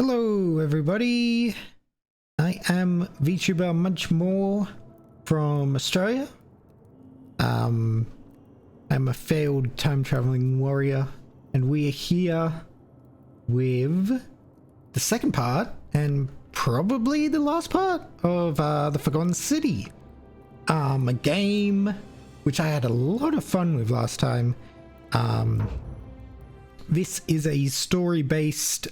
Hello everybody, I am VTuber Much More from Australia. I'm a failed time-traveling warrior, and we are here with the second part, and probably the last part, of The Forgotten City. A game which I had a lot of fun with last time. This is a story-based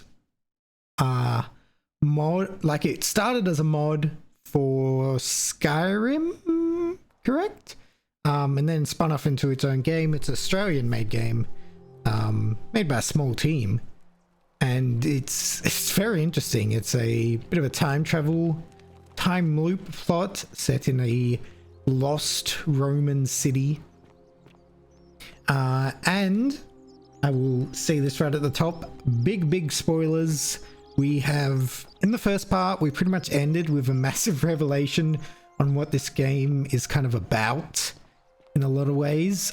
mod. Like, it started as a mod for Skyrim, correct? And then spun off into its own game. It's an Australian made game, made by a small team, and it's very interesting. It's a bit of a time loop plot set in a lost Roman city, and I will say this right at the top, big spoilers. We have, in the first part, we pretty much ended with a massive revelation on what this game is kind of about in a lot of ways.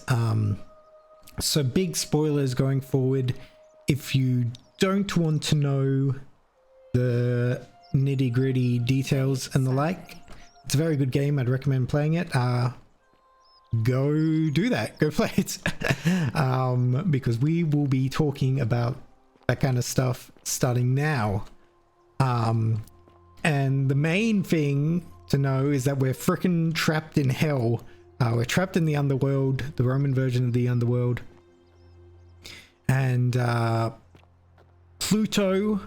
So big spoilers going forward. If you don't want to know the nitty-gritty details and the like, it's a very good game. I'd recommend playing it. Go do that. Go play it. Because we will be talking about that kind of stuff starting now. And the main thing to know is that we're freaking trapped in hell. We're trapped in the underworld, the Roman version of the underworld. And Pluto,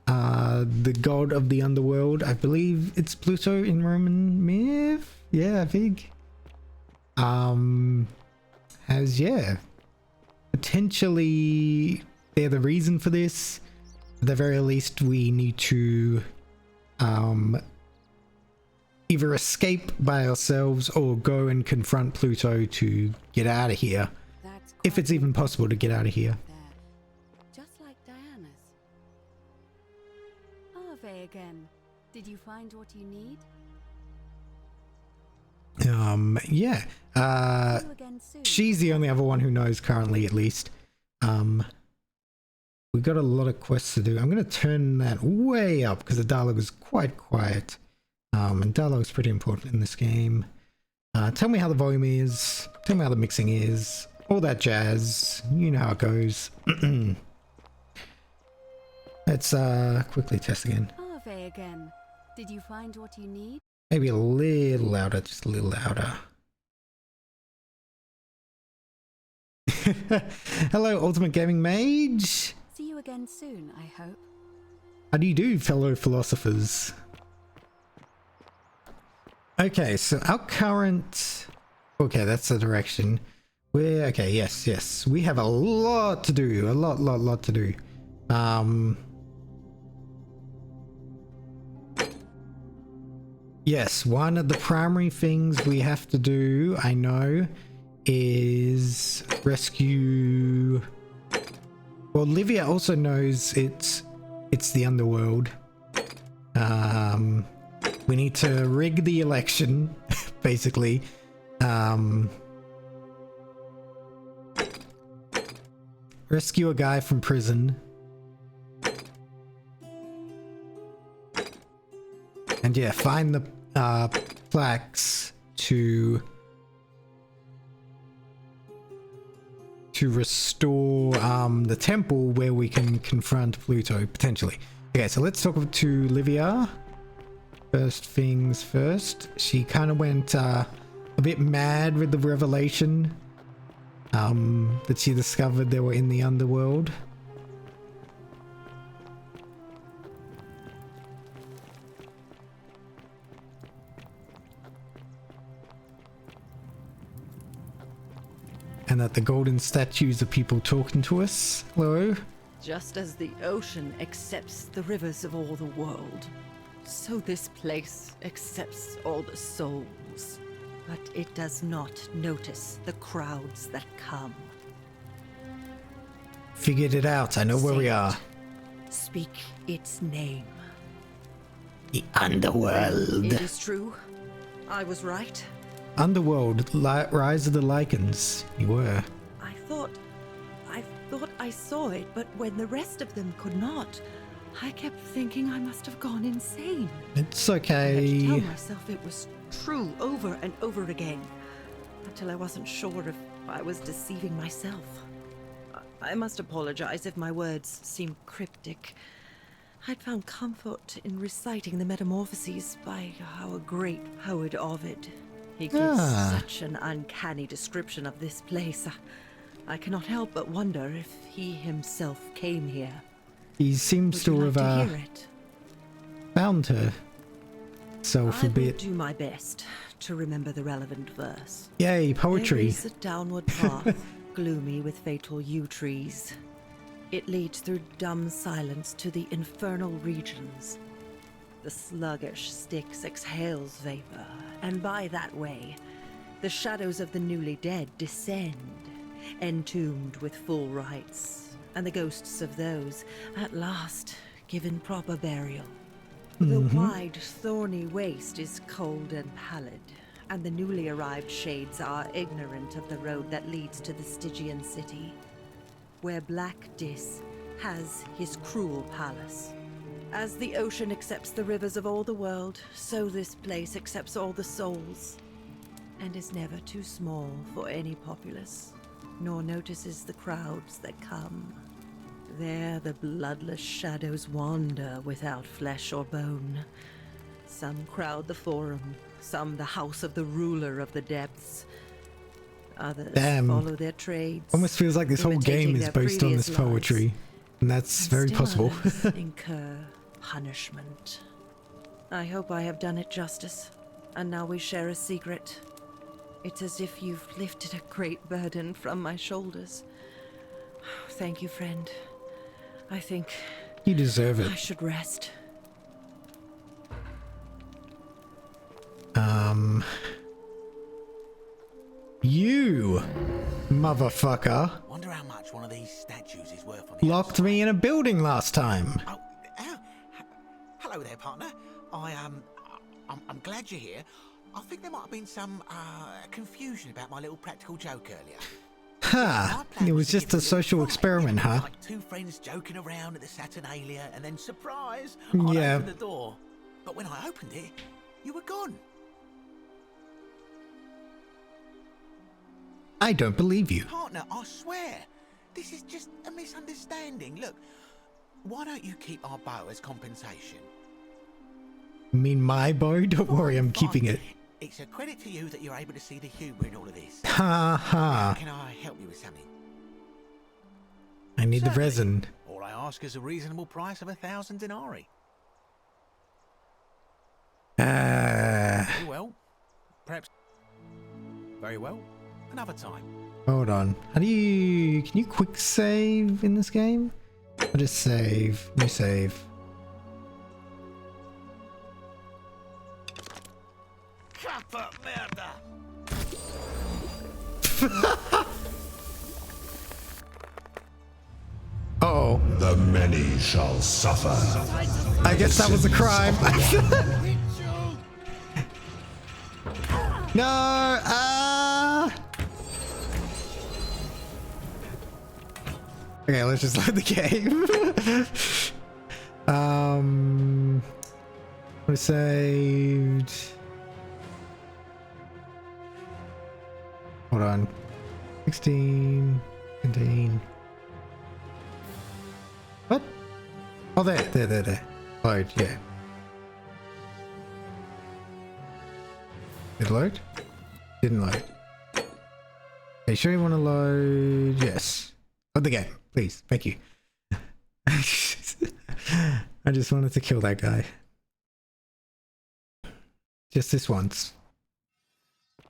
the god of the underworld, I believe it's Pluto in Roman myth. Yeah, I think. Has, yeah, potentially they're the reason for this. At the very least, we need to either escape by ourselves or go and confront Pluto to get out of here. If it's even possible to get out of here. Just like Diana's. Arve again. Did you find what you need? Yeah. She's the only other one who knows currently, at least. We've got a lot of quests to do. I'm going to turn that way up because the dialogue is quite quiet. And dialogue is pretty important in this game. Tell me how the volume is. Tell me how the mixing is. All that jazz. You know how it goes. Let's quickly test again. Arve again. Did you find what you need? Maybe a little louder, just a little louder. Hello, Ultimate Gaming Mage. See you again soon, I hope. How do you do, fellow philosophers? Okay, so our current... Okay, that's the direction. We're... Okay, yes. We have a lot to do. A lot to do. Yes, one of the primary things we have to do, I know, is rescue... Well, Livia also knows it's the underworld. We need to rig the election, basically. Rescue a guy from prison. And yeah, find the plaques to restore the temple where we can confront Pluto, potentially. Okay, so let's talk to Livia. First things first. She kind of went a bit mad with the revelation that she discovered they were in the underworld. And that the golden statues are people talking to us. Hello? Just as the ocean accepts the rivers of all the world, so this place accepts all the souls. But it does not notice the crowds that come. Figured it out. I know where we are. Speak its name. The underworld. It is true. I was right. Underworld, Rise of the Lycans. You were. I thought I saw it, but when the rest of them could not, I kept thinking I must have gone insane. It's I had to okay. tell myself it was true over and over again, until I wasn't sure if I was deceiving myself. I must apologize if my words seem cryptic. I'd found comfort in reciting the metamorphoses by our great poet Ovid. He gives such an uncanny description of this place. I cannot help but wonder if he himself came here. He seems Would to you have like to hear it? found her self I a will bit. do my best to remember the relevant verse. Yay, There poetry. is a downward path, gloomy with fatal yew trees. It leads through dumb silence to the infernal regions. The sluggish Styx exhales vapor, and by that way, the shadows of the newly dead descend, entombed with full rites, and the ghosts of those, at last, given proper burial. The wide, thorny waste is cold and pallid, and the newly arrived shades are ignorant of the road that leads to the Stygian city, where Black Dis has his cruel palace. As the ocean accepts the rivers of all the world, so this place accepts all the souls, and is never too small for any populace, nor notices the crowds that come. There the bloodless shadows wander without flesh or bone. Some crowd the forum, some the house of the ruler of the depths. Others Damn. follow their trades. Almost feels like this whole game imitating is their based on previous this poetry. lives. And that's And very still possible. others incur punishment. I hope I have done it justice, and now we share a secret. It's as if you've lifted a great burden from my shoulders. Thank you, friend. I think You deserve I it. should rest. You, motherfucker, Wonder how much one of these statues is worth on the locked outside. me in a building last time. Oh, hello there, partner. I'm glad you're here. I think there might have been some confusion about my little practical joke earlier. Ha! My plan It was to just give a you little social fright, experiment, you know, huh? Like two friends joking around at the Saturnalia, and then surprise, Yeah. I opened the door. But when I opened it, you were gone. I don't believe you. Partner, I swear, this is just a misunderstanding. Look, why don't you keep our bow as compensation? You mean my bow? Don't worry, I'm Fine. keeping it. It's a credit to you that you're able to see the humour in all of this. Ha ha. Can I help you with something? I need the Certainly. resin. All I ask is a reasonable price of 1,000 denarii. Very well. Perhaps. Very well. Another time. Hold on. How do you... Can you quick save in this game? I'll just save. New save. Kappa merda! Uh-oh. The many shall suffer. I guess that was a crime. No! Okay, let's just load the game. I saved. Hold on. 16, 17. What? Oh, there. Load, yeah. Did it load? Didn't load. Okay, sure you want to load? Yes. Load the game, please. Thank you. I just wanted to kill that guy. Just this once.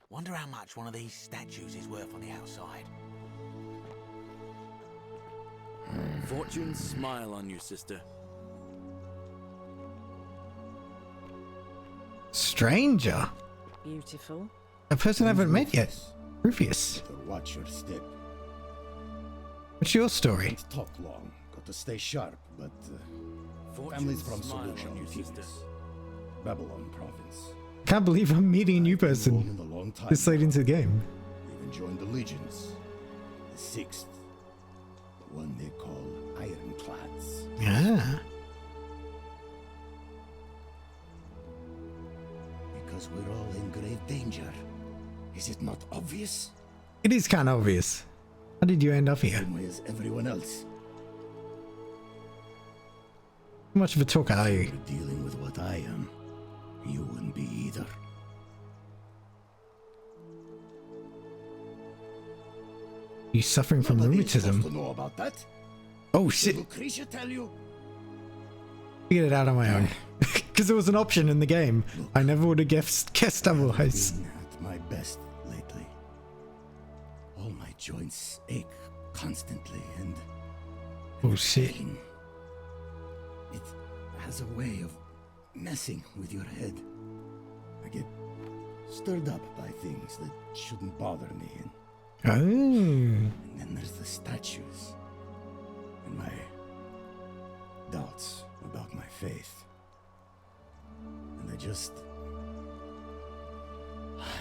Wonder how much one of these statues is worth on the outside. Fortune smile on you, sister. Stranger? Beautiful. A person I haven't met yet. Rufus. Better watch your step. What's your story? Don't talk long. Got to stay sharp, but Fortune families from smile Solution on you, Phoenix, sister. Babylon province. Can't believe I'm meeting a new Been person rolling a long time this late now. into the game. Even joined the legions. The 6th. The one they call Ironclads. Yeah. danger. Is it not obvious? It is kind of obvious. How did you end up here? Same way as everyone else. How much of a talker are you? You're dealing with what I am. You wouldn't be either. You suffering from Nobody is rheumatism? supposed to know about that. Oh Did shit! Lucretia tell you? Figured it out on my own. Because there was an option in the game. I never would have guessed otherwise. Been at my best lately. All my joints ache constantly, and Oh shit! pain. It has a way of messing with your head. I get stirred up by things that shouldn't bother me, Oh. and then there's the statues and my doubts about my faith. And I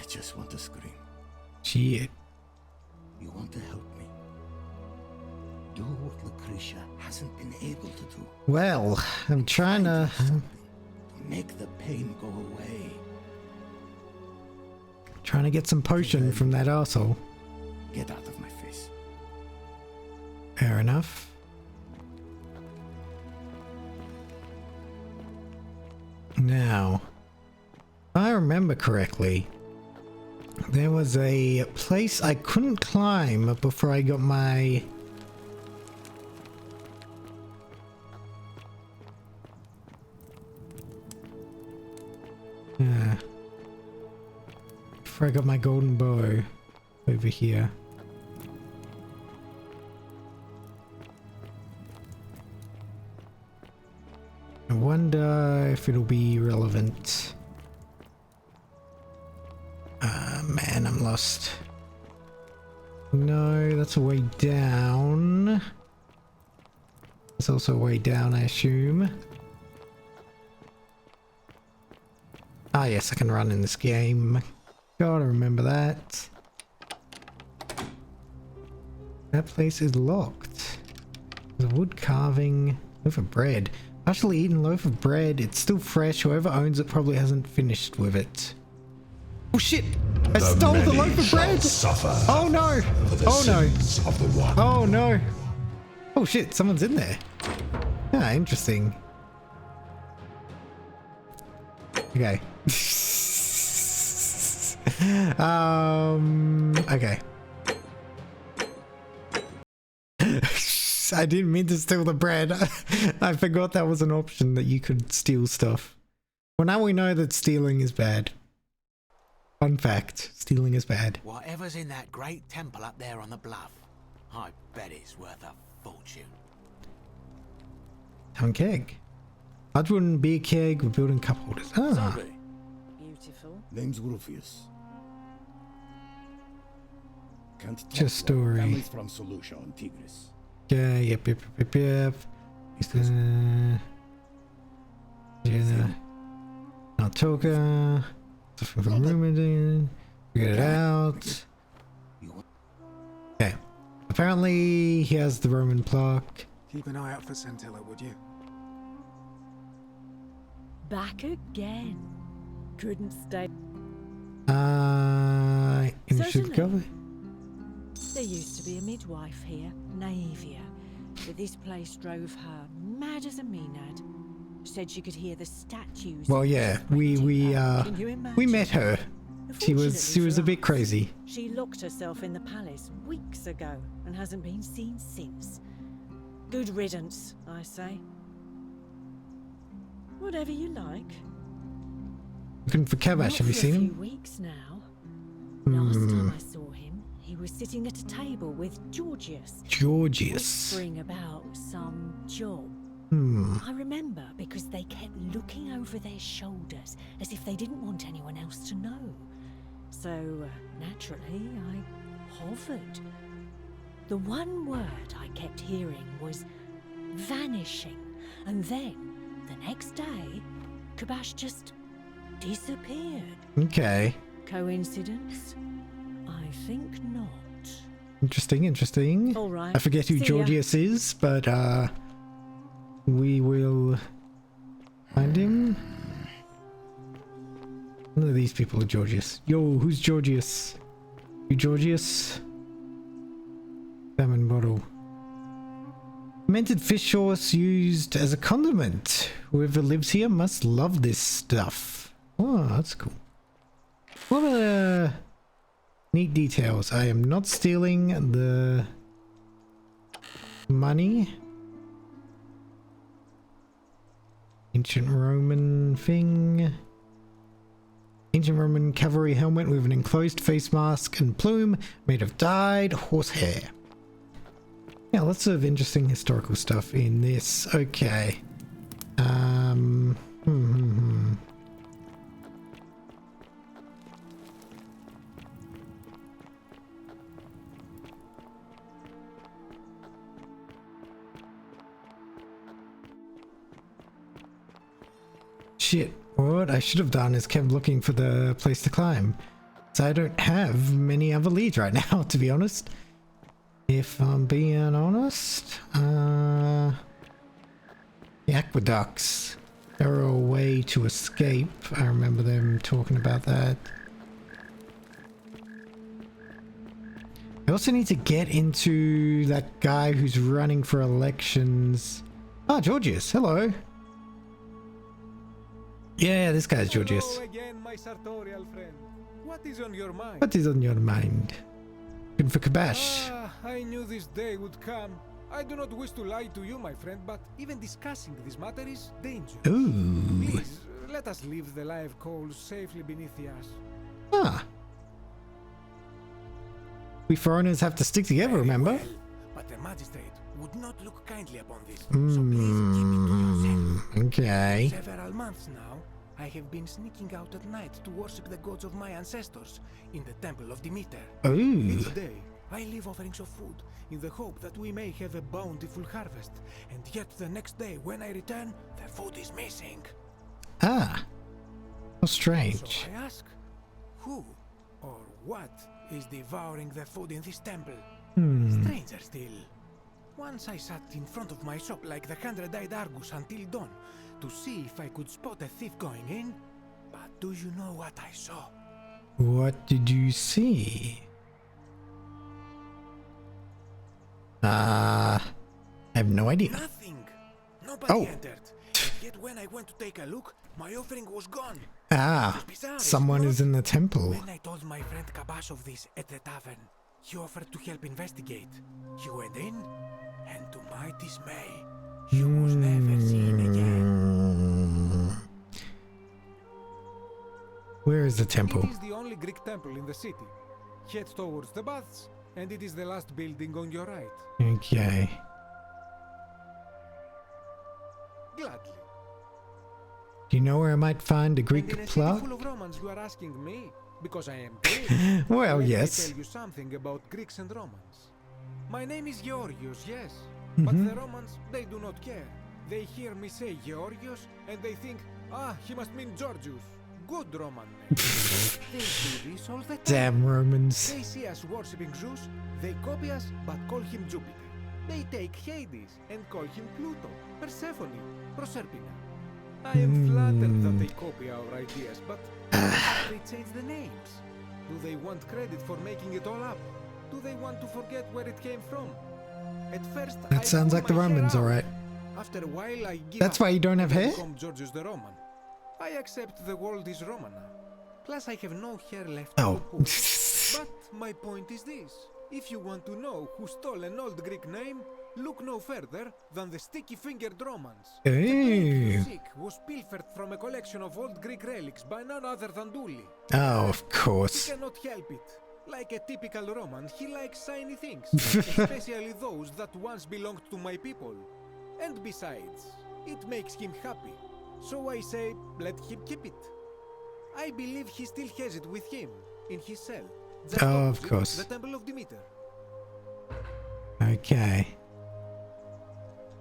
just want to scream. Shit. You want to help me? Do what Lucretia hasn't been able to do. Well, I'm trying to. Something to make the pain go away. Trying to get some potion from that arsehole. Get out of my face. Fair enough. Now, if I remember correctly, there was a place I couldn't climb before I got my... before I got my golden bow over here. I wonder if it'll be relevant. Man, I'm lost. No, that's a way down. It's also a way down, I assume. Ah, yes, I can run in this game. Gotta remember that. That place is locked. There's a wood carving, loaf of bread. Partially eaten loaf of bread. It's still fresh. Whoever owns it probably hasn't finished with it. Oh shit! I stole the loaf of bread! Oh no! Oh no! Oh no! Oh shit! Someone's in there. Ah, interesting. Okay. Okay. I didn't mean to steal the bread. I forgot that was an option, that you could steal stuff. Well, now we know that stealing is bad. Fun fact, stealing is bad. Whatever's in that great temple up there on the bluff, I bet it's worth a fortune. Town keg. Large wooden beer keg with building cup holders. Ah, Sorry. Beautiful. Name's Rufius. Can't talk Just well. story. Family's from Solucia on Tigris. yeah, yep. Yeah. Not Toka. Something from Rumen. Figured it out. Okay. Apparently he has the Roman plaque. Keep an eye out for Centilla, would you? Back again. Couldn't stay. Initiative Certainly. cover. There used to be a midwife here, Navia, but this place drove her mad as a Maenad. Said she could hear the statues. Well, yeah, we Can you imagine? met her. She was Unfortunately a for bit us, crazy. She locked herself in the palace weeks ago and hasn't been seen since. Good riddance, I say. Whatever you like. Looking for Kabash. Have you seen For a him? few weeks now. Last Hmm. time I saw him, he was sitting at a table with Georgius, Georgius. whispering about some job. Hmm. I remember because they kept looking over their shoulders as if they didn't want anyone else to know. So, naturally, I hovered. The one word I kept hearing was vanishing, and then, the next day, Kabash just disappeared. Okay. Coincidence? I think not. Interesting. All right. I forget who see ya. Georgius is, but we will find him. of these people are Georgius. Yo, who's Georgius? You Georgius? Salmon bottle. Fermented fish sauce used as a condiment. Whoever lives here must love this stuff. Oh, that's cool. What are the neat details? I am not stealing the money. Ancient Roman thing. Ancient Roman cavalry helmet with an enclosed face mask and plume made of dyed horsehair. Yeah, lots of interesting historical stuff in this. Okay. Shit, what I should have done is kept looking for the place to climb. So I don't have many other leads right now, to be honest. If I'm being honest. The aqueducts. They're a way to escape. I remember them talking about that. I also need to get into that guy who's running for elections. Ah, Georgius, hello. Yeah, this guy's Georgius. Hello again, my sartorial friend. What is on your mind? What is on your mind? Good for Kabash. I knew this day would come. I do not wish to lie to you, my friend, but even discussing this matter is dangerous. Ooh. Please, let us leave the live coals safely beneath the ash. Ah. We foreigners have to stick together, remember? Well, but the magistrate would not look kindly upon this, so please keep it to yourself. Okay. Several months now, I have been sneaking out at night to worship the gods of my ancestors in the temple of Demeter. Ooh. Each day, I leave offerings of food in the hope that we may have a bountiful harvest, and yet the next day when I return, the food is missing. Ah. How strange. So I ask, who or what is devouring the food in this temple? Stranger still. Once I sat in front of my shop like the 100-eyed Argus until dawn to see if I could spot a thief going in, but do you know what I saw? What did you see? I have no idea. Nothing. Nobody Oh. entered. Yet when I went to take a look, my offering was gone. Ah, It was bizarre, someone isn't is it? in the temple. When I told my friend Kabash of this at the tavern, he offered to help investigate. He went in, and to my dismay, he was never seen again. Where is the temple? It is the only Greek temple in the city. Head towards the baths, and it is the last building on your right. Okay. Gladly. Do you know where I might find a And Greek in a city plug? full of Romans, you are asking me because I am Greek. Well, Let yes. me tell you something about Greeks and Romans. My name is Georgios, yes, but the Romans, they do not care. They hear me say Georgios, and they think, ah, he must mean Georgius. Good Roman name. They do this all the time. Damn Romans. They see us worshipping Zeus, they copy us, but call him Jupiter. They take Hades and call him Pluto, Persephone, Proserpina. I am flattered that they copy our ideas, but they change the names. Do they want credit for making it all up? Do they want to forget where it came from? At first, I That sounds pull like the my hair Romans, out. alright. After a while, I give That's up why you don't have and hair? become Georgius the Roman. I accept the world is Roman now. Plus, I have no hair left Oh. to pull. But my point is this. If you want to know who stole an old Greek name, look no further than the sticky-fingered Romans. The Ooh. music was pilfered from a collection of old Greek relics by none other than Dooley. Oh, of He course. cannot help it. Like a typical Roman, he likes shiny things, especially those that once belonged to my people. And besides, it makes him happy. So I say, let him keep it. I believe he still has it with him, in his cell. Just Oh, of opposite course. The Temple of Demeter. Okay.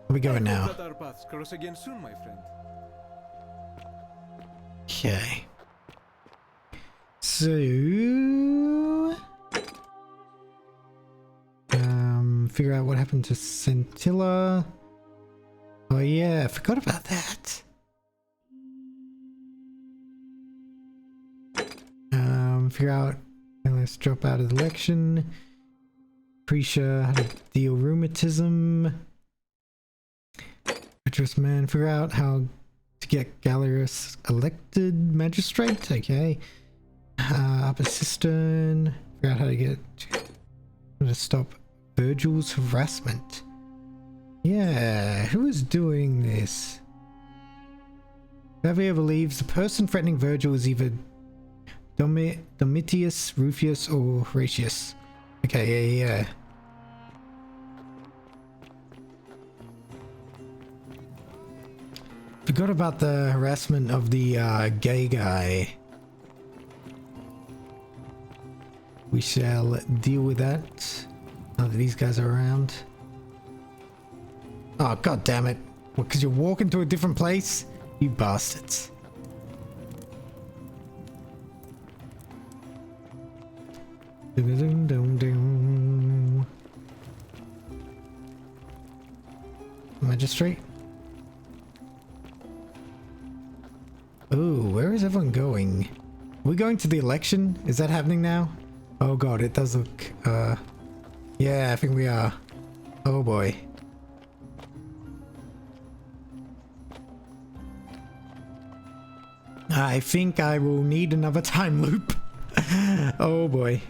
Where we going I now? hope that our paths cross again soon, my friend. Okay. So, figure out what happened to Scintilla. Oh yeah, I forgot about that. figure out. And let's drop out of the election. Appreciate how to deal rheumatism. Address man, figure out how to get Galerius elected magistrate. Okay. Upper cistern. Figure out how to get to stop Virgil's harassment. Yeah, who is doing this? Whoever believes the person threatening Virgil is either Domitius, Rufius, or Horatius. Okay, yeah. Forgot about the harassment of the gay guy. We shall deal with that now that these guys are around. Oh, god damn it. What, because you're walking to a different place? You bastards. Magistrate? Oh, where is everyone going? Are we going to the election? Is that happening now? Oh god, it does look, yeah, I think we are. Oh boy. I think I will need another time loop. Oh boy.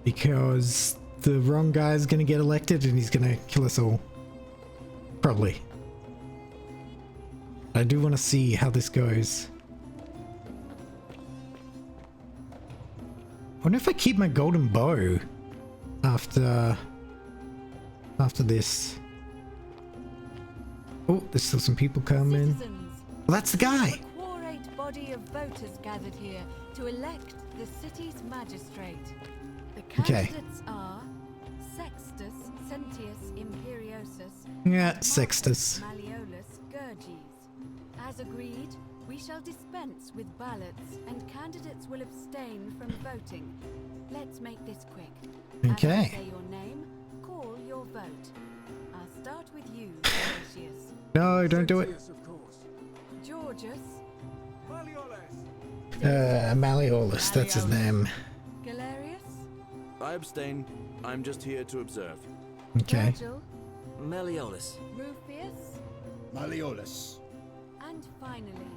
Because the wrong guy is gonna get elected and he's gonna kill us all. Probably. I do want to see how this goes. I wonder if I keep my golden bow after this. Oh, there's still some people coming. Well, that's the guy. A quorate body of voters gathered here to elect the city's magistrate. The candidates are Sextus Sentius Imperiosus. Yeah, Sextus. Malleolus Gurges. As agreed, we shall dispense with ballots and candidates will abstain from voting. Let's make this quick. Okay. As I say your name, call your vote. I'll start with you, Horatius. No, don't do it. Yes, of course. Georgius. Malleolus. Malleolus, that's his name. Galerius. I abstain. I'm just here to observe. Okay. Virgil. Malleolus. Rufius. Malleolus. And finally,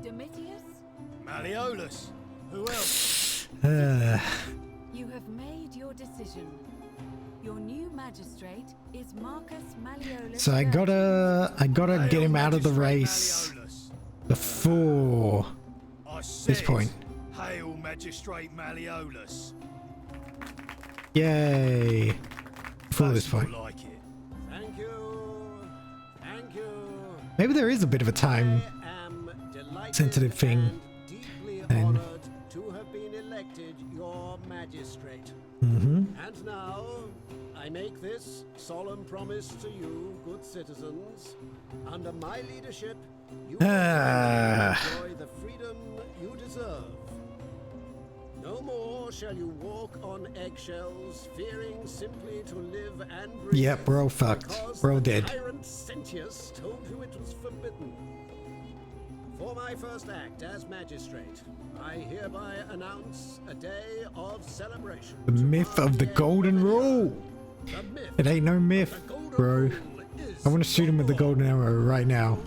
Domitius. Malleolus. Who else? You have made your decision. Your new magistrate is Marcus Malleolus. So I gotta get him out of the race before this point. Hail Magistrate Malleolus. Yay! Before this point. Like it. Thank you. Thank you. Maybe there is a bit of a time sensitive thing. Then. To have been elected your magistrate. Mm-hmm. And now, I make this solemn promise to you, good citizens. Under my leadership, you will enjoy the freedom you deserve. No more shall you walk on eggshells, fearing simply to live and breathe. Yep, we're all fucked. We're all dead. Tyrant Sentius told you it was forbidden. For my first act as magistrate, I hereby announce a day of celebration. The myth of the golden rule. It ain't no myth, bro. I want to shoot him with the golden arrow right now.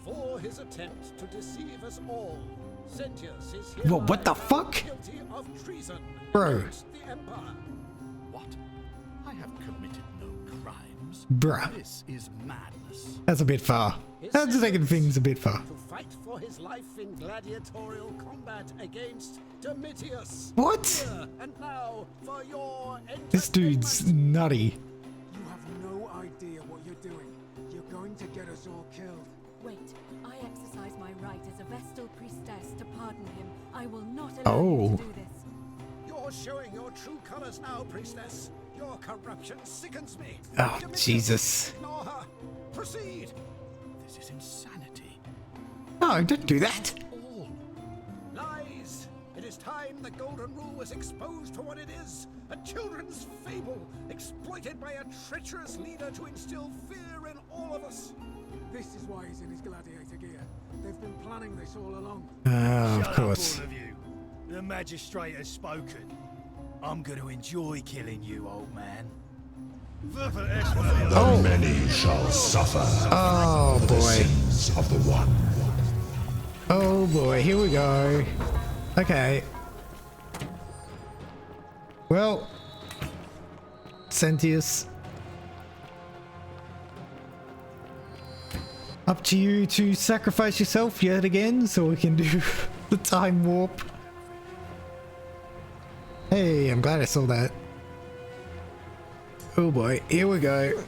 For his attempt to deceive us all, Sentius is hereby What the fuck? guilty of treason Bro. against the Empire. What? I have committed no crimes. Bruh. This is madness. That's a bit far. That's taking things a bit far. To fight for his life in gladiatorial combat against Domitius. What? Here and now for your This dude's nutty. You have no idea what you're doing. You're going to get us all killed. Wait, I exercise my right as a Vestal priestess to pardon him. I will not allow you Oh. to do this. Your You're showing your true colors now, priestess. Your corruption sickens me. Oh, Commit Jesus. them. Ignore her. Proceed. This is insanity. No, don't do that. All lies. It is time the Golden Rule was exposed for what it is. A children's fable, exploited by a treacherous leader to instill fear in all of us. This is why he's in his gladiator gear. They've been planning this all along. Of Shut course. up, all of you. The magistrate has spoken. I'm going to enjoy killing you, old man. Oh. Many shall suffer. Oh for the boy. sins of the one. Oh boy, here we go. Okay. Well, Sentius, up to you to sacrifice yourself yet again so we can do the time warp. Hey, I'm glad I saw that. Oh boy, here we go.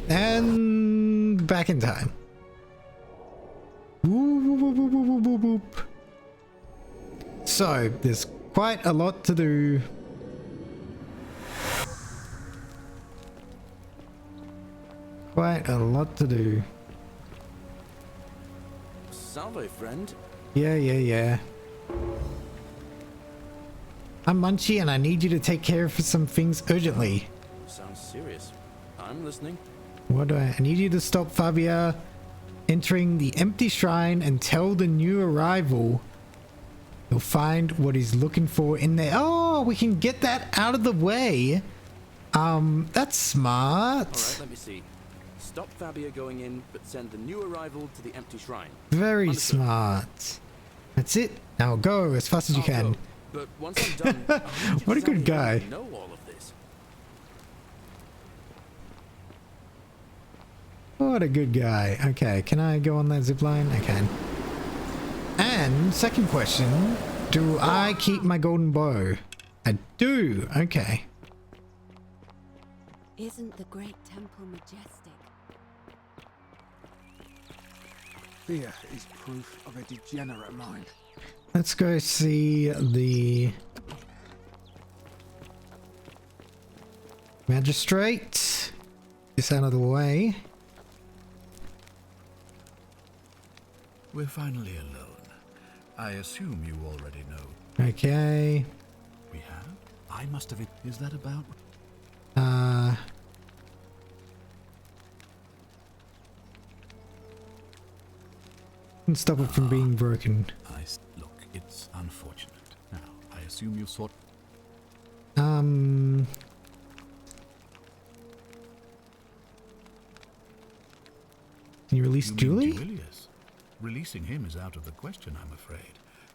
And back in time. So, there's quite a lot to do. Quite a lot to do. Salve, friend. Yeah. I'm Munchie and I need you to take care of some things urgently. Sounds serious. I'm listening. What do I need you to stop Fabia entering the empty shrine and tell the new arrival he'll find what he's looking for in there. Oh, we can get that out of the way. That's smart. Alright, let me see. Stop Fabia going in, but send the new arrival to the empty shrine. Very Understood. smart. That's it. Now go as fast as you I'll can. go, but once I'm done, I need you What a to tell good me how guy. you know all of this. What a good guy. Okay, can I go on that zipline? I can. And second question, do I keep my golden bow? I do. Okay. Isn't the great temple majestic? Fear is proof of a degenerate mind. Let's go see the magistrate. This out of the way. We're finally alone. I assume you already know. Okay. We have? I must have... Is that about... Can stop it from being broken. Look, it's unfortunate. Now, I assume you sort... Can you release You mean Julie? Julius? Releasing him is out of the question, I'm afraid.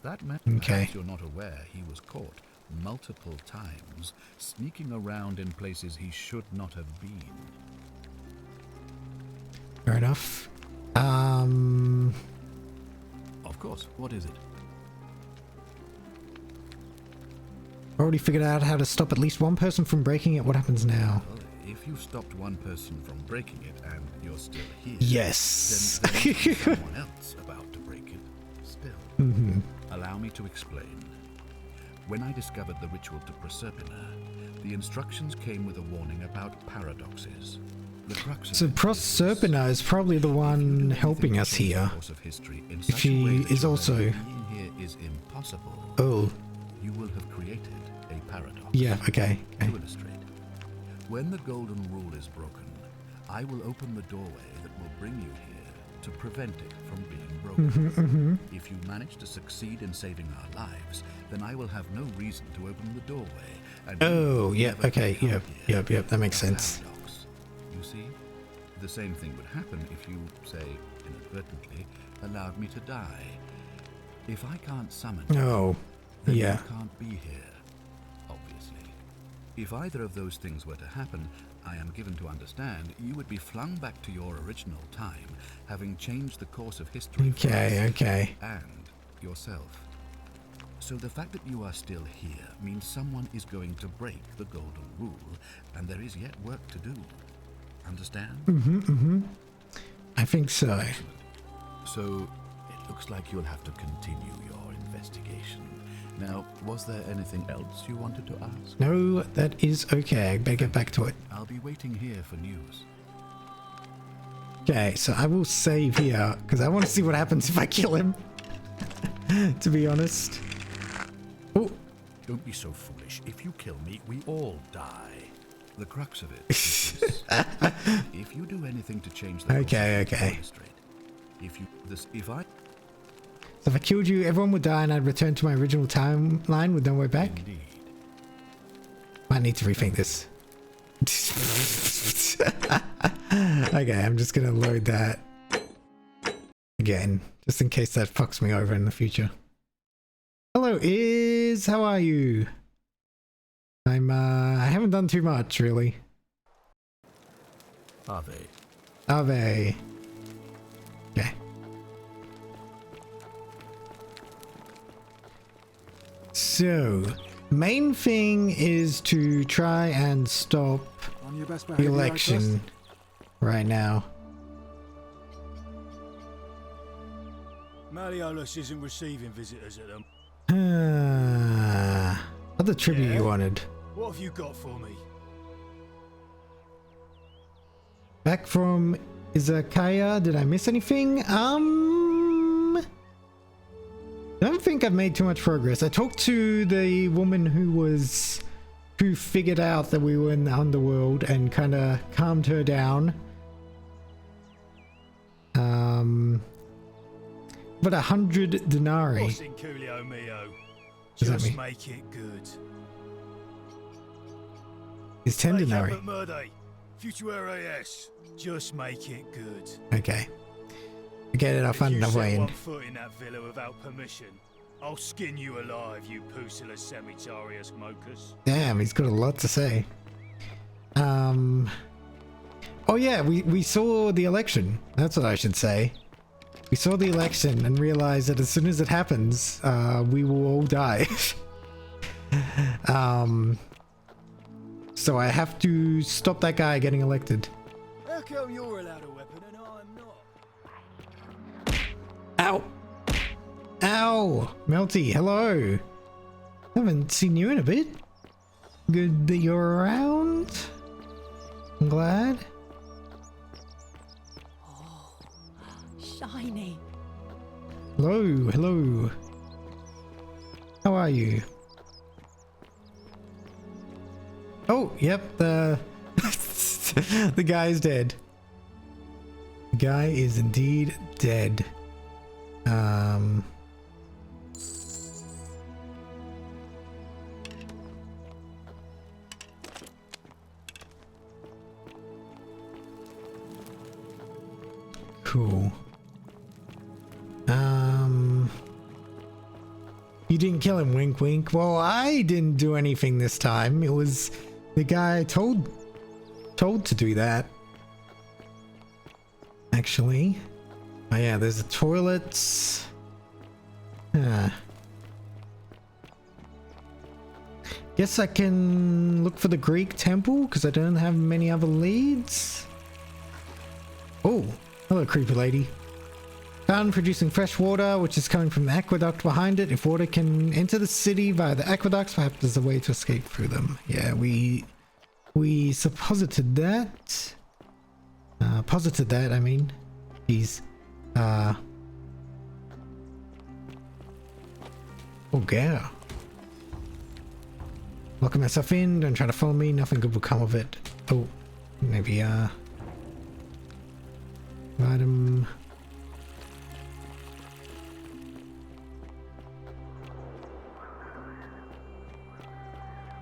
That man... Okay. Perhaps you're not aware he was caught multiple times, sneaking around in places he should not have been. Fair enough. Of course. What is it? Already figured out how to stop at least one person from breaking it. What happens now? Well, if you stopped one person from breaking it and you're still here... Yes. Then there must be someone else about to break it. Still. Allow me to explain. When I discovered the ritual to Proserpina, the instructions came with a warning about paradoxes. The crux of So it is Proserpina is probably the one helping us here. If she is also... being here is impossible, Oh, you will have created a paradox. yeah, okay. To illustrate, when the golden rule is broken, I will open the doorway that will bring you here to prevent it from being broken. If you manage to succeed in saving our lives, then I will have no reason to open the doorway. And you Oh, will yeah, never okay, come yep, here. yep, that makes A sense. paradox. You see, the same thing would happen if you, say, inadvertently, allowed me to die. If I can't summon you, Oh, then yeah. you can't be here, obviously. If either of those things were to happen, I am given to understand you would be flung back to your original time, having changed the course of history for Okay, us okay. and yourself. So the fact that you are still here means someone is going to break the golden rule, and there is yet work to do. Understand? I think so. So, it looks like you'll have to continue your investigation. Now, was there anything else you wanted to ask? No, that is okay. I better get back to it. I'll be waiting here for news. Okay, so I will save here because I want to see what happens if I kill him. To be honest. Oh, don't be so foolish. If you kill me, we all die. The crux of it is if you do anything to change the okay. So if I killed you, everyone would die and I'd return to my original timeline with no way back? Indeed. Might need to rethink this. Okay, I'm just gonna load that again, just in case that fucks me over in the future. Hello, how are you? I haven't done too much, really. Ave. Okay. So, main thing is to try and stop the election right now. Malleolus isn't receiving visitors at them. Other tribute you wanted. What have you got for me? Back from Izakaya, did I miss anything? Don't think I've made too much progress. I talked to the woman who figured out that we were in the underworld and kind of calmed her down. But 100 denarii. What's in Coolio Mio? Does that Just mean? make it good. It's 10 denarii. Just make it good. Okay. Forget it, I'll find another way in. One foot in that villa without permission, I'll skin you alive, you pusilla semitarius mocus. Damn, he's got a lot to say. Oh yeah, we saw the election. That's what I should say. We saw the election and realized that as soon as it happens, we will all die. So I have to stop that guy getting elected. How come you're allowed a weapon and I'm not? Ow! Ow! Melty, hello! Haven't seen you in a bit. Good that you're around. I'm glad. Oh, shiny. Hello. How are you? Oh, yep, the guy is dead. The guy is indeed dead. Cool. You didn't kill him, wink wink. Well, I didn't do anything this time. It was the guy told to do that. Actually. Oh yeah, there's the toilets. Guess I can look for the Greek temple because I don't have many other leads. Oh, hello creepy lady. Fountain producing fresh water, which is coming from the aqueduct behind it. If water can enter the city via the aqueducts, perhaps there's a way to escape through them. Yeah, we supposited that. Posited that, I mean. Jeez. Oh, yeah. Locking myself in, don't try to follow me, nothing good will come of it. Oh, maybe, item.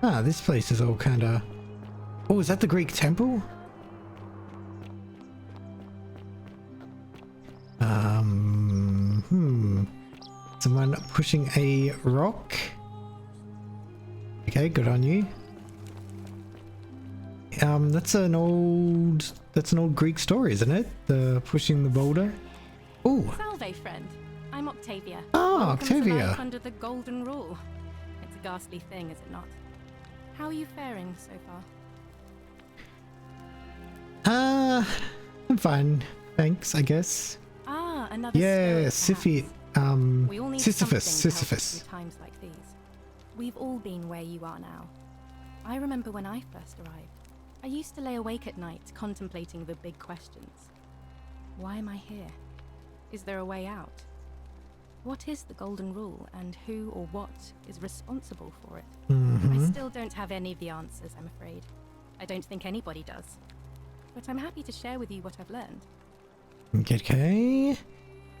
Ah, this place is all kinda... Oh, is that the Greek temple? Someone pushing a rock. Okay, good on you. That's an old Greek story, isn't it? The pushing the boulder. Oh. Salve, friend. I'm Octavia. Oh, Welcome to Octavia. life under the golden rule. It's a ghastly thing, is it not? How are you faring so far? I'm fine. Thanks, I guess. Ah, another Yeah, spirit, Sisyphus. We all need Sisyphus. something to help us Sisyphus. through times like these. we've all been where you are now. I remember when I first arrived. I used to lay awake at night contemplating the big questions. Why am I here? Is there a way out? What is the Golden Rule, and who or what is responsible for it? I still don't have any of the answers, I'm afraid. I don't think anybody does. But I'm happy to share with you what I've learned. Okay.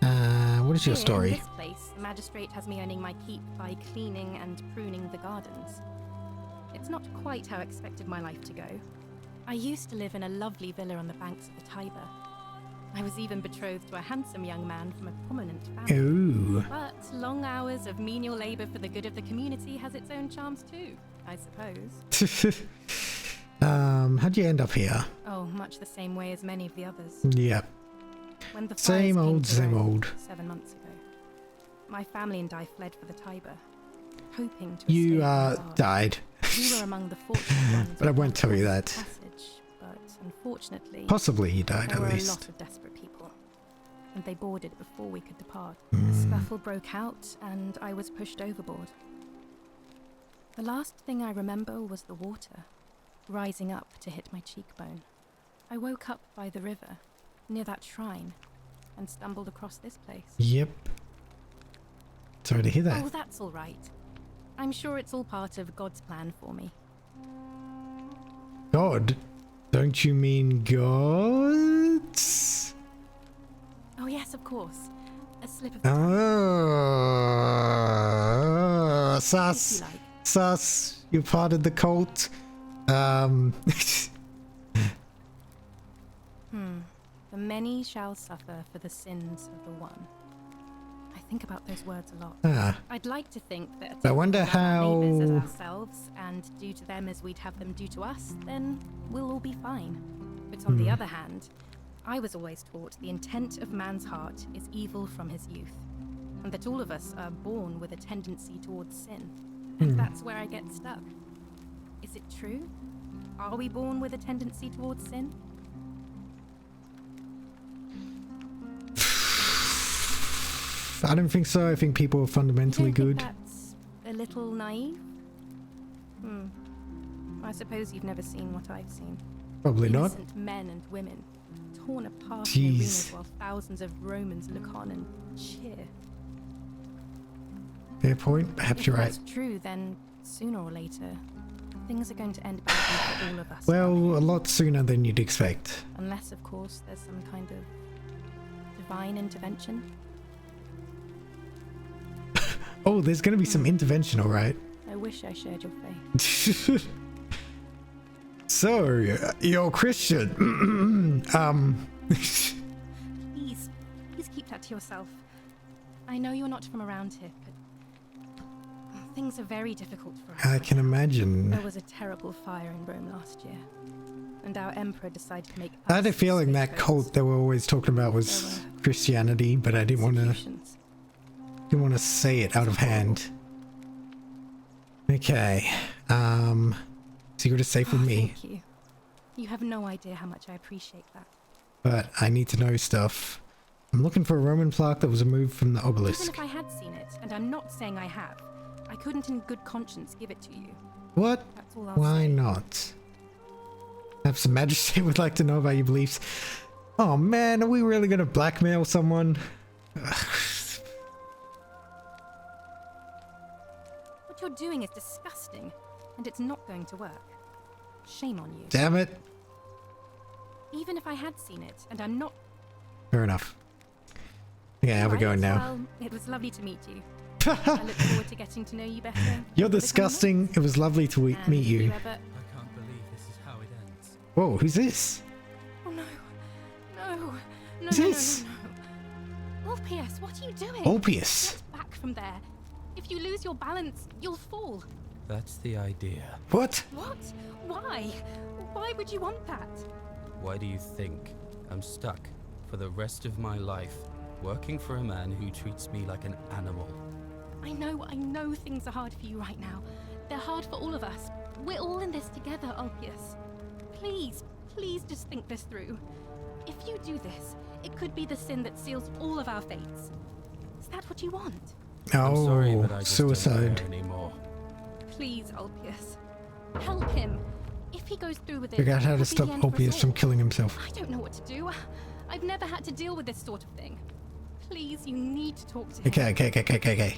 What is your story? In this place, the magistrate has me earning my keep by cleaning and pruning the gardens. It's not quite how I expected my life to go. I used to live in a lovely villa on the banks of the Tiber. I was even betrothed to a handsome young man from a prominent family. Ooh. But long hours of menial labor for the good of the community has its own charms too, I suppose. How'd you end up here? Oh, much the same way as many of the others. Yep. When the Same fires came old, to same Rome old. 7 months ago, my family and I fled for the Tiber, hoping to You escape. died. We were among the fortunate ones. But I won't tell you that. Passage, but unfortunately, Possibly he died there at were least. a lot of desperate people, and they boarded before we could depart. Mm. A scuffle broke out, and I was pushed overboard. The last thing I remember was the water, rising up to hit my cheekbone. I woke up by the river, near that shrine, and stumbled across this place. Yep. Sorry to hear that. Oh, that's all right. I'm sure it's all part of God's plan for me. God? Don't you mean gods? Oh yes, of course. A slip of Sus. Sus. You're part of the cult. The many shall suffer for the sins of the one. I think about those words a lot. I'd like to think that I wonder if we love our neighbours as how- ourselves and do to them as we'd have them do to us, then we'll all be fine. But on the other hand, I was always taught the intent of man's heart is evil from his youth, and that all of us are born with a tendency towards sin. And that's where I get stuck. Is it true? Are we born with a tendency towards sin? I don't think so. I think people are fundamentally Don't good. think that's a little naive? I suppose you've never seen what I've seen. Probably not. Innocent men and women torn apart Jeez. in arenas while thousands of Romans look on and cheer. Fair point. Perhaps If you're right. that's true, then sooner or later, things are going to end badly for all of us. Well, a lot sooner than you'd expect. Unless, of course, there's some kind of divine intervention. Oh, there's going to be some intervention, all right. I wish I shared your faith. So, you're Christian. Please keep that to yourself. I know you're not from around here, but things are very difficult for us. I can imagine. There was a terrible fire in Rome last year, and our emperor decided to make. I had a us feeling that scapegoats. cult they were always talking about was Christianity, but I didn't want to say it out of hand. Okay. Secret is safe with me, Thank you. You have no idea how much I appreciate that. but I need to know stuff. I'm looking for a Roman plaque that was removed from the Even obelisk. if I had seen it, and I'm not saying I have, I couldn't in good conscience give it to you. What? That's all I'll Why say. not? Perhaps the magistrate would like to know about your beliefs. Oh man, are we really going to blackmail someone? What you're doing is disgusting, and it's not going to work. Shame on you. Damn it. Even if I had seen it, and I'm not. Fair enough. Okay, how we Right, going now? Well, it was lovely to meet you. I look forward to getting to know you better. You're over the coming disgusting. It was lovely to months. meet And if you. ever... I can't believe this is how it ends. Whoa, who's this? Oh no. No. No, Who's no, no, this? no, no. Ulpius, what are you doing? Ulpius? Get back from there. If you lose your balance, you'll fall. That's the idea. What? What? Why? Why would you want that? Why do you think I'm stuck for the rest of my life working for a man who treats me like an animal? I know things are hard for you right now. They're hard for all of us. We're all in this together, Ulpius. Please just think this through. If you do this, it could be the sin that seals all of our fates. Is that what you want? I'm sorry, but I Oh, just don't suicide. care anymore. Please, Ulpius. Help him. If he goes through with it, Figure out how it'll to be stop the end Ulpius result. from killing himself. I don't know what to do. I've never had to deal with this sort of thing. Please, you need to talk to him. Okay.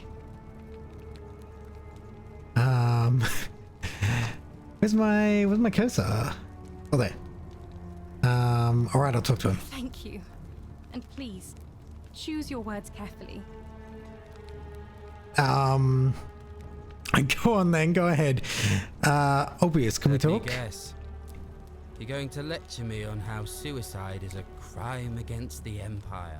Where's my cursor? Oh, there. Alright, I'll talk to him. Thank you. And please, choose your words carefully. Go on then, go ahead. Ulpius, can we talk? Guess. You're going to lecture me on how suicide is a crime against the Empire.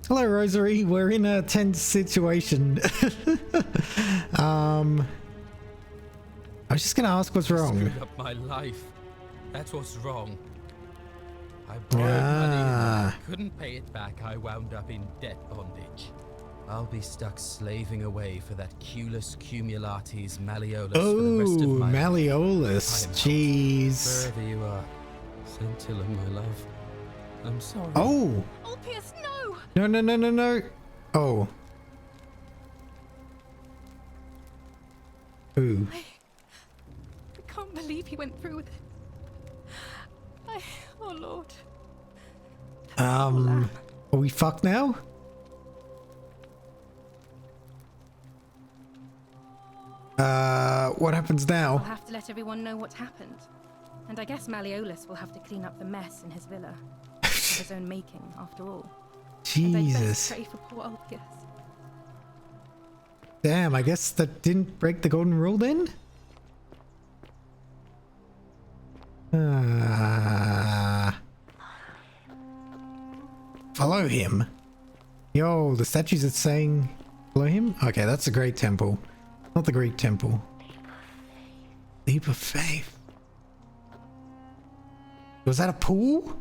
Hello, Rosary. We're in a tense situation. I was just gonna ask what's wrong. Screwed up my life. That's what's wrong. I borrowed money and when I couldn't pay it back. I wound up in debt bondage. I'll be stuck slaving away for that Culus Cumulatis Malleolus for the rest of my Malleolus. life. Jeez. Wherever you are, Scintilla, my love. I'm sorry. Oh. Ulpius, no! No. Oh. Ooh. I can't believe he went through with it. Oh Lord. Are we fucked now? What happens I'll now? have to let everyone know what happened. And I guess Malleolus will have to clean up the mess in his villa. Of his own making, after all. And I'd best Jesus. pray for poor Ulpius. Damn, I guess that didn't break the golden rule then? Follow him. Yo, the statues are saying follow him? Okay, that's the Great Temple. Not the Greek Temple. Leap of faith. Was that a pool?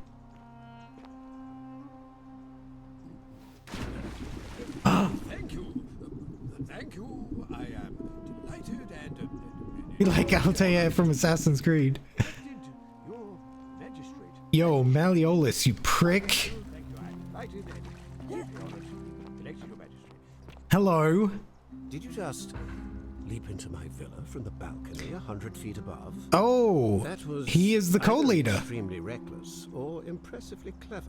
Thank you. I am delighted and You like Altair from Assassin's Creed. your magistrate. Yo, Malleolus, you prick. Thank you. I am delighted and deeply honored to elect you your magistrate. Hello. Did you just leap into my villa from the balcony 100 feet above? Oh, That was he is the either co-leader. extremely reckless or impressively clever.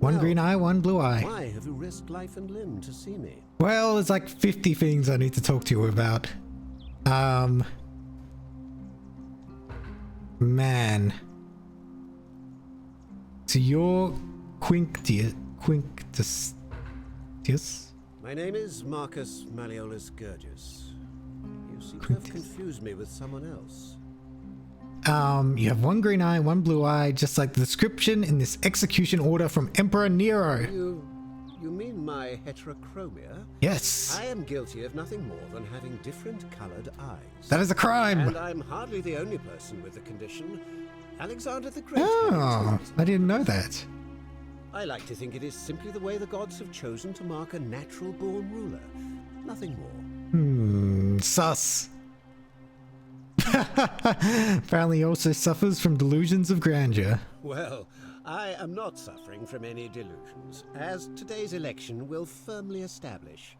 One Well, green eye, one blue eye. Why have you risked life and limb to see me? Well, there's like 50 things I need to talk to you about. Man. So you're Quinctius? My name is Marcus Malleolus Gurgis. You seem to have confused me with someone else. You have one green eye, one blue eye, just like the description in this execution order from Emperor Nero. You mean my heterochromia? Yes. I am guilty of nothing more than having different colored eyes. That is a crime. And I'm hardly the only person with the condition. Alexander the Great. Oh, I didn't know that. I like to think it is simply the way the gods have chosen to mark a natural-born ruler. Nothing more. Sus. Apparently he also suffers from delusions of grandeur. Well, I am not suffering from any delusions, as today's election will firmly establish.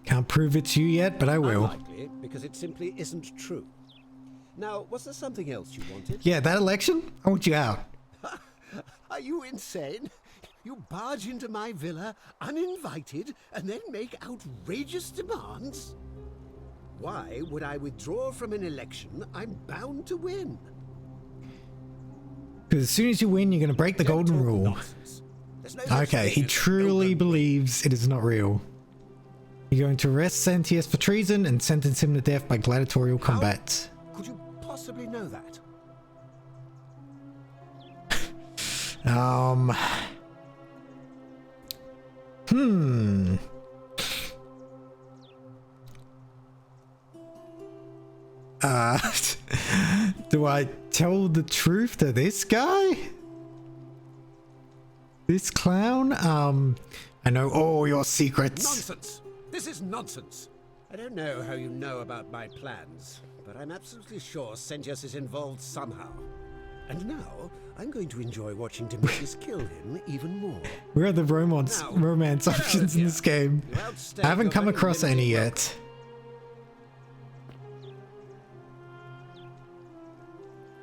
Can't prove it to you yet, but I will. Unlikely, because it simply isn't true. Now, was there something else you wanted? Yeah, that election? I want you out. Are you insane? You barge into my villa uninvited and then make outrageous demands? Why would I withdraw from an election I'm bound to win? Because as soon as you win, you're going to break the golden rule. Okay, he truly believes it is not real. You're going to arrest Sentius for treason and sentence him to death by gladiatorial combat. Could you possibly know that? Do I tell the truth to this guy? This clown? I know all your secrets. Nonsense! This is nonsense! I don't know how you know about my plans, but I'm absolutely sure Sentius is involved somehow. And now, I'm going to enjoy watching Demetrius kill him even more. Where are the romance options in this game? I haven't come across any yet.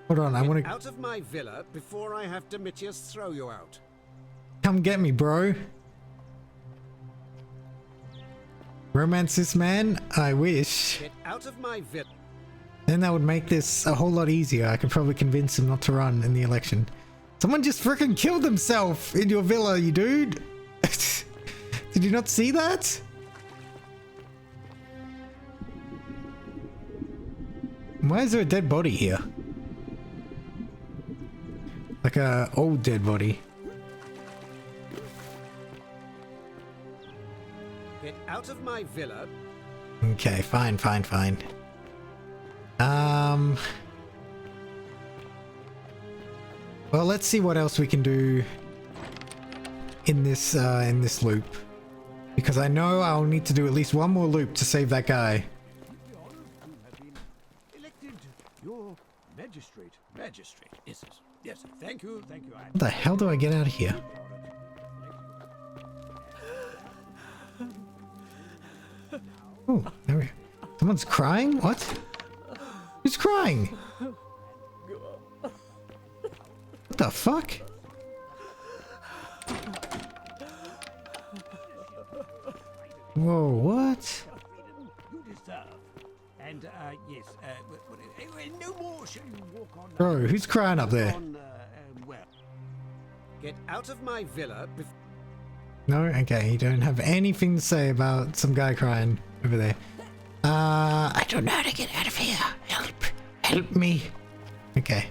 Hold on, I want to... out of my villa before I have Demetrius throw you out. Come get me, bro. Romance this man? I wish. Get out of my villa. Then that would make this a whole lot easier. I could probably convince him not to run in the election. Someone just freaking killed himself in your villa, you dude. Did you not see that? Why is there a dead body here? Like a old dead body. Get out of my villa. Okay, fine. Well, let's see what else we can do in this loop, because I know I'll need to do at least one more loop to save that guy. Elected your magistrate. Yes, yes. Thank you. What the hell do I get out of here? Oh, there we go. Someone's crying? What? Who's crying? What the fuck? Whoa, what? You deserve. And yes, no more shall you walk on. Bro, who's crying up there? Get out of my villa. No? Okay, you don't have anything to say about some guy crying over there. I don't know how to get out of here. Help me. Okay.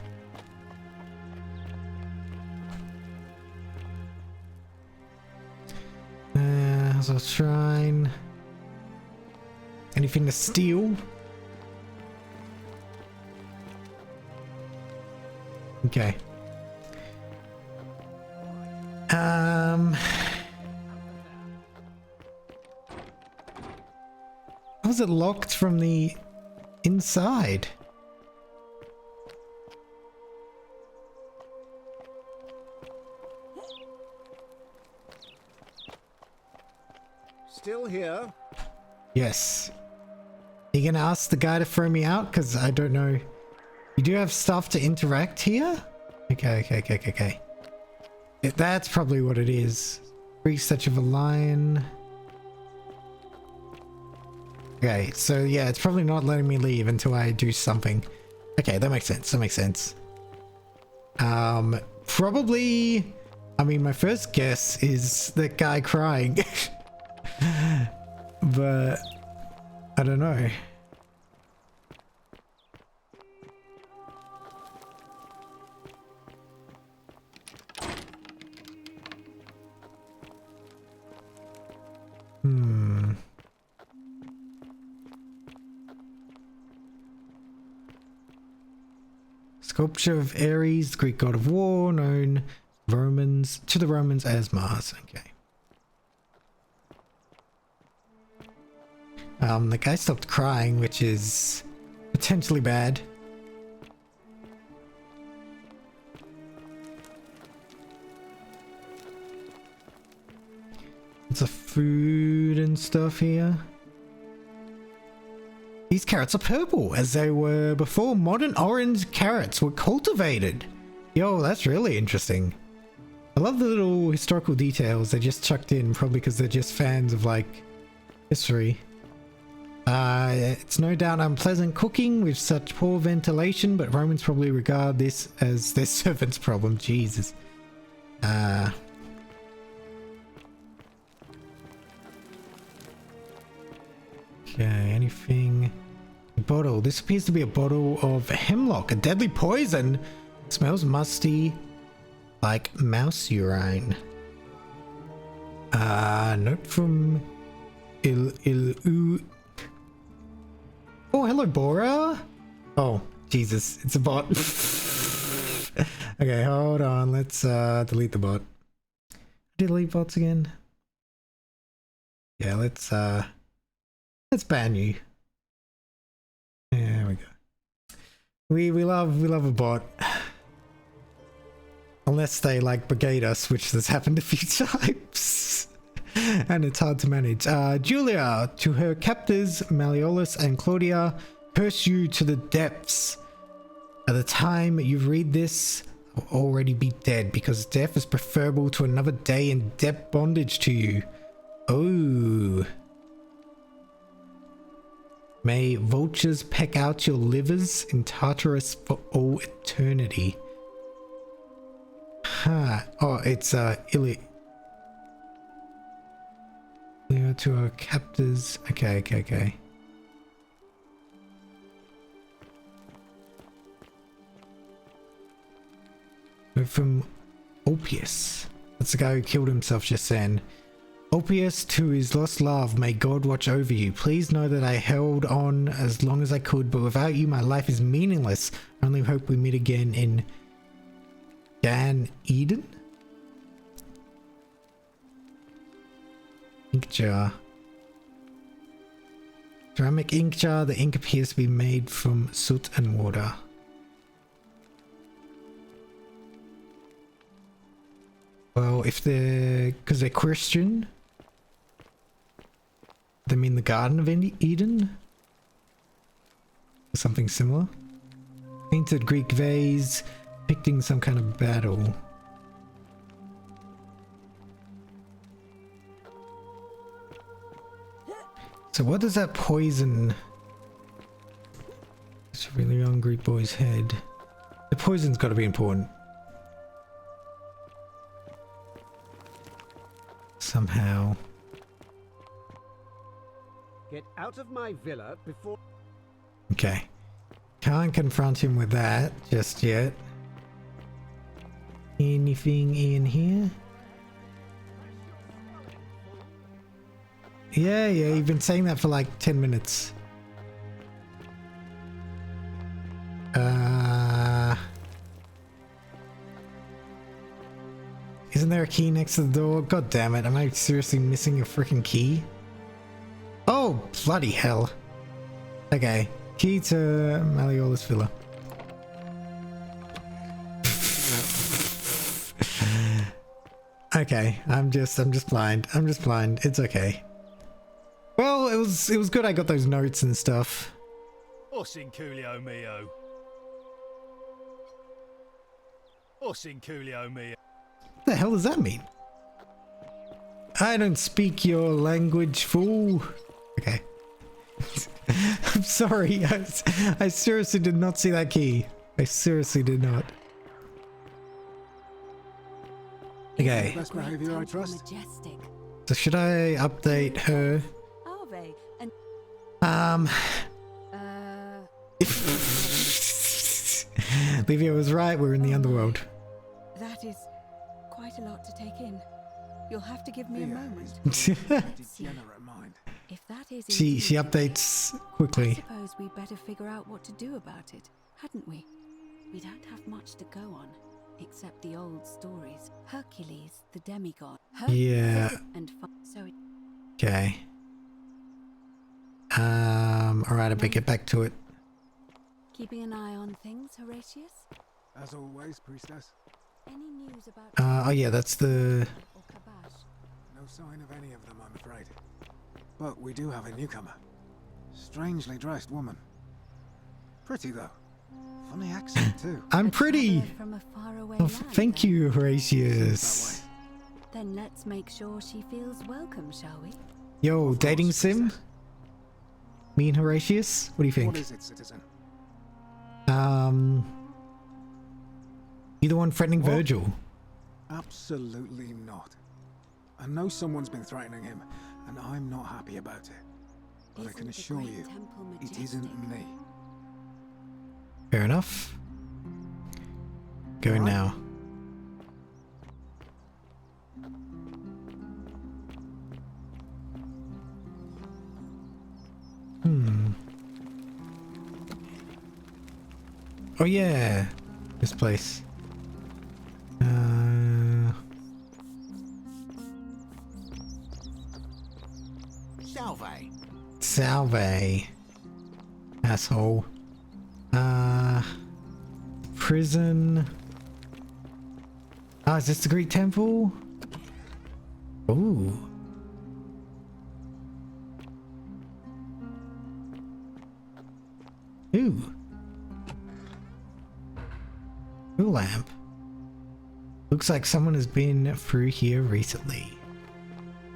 So shrine. Anything to steal? Okay. How is it locked from the inside? Still here? Yes. You gonna ask the guy to throw me out? Because I don't know. You do have stuff to interact here? Okay. That's probably what it is. Free such of a lion. Okay, so yeah, it's probably not letting me leave until I do something. Okay, that makes sense. Probably, I mean, my first guess is that guy crying. But I don't know. Sculpture of Ares, the Greek god of war, known to the Romans as Mars. Okay. The guy stopped crying, which is potentially bad. Lots of food and stuff here. These carrots are purple, as they were before modern orange carrots were cultivated. Yo, that's really interesting. I love the little historical details they just chucked in, probably because they're just fans of, like, history. It's no doubt unpleasant cooking with such poor ventilation, but Romans probably regard this as their servant's problem. Jesus. Okay, anything? A bottle. This appears to be a bottle of hemlock, a deadly poison. Smells musty, like mouse urine. Note from Oh, hello, Bora. Oh, Jesus, it's a bot. Okay, hold on. Let's delete the bot. Delete bots again. Yeah, let's ban you. There we go. We love a bot. Unless they like brigade us, which has happened a few times. And it's hard to manage. Julia, to her captors, Malleolus and Claudia, curse you to the depths. At the time you read this, I'll already be dead, because death is preferable to another day in debt bondage to you. Oh. May vultures peck out your livers in Tartarus for all eternity. Huh. Oh, it's Illy. Yeah, to our captors. Okay. We're from Ulpius. That's the guy who killed himself just then. Ulpius, to his lost love, may God watch over you. Please know that I held on as long as I could, but without you my life is meaningless. I only hope we meet again in Gan Eden? Ink jar. Ceramic ink jar. The ink appears to be made from soot and water. Well, if they're... because they're Christian... they mean the Garden of Eden? Or something similar? Painted Greek vase, depicting some kind of battle. So what does that poison... it's really on Greek boy's head. The poison's got to be important. Somehow. Get out of my villa before... Okay. Can't confront him with that just yet. Anything in here? Yeah, you've been saying that for like 10 minutes. Isn't there a key next to the door? God damn it, am I seriously missing a freaking key? Oh, bloody hell. Okay, key to Malleolus Villa. Okay, I'm just blind. It's okay. Well, it was good I got those notes and stuff. Os in Coolio mio. Os in Coolio mio. What the hell does that mean? I don't speak your language, fool. Okay. I'm sorry. I seriously did not see that key. I seriously did not. Okay. Best behavior, I trust. So should I update her? Are they? And Livia was right, we're in the underworld. that is quite a lot to take in. You'll have to give me a moment. Degenerate mind. If that is She indeed updates I quickly. suppose we better figure out what to do about it, hadn't we? We don't have much to go on, except the old stories. Hercules, the demigod. Yeah. And so it Okay. Alright, I better get back to it. keeping an eye on things, Horatius? As always, priestess. Any news about Oh yeah, that's the... or Kabash? No sign of any of them, I'm afraid. But we do have a newcomer. Strangely dressed woman. Pretty though. Funny accent too. I'm pretty! From a faraway Oh, land, thank then. you, Horatius. Then let's make sure she feels welcome, shall we? Yo, dating sim? Me and Horatius? What do you think? What is it, citizen? You the one threatening What? Virgil? Absolutely not. I know someone's been threatening him, and I'm not happy about it. But I can assure you, it isn't me. Fair enough. Go now. Oh yeah, this place. Salve. Salve. Asshole. Prison. Ah, is this the Greek temple? Ooh. Ooh. Ooh, lamp. Looks like someone has been through here recently.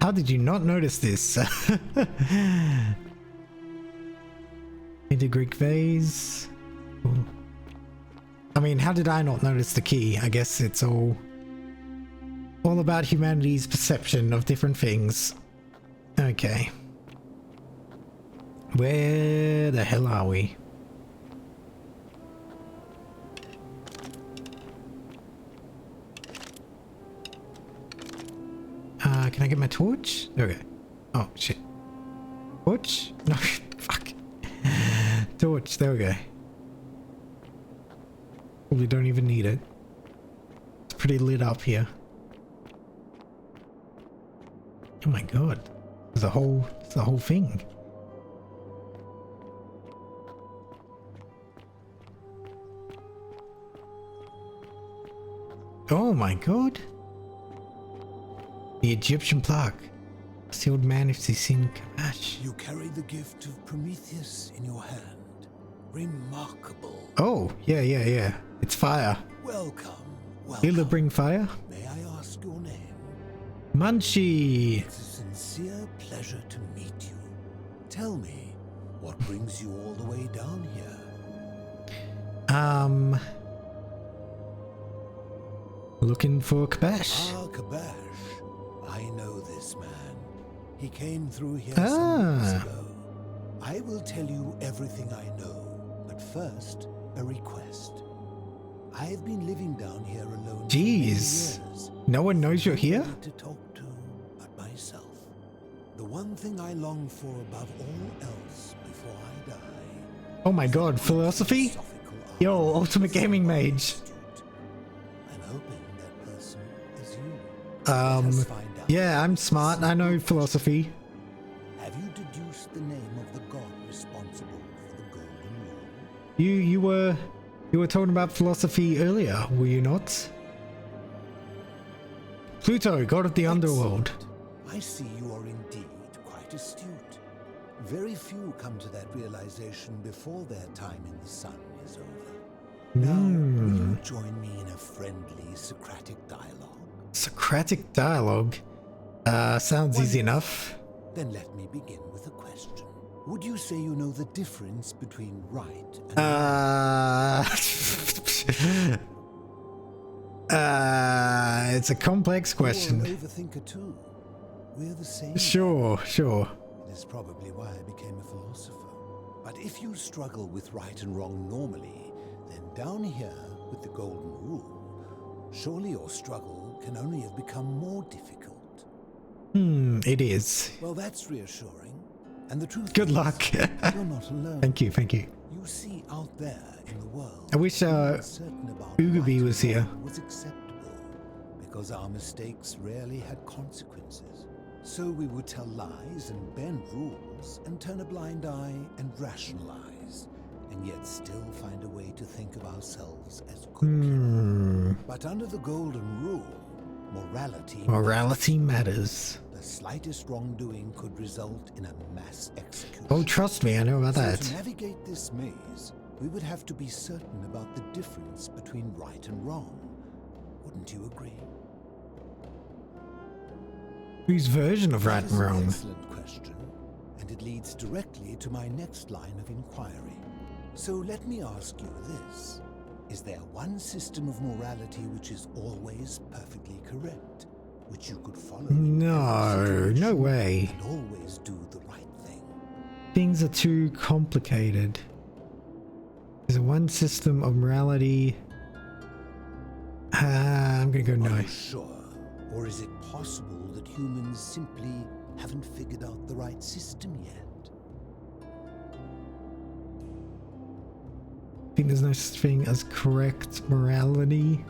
How did you not notice this? Into Greek vase. Ooh. I mean, how did I not notice the key? I guess it's all about humanity's perception of different things. Okay. Where the hell are we? Can I get my torch? Okay. Oh, shit. Torch? No, fuck. Torch, there we go. Probably don't even need it. It's pretty lit up here. Oh my god. It's the whole thing. Oh my god. The Egyptian plaque. Sealed man if they seen Kavash. You carry the gift of Prometheus in your hand. Remarkable. Oh, yeah. It's fire. Welcome. He'll bring fire? May I ask your name? Munchie. It's a sincere pleasure to meet you. Tell me, what brings you all the way down here? Looking for Kavash. Ah, Kavash. I know this man. He came through here some weeks ago. I will tell you everything I know, but first, a request. I've been living down here alone. Jeez. For many years. No one knows you're here? To talk to but myself. The one thing I long for above all else before I die. Oh my god, philosophy? Yo, ultimate gaming mage. I'm hoping that person is you. Yeah, I'm smart. I know philosophy. Have you deduced the name of the god responsible for the Golden Rule? You were talking about philosophy earlier, were you not? Pluto, god of the underworld. I see you are indeed quite astute. Very few come to that realization before their time in the sun is over. Now, will you join me in a friendly Socratic dialogue? Socratic dialogue? Sounds easy enough. Then let me begin with a question. Would you say you know the difference between right and it's a complex question. You're an overthinker too. We're the same. Sure. It is probably why I became a philosopher. But if you struggle with right and wrong normally, then down here with the Golden Rule, surely your struggle can only have become more difficult. It is. Well, that's reassuring. And the truth Good is, luck. you're not alone. Thank you. You see out there in the world, I wish Ugaby was here. was acceptable because our mistakes rarely had consequences. So we would tell lies and bend rules and turn a blind eye and rationalize, and yet still find a way to think of ourselves as good people. But under the Golden Rule, morality matters. The slightest wrongdoing could result in a mass execution. Oh, trust me, I know about that. To navigate this maze, we would have to be certain about the difference between right and wrong. Wouldn't you agree? Whose version of right and wrong? Excellent question, and it leads directly to my next line of inquiry. So let me ask you this. Is there one system of morality which is always perfectly correct, which you could follow? No way. And always do the right thing. Things are too complicated. Is there one system of morality? I'm gonna go no. Are you sure? Or is it possible that humans simply haven't figured out the right system yet? I think there's no such thing as correct morality.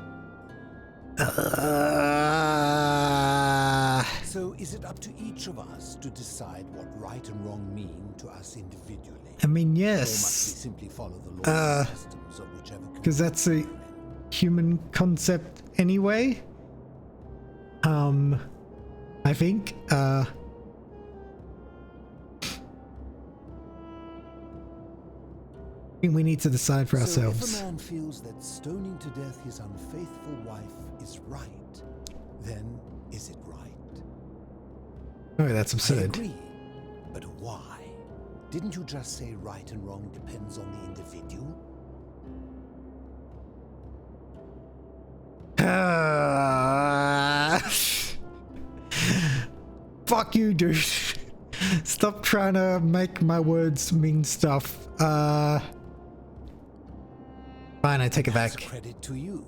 So is it up to each of us to decide what right and wrong mean to us individually? I mean, Or yes. must we simply follow the laws and systems of whichever Because that's a human concept anyway. I think, we need to decide for ourselves. So if a man feels that stoning to death his unfaithful wife is right, then is it right? Oh, that's absurd. I agree, but why? Didn't you just say right and wrong depends on the individual? Fuck you, dude. Stop trying to make my words mean stuff. Fine, I take it back. That's credit to you.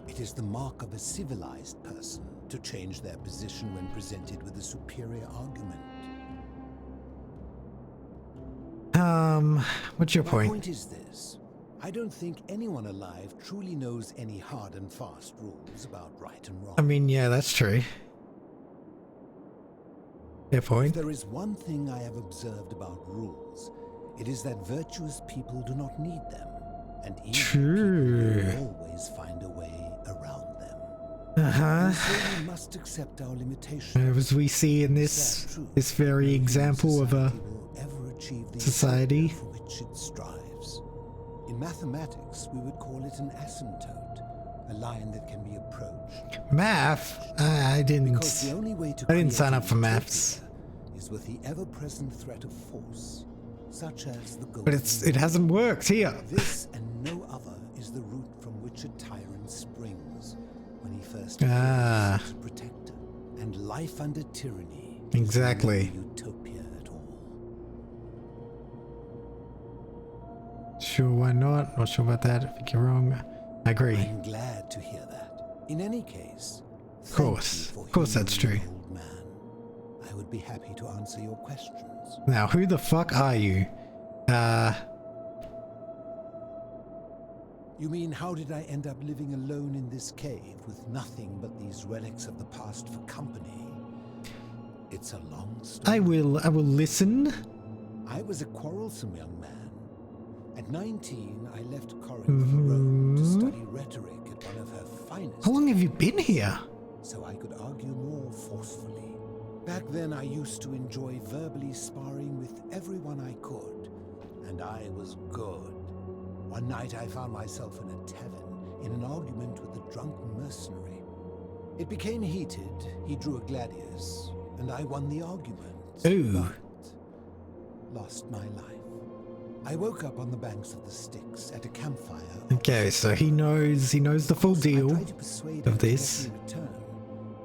It is the mark of a civilized person to change their position when presented with a superior argument. What's your point? My point is this. I don't think anyone alive truly knows any hard and fast rules about right and wrong. I mean, yeah, that's true. Fair point. If there is one thing I have observed about rules, it is that virtuous people do not need them, and evil people always find a way around them. So we must accept our limitations. As we see in this very example of a society. For which it strives. In mathematics, we would call it an asymptote, a line that can be approached. Math? I didn't sign up for maths. Is with the ever-present threat of force, such as the golden. But it hasn't worked here. This and no other is the root from which a tyrant springs when he first becomes his protector, and life under tyranny. Exactly. Is no utopia at all. Sure, why not? Not sure about that. I think you're wrong. I agree. I'm glad to hear that. In any case, of course that's true. Old man. I would be happy to answer your questions. Now, who the fuck are you? You mean, how did I end up living alone in this cave with nothing but these relics of the past for company? It's a long story. I will listen. I was a quarrelsome young man. At 19, I left Corinth for Rome to study rhetoric at one of her finest. How long have you been here? So I could argue more forcefully. Back then, I used to enjoy verbally sparring with everyone I could, and I was good. One night, I found myself in a tavern in an argument with a drunk mercenary. It became heated. He drew a gladius, and I won the argument. Ooh. But lost my life. I woke up on the banks of the Styx at a campfire. Okay, so he knows the full deal of this. Return,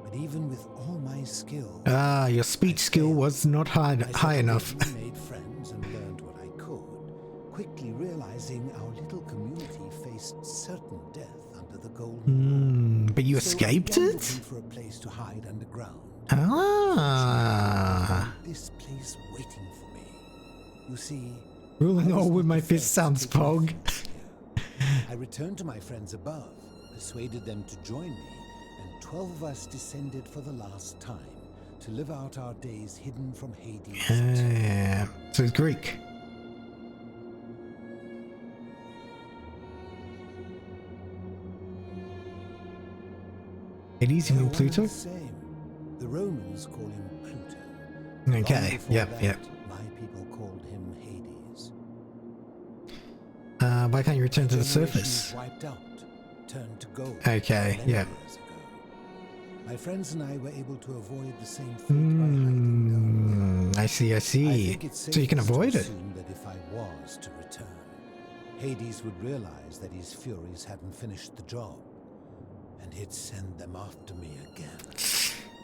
but even with all my skill, your speech skill was not high enough. I made friends and learned what I could, quickly realizing our little community faced certain death under the golden rule. But you escaped it? For a place to hide underground. This place waiting for me. You see. Ruling all with my fist sounds pog. I returned to my friends above, persuaded them to join me, and 12 of us descended for the last time to live out our days hidden from Hades. So it's Greek. Hades, you mean Pluto? The Romans call him Pluto. Okay, yep. My people called him Hades. Why can't you return to the surface? Wiped out, turned to gold. Okay, yeah. My friends and I were able to avoid the same fate by hiding down. I see. So you can avoid it. That if I was to return, Hades would realize that his furies hadn't finished the job, and he'd send them after me again.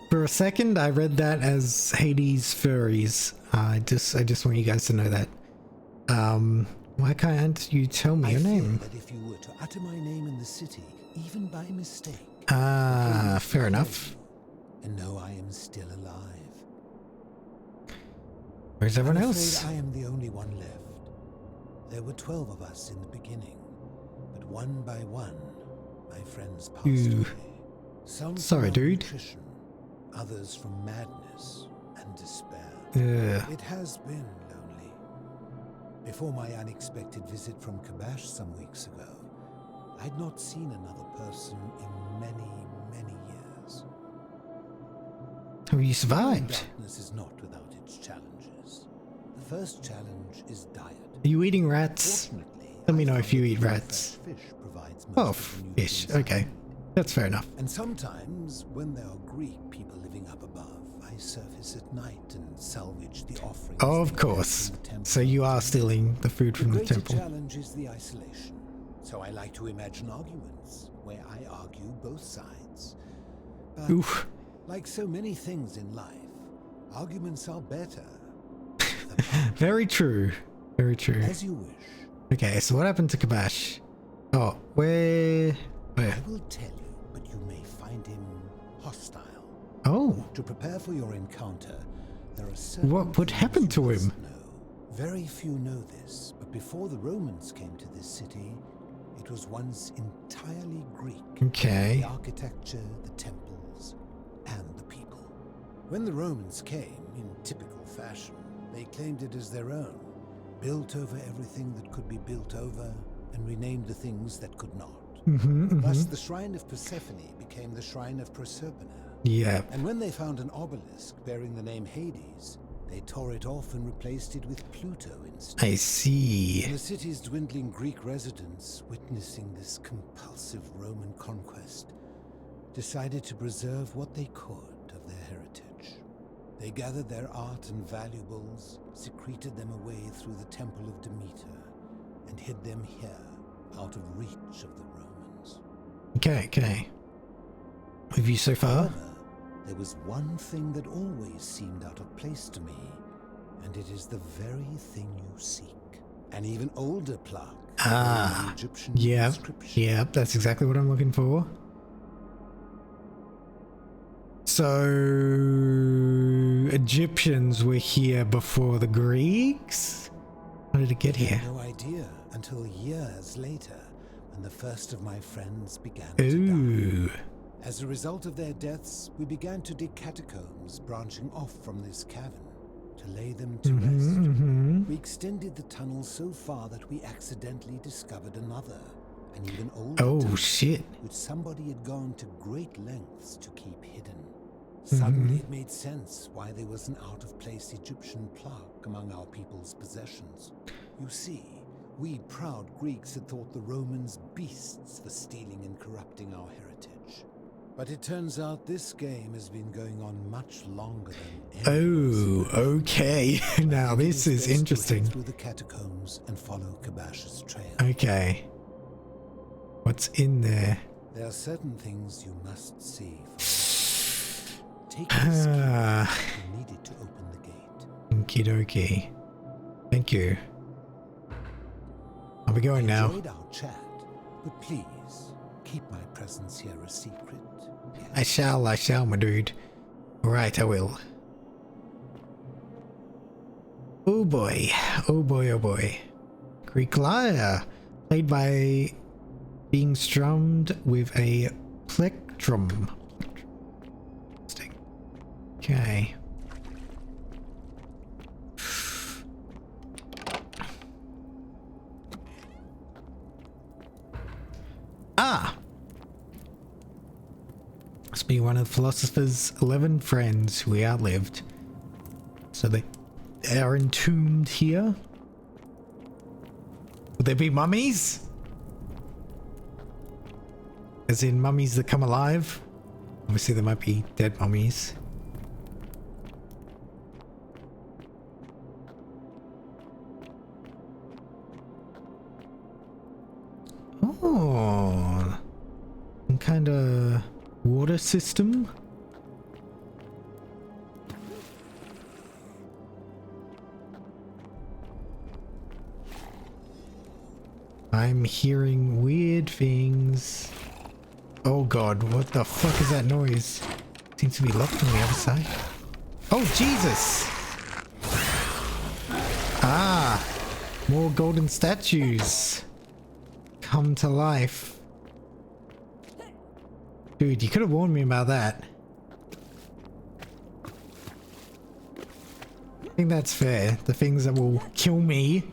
For a second, I read that as Hades furries. I just want you guys to know that. Why can't you tell me your name? That if you were to utter my name in the city, even by mistake. Fair enough. And know I am still alive. Where's everyone else? I am the only one left. There were 12 of us in the beginning, but one by one, my friends passed away. Some sorry, dude. Nutrition, others from madness and despair. It has been lonely. Before my unexpected visit from Kabash some weeks ago, I'd not seen another person in many, many years. Have you survived? Darkness is not without its challenges. The first challenge is diet. Are you eating rats? Let me know if you eat rats. Fish provides most Oh, of the fish. nutrients I Okay. need. That's fair enough. And sometimes, when there are Greek people living up above, I surface at night and salvage the offerings. Of course. So you are stealing the food from the greater temple. challenge is the isolation. So I like to imagine arguments where I argue both sides. But Oof. like so many things in life, arguments are better. Very true. Very true. As you wish. Okay, so what happened to Kabash? Oh, where? I will tell you, but you may find him hostile. Oh. To prepare for your encounter, there are certain What happened to him? Very few know this, but before the Romans came to this city, it was once entirely Greek. Okay. The architecture, the temples, and the people. When the Romans came, in typical fashion, they claimed it as their own, built over everything that could be built over, and renamed the things that could not. Thus, the Shrine of Persephone became the Shrine of Proserpina. Yeah. And when they found an obelisk bearing the name Hades, they tore it off and replaced it with Pluto instead. I see. And the city's dwindling Greek residents, witnessing this compulsive Roman conquest, decided to preserve what they could of their heritage. They gathered their art and valuables, secreted them away through the Temple of Demeter, and hid them here, out of reach of the Romans. Okay, okay. Have you so far? However, there was one thing that always seemed out of place to me, and it is the very thing you seek. An even older plaque. Ah, Egyptian yep, inscription. yep, that's exactly what I'm looking for. So, Egyptians were here before the Greeks? How did it get I here? had no idea until years later, when the first of my friends began Ooh. to die. As a result of their deaths, we began to dig catacombs branching off from this cavern to lay them to rest. We extended the tunnel so far that we accidentally discovered another, an even older tunnel, shit. which somebody had gone to great lengths to keep hidden. Suddenly it made sense why there was an out-of-place Egyptian plaque among our people's possessions. You see, we proud Greeks had thought the Romans beasts for stealing and corrupting our heritage. But it turns out this game has been going on much longer than Oh, okay. Now this is interesting. through the catacombs and follow Kabash's trail. Okay. What's in there? There are certain things you must see. Take this key. You need it to open the gate. Okie dokie. Thank you. Are we going now? Enjoyed our chat, but please keep my presence here a secret. I shall, my dude. Right, I will. Oh boy. Oh boy, oh boy. Greek lyre. Played by being strummed with a plectrum. Interesting. Okay. Ah! Must be one of the philosopher's 11 friends who he outlived. So they are entombed here. Would there be mummies? As in mummies that come alive? Obviously there might be dead mummies. Oh, some kind of water system. I'm hearing weird things. Oh god, what the fuck is that noise? Seems to be locked on the other side. Oh Jesus! Ah, more golden statues come to life. Dude, you could have warned me about that. I think that's fair. The things that will kill me.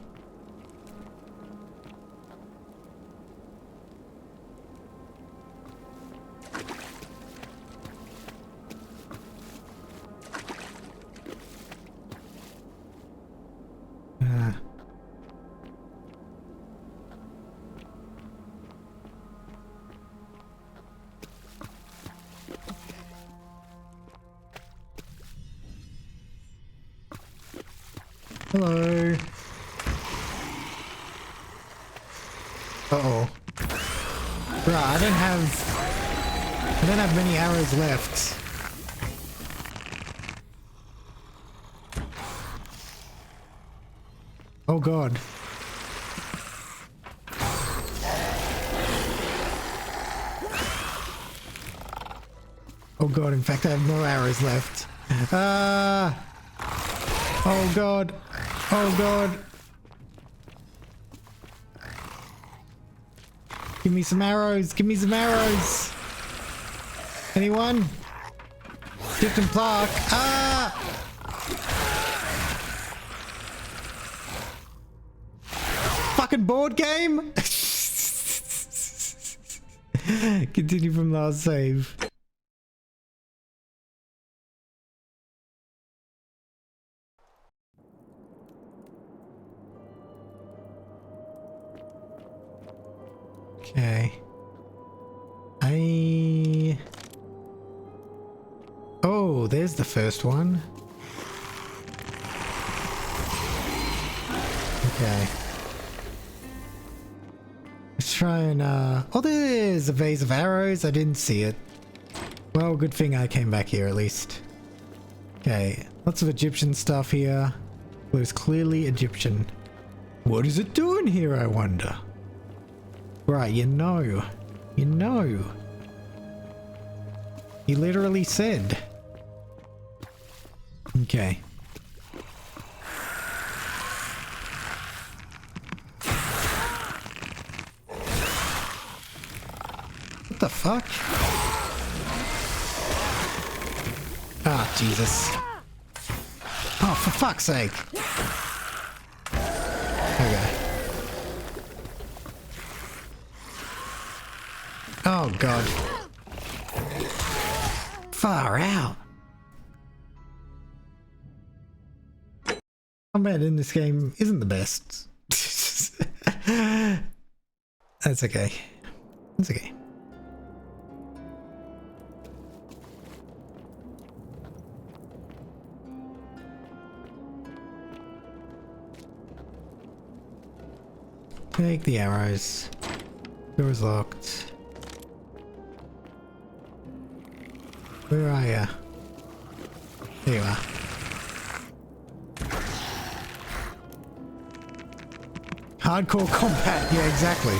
Hello. Uh-oh. Bruh, I don't have many arrows left. Oh god. Oh god, in fact I have no arrows left. Oh god. Oh god. Give me some arrows. Give me some arrows. Anyone? Dipped and Clark. Fucking board game. Continue from last save. Okay. Oh, there's the first one. Okay. Let's try and, oh, there's a vase of arrows. I didn't see it. Well, good thing I came back here at least. Okay. Lots of Egyptian stuff here. Well, it's clearly Egyptian. What is it doing here, I wonder? Right, you know. You know. He literally said. Okay. What the fuck? Ah, Jesus. Oh, for fuck's sake. Okay. Oh god. Far out. Combat in this game isn't the best. That's okay. That's okay. Take the arrows. Door is locked. Where are ya? There you are. Hardcore combat. Yeah, exactly.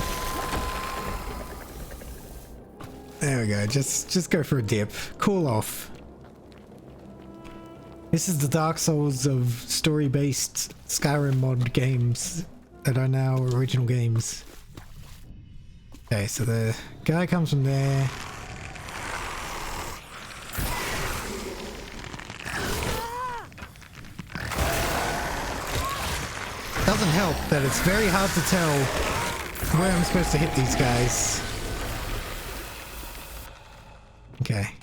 There we go. Just go for a dip. Cool off. This is the Dark Souls of story-based Skyrim mod games that are now original games. Okay, so the guy comes from there. Doesn't help that it's very hard to tell where I'm supposed to hit these guys. Okay.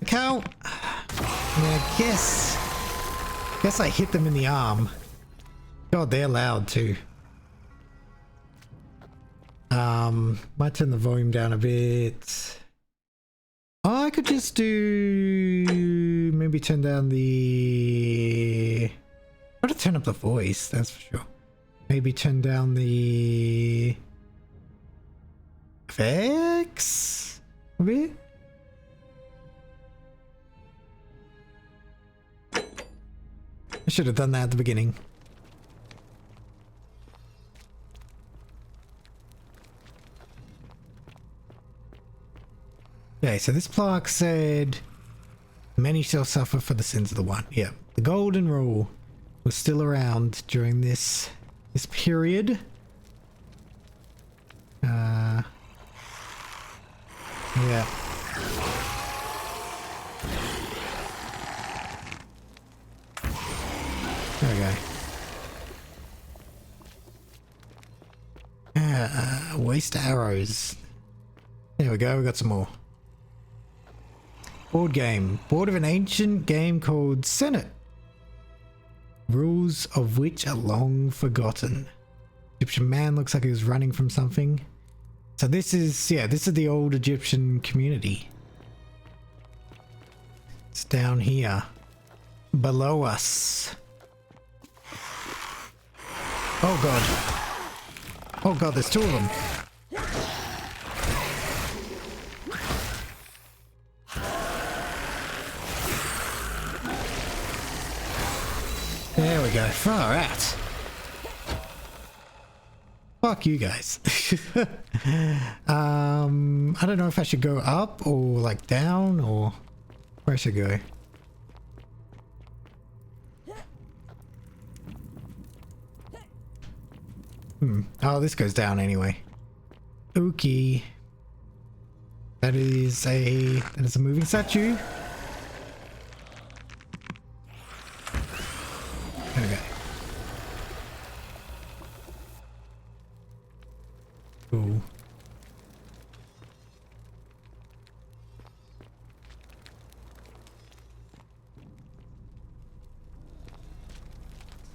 Look how... I mean, I guess I hit them in the arm. God, they're loud too. Might turn the volume down a bit. Oh, I could just do... maybe turn down the... I've got to turn up the voice, that's for sure. Maybe turn down the... effects? A bit? I should have done that at the beginning. Okay, so this plaque said, many shall suffer for the sins of the one. Yeah, the golden rule was still around during this period. Yeah. There we go. Waste arrows. There we go, we got some more. Board game. Board of an ancient game called Senate. Rules of which are long forgotten. Egyptian man looks like he was running from something. So this is, yeah, this is the old Egyptian community. It's down here. below us. Oh god. Oh god, there's two of them. There we go. Far out. Fuck you guys. I don't know if I should go up or like down or where I should go. Oh, this goes down anyway. Okay. That is a moving statue. Okay. Cool.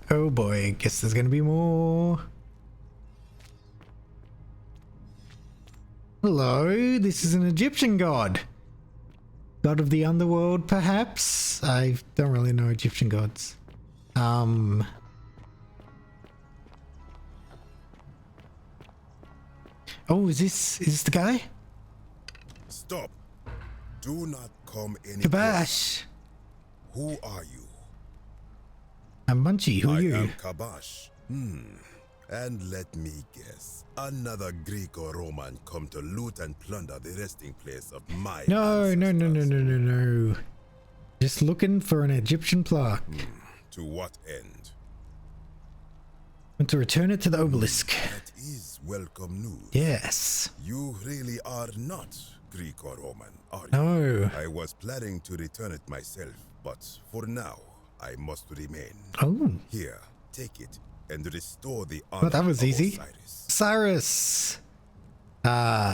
Oh boy, guess there's gonna be more. Hello, this is an Egyptian god. God of the underworld, perhaps? I don't really know Egyptian gods. Oh, is this the guy? Stop. Do not come any Kabash. Who are you? I'm Munchie, who are you? I am Kabash. And let me guess. Another Greco-Roman come to loot and plunder the resting place of my No. Just looking for an Egyptian plaque. To what end? And to return it to the obelisk. That is welcome news. Yes. You really are not Greco-Roman, are you? No. I was planning to return it myself, but for now, I must remain. Oh. Here, take it and restore the honor. Well, that was easy. Osiris. Cyrus.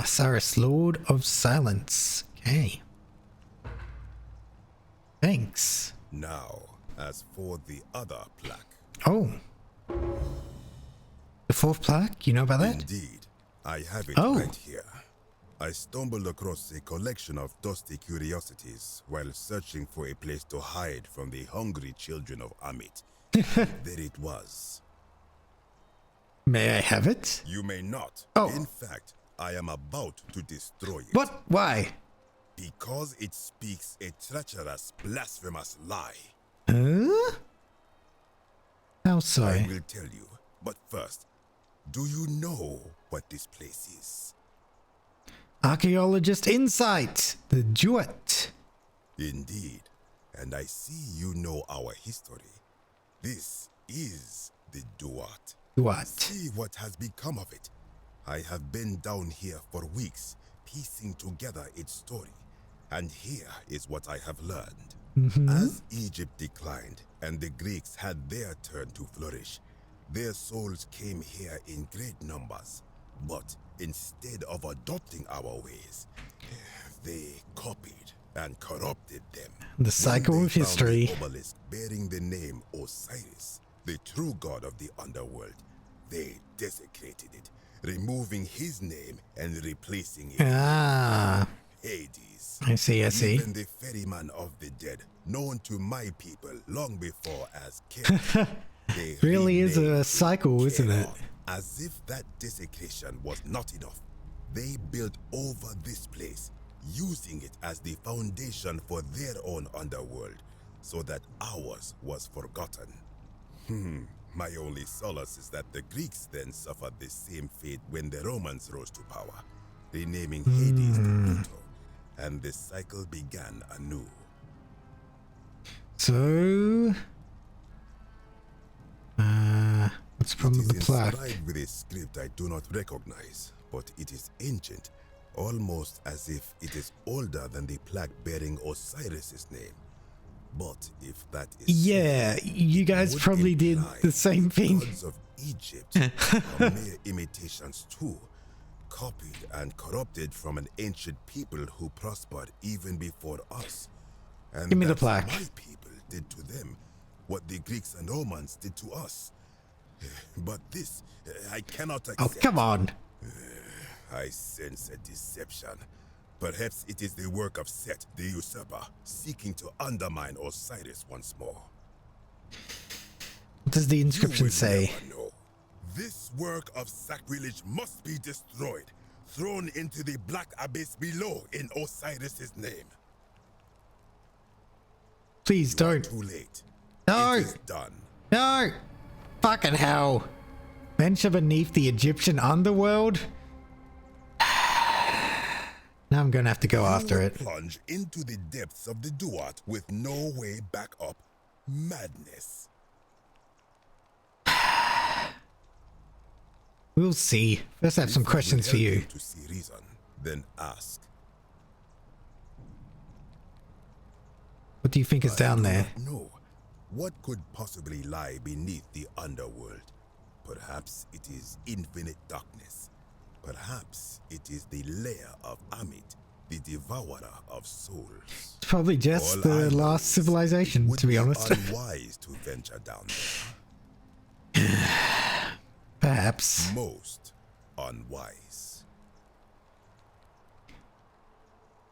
Cyrus, Lord of Silence. Okay. Thanks. Now, as for the other plaque. Oh. The fourth plaque? You know about that? Indeed. I have it Oh. right here. I stumbled across a collection of dusty curiosities while searching for a place to hide from the hungry children of Amit. There it was. May I have it? You may not. Oh. In fact, I am about to destroy it. What? Why? Because it speaks a treacherous, blasphemous lie. Huh? How so? I will tell you. But first, do you know what this place is? Archaeologist Insight. The Jewett. Indeed. And I see you know our history. This is the Duat. What? See what has become of it. I have been down here for weeks, piecing together its story. And here is what I have learned. As Egypt declined and the Greeks had their turn to flourish, their souls came here in great numbers. But instead of adopting our ways, they copied and corrupted them. The cycle of history. The obelisk bearing the name Osiris, the true god of the underworld. They desecrated it, removing his name and replacing it. Ah. Hades. I see. Even the ferryman of the dead, known to my people long before as King. Really is a cycle, isn't it? As if that desecration was not enough, they built over this place, using it as the foundation for their own underworld, so that ours was forgotten. My only solace is that the Greeks then suffered the same fate when the Romans rose to power, renaming Hades to Pluto, and the cycle began anew. So, what's from the plaque? It is inscribed with a script I do not recognize, but it is ancient, almost as if it is older than the plaque bearing Osiris's name. But if that is yeah, so, you guys probably did the same thing. Gods of Egypt are mere imitations too, copied and corrupted from an ancient people who prospered even before us. And Give me the that's plaque. My people did to them what the Greeks and Romans did to us. But this, I cannot accept. Oh, come on. I sense a deception. Perhaps it is the work of Set, the usurper, seeking to undermine Osiris once more. What does the inscription say? This work of sacrilege must be destroyed, thrown into the black abyss below in Osiris's name. Please don't. Too late. No. It is done. No. Fucking hell. Venture beneath the Egyptian underworld? Now I'm gonna have to go after it. Plunge into the depths of the Duat with no way back up. Madness. We'll see. First, I have some questions for you. To see reason, then ask. What do you think is down there? No. What could possibly lie beneath the underworld? Perhaps it is infinite darkness. Perhaps it is the lair of Amit, the devourer of souls. It's probably just the last civilization, to be honest. Unwise to venture down there. Perhaps. Most unwise.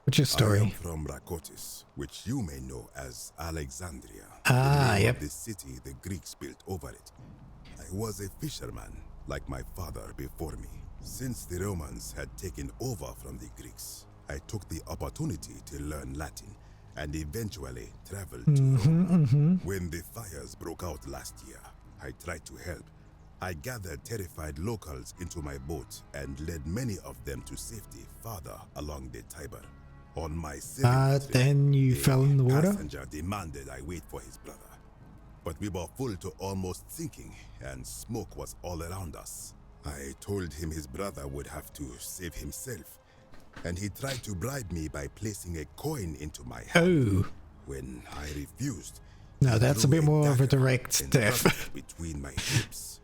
What's your story? I am from Rakotis, which you may know as Alexandria. Ah, yep. The city the Greeks built over it. I was a fisherman, like my father before me. Since the Romans had taken over from the Greeks, I took the opportunity to learn Latin and eventually traveled to Rome. When the fires broke out last year, I tried to help. I gathered terrified locals into my boat and led many of them to safety farther along the Tiber. On my then you fell in the water? Passenger demanded I wait for his brother. But we were full to almost sinking, and smoke was all around us. I told him his brother would have to save himself, and he tried to bribe me by placing a coin into my hand. Oh. When I refused, no, that's a bit more of a direct death. Between my hips,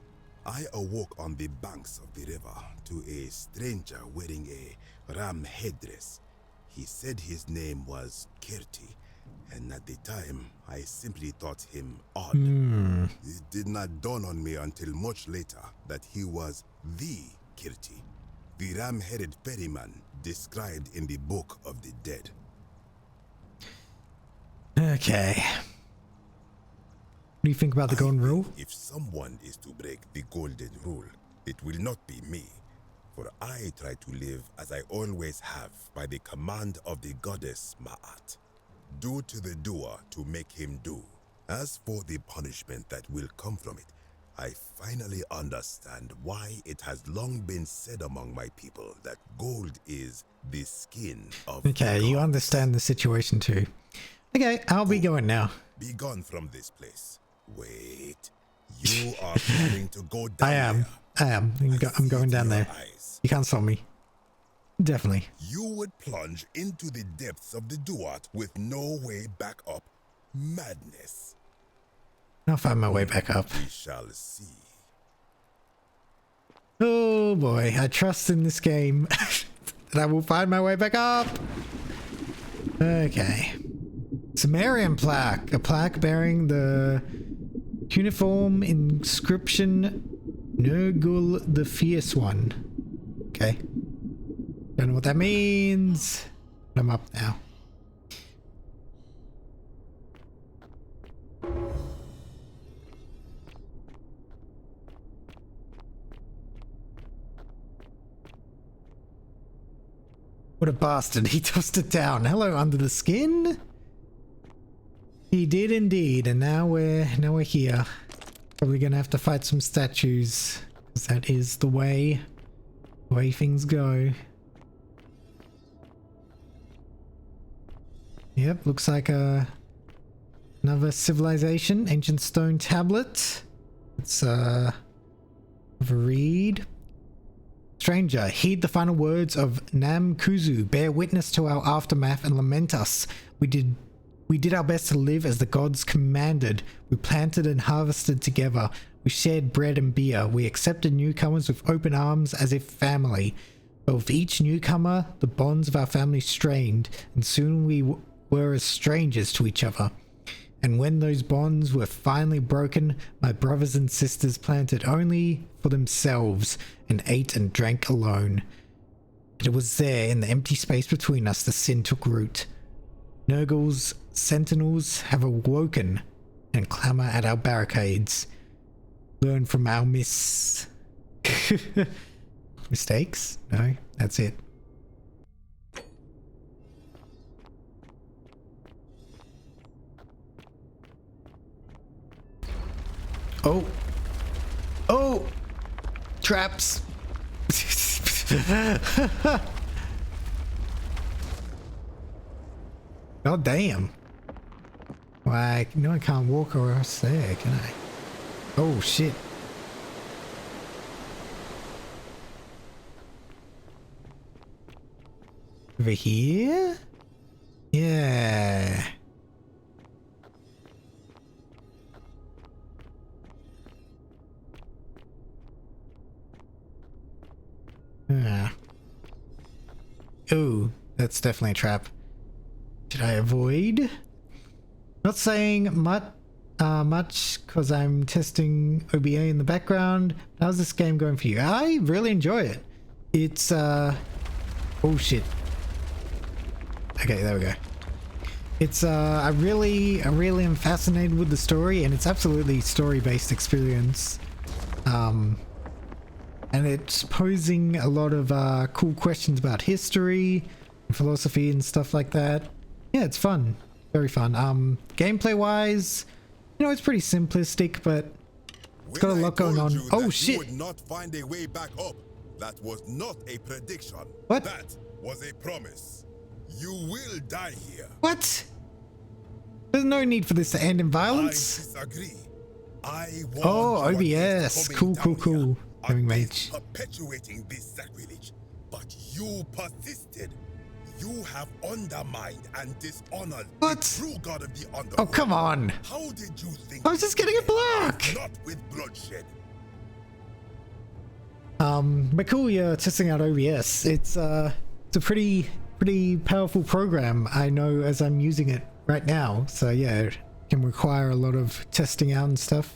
I awoke on the banks of the river to a stranger wearing a ram headdress. He said his name was Kirti, and at the time, I simply thought him odd. It did not dawn on me until much later that he was the Kirti, the ram-headed ferryman described in the Book of the Dead. Okay. What do you think about the golden rule? If someone is to break the golden rule, it will not be me. For I try to live as I always have by the command of the goddess Ma'at. Do to the doer to make him do. As for the punishment that will come from it, I finally understand why it has long been said among my people that gold is the skin of Okay, you understand the situation too. Okay, I'll be going now. Be gone from this place. Wait. You are planning to go down I am. I'm going down there. You can't stop me. Definitely. You would plunge into the depths of the Duat with no way back up. Madness. I'll find my way back up. We shall see. Oh boy, I trust in this game that I will find my way back up. Okay. Sumerian plaque. A plaque bearing the cuneiform inscription Nergal the Fierce One. Okay. Don't know what that means. But I'm up now. What a bastard. He tossed it down. Hello, under the skin? He did indeed, and now we're here. Probably gonna have to fight some statues, because that is the way things go. Yep, looks like another civilization, ancient stone tablet. Let's have a read. Stranger, heed the final words of Nam Kuzu. Bear witness to our aftermath and lament us. We did our best to live as the gods commanded. We planted and harvested together. We shared bread and beer. We accepted newcomers with open arms as if family. But with each newcomer, the bonds of our family strained, and soon we were as strangers to each other. And when those bonds were finally broken, my brothers and sisters planted only for themselves and ate and drank alone. And it was there, in the empty space between us, the sin took root. Nergal's sentinels have awoken and clamour at our barricades. Learn from our mistakes? No, that's it. Oh. Oh! Traps! Oh, damn. Like, no, I can't walk across there, can I? Oh, shit. Over here? Yeah. Oh, that's definitely a trap. Should I avoid? Not saying much because I'm testing OBA in the background. How's this game going for you? I really enjoy it. It's oh shit. Okay, there we go. It's I really am fascinated with the story, and it's absolutely story-based experience. And it's posing a lot of cool questions about history and philosophy and stuff like that. Yeah, it's fun. Very fun. Gameplay wise, you know, it's pretty simplistic, but it's got a lot going on. Oh shit! You would not find a way back up. That was not a prediction. What? That was a promise. You will die here. What? There's no need for this to end in violence. I disagree. Oh, OBS. Cool. Having mage. Perpetuating this sacrilege, but you persisted. You have undermined and dishonored the true god of the underworld. Oh, come on. How did you think? I was just getting a block. Not with bloodshed. But cool, you're testing out OBS. It's a pretty powerful program, I know, as I'm using it right now. So yeah, it can require a lot of testing out and stuff.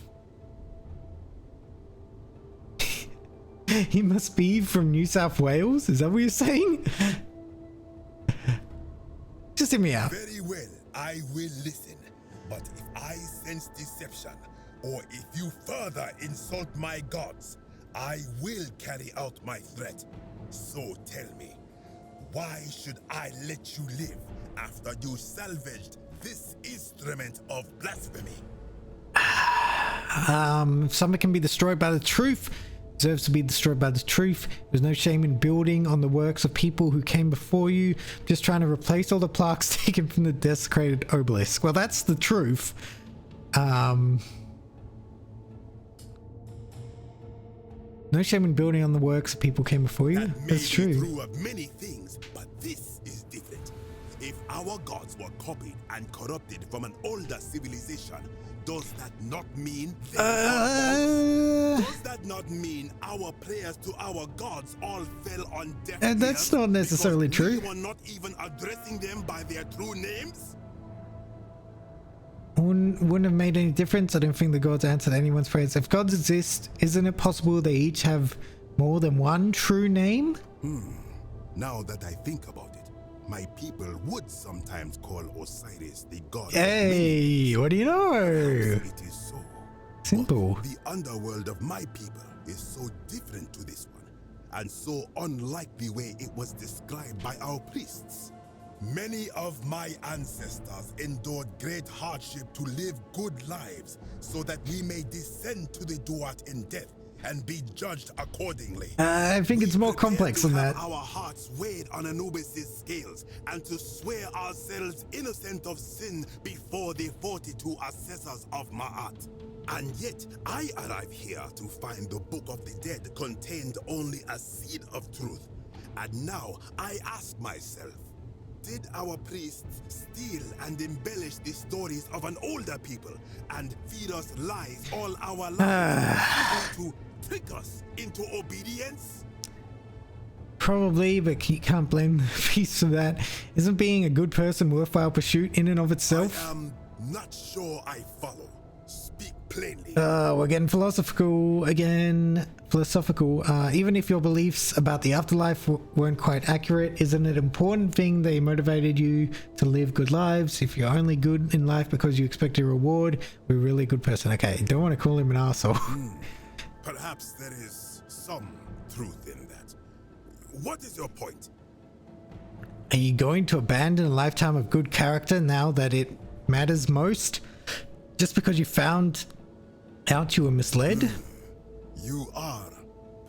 He must be from New South Wales? Is that what you're saying? Just hear me out. Very well, I will listen. But if I sense deception, or if you further insult my gods, I will carry out my threat. So tell me, why should I let you live after you salvaged this instrument of blasphemy? If something can be destroyed by the truth, deserves to be destroyed by the truth. There's no shame in building on the works of people who came before you. Just trying to replace all the plaques taken from the desecrated obelisk. Well, that's the truth. No shame in building on the works of people who came before you. That's true. True of many things, but this is different. If our gods were copied and corrupted from an older civilization, does that not mean does that not mean our prayers to our gods all fell on deaf ears? That's not necessarily true. We were not even addressing them by their true names? Wouldn't have made any difference. I don't think the gods answered anyone's prayers. If gods exist, isn't it possible they each have more than one true name? Now that I think about it, my people would sometimes call Osiris the god. Hey, what do you know? It is so. Simple. But the underworld of my people is so different to this one, and so unlike the way it was described by our priests. Many of my ancestors endured great hardship to live good lives so that we may descend to the Duat in death and be judged accordingly. I think it's more complex than that. Our hearts weighed on Anubis' scales and to swear ourselves innocent of sin before the 42 assessors of Ma'at. And yet, I arrive here to find the Book of the Dead contained only a seed of truth. And now I ask myself, did our priests steal and embellish the stories of an older people and feed us lies all our lives to trick us into obedience? Probably, but you can't blame the priests for that. Isn't being a good person worthwhile pursuit in and of itself? I am not sure I follow. Speak plainly. We're getting philosophical again. Philosophical. Even if your beliefs about the afterlife weren't quite accurate, isn't it an important thing they motivated you to live good lives? If you're only good in life because you expect a reward, we're a really good person. Okay, don't want to call him an arsehole. Perhaps there is some truth in that. What is your point? Are you going to abandon a lifetime of good character now that it matters most? Just because you found out you were misled? You are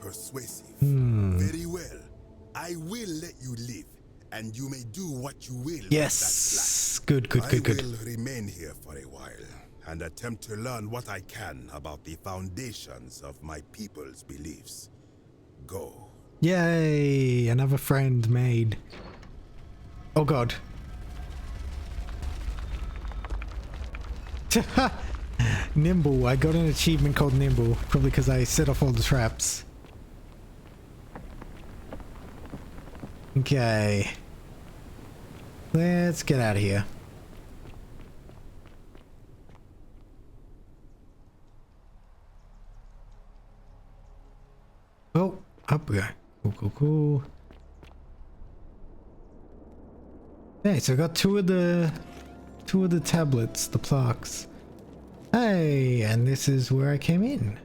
persuasive. Very well. I will let you live, and you may do what you will. Yes. Good. I will remain here for a while and attempt to learn what I can about the foundations of my people's beliefs. Go. Yay! Another friend made. Oh god. Nimble. I got an achievement called Nimble, probably because I set off all the traps. Okay. Let's get out of here. Oh, up we go. Cool. Hey, so I got two of the tablets, the plaques. Hey, and this is where I came in.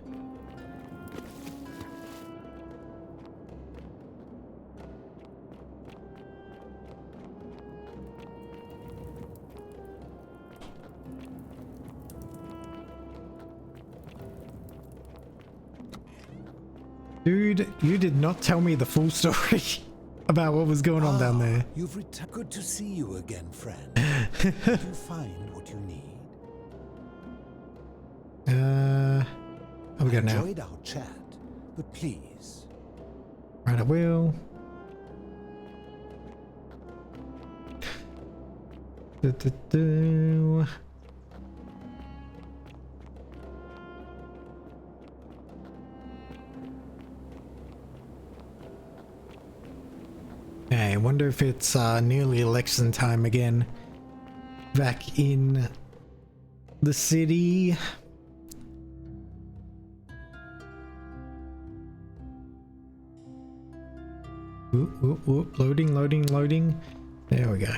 Dude, you did not tell me the full story about what was going on down there. You've returned. Good to see you again, friend. Did you find what you need? How we go now? Enjoyed our chat, but please. Right, I will. Okay, I wonder if it's nearly election time again. Back in the city. Oop, loading. There we go.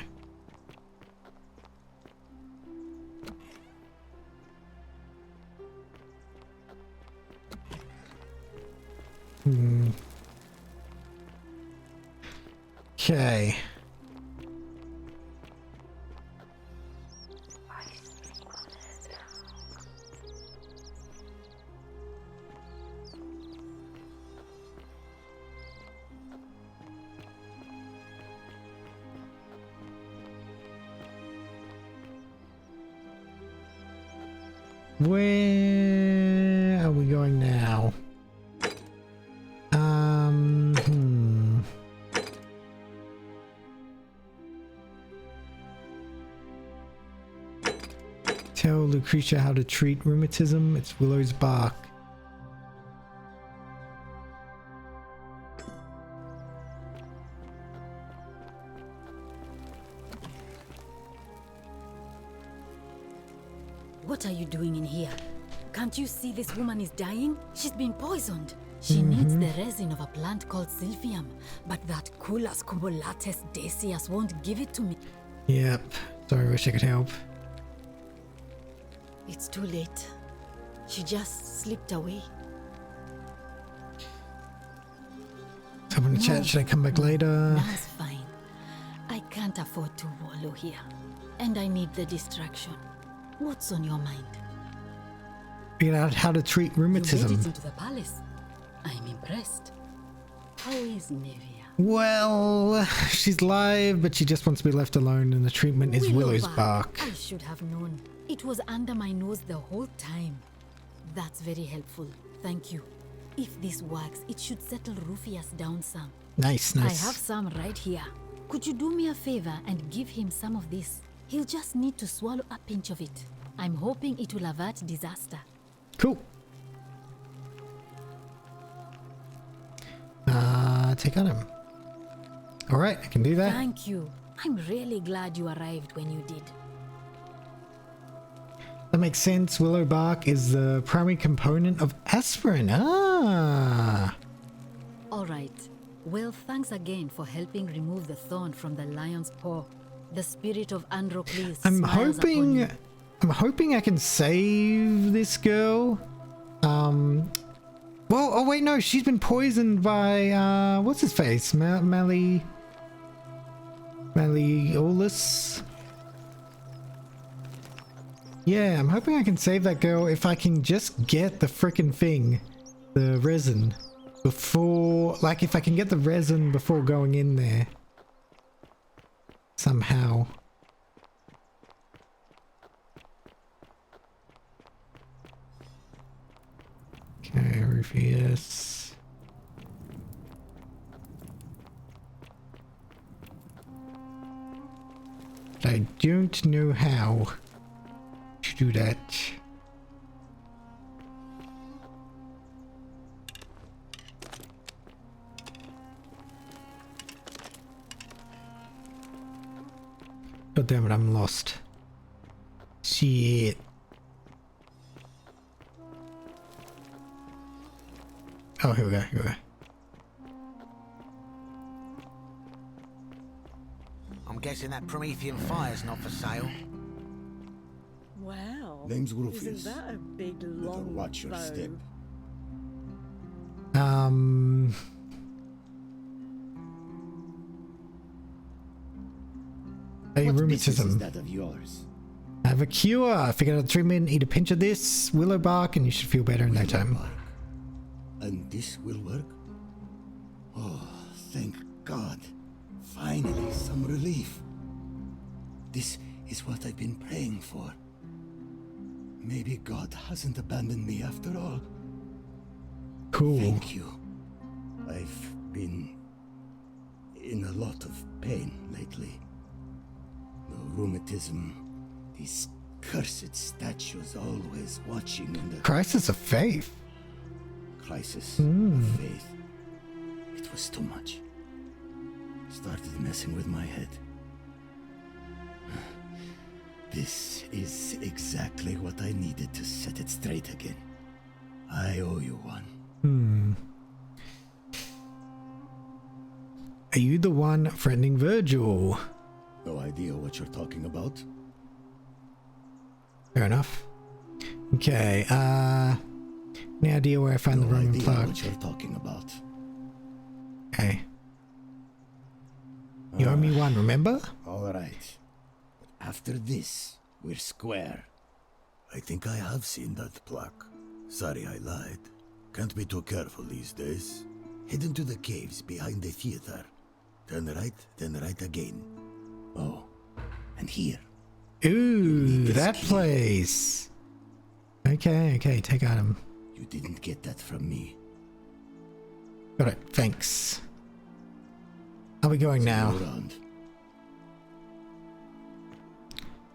Okay. Where are we going now? Tell Lucretia how to treat rheumatism. It's Willow's bark. What are you doing in here? Can't you see this woman is dying? She's been poisoned. She needs the resin of a plant called Sylvium, but that Culus cubulatus decius won't give it to me. Yep. Sorry, I wish I could help. It's too late. She just slipped away. Someone in the chat, should I come back later? That's fine. I can't afford to wallow here. And I need the distraction. What's on your mind? Figured out how to treat rheumatism. You made it into the palace. I'm impressed. How is Nevia? Well, she's live, but she just wants to be left alone, and the treatment is Willow's bark. I should have known. It was under my nose the whole time. That's very helpful. Thank you. If this works, it should settle Rufius down some. Nice. I have some right here. Could you do me a favor and give him some of this? He'll just need to swallow a pinch of it. I'm hoping it will avert disaster. Cool. Take on him. Alright, I can do that. Thank you. I'm really glad you arrived when you did. That makes sense. Willow bark is the primary component of aspirin. Ah. All right. Well, thanks again for helping remove the thorn from the lion's paw. The spirit of Androcles smiles upon you. I'm hoping I can save this girl. Well, oh wait, no, she's been poisoned by, what's his face? Malleolus? Yeah, I'm hoping I can save that girl if I can just get the frickin' thing. The resin. Before, like if I can get the resin before going in there. Somehow. Okay, Rufus. I don't know how to do that. God damn it, I'm lost. Shit. Oh, here we go, here we go. I'm guessing that Promethean fire's not for sale. Wow. Name's Rufus. Isn't that a big long watch your bow? step. A What business is rheumatism. that of yours? I have a cure. Figure out the treatment, eat a pinch of this, willow bark, and you should feel better in no time. And this will work? Oh, thank God. Finally, some relief. This is what I've been praying for. Maybe God hasn't abandoned me after all. Cool. Thank you. I've been in a lot of pain lately. The rheumatism, these cursed statues always watching in the... Crisis of faith. Crisis of faith. It was too much. Started messing with my head. This is exactly what I needed to set it straight again. I owe you one. Are you the one threatening Virgil? No idea what you're talking about. Fair enough. Okay, any idea where I found the Roman idea plaque? what you're talking about. Okay. You owe me one, remember? All right. After this, we're square. I think I have seen that plaque. Sorry I lied. Can't be too careful these days. Head into the caves behind the theater. Turn right, then right again. Oh, and here. Ooh, that place. Okay, okay, take item. You didn't get that from me. Got it, thanks. Are we going now?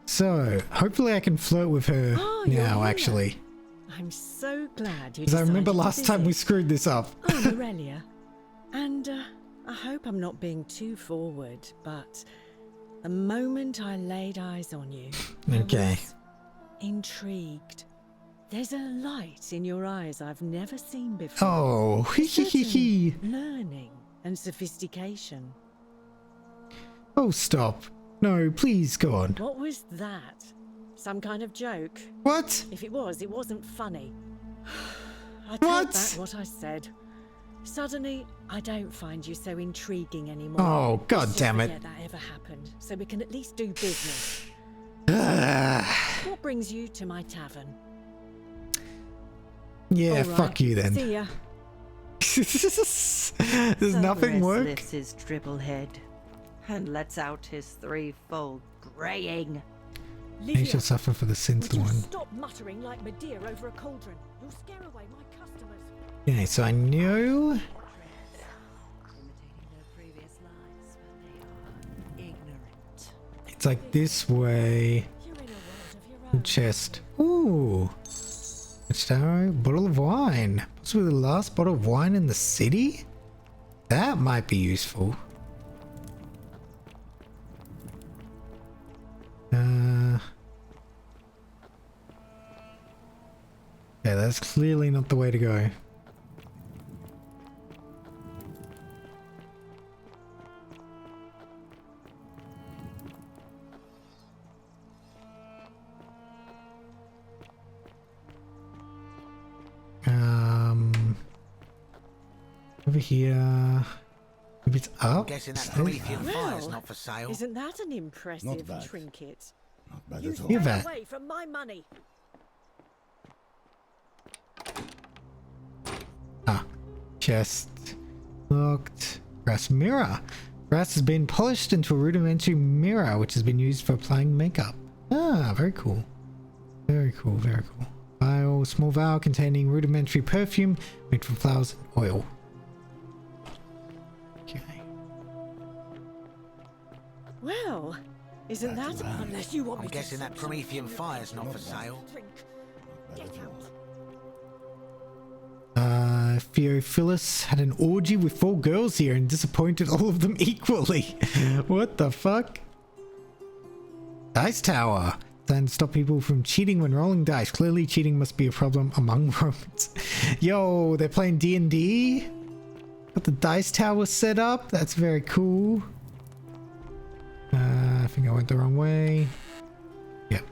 So, hopefully I can flirt with her now, actually. I'm so glad you Because I remember decided to last time we visit. screwed this up. I'm Aurelia. And I hope I'm not being too forward, but the moment I laid eyes on you, Okay. I was intrigued. There's a light in your eyes I've never seen before. Oh, A certain learning and sophistication. Oh, stop. No, please go on. What was that? Some kind of joke? What? If it was, it wasn't funny. I take What? back what I said. Suddenly, I don't find you so intriguing anymore. Oh, God Let's just damn it. forget that ever happened, so we can at least do business. What brings you to my tavern? Yeah, All right, fuck you then. See ya. Does nothing Cerberus work? lifts his dribble head and lets out his threefold braying. He shall suffer for the sins of the one. Stop muttering like Medea over a cauldron. You'll scare away my customers. Okay, so I know. It's like this way. Chest. Ooh. Star bottle of wine. Possibly the last bottle of wine in the city? That might be useful. Yeah, that's clearly not the way to go. Over here. If it's up. I'm guessing that Promethean fire's not for sale. Isn't that an impressive bad. trinket? Not bad You at all. Give stay that. away from my money. Chest locked. Brass mirror. Brass has been polished into a rudimentary mirror which has been used for applying makeup. Ah, very cool. Very cool, very cool. Vial, small vial containing rudimentary perfume made from flowers and oil. Okay. Well, isn't that unless you want I'm me guessing to that Promethean fire's not for sale. Get out. Theophilus had an orgy with 4 girls here and disappointed all of them equally. What the fuck? Dice Tower. Designed to stop people from cheating when rolling dice. Clearly cheating must be a problem among Romans. Yo, they're playing D&D? Got the Dice Tower set up? That's very cool. I think I went the wrong way. Yep.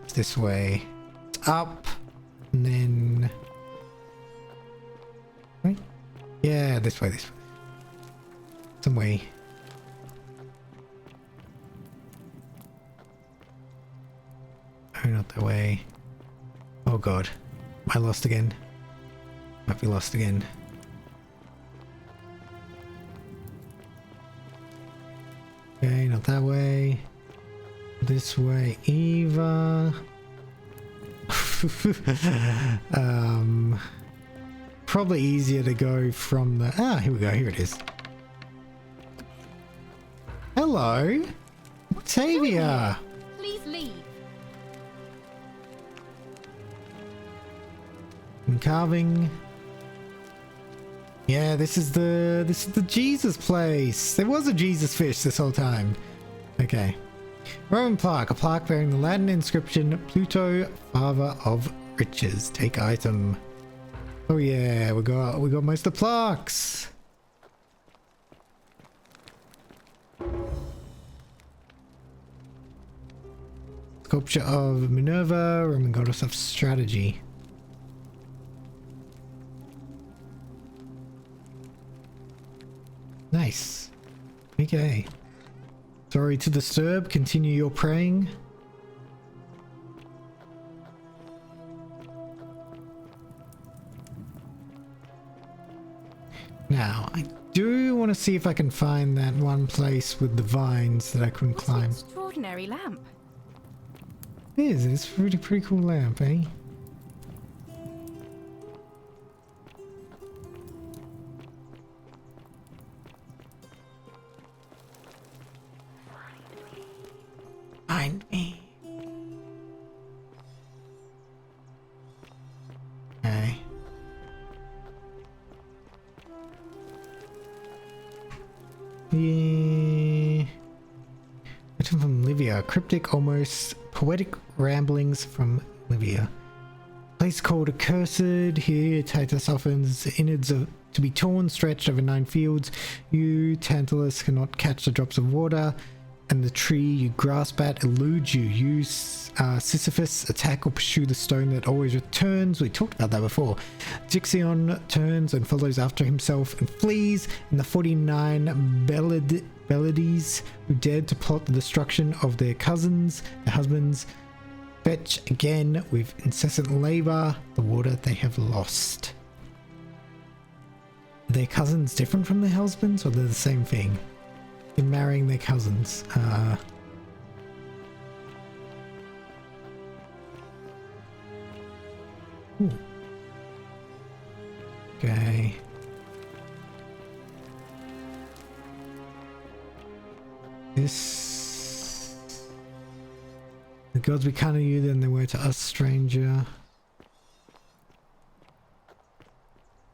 It's this way. It's up. And then... Right? Yeah, this way, this way. Some way. Oh, not that way. Oh god. Am I lost again? Might be lost again. Okay, not that way. This way either. Probably easier to go from the... Ah, here we go. Here it is. Hello. Octavia. Please leave. And carving. Yeah, this is the Jesus place. There was a Jesus fish this whole time. Okay. Roman plaque, a plaque bearing the Latin inscription Pluto, Father of Riches. Take item. Oh yeah, we got most of the plaques. Sculpture of Minerva, Roman goddess of strategy. Nice. Okay. Sorry to disturb. Continue your praying. Now, I do want to see if I can find that one place with the vines that I couldn't climb. Extraordinary lamp. It is. It's a pretty cool lamp, eh? Find me. Okay. Yeah. Written from Livia. Cryptic, almost poetic ramblings from Livia. Place called Accursed. Here Titus offers the innards of to be torn, stretched over 9 fields. You, Tantalus, cannot catch the drops of water, and the tree you grasp at eludes you. You, Sisyphus, attack or pursue the stone that always returns. We talked about that before. Dixion turns and follows after himself and flees, and the 49 Bellides who dared to plot the destruction of their cousins, their husbands, fetch again with incessant labor the water they have lost. Are their cousins different from their husbands, or they're the same thing? They're marrying their cousins. Ooh. Okay. This... The gods be kinder to you than they were to us, stranger.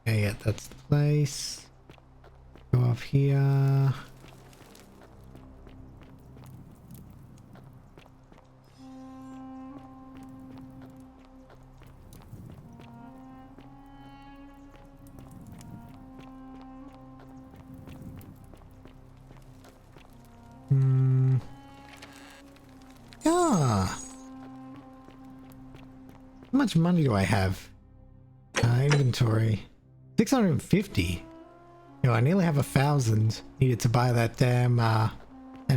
Okay, yeah, that's the place. Go up here. How much money do I have? Inventory. 650. Yo, I nearly have 1,000 needed to buy that damn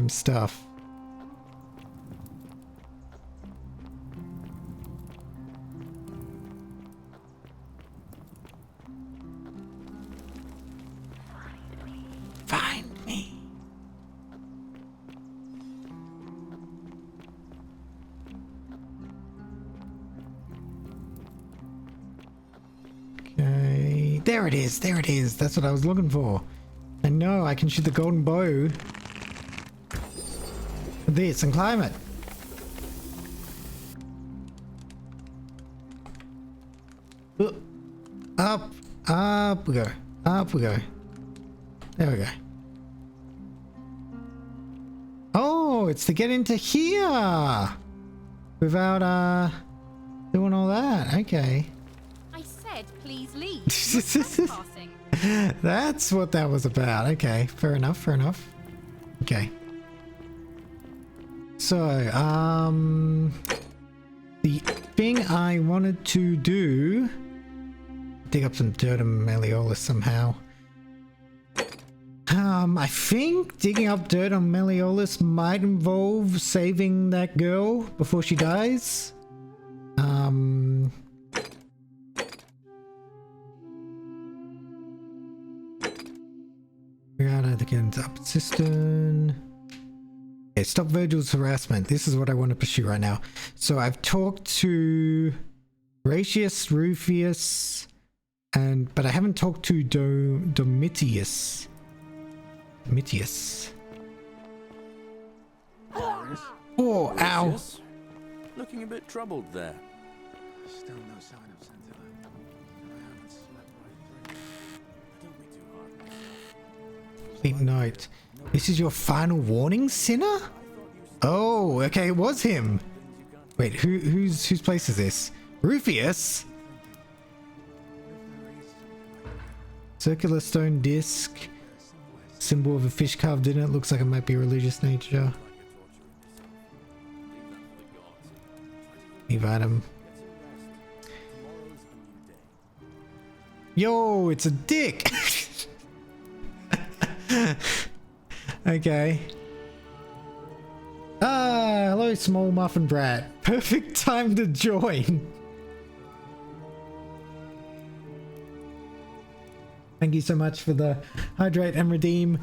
stuff. Find me. Okay, there it is, there it is. That's what I was looking for. I know I can shoot the golden bow. This and climb it. Up, up we go, up we go. There we go. Oh, it's to get into here without doing all that. Okay. I said please leave. You're trespassing. That's what that was about. Okay, fair enough, fair enough. Okay. So, the thing I wanted to do, dig up some dirt and Meliodas somehow. I think digging up dirt on Meliodas might involve saving that girl before she dies. We gotta get up cistern. Okay, stop Virgil's harassment. This is what I want to pursue right now. So I've talked to Ratius, Rufius, but I haven't talked to Domitius. Oh, ow. Looking a bit troubled there. Still no sign of Scintilla. I haven't slept right through. Don't be too hard. Sleep note. This is your final warning, sinner? Oh, okay, it was him. Wait, whose place is this? Rufius? Circular stone disc. Symbol of a fish carved in it. Looks like it might be religious nature. Leave item. Yo, it's a dick. Okay. Hello, small muffin brat. Perfect time to join. Thank you so much for the hydrate and redeem.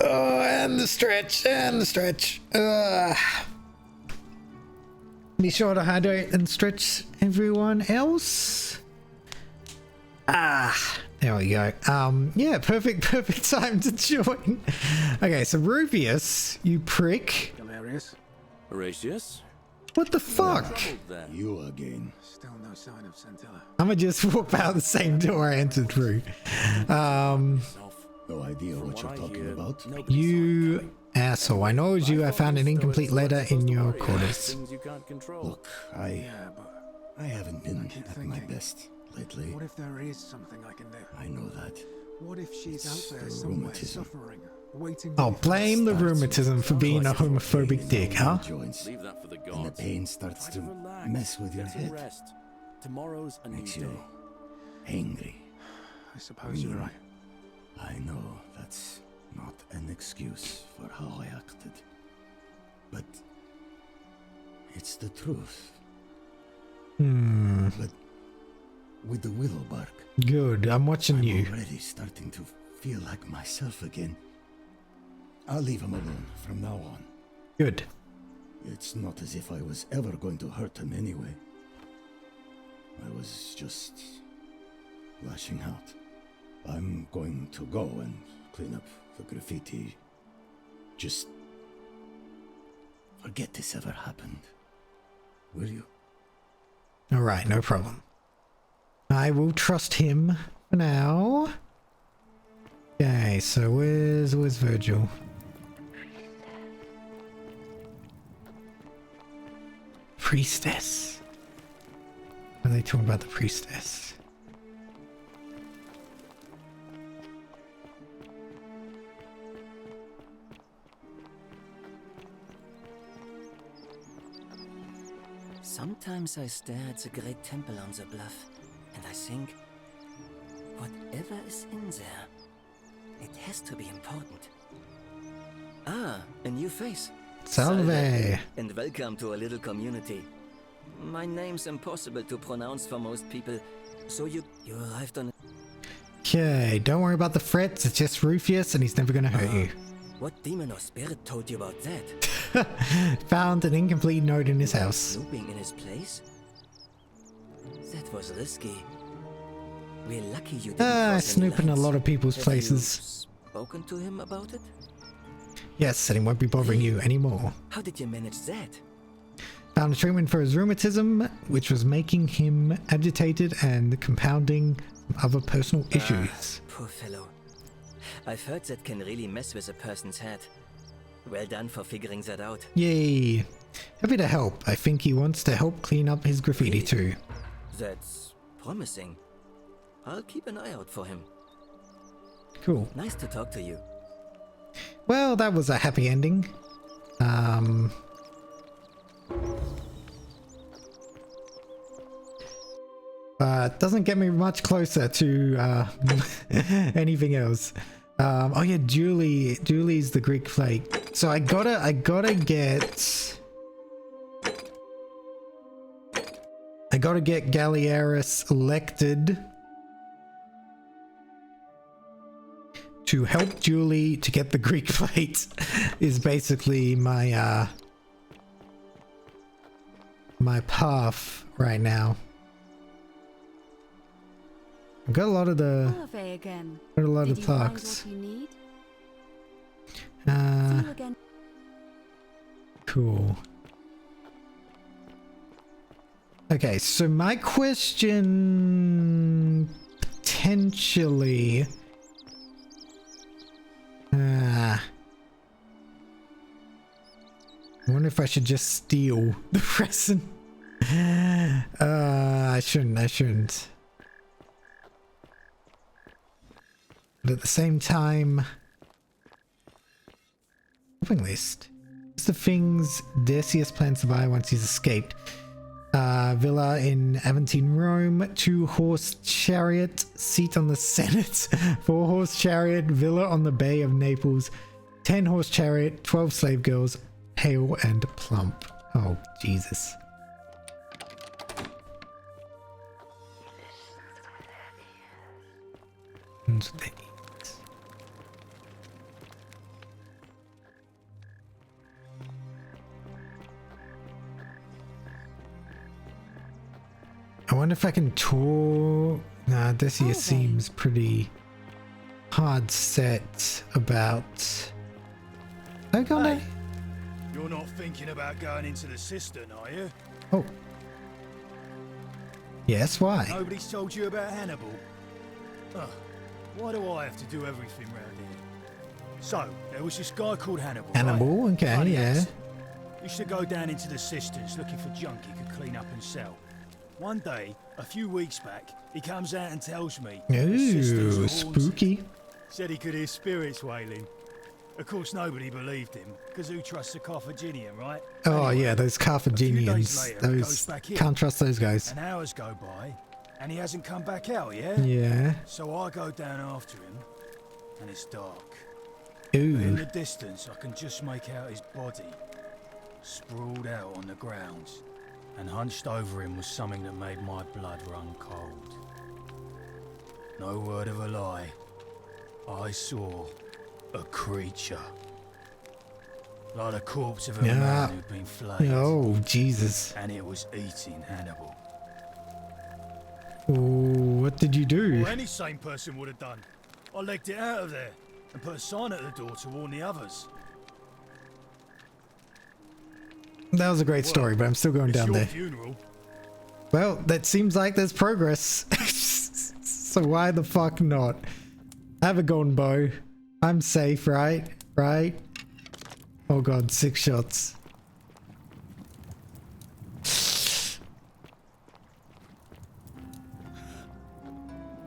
Oh, and the stretch, and the stretch. Be sure to hydrate and stretch everyone else. There we go. Yeah, perfect time to join. Okay, so Rufius, you prick. Hilarious. Horatius? What the fuck? You again. Still no sign of Scintilla. I'ma just walk out the same door I entered through. No idea what you're talking about. You asshole. I know it was you. I found an incomplete letter in your quarters. Look, I haven't been at my best lately. What if there is something I can do? I know that. What if she's It's out there the somewhere rheumatism. suffering, waiting? Oh, blame the rheumatism for being a homophobic dick, huh? Leave that for the And the gods. pain starts Try to relax. mess with your Get some head. rest. Tomorrow's a Makes new you day. angry. I suppose you're right. I know that's not an excuse for how I acted. But it's the truth. But with the willow bark, Good. I'm watching you. I'm already starting to feel like myself again. I'll leave him alone from now on. Good. It's not as if I was ever going to hurt him anyway. I was just lashing out. I'm going to go and clean up the graffiti. Just forget this ever happened. Will you? Alright, no problem. I will trust him for now. Okay, so where's Virgil? Priestess. What are they talking about the priestess? Sometimes I stare at the great temple on the bluff, and I think, whatever is in there, it has to be important. Ah, a new face. Salve. And welcome to a little community. My name's impossible to pronounce for most people, so you arrived on... Okay, don't worry about the threats, it's just Rufus and he's never gonna hurt you. What demon or spirit told you about that? Found an incomplete note in his house. Snooping in his place? That was risky. We're lucky you didn't snoop in a lot of people's places. Spoken to him about it? Yes, and he won't be bothering you anymore. How did you manage that? Found a treatment for his rheumatism, which was making him agitated and compounding other personal issues. Poor fellow. I've heard that can really mess with a person's head. Well done for figuring that out. Yay. Happy to help. I think he wants to help clean up his graffiti too. That's promising. I'll keep an eye out for him. Cool. Nice to talk to you. Well, that was a happy ending. Doesn't get me much closer to anything else. Oh yeah, Julie's the Greek flake. So I gotta get Galliaris elected to help Julie to get the Greek plate. Is basically my my path right now. I've got a lot of the again. got a lot Did of you find talks. what you need? Uh, See you again. Cool. Okay, so my question potentially I wonder if I should just steal the present. I shouldn't. But at the same time, shopping list. What's the things Decius plans to buy once he's escaped? Villa in Aventine, Rome, 2-horse chariot, seat on the Senate, 4-horse chariot, villa on the Bay of Naples, 10-horse chariot, 12 slave girls, pale and plump. Oh, Jesus. I wonder if I can tour. Nah, Decius seems pretty hard set about. Hey, you're not thinking about going into the cistern, are you? Oh. Yes, why? Nobody's told you about Hannibal? Ugh, why do I have to do everything round here? So, there was this guy called Hannibal. Hannibal, right? okay, Funny yeah. accent. Used to go down into the cisterns looking for junk he could clean up and sell. One day, a few weeks back, he comes out and tells me the cisterns Ooh, were haunted. spooky. Said he could hear spirits wailing. Of course, nobody believed him, because who trusts a Carthaginian, right? Oh Anyway, yeah, those a few days Carthaginians. later, he Those goes back in. can't trust those guys. And hours go by, and he hasn't come back out, yeah? Yeah. So I go down after him, and it's dark. Ooh. But in the distance, I can just make out his body, sprawled out on the ground. And hunched over him was something that made my blood run cold. No word of a lie. I saw a creature. Like the corpse of a man who'd been flayed. Oh, Jesus. And it was eating Hannibal. Ooh, what did you do? Well, any sane person would have done. I legged it out of there and put a sign at the door to warn the others. That was a great story, but I'm still going down there. Funeral. Well, that seems like there's progress. So why the fuck not? I have a golden bow. I'm safe, right? Right? Oh god, 6 shots.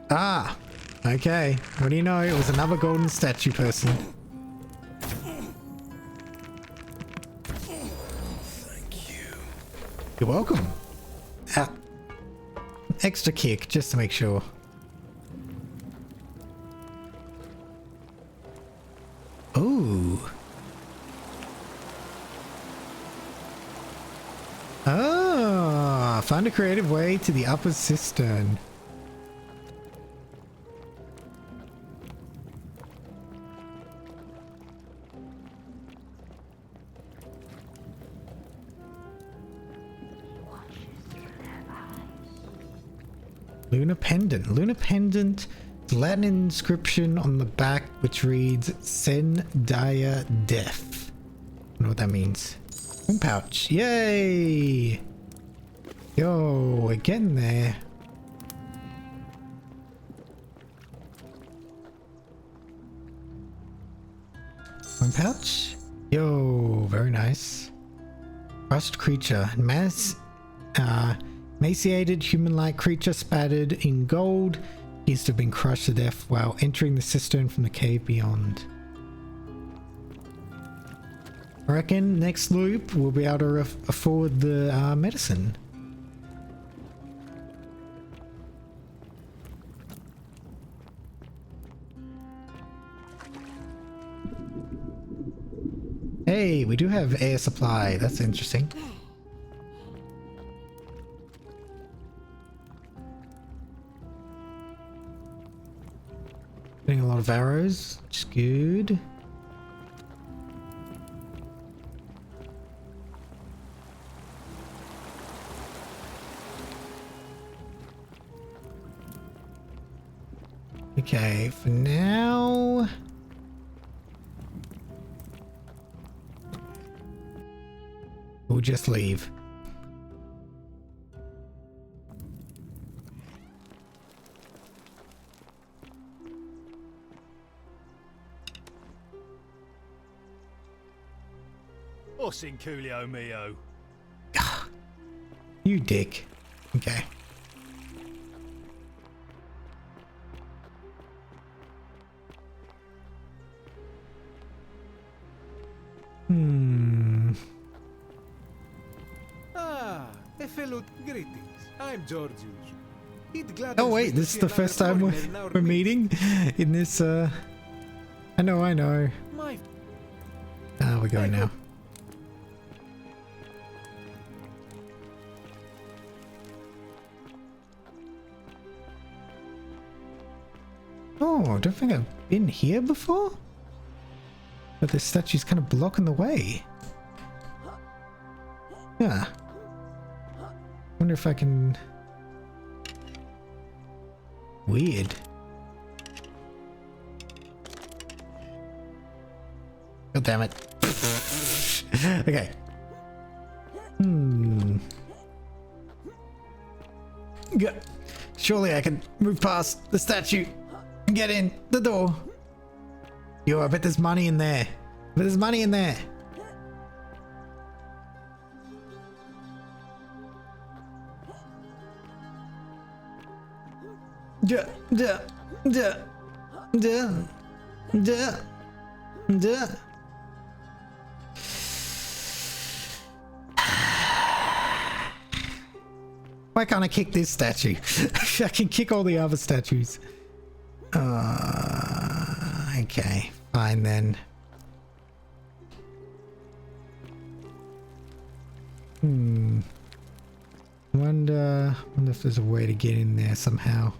Ah, okay. What do you know? It was another golden statue person. You're welcome. Ah. Extra kick, just to make sure. Ooh. Ah, find a creative way to the upper cistern. Lunar pendant. Lunar pendant. Latin inscription on the back which reads Sen Dia Death. I don't know what that means. One pouch. Yay! Yo, we're getting there. One pouch. Yo, very nice. Crushed creature. Emaciated human-like creature spattered in gold. He's to have been crushed to death while entering the cistern from the cave beyond. I reckon next loop we'll be able to afford the medicine. Hey, we do have air supply. That's interesting. Getting a lot of arrows, which is good. Okay, for now... we'll just leave. What's in Coolio Mio? You dick. Okay. Ah, a fellow greetings. I'm Georgius. Oh wait, this is the first time we're meeting in this, I know. Ah, we're going now. Oh, I don't think I've been here before? But the statue's kind of blocking the way. Yeah. Wonder if I can... Weird. God damn it. Okay. Yeah. Surely I can move past the statue and get in the door. Yo, I bet there's money in there. But there's money in there. Why can't I kick this statue? I can kick all the other statues. Okay, fine then. Wonder if there's a way to get in there somehow.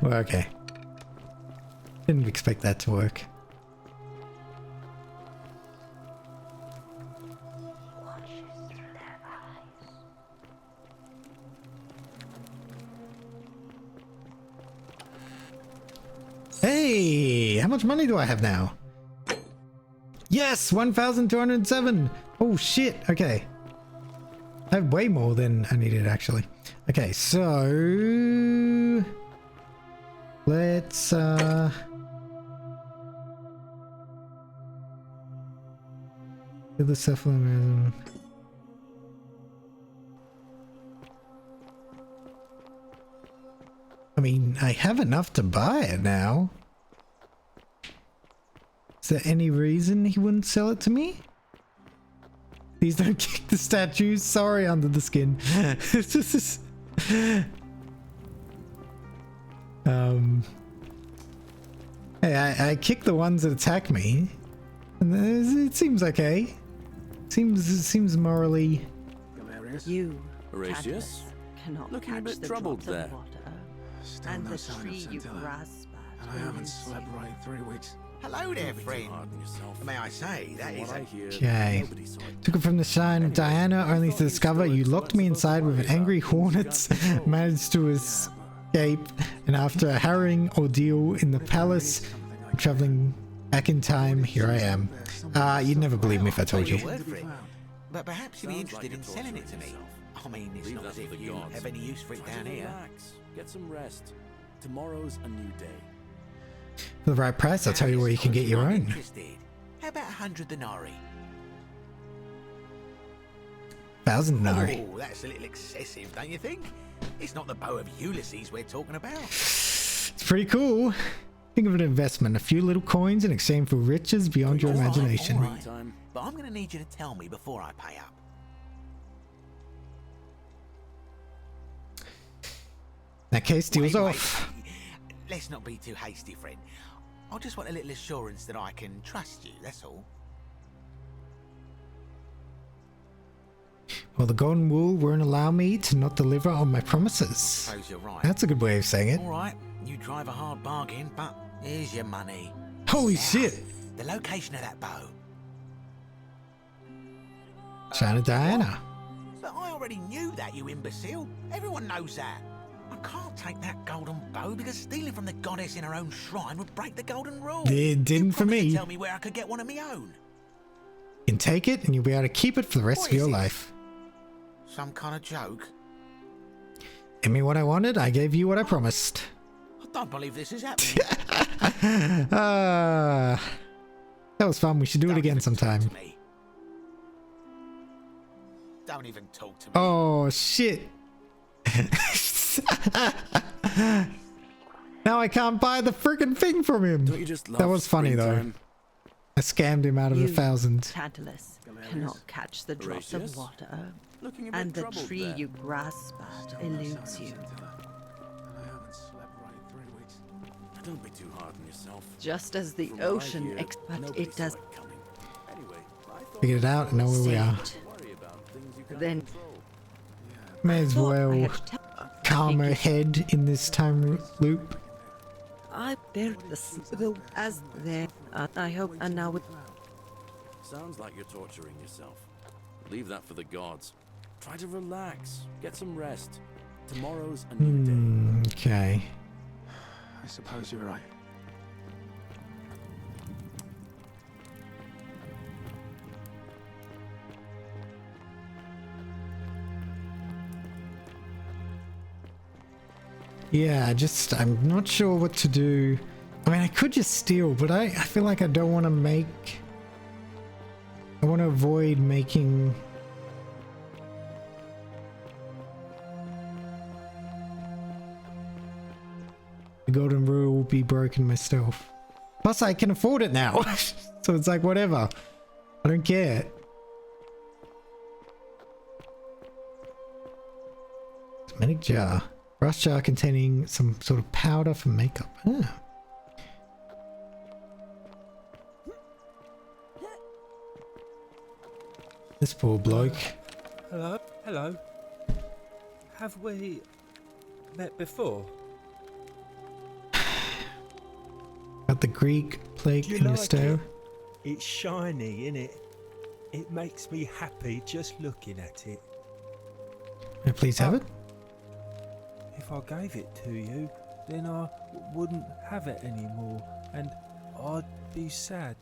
Well, okay. Didn't expect that to work. Hey, how much money do I have now? Yes, 1,207. Oh shit. Okay. I have way more than I needed actually. Okay, so let's do the cephalomerism. mean, I have enough to buy it now. Is there any reason he wouldn't sell it to me? Please don't kick the statues. Sorry, under the skin. It's just hey, I kick the ones that attack me, and it seems okay. Seems morally. You, Horatius, cannot looking a catch bit the troubled drops there. of water, Still and no the sign of tree you Scintilla. grasp And at I haven't eludes slept you. right in 3 weeks. Hello there, friend. Hard on yourself. May I say, that is a... Okay. Took it from the shine of Diana, only to discover you locked me inside with an angry hornets, managed to escape, and after a harrowing ordeal in the palace, traveling back in time, here I am. You'd never believe me if I told you. Word for it. But perhaps you'd be interested in selling it to me. I mean, it's not as if you have any use for it down here. Relax. Get some rest. Tomorrow's a new day. For the right price, I'll tell you where you can get your own. Interested. How about 100 denarii? 1,000 denarii. Oh, that's a little excessive, don't you think? It's not the bow of Ulysses we're talking about. It's pretty cool. Think of an investment, a few little coins in exchange for riches beyond your imagination. All right. But I'm going to need you to tell me before I pay up. In that case, deal's Wait. off. Let's not be too hasty, friend. I just want a little assurance that I can trust you, that's all. Well, the golden rule won't allow me to not deliver on my promises. I suppose you're right. That's a good way of saying it. All right, you drive a hard bargain, but here's your money. Holy Now, shit! the location of that bow. Shine of Diana. But I already knew that, you imbecile. Everyone knows that. I can't take that golden bow because stealing from the goddess in her own shrine would break the golden rule. It didn't for me. Tell me where I could get one of my own. You can take it and you'll be able to keep it for the rest What of your is it? life. Some kind of joke? Give me what I wanted, I gave you what I promised. I don't believe this is happening. That was fun. We should do it again sometime. Don't even talk to me. Oh, shit. Now I can't buy the freaking thing from him. Don't you just love That was funny though. springtime? I scammed him out of You, 1,000. Tantalus, cannot catch the drops Horatius? of water, Looking a bit and the troubled tree there. you grasp at eludes you. And I haven't slept right in 3 weeks. Don't be too hard on yourself. Just as the From what I ocean, hear, but nobody it saw does. it coming. Anyway, I thought Figured it out and know where we are. Saved. worry about things you can't Then control. May as thought I well had to calm her Thank head in this time loop. I bear the as there. I hope, and now with Sounds like you're torturing yourself. Leave that for the gods. Try to relax. Get some rest. Tomorrow's a new day. Okay. I suppose you're right. Yeah, I'm not sure what to do. I mean, I could just steal, but I feel like I don't want to make... I want to avoid making... The golden rule will be broken myself. Plus, I can afford it now. So it's like, whatever. I don't care. Cosmetic jar. Brass jar containing some sort of powder for makeup. Ah. This poor bloke. Hello? Hello? Have we met before? Got the Greek plague in your stove. It's shiny, innit? It makes me happy just looking at it. May I please have it? If I gave it to you, then I wouldn't have it anymore, and I'd be sad.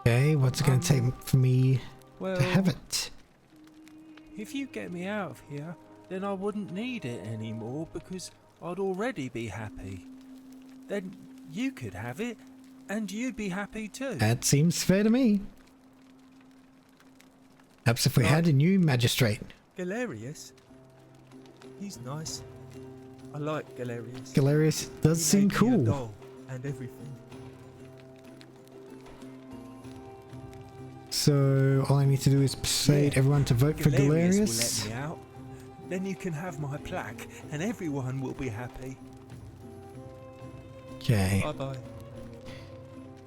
Okay, what's it going to take for me Well, to have it? if you get me out of here, then I wouldn't need it anymore because I'd already be happy. Then you could have it, and you'd be happy too. That seems fair to me. Perhaps if we had a new magistrate. Galerius? He's nice. I like Galerius. Galerius does seem He made me a cool. doll and everything. So all I need to do is persuade everyone to vote for Galerius. Will let me out. Then you can have my plaque, and everyone will be happy. Okay. Bye bye.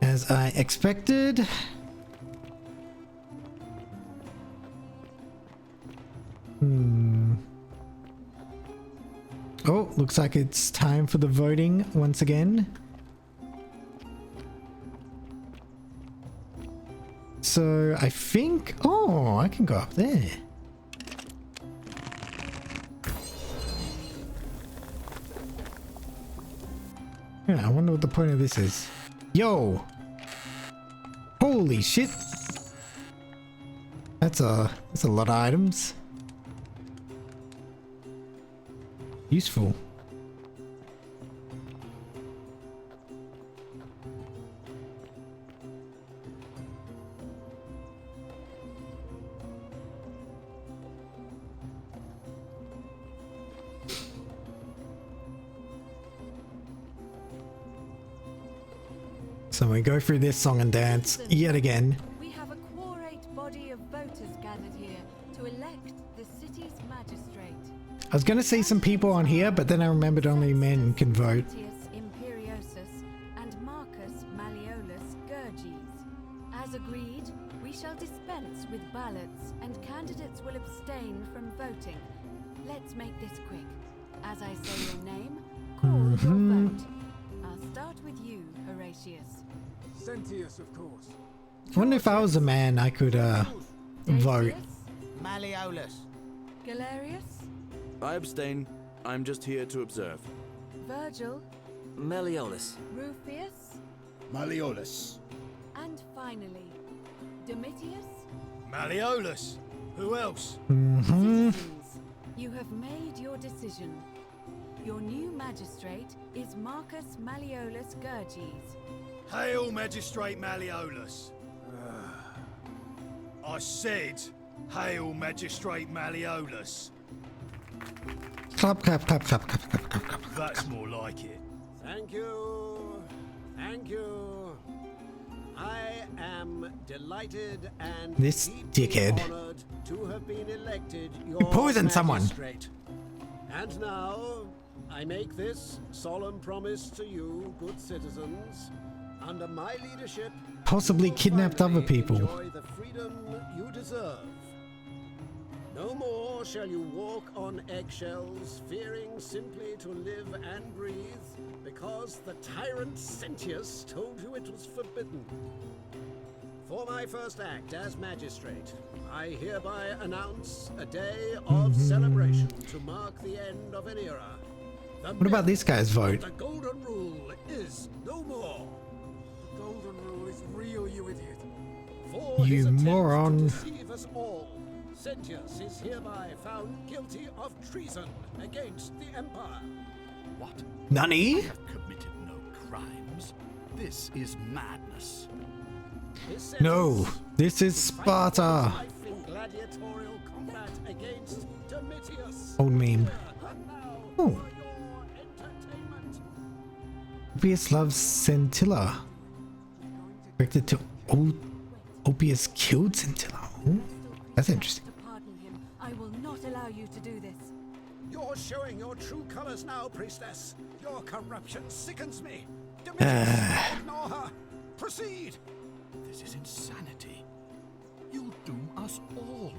As I expected. Oh, looks like it's time for the voting once again. So I think, oh, I can go up there. Yeah, I wonder what the point of this is. Yo! Holy shit! That's a lot of items. Useful. So we go through this song and dance yet again. We have a quorate body of voters gathered here to elect the city's magistrate. I was gonna see some people on here, but then I remembered only men can vote. Imperiosus and Marcus Malleolus Gurges. As agreed, we shall dispense with ballots and candidates will abstain from voting. Let's make this quick. As I say your name, call your vote. I'll start with you, Horatius. Sentius, of course. I wonder if I was a man, I could vote. Malleolus. Galerius. I abstain. I'm just here to observe. Virgil. Malleolus. Rufius. Malleolus. And finally, Domitius. Malleolus. Who else? Citizens, you have made your decision. Your new magistrate is Marcus Malleolus Gurges. Hail, Magistrate Malleolus. I said, hail, Magistrate Malleolus. Clap, clap, clap, clap, clap, clap, clap, clap. That's more like it. Thank you. Thank you. I am delighted and This deeply dickhead. honored to have been elected your Poison someone. magistrate. And now, I make this solemn promise to you, good citizens. Under my leadership, Possibly kidnapped other people. enjoy the freedom you deserve. No more shall you walk on eggshells, fearing simply to live and breathe, because the tyrant Sentius told you it was forbidden. For my first act as magistrate, I hereby announce a day of celebration to mark the end of an era. What about this guy's vote? The Golden Rule is no more. The Golden Rule is real, you idiot. For You his attempt moron. to deceive us all, Sentius is hereby found guilty of treason against the Empire. What? Nani? I have committed no crimes. This is madness. His No, sentence, this is Sparta. life in gladiatorial combat against Domitius. Old meme. And now Oh. for your entertainment. Opius loves Scintilla. Directed to Opius killed Scintilla. Oh, that's interesting. To pardon him, I will not allow you to do this. You're showing your true colors now, priestess. Your corruption sickens me. Domitius, ignore her. Proceed. This is insanity. You'll doom us all.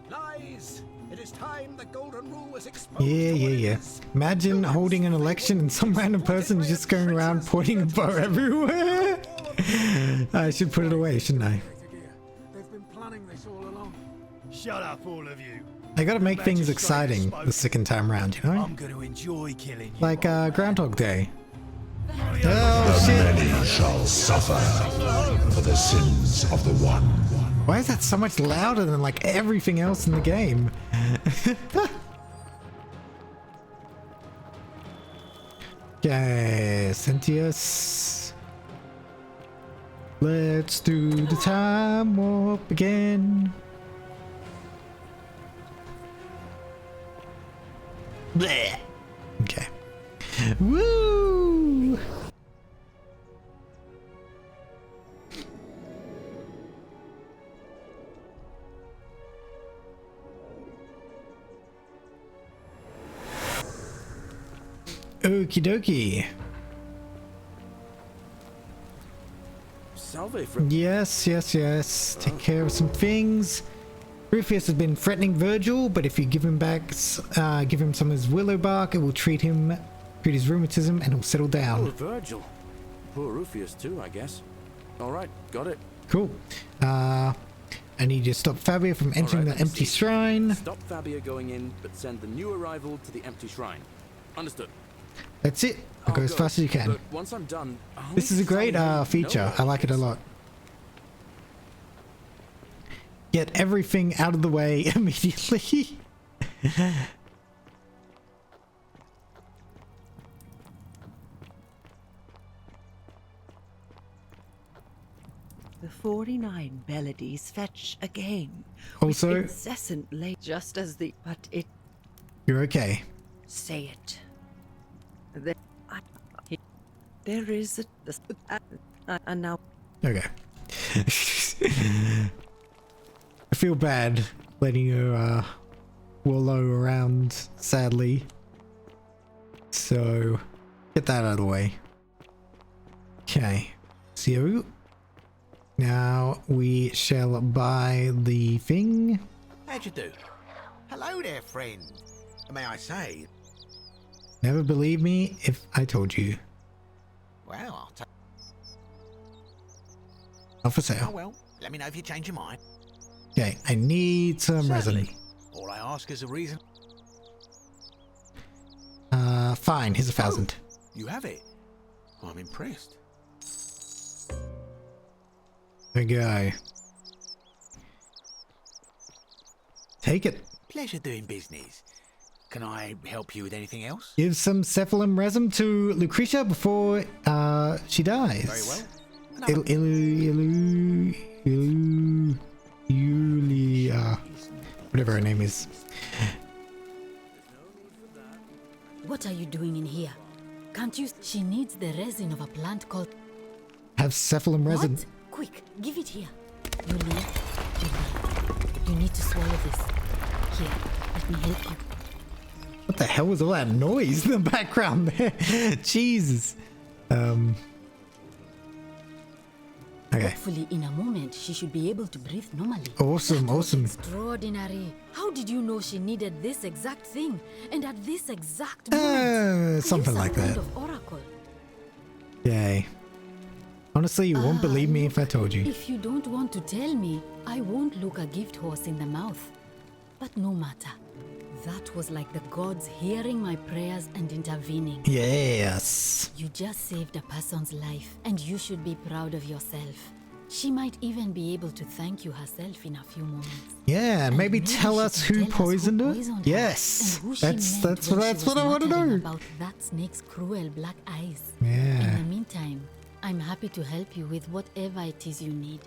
Lies. It is time the Golden Rule was exposed. Yeah. Imagine holding an election and some random person is just going around pointing a bow everywhere. I should put it away, shouldn't I? They've been planning this all along. Shut up, all of you. I gotta make things Magistrate exciting spoke. the second time round, you know? I'm going to enjoy killing you. Like Groundhog Day. Oh, Oh shit! Many shall suffer for the sins of the one. Why is that so much louder than like everything else in the game? Okay, Sentius. Let's do the time warp again. Bleh. Okay. Woo! Okie dokie. Salve for Yes. Take care of some things. Rufus has been threatening Virgil, but if you give him give him some of his willow bark, it will treat his rheumatism, and he'll settle down. Oh, Virgil. Poor Rufus too, I guess. All right, got it. Cool. I need you to stop Fabia from entering the empty shrine. Stop Fabia going in, but send the new arrival to the empty shrine. Understood. That's it. I'll go as fast as you can. But once I'm done, This is a great feature. I like it a lot. Get everything out of the way immediately. The 49 melodies fetch a game. Also, with incessant just as the but it. You're okay. Say it. There is a now. Okay. I feel bad letting you wallow around, sadly. So, get that out of the way. Okay. So, now we shall buy the thing. How'd you do? Hello there, friend. May I say? Never believe me if I told you. Well, I'll take. Not for sale. Oh well, let me know if you change your mind. Okay, I need some resin. All I ask is a reason. Fine, here's 1,000. You have it. I'm impressed. There we go. Take it. Pleasure doing business. Can I help you with anything else? Give some cephalum resin to Lucretia before she dies. Very well. Julia, whatever her name is. What are you doing in here? Can't you? She needs the resin of a plant called... Have cephalum resin. What? Quick, give it here. Julia, you need to swallow this. Here, let me help you. What the hell was all that noise in the background there? Jesus. Okay. Hopefully in a moment she should be able to breathe normally. Awesome. Extraordinary. How did you know she needed this exact thing? And at this exact moment? Something like that. Kind of oracle. Yay. Honestly, you won't believe me if I told you. If you don't want to tell me, I won't look a gift horse in the mouth. But no matter. That was like the gods hearing my prayers and intervening. Yes. You just saved a person's life, and you should be proud of yourself. She might even be able to thank you herself in a few moments. Yeah, and maybe tell us who poisoned her. Yes, that's what I want to know. About that snake's cruel black eyes. Yeah. In the meantime, I'm happy to help you with whatever it is you need.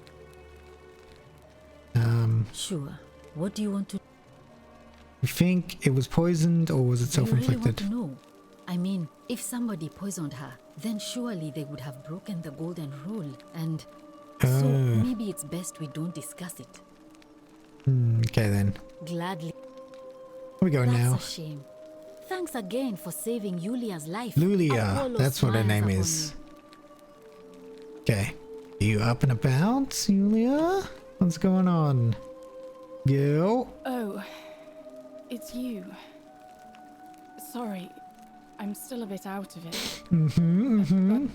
Sure. What do you want to? You think it was poisoned, or was it self-inflicted? You really want to know? I mean, if somebody poisoned her, then surely they would have broken the golden rule, and so maybe it's best we don't discuss it. Okay then. Gladly. Where we go now? That's a shame. Thanks again for saving Julia's life. Lulia, that's what her name is. Okay. You up and about, Julia? What's going on? Girl? Oh, it's you. Sorry, I'm still a bit out of it. But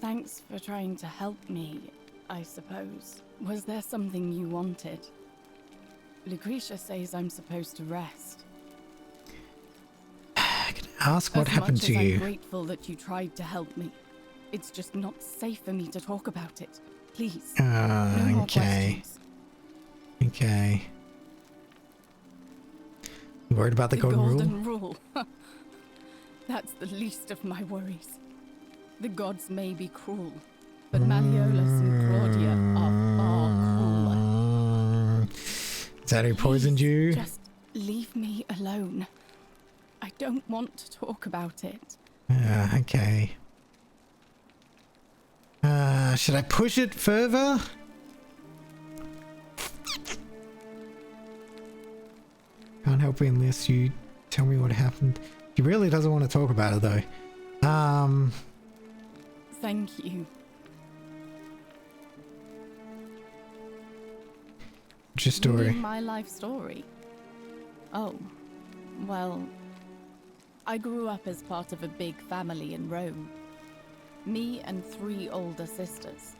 thanks for trying to help me, I suppose. Was there something you wanted? Lucretia says I'm supposed to rest. Ask what happened to you. I'm grateful that you tried to help me. It's just not safe for me to talk about it. Please. No more questions. Okay. You worried about the golden rule? That's the least of my worries. The gods may be cruel, but Malleolus and Claudia are far crueler. Is that who poisoned you? Just leave me alone. I don't want to talk about it. Okay. Should I push it further? Can't help it unless you tell me what happened. She really doesn't want to talk about it though. Thank you. What's your story? You mean my life story? Oh, well, I grew up as part of a big family in Rome. Me and 3 older sisters.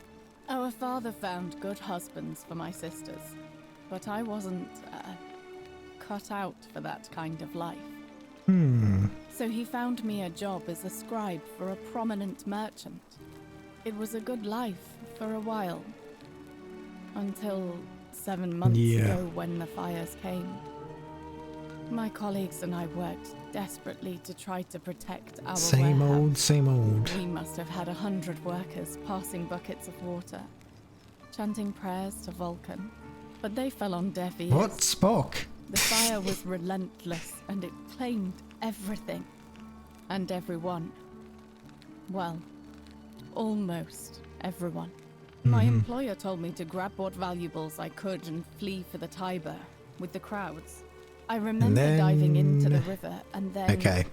Our father found good husbands for my sisters, but I wasn't cut out for that kind of life. So he found me a job as a scribe for a prominent merchant. It was a good life for a while, until 7 months ago when the fires came. My colleagues and I worked desperately to try to protect our warehouse. Same old. We must have had 100 workers passing buckets of water, chanting prayers to Vulcan, but they fell on deaf ears. What? Spock? The fire was relentless and it claimed everything and everyone. Well, almost everyone. My employer told me to grab what valuables I could and flee for the Tiber with the crowds. I remember diving into the river and then... Okay.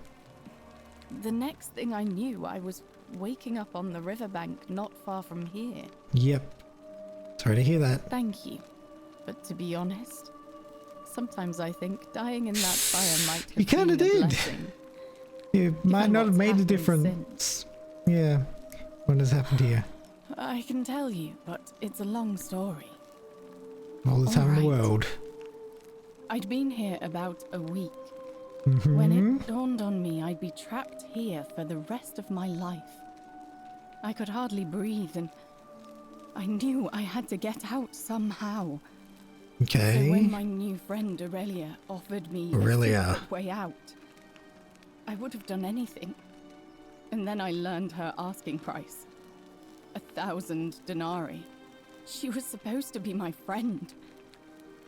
The next thing I knew, I was waking up on the riverbank not far from here. Yep. Sorry to hear that. Thank you. But to be honest, sometimes I think dying in that fire might have You kind of been a did. blessing. You might not have made a happened difference. Yeah. What has happened here? I can tell you, but it's a long story. All the time in the Alright. world. I'd been here about a week. Mm-hmm. When it dawned on me I'd be trapped here for the rest of my life. I could hardly breathe and I knew I had to get out somehow. Okay. So when my new friend Aurelia offered me a secret way out, I would have done anything. And then I learned her asking price. 1,000 denarii. She was supposed to be my friend.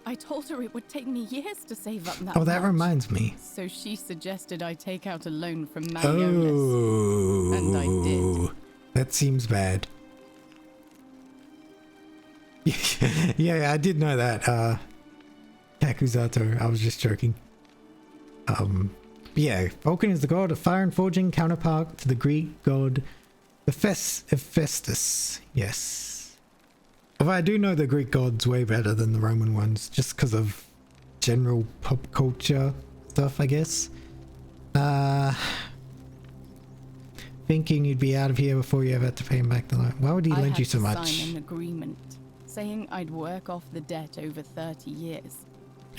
I told her it would take me years to save up that Oh, that much. reminds me. So she suggested I take out a loan from Malleolus. And I did. That seems bad. Yeah, I did know that. Takuzato, I was just joking. Yeah, Vulcan is the god of fire and forging, counterpart to the Greek god Hephaestus. Yes. Although I do know the Greek gods way better than the Roman ones, just because of general pop culture stuff, I guess. Thinking you'd be out of here before you ever had to pay him back the loan. Why would he lend you so I had to much? sign an agreement saying I'd work off the debt over 30 years.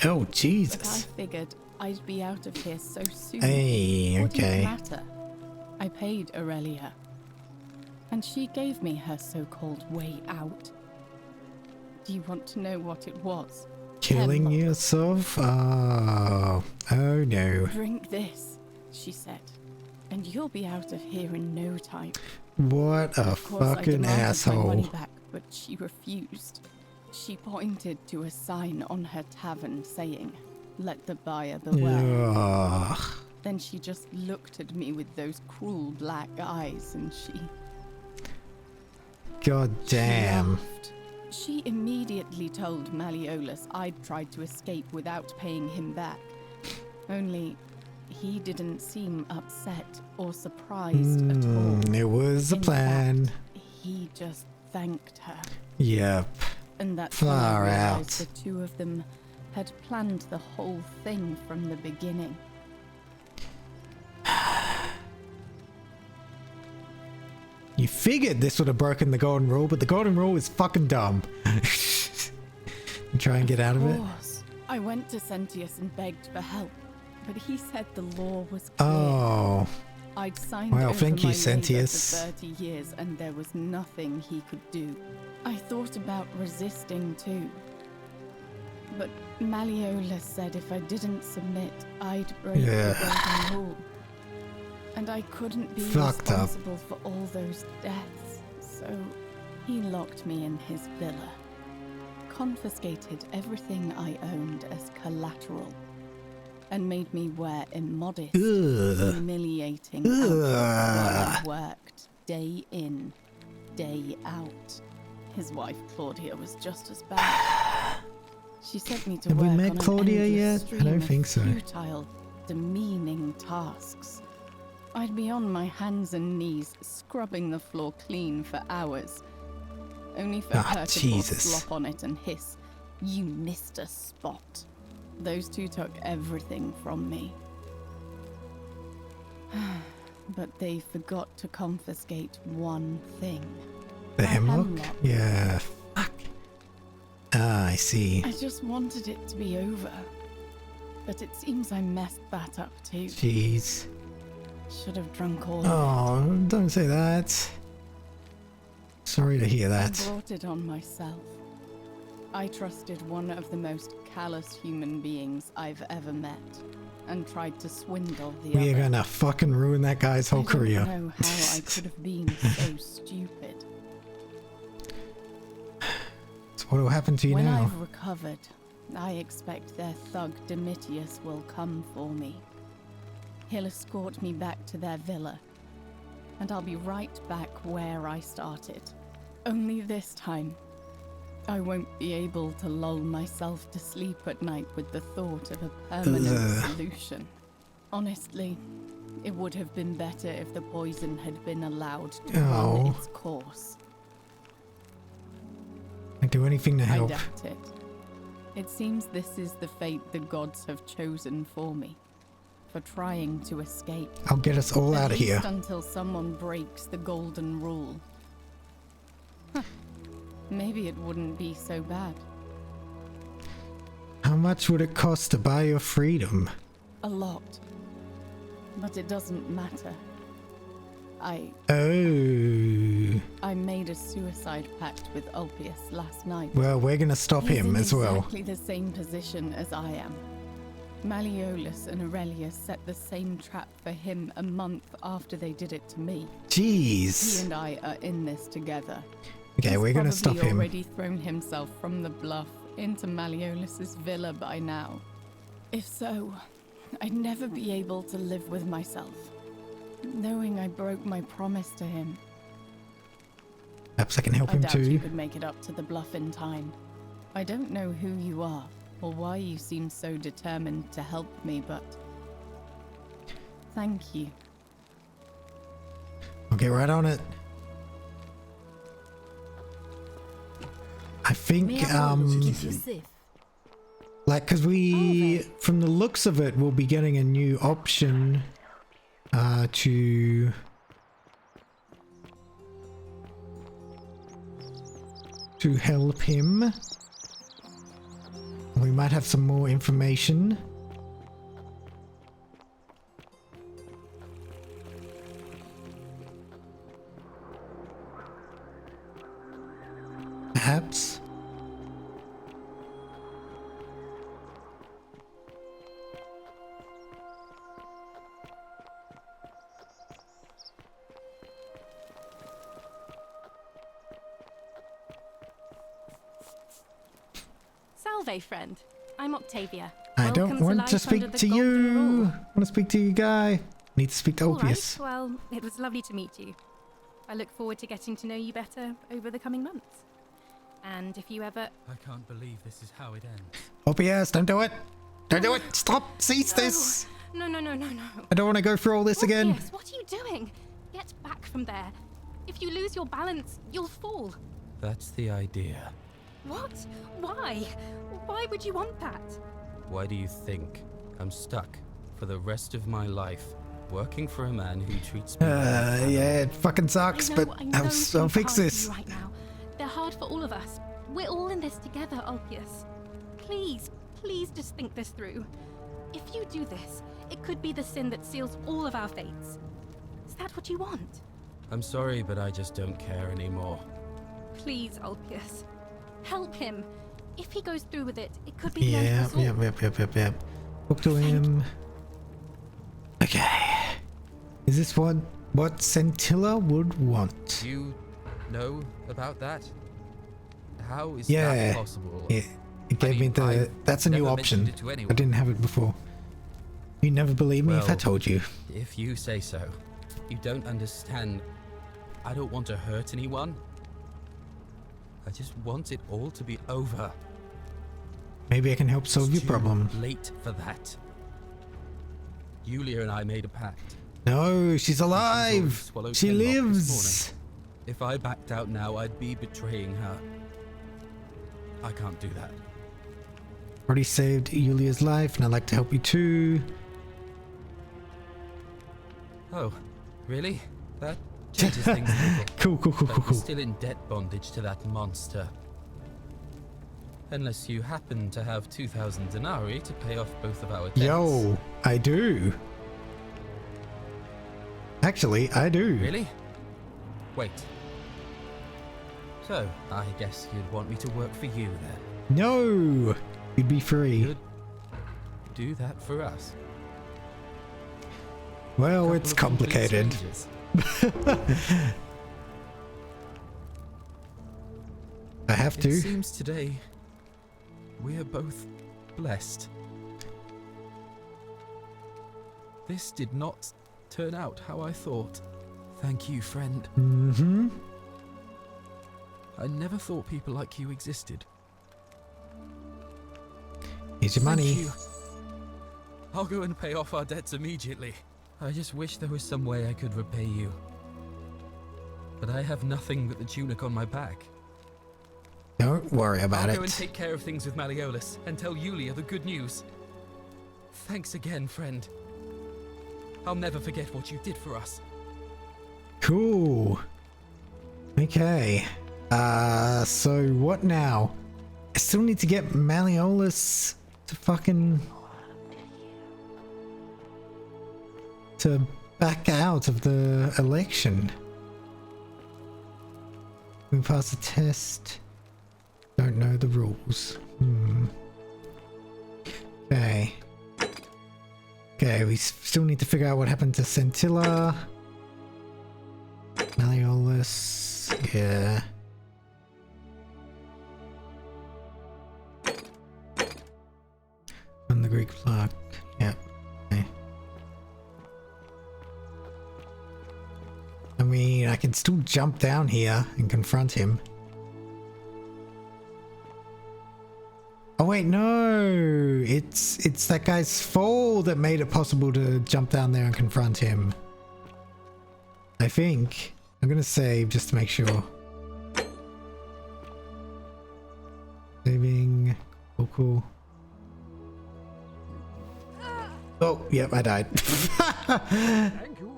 Oh, But I Jesus. figured I'd be out of here so soon. Hey, Wouldn't okay. matter. I paid Aurelia. And she gave me her so-called way out. Do you want to know what it was? Killing yourself? Oh no. Drink this, she said, and you'll be out of here in no time. What a Of course, I fucking demanded my asshole. money back, but she refused. She pointed to a sign on her tavern saying, "Let the buyer beware." Ugh. Then she just looked at me with those cruel black eyes and she God damn. laughed. She immediately told Malleolus I'd tried to escape without paying him back. Only he didn't seem upset or surprised at all. It was a In plan. fact, he just thanked her. Yep. And that's when I Far realized out. the two of them had planned the whole thing from the beginning. You figured this would have broken the golden rule, but the golden rule is fucking dumb. And try and get out of it. course. I went to Sentius and begged for help, but he said the law was clear. Oh. I'd signed Well, over thank you, my labor Sentius. for 30 years and there was nothing he could do. I thought about resisting too. But Malleolus said if I didn't submit, I'd break the golden rule. And I couldn't be Fucked up. responsible for all those deaths. So he locked me in his villa. Confiscated everything I owned as collateral. and made me wear immodest, Ugh. humiliating outfits while I worked day in, day out. His wife Claudia was just as bad. She sent me to Have work we met on Claudia an yet? endless I stream don't of think so. futile, demeaning tasks. I'd be on my hands and knees scrubbing the floor clean for hours, only for her to pour slop on it and hiss, "You missed a spot." Those two took everything from me. But they forgot to confiscate one thing. The My hemlock? Yeah. Fuck. Ah, I see. I just wanted it to be over. But it seems I messed that up too. Jeez. Should have drunk all of Oh, don't say that. Sorry to hear it. that. I brought it on myself. I trusted one of the most callous human beings I've ever met and tried to swindle the We are other. gonna fucking ruin that guy's whole career. I don't know how I could have been so stupid. So what will happen to you When now? I've recovered, I expect their thug Domitius will come for me. He'll escort me back to their villa, and I'll be right back where I started. Only this time, I won't be able to lull myself to sleep at night with the thought of a permanent solution. Honestly, it would have been better if the poison had been allowed to run its course. I'd do anything to help. I doubt it. It seems this is the fate the gods have chosen for me, for trying to escape. I'll get us all out of here. At least until someone breaks the golden rule. Huh. Maybe it wouldn't be so bad. How much would it cost to buy your freedom? A lot. But it doesn't matter. I made a suicide pact with Ulpius last night. Well, we're gonna stop He's him in as well. Exactly the same position as I am. Malleolus and Aurelius set the same trap for him a month after they did it to me. Jeez. He and I are in this together. Okay, we're gonna stop He's him. already thrown himself from the bluff into Malleolus's villa by now. If so, I'd never be able to live with myself, knowing I broke my promise to him. Perhaps I can help I him doubt you too. could make it up to the bluff in time. I don't know who you are or why you seem so determined to help me, but thank you. I'll get right on it. I think, like, because from the looks of it, we'll be getting a new option to help him. We might have some more information. Perhaps. Salve, friend. I'm Octavia. I don't want to speak to you. I want to speak to you, guy. Need to speak to Ulpius. All right, well, it was lovely to meet you. I look forward to getting to know you better over the coming months. And if you ever... I can't believe this is how it ends. Ulpius, don't do it. Don't do it. Stop. Cease this. No. I don't want to go through all this again. Yes, what are you doing? Get back from there. If you lose your balance, you'll fall. That's the idea. What? Why? Why would you want that? Why do you think I'm stuck for the rest of my life working for a man who treats me Yeah, it fucking sucks, but I'll fix this. Right now. They're hard for all of us. We're all in this together, Ulpius. Please just think this through. If you do this, it could be the sin that seals all of our fates. Is that what you want? I'm sorry, but I just don't care anymore. Please, Ulpius. Help him. If he goes through with it, it could be the end of us all. Yep. Talk to him. Okay. Is this what Scintilla would want? Do you know about that? How is Yeah. that possible? Yeah. It gave me the... That's a new never option. mentioned it to anyone. I didn't have it before. You never believe me if I Well, told you. If you say so. You don't understand. I don't want to hurt anyone. I just want it all to be over. Maybe I can help solve your It's problem. too late for that. Yulia and I made a pact. No, she's alive. Swallowed She hemlock this lives. morning. If I backed out now, I'd be betraying her. I can't do that. Already saved Yulia's life, and I'd like to help you too. Oh, really? That changes things a little. Cool. But we're still in debt bondage to that monster. Unless you happen to have 2,000 denarii to pay off both of our debts. Yo, I do. Actually, I do. Really? Wait. So, I guess you'd want me to work for you then? No, you'd be free. You'd do that for us? Well, it's complicated. I have to. It seems today we're both blessed. This did not turn out how I thought. Thank you, friend. Mm-hmm. I never thought people like you existed. Here's your money. Thank you. I'll go and pay off our debts immediately. I just wish there was some way I could repay you. But I have nothing but the tunic on my back. Don't worry about I'll go it. and take care of things with Malleolus and tell Yulia the good news. Thanks again, friend. I'll never forget what you did for us. Cool. Okay. So what now? I still need to get Malleolus to fucking... to back out of the election. We pass the test. Don't know the rules. Okay. Okay, we still need to figure out what happened to Scintilla. Malleolus, yeah. On the Greek plaque, yeah. Okay. I mean, I can still jump down here and confront him. Oh wait, no! It's that guy's fall that made it possible to jump down there and confront him. I think. I'm gonna save just to make sure. Saving. Cool. Oh, yep, I died. Thank you.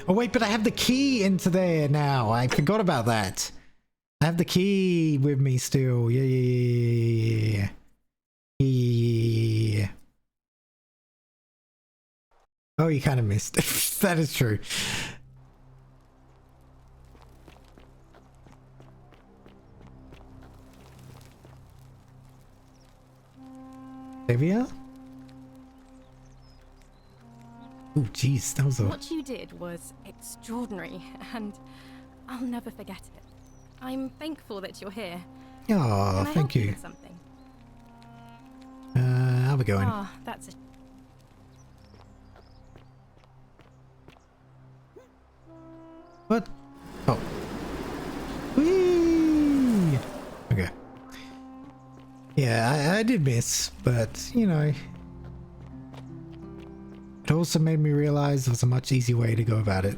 Oh wait, but I have the key into there now. I forgot about that. I have the key with me still. Yeah. Oh, you kind of missed. That is true. Olivia? Oh, jeez, that was a... What you did was extraordinary, and I'll never forget it. I'm thankful that you're here. Oh, Can I thank help you. with something? How we going? Ah, that's a... What? Oh. Whee! Okay. Yeah, I did miss, but, you know... It also made me realize there was a much easier way to go about it.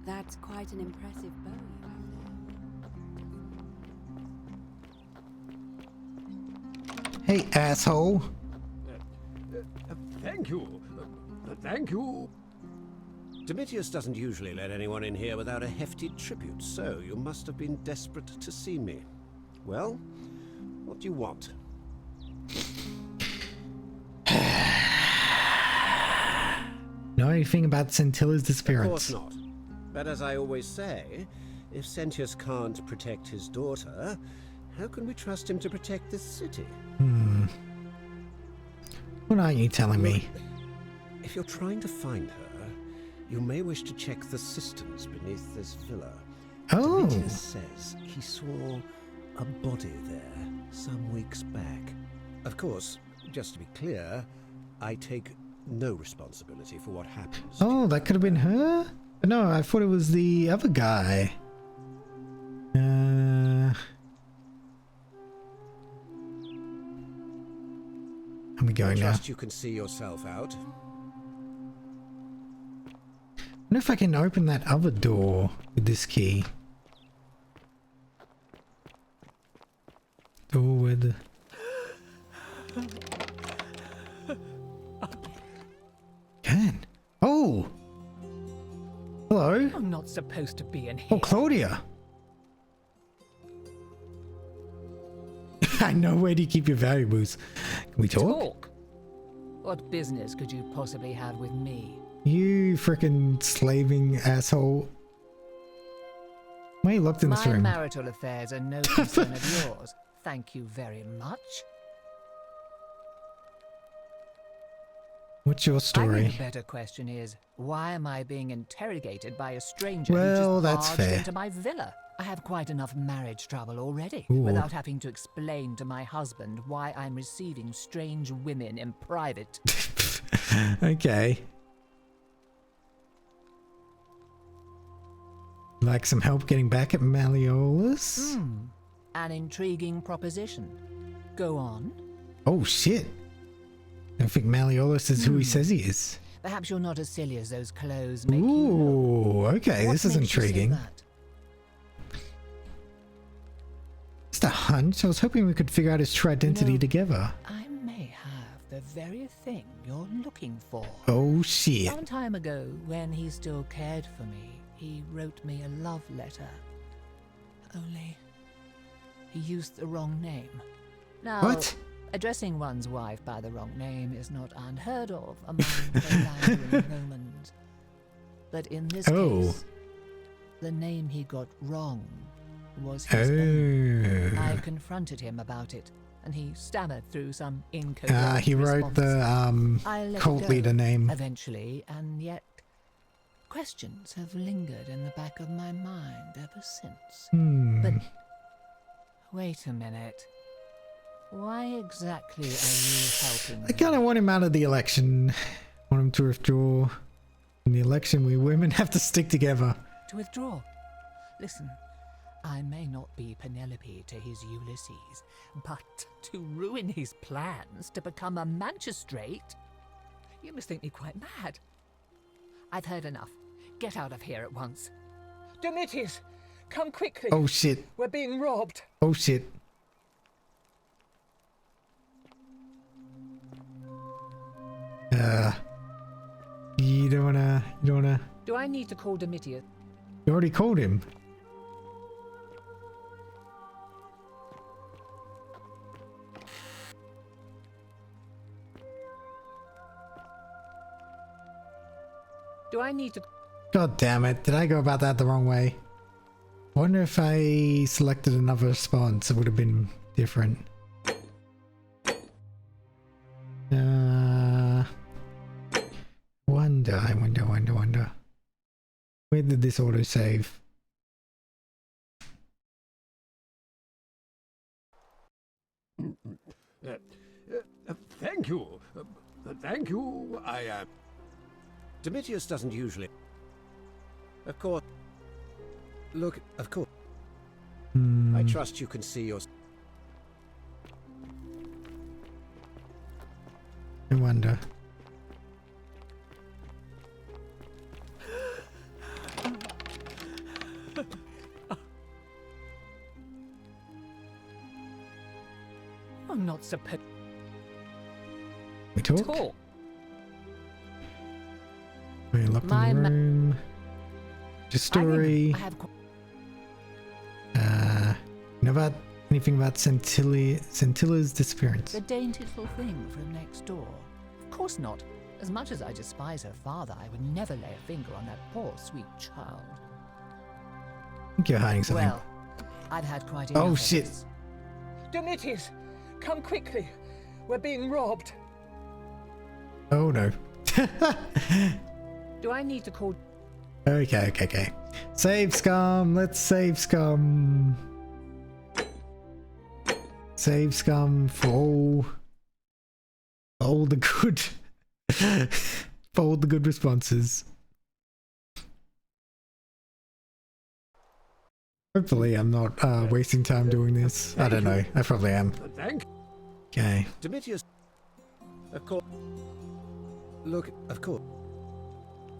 That's quite an impressive bow you have there. Hey, asshole! Thank you. Thank you. Domitius doesn't usually let anyone in here without a hefty tribute, so you must have been desperate to see me. Well, what do you want? Know anything about Scintilla's disappearance? Of course not. But as I always say, if Sentius can't protect his daughter, how can we trust him to protect this city? What are you telling me? If you're trying to find her, you may wish to check the cisterns beneath this villa. Oh. Demetrius says he saw a body there some weeks back. Of course, just to be clear, I take no responsibility for what happens. Oh, that could have been her? But no, I thought it was the other guy. How are we going now? Trust you can see yourself out. I wonder if I can open that other door with this key. Door with... Can. Oh! Hello? I'm not supposed to be in here. Oh, Claudia! I know, where do you keep your valuables? Can we talk? What business could you possibly have with me? You frickin' slaving asshole. Why are you locked in this My room? marital affairs are no concern of yours. Thank you very much. What's your I story? think the better question is, why am I being interrogated by a stranger Well, who just that's barged fair. into my villa? I have quite enough marriage trouble already, Ooh. without having to explain to my husband why I'm receiving strange women in private. Okay. Like some help getting back at Malleolus? An intriguing proposition. Go on. Oh shit. I don't think Malleolus is who he says he is. Perhaps you're not as silly as those clothes make you look. Ooh, okay, What this is makes you say intriguing. that? Just a hunch. I was hoping we could figure out his true identity together. I may have the very thing you're looking for. Oh shit. Some time ago, when he still cared for me, he wrote me a love letter. Only he used the wrong name. Now, What? addressing one's wife by the wrong name is not unheard of among philandering Romans. But in this case, the name he got wrong was his own. I confronted him about it, and he stammered through some incoherent He wrote the I let it cult go leader name. eventually, and yet questions have lingered in the back of my mind ever since. But wait a minute. Why exactly are you helping I me? kind of want him out of the election. Want him to withdraw. In the election, we women have to stick together. To withdraw? Listen, I may not be Penelope to his Ulysses, but to ruin his plans to become a magistrate? You must think me quite mad. I've heard enough. Get out of here at once. Demetrius, come quickly. Oh shit. We're being robbed. Oh shit. You don't wanna... Do I need to call Demetrius? You already called him. Do I need to... God damn it. Did I go about that the wrong way? I wonder if I selected another response, it would have been different. Wonder. Where did this auto save? Thank you. Thank you. Demetrius doesn't usually... Of course. Look, of course. I trust you can see your... I wonder. I'm not supposed... We talk? We're locked My in the room. Just story. I have... Know about anything about Centilla's disappearance? The dainty little thing from next door. Of course not. As much as I despise her father, I would never lay a finger on that poor, sweet child. I think you're hiding something. Well, I've had quite enough. Oh of shit. this. Demetrius, come quickly. We're being robbed. Oh no. Do I need to call... Okay. Save scum. Let's save scum. Save scum for all the good for all the good responses. Hopefully I'm not wasting time doing this. I don't know. I probably am. Okay. Domitius. Of course. Look, of course.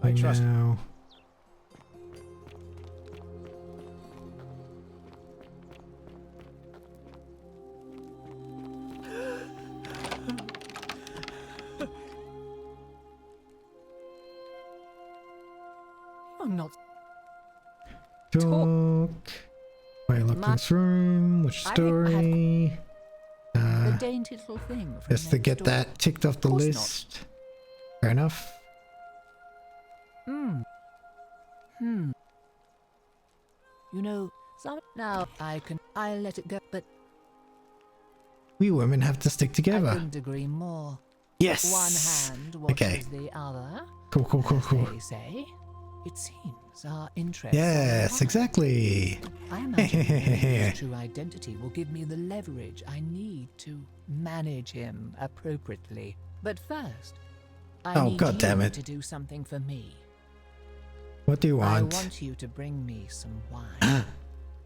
I trust. Now. I'm not. Talk. Why locked in this room? Which story? The dainty little thing. Just to get that ticked off the list. Fair enough. You know, now I'll let it go, but We women have to stick I together. couldn't agree more. Yes. One hand watches Okay. the other. Cool, cool, cool, as cool. They say. It seems our interests. Yes, are exactly. I imagine his true identity will give me the leverage I need to manage him appropriately. But first, I need God damn you it. to do something for me. What do you want? I want you to bring me some wine.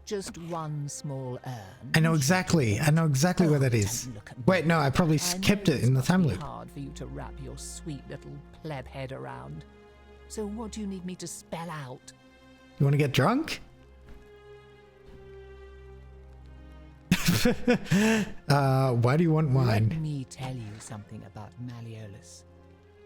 Just one small urn. I know exactly. I know exactly where that is. Wait, no, I probably kept it in the time loop. Hard for you to wrap your sweet little pleb head around. So what do you need me to spell out? You want to get drunk? Why do you want wine? Let me tell you something about Malleolus.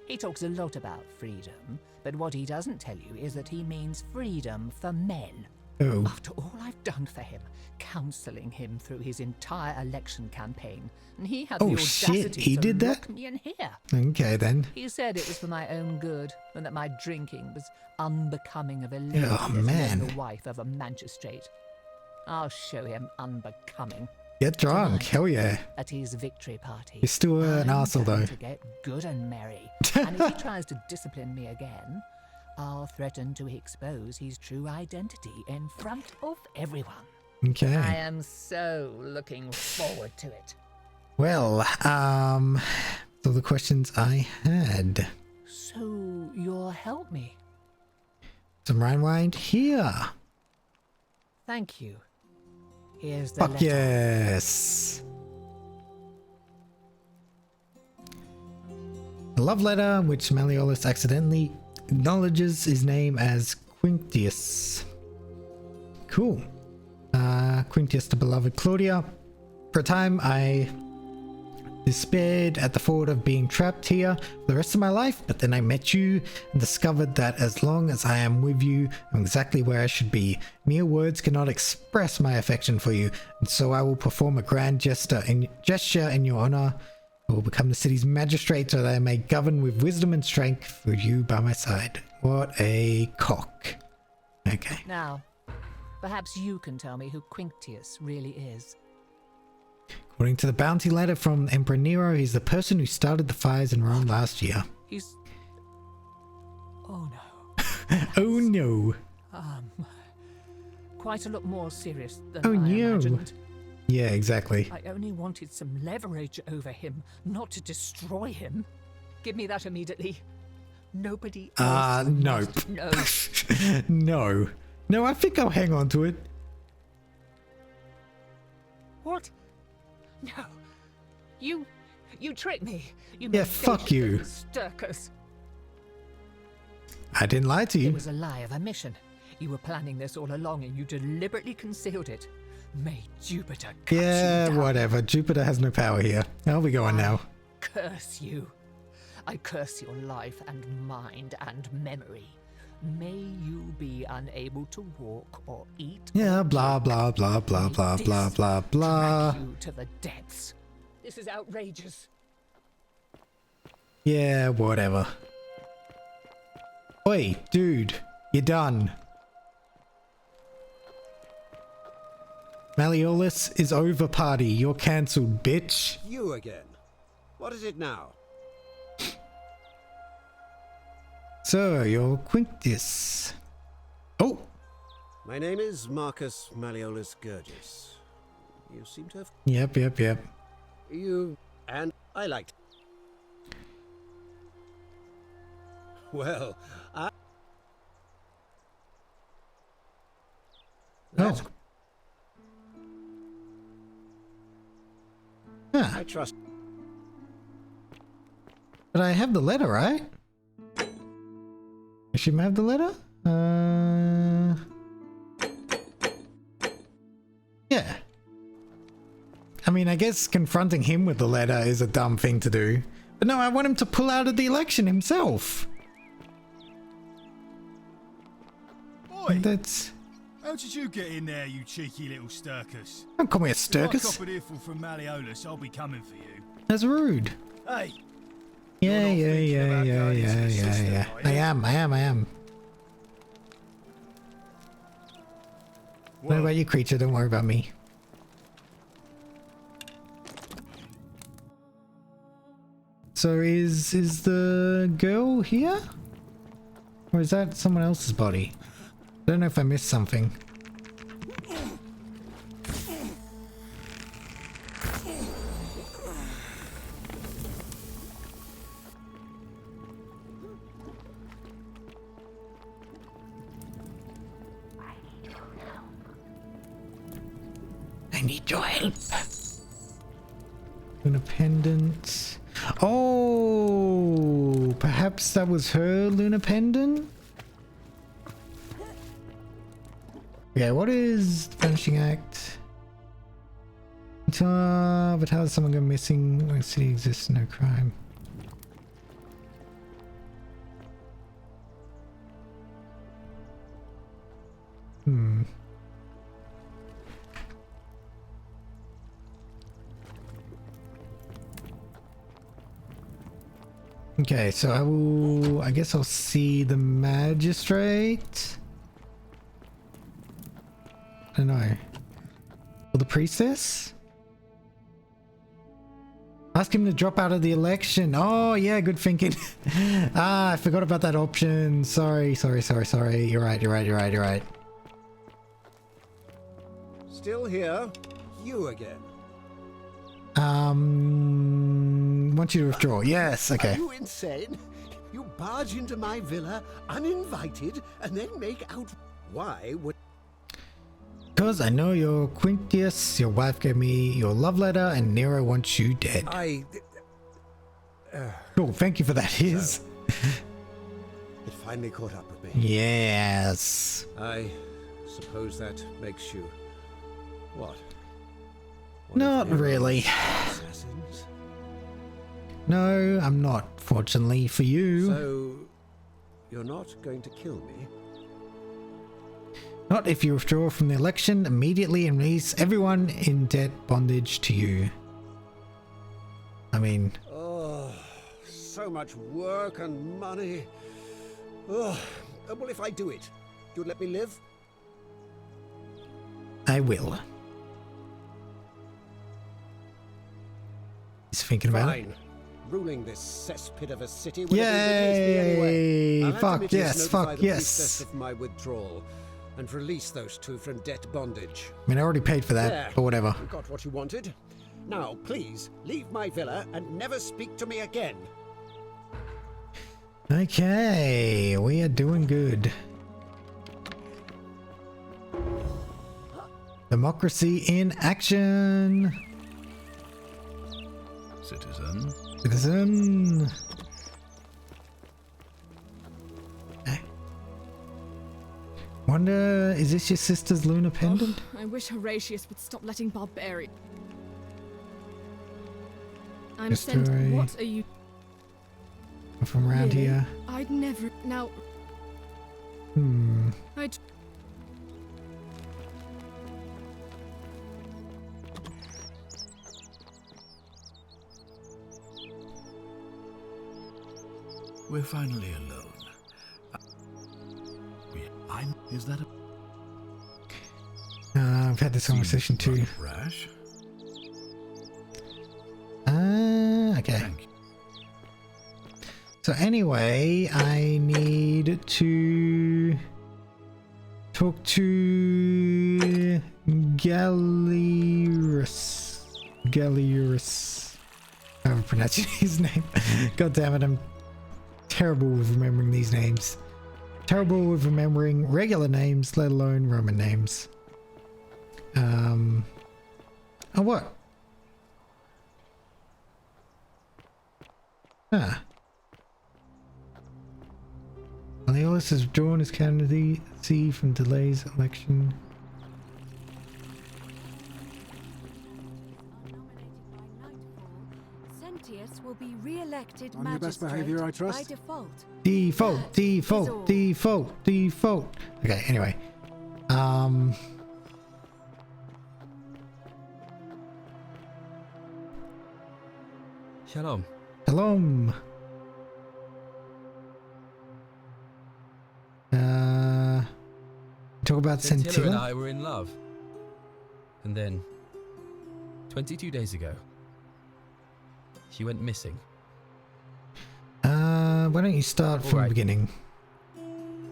He talks a lot about freedom, but what he doesn't tell you is that he means freedom for men. Oh. After all I've done for him, counselling him through his entire election campaign, and he had the audacity shit, he to did that? lock me in here. Okay then. He said it was for my own good, and that my drinking was unbecoming of a lady, Oh, let alone man. the wife of a magistrate. I'll show him unbecoming. Get drunk. Hell yeah. At his victory party. You're still an I'm arsehole going though. to get good and merry, and if he tries to discipline me again, I'll threaten to expose his true identity in front of everyone. Okay. I am so looking forward to it. Well, so the questions I had. So you'll help me? Some Rhine here. Thank you. Here's the Fuck letter. yes. A love letter in which Malleolus accidentally acknowledges his name as Quintius. Cool. Quintius to beloved Claudia. For a time, I despaired at the thought of being trapped here for the rest of my life, but then I met you and discovered that as long as I am with you, I'm exactly where I should be. Mere words cannot express my affection for you, and so I will perform a grand gesture in your honor. I will become the city's magistrate so that I may govern with wisdom and strength with you by my side. What a cock. Okay. Now, perhaps you can tell me who Quintius really is. According to the bounty letter from Emperor Nero, he's the person who started the fires in Rome last year. He's... Oh no. Oh no. Quite a lot more serious than Oh I no. imagined. Yeah, exactly. I only wanted some leverage over him, not to destroy him. Give me that immediately. Nobody else Nope. must know. No. No, I think I'll hang on to it. What? No. You tricked me. You Yeah, fuck you. Sturkers. I didn't lie to It you. was a lie of a mission. You were planning this all along and you deliberately concealed it. May Jupiter cut Yeah, you down. whatever. Jupiter has no power here. I'll be going now. Curse you. I curse your life and mind and memory. May you be unable to walk or eat. Yeah, blah, blah, blah, blah, blah, blah, blah, blah. Drag you to the depths. This is outrageous. Yeah, whatever. Oi, dude. You're done. Malleolus is over, party. You're cancelled, bitch. You again. What is it now? So, you're Quintius. Oh, My name is Marcus Malleolus Gurgis. You seem to have... Yep. You... and I liked... Well, I... That's... Huh. I trust... But I have the letter, right? I should have the letter? Yeah. I mean, I guess confronting him with the letter is a dumb thing to do. But no, I want him to pull out of the election himself. Boy, that's... How did you get in there, you cheeky little Sturkus? Don't call me a If Sturkus. I cop an earful from Malleolus, I'll be coming for you. That's rude. Hey! Yeah. I am. What about you, creature? Don't worry about me. So is the girl here? Or is that someone else's body? I don't know if I missed something. I need your help. Luna pendant. Oh, perhaps that was her Luna pendant? Yeah, what is the Vanishing Act? But how does someone go missing when a city exists, no crime? Okay, so I guess I'll see the magistrate. I don't know. Or the priestess? Ask him to drop out of the election. Oh, yeah, good thinking. I forgot about that option. Sorry. You're right. Still here? You again? Want you to withdraw. Yes, okay. Are you insane? You barge into my villa uninvited and then make out... Why would... Because I know you're Quintius, your wife gave me your love letter, and Nero wants you dead. Oh, thank you for that, Hiz. It finally caught up with me. Yes. I suppose that makes you... What? Not really. Assassins? No, I'm not, fortunately for you. So, you're not going to kill me? Not if you withdraw from the election immediately and release everyone in debt bondage to you. I mean... Oh, so much work and money. Oh, well, if I do it, you'd let me live? I will. He's thinking about it. Ruling this cesspit of a city would Yay! have been Fuck yes, fuck yes. Priestess of my withdrawal and release those two from debt bondage. I mean, I already paid for that, There, but whatever. You got what you wanted. Now, please, leave my villa and never speak to me again. Okay, we are doing good. Democracy in action. Citizen. Citizen. Wonder, is this your sister's Luna pendant? I wish Horatius would stop letting barbarian. I'm sent. History. What are you? From around Really? here. I'd never. Now. I'd. We're finally alone. Is that a... I've had this conversation too. Rash? Okay. So anyway, I need to talk talk to Galliurus. I'm pronouncing his name. God damn it, I'm terrible with remembering these names. Terrible with remembering regular names, let alone Roman names. Oh, what? Ah. Malleolus has withdrawn his candidacy from Delay's election. Sentius will be re-elected On your best magistrate behavior, I trust. by default. Default. Okay, anyway. Shalom. Shalom. Talk about Scintilla and Scintilla. I were in love. And then, 22 days ago, she went missing. Why don't you start from the beginning?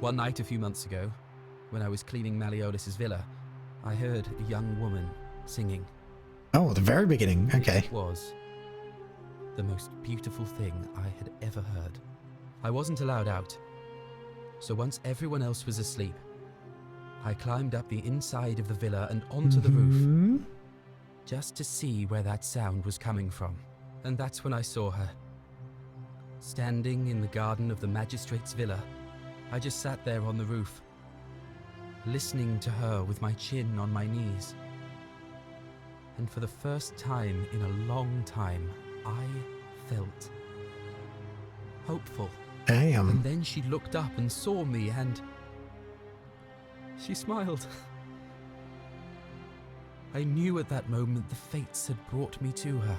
One night a few months ago, when I was cleaning Malleolus's villa, I heard a young woman singing. Oh, the very beginning. Okay. It was the most beautiful thing I had ever heard. I wasn't allowed out, so once everyone else was asleep, I climbed up the inside of the villa and onto the roof, just to see where that sound was coming from. And that's when I saw her. Standing in the garden of the magistrate's villa, I just sat there on the roof, listening to her with my chin on my knees. And for the first time in a long time, I felt hopeful. Damn. And then she looked up and saw me and she smiled. I knew at that moment the fates had brought me to her.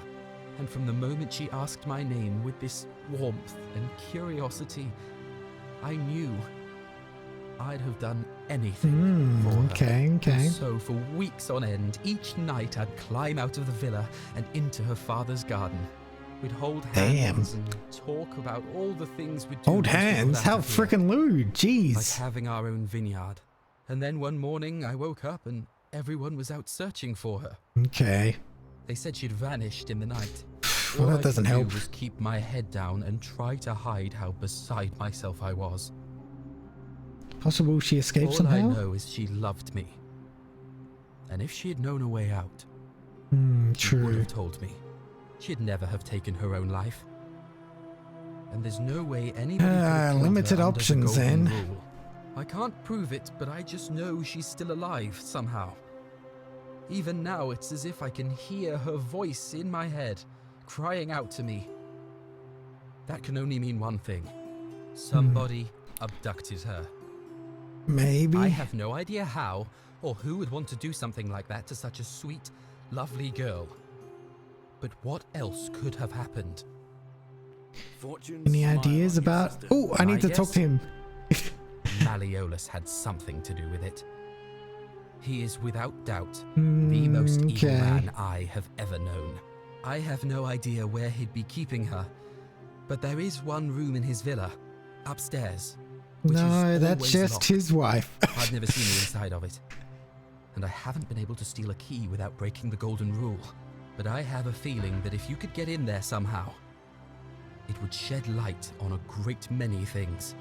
And from the moment she asked my name with this warmth and curiosity, I knew I'd have done anything for her. Okay. And so for weeks on end, each night I'd climb out of the villa and into her father's garden. We'd hold hands and talk about all the things we'd do. Hold hands? How freaking lewd. Jeez. Like having our own vineyard. And then one morning I woke up and everyone was out searching for her. Okay. They said she'd vanished in the night. Well, that doesn't help. All I could do was keep my head down and try to hide how beside myself I was. Possible she escaped All somehow? I know is she loved me. And if she had known a way out, she would True. have told me. She'd never have taken her own life. And there's no way anybody could have killed limited her options under the golden then. rule. I can't prove it, but I just know she's still alive somehow. Even now, it's as if I can hear her voice in my head, crying out to me. That can only mean one thing. Somebody abducted her. Maybe. I have no idea how, or who would want to do something like that to such a sweet, lovely girl. But what else could have happened? Any ideas about... Oh, I need to talk to him. Malleolus had something to do with it. He is without doubt the most evil man I have ever known. I have no idea where he'd be keeping her, but there is one room in his villa, upstairs. No, that's always just locked. his wife. I've never seen the inside of it, and I haven't been able to steal a key without breaking the golden rule. But I have a feeling that if you could get in there somehow, it would shed light on a great many things.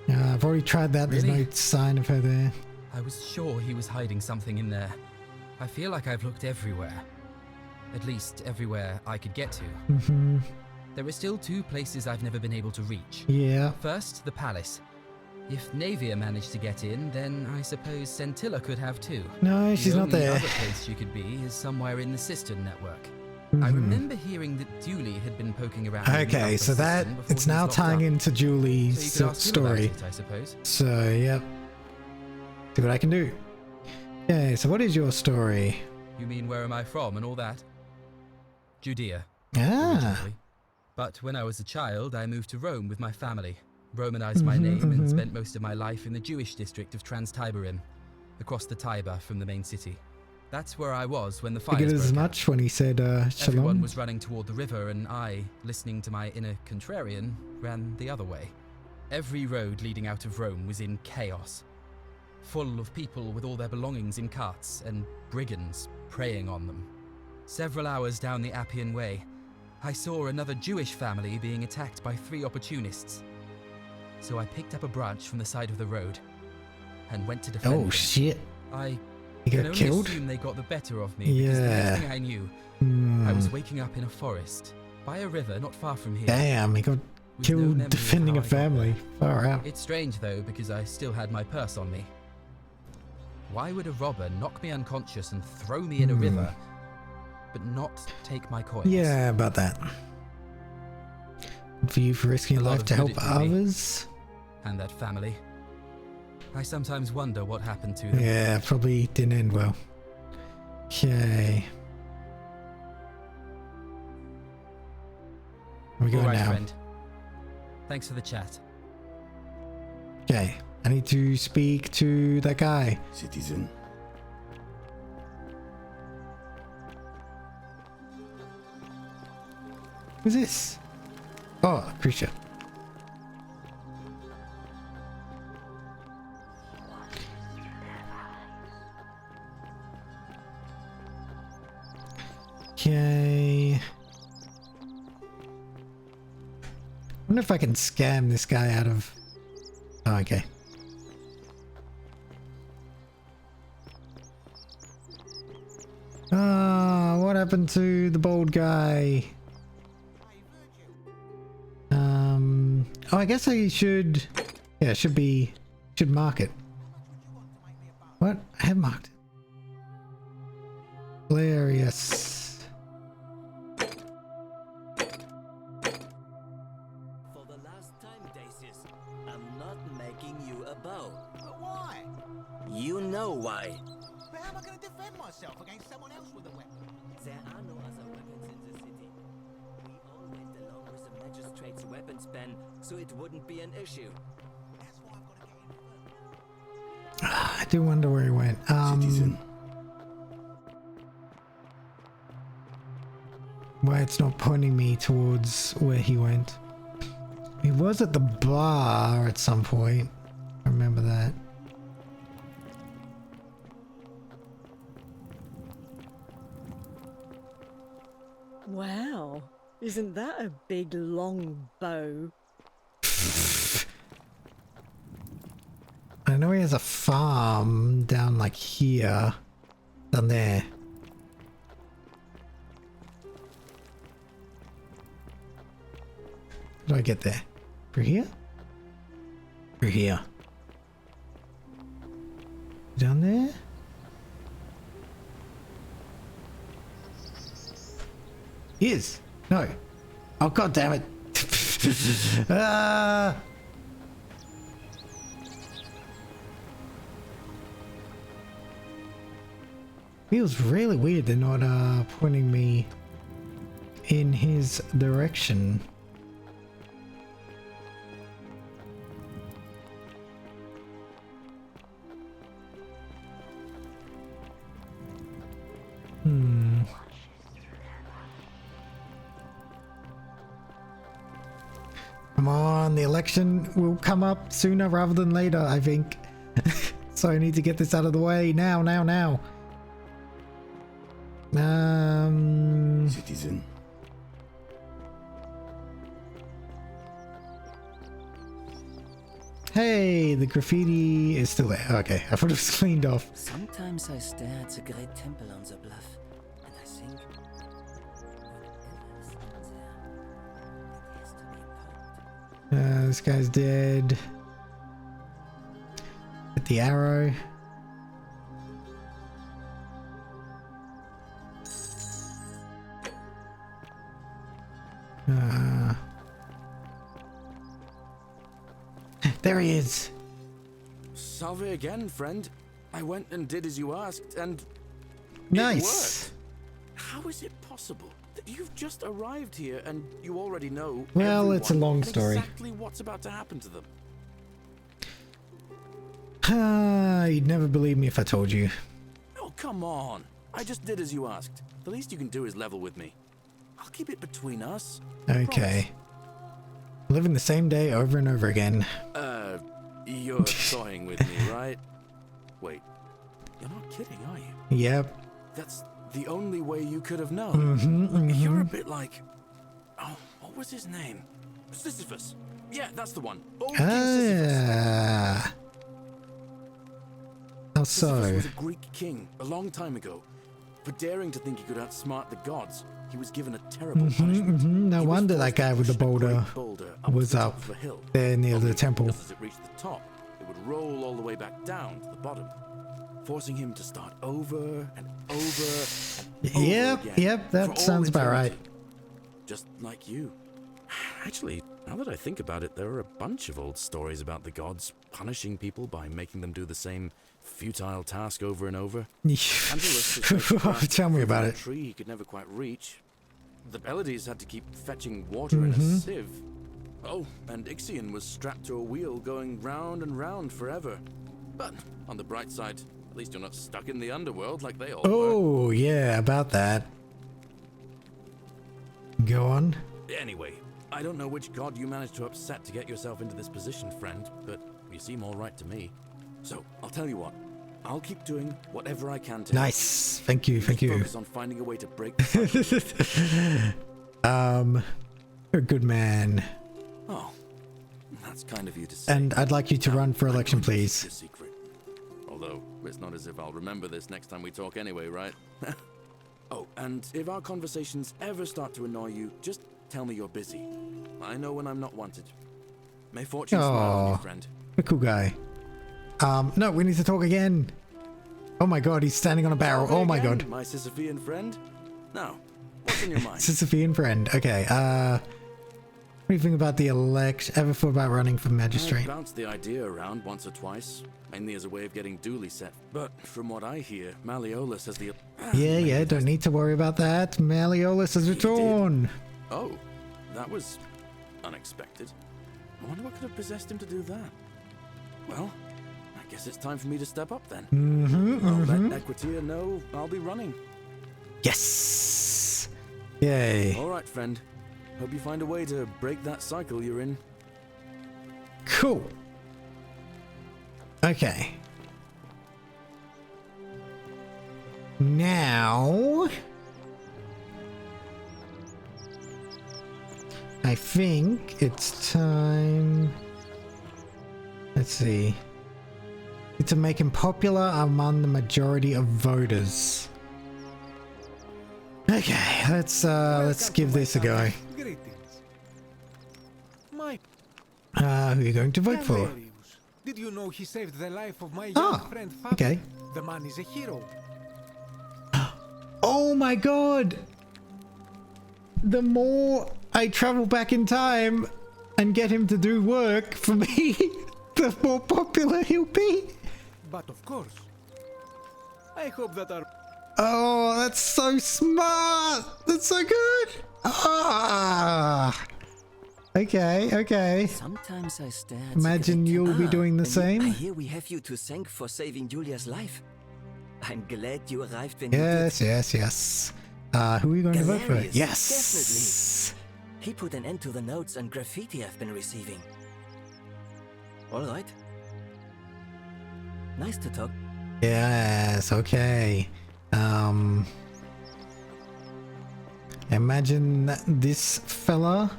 I've already tried that. There's Really? no sign of her there. I was sure he was hiding something in there. I feel like I've looked everywhere. At least everywhere I could get to. There are still two places I've never been able to reach. Yeah. First, the palace. If Navia managed to get in, then I suppose Scintilla could have too. No, she's not there. The only other place she could be is somewhere in the cistern network. I remember hearing that Julie had been poking around. in the Okay, upper so that cistern before it's he now was locked tying up. into Julie's So you could ask him about story. it, I suppose. So, yep. See what I can do. Okay, so what is your story? You mean where am I from and all that? Judea. Ah. Originally. But when I was a child, I moved to Rome with my family, Romanized my name, and spent most of my life in the Jewish district of Transtiberim, across the Tiber from the main city. That's where I was when the fires Figured broke as out. much when he said Everyone shalom. was running toward the river, and I, listening to my inner contrarian, ran the other way. Every road leading out of Rome was in chaos, full of people with all their belongings in carts and brigands preying on them. Several hours down the Appian Way, I saw another Jewish family being attacked by 3 opportunists. So I picked up a branch from the side of the road and went to defend them. Oh shit. I He can got only killed? assume they got the better of me because the next thing I knew, I was waking up in a forest by a river not far from here. Damn, he got with no killed memory of defending how a I got family. Far out. It's strange though because I still had my purse on me. Why would a robber knock me unconscious and throw me in a river, but not take my coins? Yeah, about that. Good for you for risking your A lot life of to good help it did me. others. And that family. I sometimes wonder what happened to them. Yeah, probably didn't end well. Okay. Where we All going right, now? friend. Thanks for the chat. Okay, I need to speak to that guy. Citizen. Who's this? Oh, creature. Okay. I wonder if I can scam this guy out of... Oh, okay. Ah, what happened to the bald guy? Oh, I guess I should... Yeah, should mark it. What? I have marked it. Hilarious. For the last time, Dacius, I'm not making you a bow. But why? You know why. But how am I going to defend myself against someone else with a weapon? There are no other weapons in the city. We all went along with the magistrate's weapons ban, so it wouldn't be an issue. That's why I've got to get in first. I do wonder where he went. Citizen. Why it's not pointing me towards where he went. He was at the bar at some point. I remember that. Wow, isn't that a big long bow? I know he has a farm down like here. Down there. How do I get there? Through here? Through here. Down there? Is. No. Oh, god damn it. Ah. Feels really weird they're not pointing me in his direction. Come on, the election will come up sooner rather than later, I think. So I need to get this out of the way now. Citizen. Hey, the graffiti is still there. Okay, I thought it was cleaned off. Sometimes I stare at the great temple on the bluff, and I think, whatever is in there, it has to be important. This guy's dead. Hit the arrow. There he is. Salve again, friend. I went and did as you asked, and Nice. it worked. How is it possible that you've just arrived here and you already know? Well, it's a everyone long and story. Exactly what's about to happen to them. You'd never believe me if I told you. Oh, come on. I just did as you asked. The least you can do is level with me. I'll keep it between us. Okay. Living the same day over and over again. You're toying with me, right? Wait, you're not kidding, are you? Yep. That's the only way you could have known. You're a bit like... Oh, what was his name? Sisyphus. Yeah, that's the one. Old King Sisyphus. How Sisyphus so? was a Greek king a long time ago. For daring to think he could outsmart the gods, he was given a terrible punishment. No wonder that guy with the boulder was to the up top of a hill. there near the temple. Just as it reached the top, it would roll all the way back down to the bottom, forcing him to start over and over and over again. Yep, that sounds about right. Just like you. Actually, now that I think about it, there are a bunch of old stories about the gods punishing people by making them do the same futile task over and over. Tell me about it. Tree he could never quite reach. The Pleiades had to keep fetching water in a sieve. Oh, and Ixion was strapped to a wheel going round and round forever. But on the bright side, at least you're not stuck in the underworld like they all were. Oh, yeah, about that. Go on. Anyway, I don't know which god you managed to upset to get yourself into this position, friend, but you seem all right to me. So, I'll tell you what. I'll keep doing whatever I can to... Nice. Thank you, thank you. Focus on finding a way to break the you're a good man. Oh, that's kind of you to say. And I'd like you to run for election, please. Your secret. Although, it's not as if I'll remember this next time we talk anyway, right? Oh, and if our conversations ever start to annoy you, just tell me you're busy. I know when I'm not wanted. May fortune smile on you, friend. A cool guy. No, we need to talk again. Oh my god, he's standing on a barrel. Oh my god. My Sisyphean friend? Now, what's in your mind? Sisyphean friend. Okay, what do you think about the election? Ever thought about running for magistrate? I bounced the idea around once or twice, mainly as a way of getting duly set. But from what I hear, Malleolus has the... Yeah, don't need to worry about that. Malleolus has returned. Oh, that was unexpected. I wonder what could have possessed him to do that. Well, I guess it's time for me to step up then. I'll let Equitia know I'll be running. Yes! Yay. All right, friend. Hope you find a way to break that cycle you're in. Cool. Okay. Now... I think it's time... Let's see. To make him popular among the majority of voters. Okay, let's give this a go. Who are you going to vote for? Did you know he saved the life of my young friend Fabio? Okay. The man is a hero. Oh my god! The more I travel back in time and get him to do work for me, the more popular he'll be. But of course, I hope that our... Oh, that's so smart! That's so good! Ah! Okay. Sometimes I stare at Imagine you'll be doing the same. I hear we have you to thank for saving Julia's life. I'm glad you arrived when Yes. Who are you going to vote for? Galerius, Yes! Definitely. He put an end to the notes and graffiti I've been receiving. All right. Nice to talk. Yes, okay. Imagine that this fella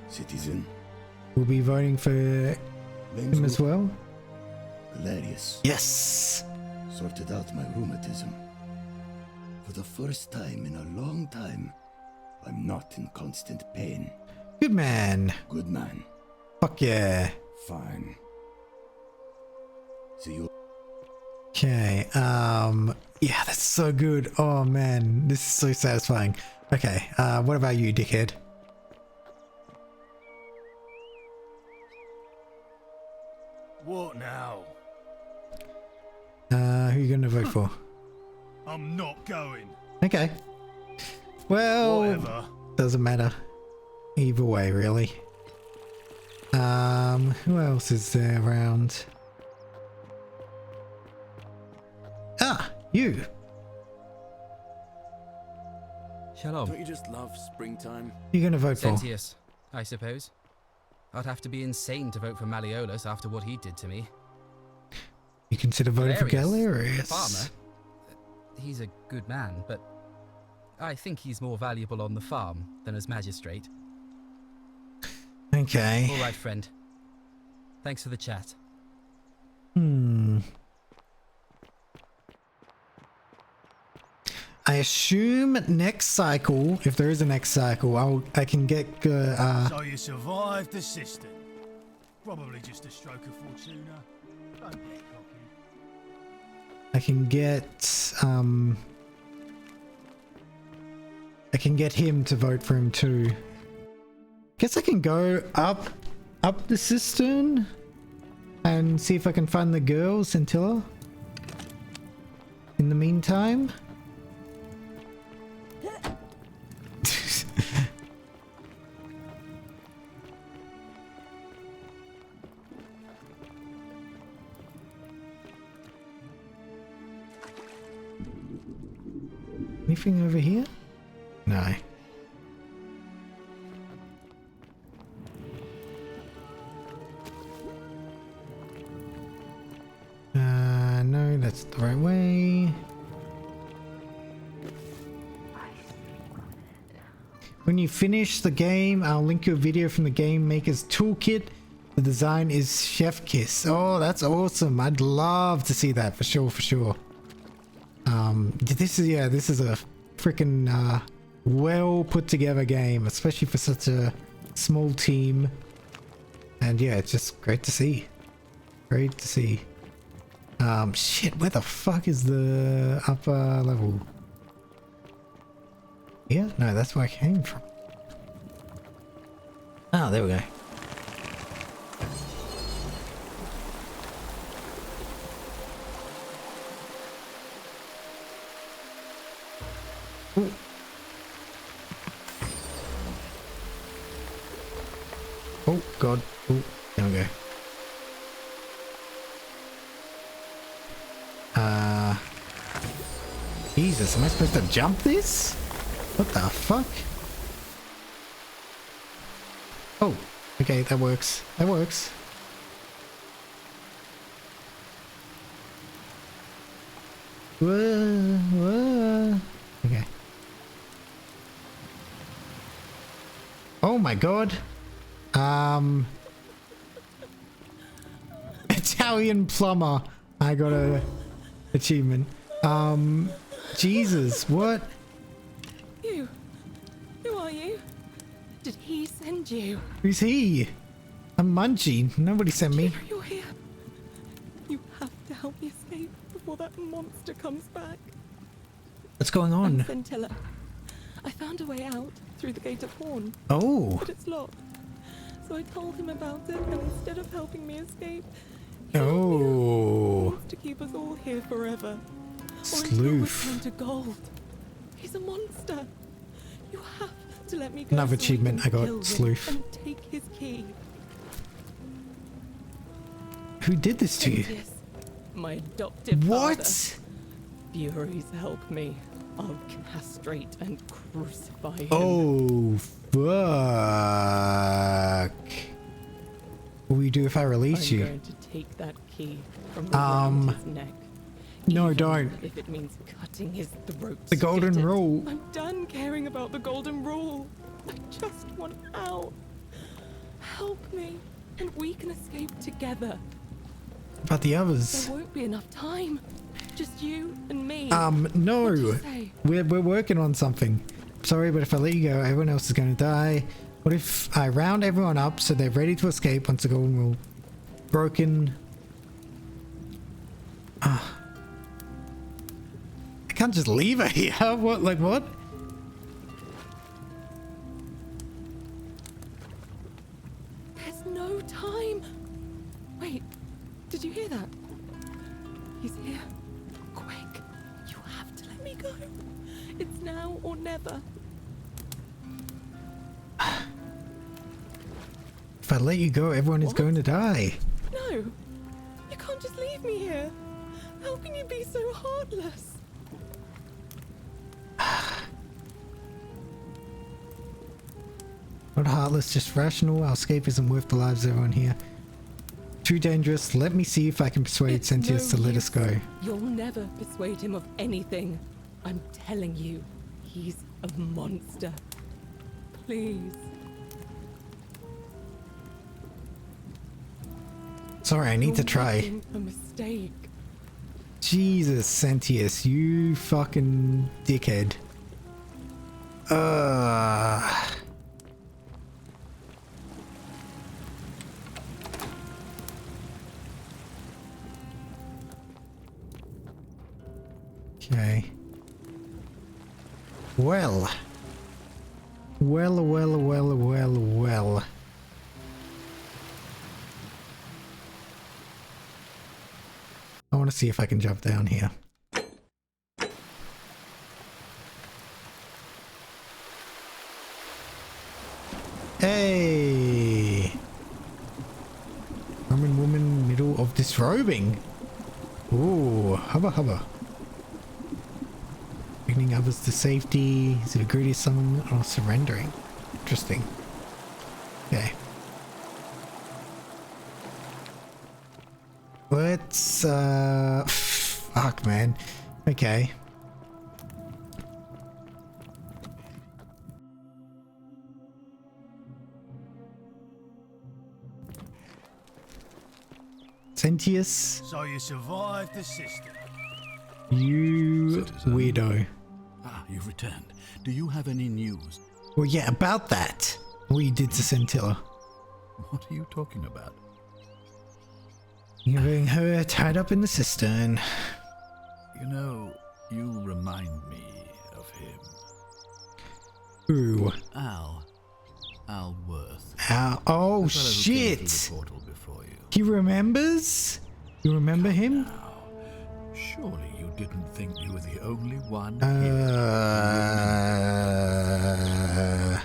Citizen will be voting for him as well. Galerius. Yes! Sorted out my rheumatism. For the first time in a long time, I'm not in constant pain. Good man. Good man. Fuck yeah. Fine. See you. Okay, yeah, that's so good. Oh man, this is so satisfying. Okay, what about you, dickhead? What now? Who are you gonna vote for? I'm not going. Okay. Well, Whatever. doesn't matter. Either way, really. Who else is there around? Ah, you. Shalom. Don't you just love springtime? You're gonna vote for? Sentius, I suppose. I'd have to be insane to vote for Malleolus after what he did to me. You consider voting for The Galerius? farmer. He's a good man, but I think he's more valuable on the farm than as magistrate. Okay. All right, friend. Thanks for the chat. I assume next cycle, if there is a next cycle, I can get So you survived the system. Probably just a stroke of fortuna. Don't get cocky. I can get him to vote for him too. Guess I can go up the cistern and see if I can find the girl, Scintilla. In the meantime. Anything over here? No. No, that's the right way. When you finish the game, I'll link you a video from the Game Maker's Toolkit. The design is Chef Kiss. Oh, that's awesome. I'd love to see that for sure, for sure. This is a freaking well put together game, especially for such a small team. And yeah, it's just great to see. Great to see. Shit, where the fuck is the upper level? Yeah, no, that's where I came from. Oh, there we go. Ooh. Oh god. Oh, there we go. Jesus, am I supposed to jump this? What the fuck? Oh, okay, that works. That works. Whoa, whoa. Okay. Oh my god. Italian plumber. I got a achievement. Jesus, what? You? Who are you? Did he send you? Who's he? I'm Munchie. Nobody sent me. You're here. You have to help me escape before that monster comes back. What's going on? I'm Scintilla. I found a way out through the Gate of Horn. Oh. But it's locked. So I told him about it, and instead of helping me escape, oh. he wants to keep us all here forever. Sleuth. Or until we turn to gold. He's a monster. You have to let me go. Another so achievement we can I kill got. him Sleuth. And take his key. Who did this to you? Yes, my adoptive What? father. Furies help me. I'll castrate and crucify him. Oh, fuck. What will you do if I release you? I'm going to take that key from around his neck. No, Even don't. if it means cutting his throat. The golden Get it? rule. I'm done caring about the golden rule. I just want out. Help me, and we can escape together. About the others? There won't be enough time. Just you and me. No. What'd you say? We're working on something. Sorry, but if I let you go, everyone else is going to die. What if I round everyone up so they're ready to escape once the golden rule broken? I can't just leave her here. What? Like what? There's no time. Wait, did you hear that? He's here. Quick, you have to let me go. It's now or never. If I let you go, everyone is going to die. No, you can't just leave me here. How can you be so heartless? Not heartless, just rational. Our escape isn't worth the lives of everyone here. Too dangerous. Let me see if I can persuade Sentius to let us go. You'll never persuade him of anything. I'm telling you, he's a monster. Please. Sorry, I need to try. Making a mistake. Jesus, Sentius, you fucking dickhead. Okay. Well. Well. I want to see if I can jump down here. Hey! Roman woman, middle of disrobing. Ooh, hubba. Bringing others to safety. Is it a greedy summon or surrendering? Interesting. Okay. Let's, fuck, man. Okay. Sentius. So you survived the system. You weirdo. Ah, you've returned. Do you have any news? Well, yeah, about that. What you did to Scintilla. What are you talking about? Having her tied up in the cistern. You know, you remind me of him. Who? Al Worth. Al. Oh, shit! He remembers? You remember him? Surely you didn't think you were the only one here.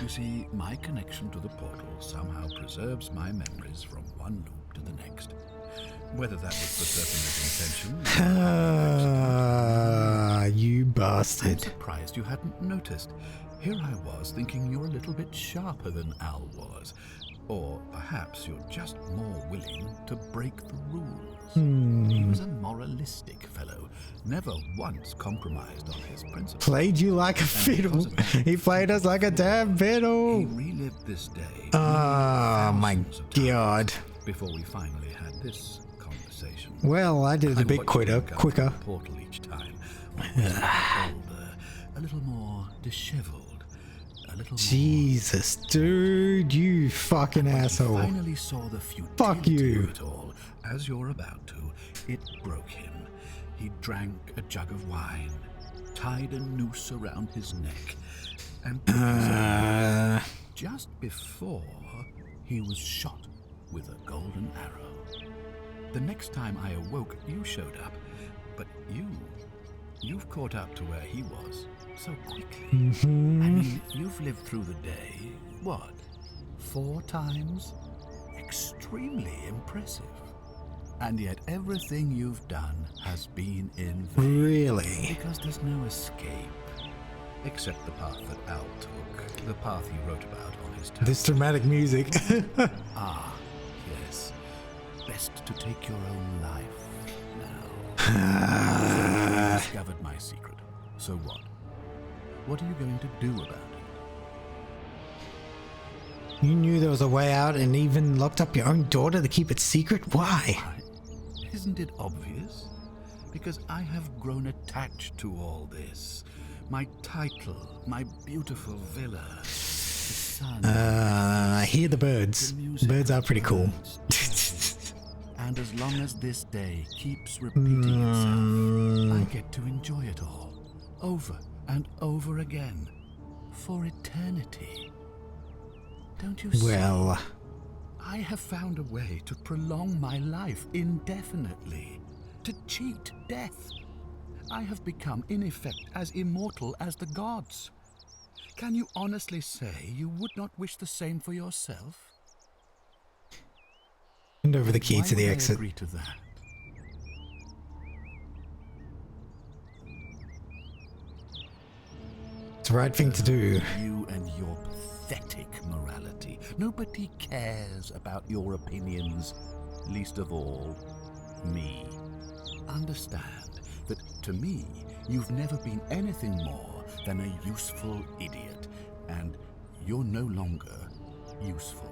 You see, my connection to the portal somehow preserves my memories from one loop to the next. Whether that was for Serpent's intention... you bastard. I'm surprised you hadn't noticed. Here I was thinking you're a little bit sharper than Al was. Or perhaps you're just more willing to break the rules. He was a moralistic fellow, never once compromised on his principles. Played you like a fiddle. He played us like a damn fiddle. He relived this day. Oh my god. Before we finally had this conversation. Well, I did it a bit quicker. Portal each time. Older, a little more disheveled. Jesus, dude, you fucking asshole. He finally saw the futility Fuck you. of it all. As you're about to, it broke him. He drank a jug of wine, tied a noose around his neck, and just before he was shot with a golden arrow. The next time I awoke, you showed up, but you've caught up to where he was. So quickly. I mean, you've lived through the day, what, 4 times? Extremely impressive. And yet everything you've done has been in vain. Really? Because there's no escape. Except the path that Al took. The path he wrote about on his tablet. This dramatic music. Ah, yes. Best to take your own life now. You discovered my secret. So what? What are you going to do about it? You knew there was a way out and even locked up your own daughter to keep it secret? Why? Isn't it obvious? Because I have grown attached to all this. My title, my beautiful villa, the sun. I hear the birds. Birds are pretty cool. And as long as this day keeps repeating itself, I get to enjoy it all. Over and over again. For eternity. Don't you see? Well... I have found a way to prolong my life indefinitely. To cheat death. I have become, in effect, as immortal as the gods. Can you honestly say you would not wish the same for yourself? Hand over the key Why to the would I exit. agree to that? It's the right thing to do. You and your pathetic morality. Nobody cares about your opinions, least of all, me. Understand that to me, you've never been anything more than a useful idiot, and you're no longer useful.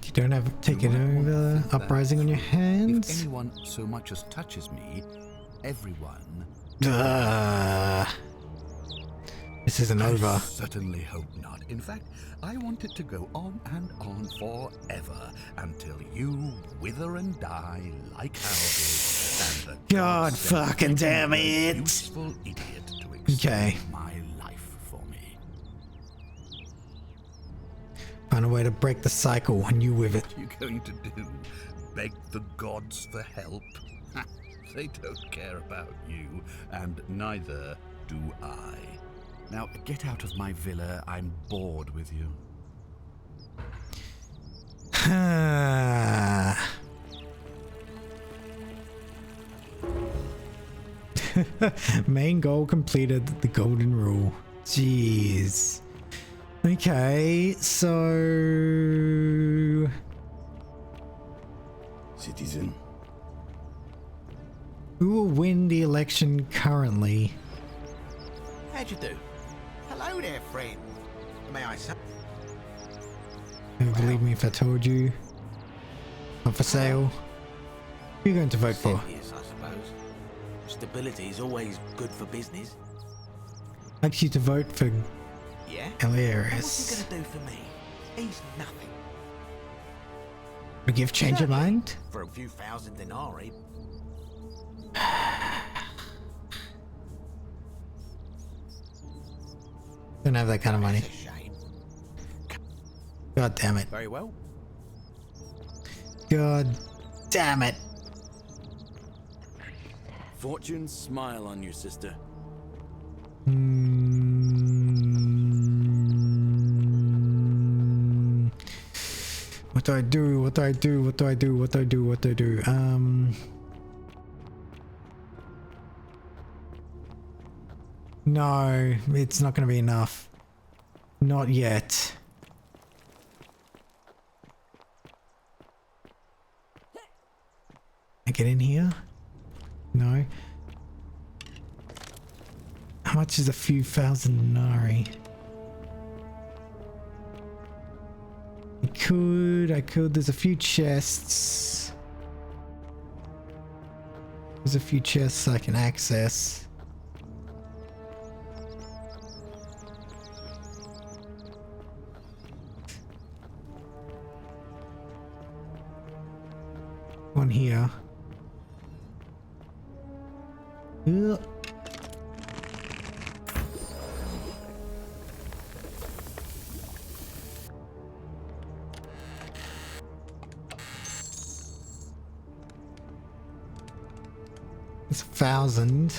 You don't have taken over uprising on your hands. If anyone so much as touches me, everyone. This isn't over. I certainly hope not. In fact, I want it to go on and on forever until you wither and die like ours. And the God fucking damn it! Useful idiot to extend my life for me. Find a way to break the cycle and you with it. What are you going to do? Beg the gods for help? They don't care about you, and neither do I. Now, get out of my villa. I'm bored with you. Main goal completed, the golden rule. Jeez. Okay, so... Citizen. Who will win the election currently? How'd you do? Hello there, friend. May I say? You don't believe me if I told you? Not for sale. Who are you going to vote for? Yes, I suppose. Stability is always good for business. I'd like you to vote for Yeah? Eliaris. What's he gonna do for me? He's nothing. Would you change your mind? For a few thousand denarii. Don't have that kind of money. God damn it. Very well. God damn it. Fortune smile on you, sister. What do I do? What do I do? What do I do? What do I do? What do I do? No, it's not going to be enough. Not yet. I get in here? No. How much is a few thousand denarii? I could. There's a few chests. There's a few chests I can access. One here. Ugh. It's 1,000.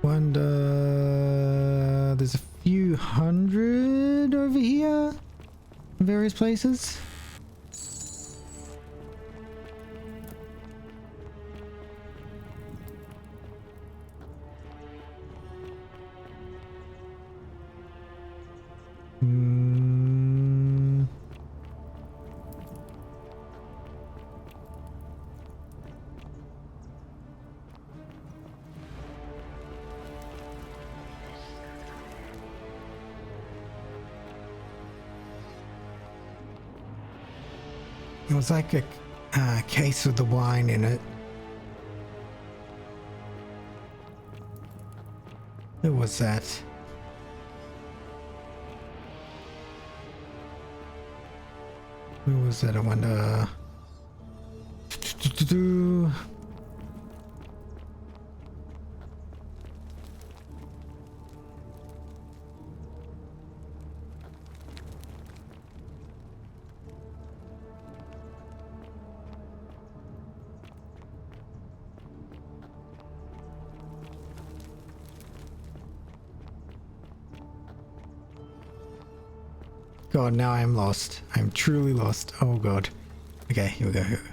Wonder there's a few hundred over here in various places. It was like a case with the wine in it. Who was that? Who was that? I wonder. God, now I am lost. I'm truly lost. Oh god. Okay, here we go. Here we go.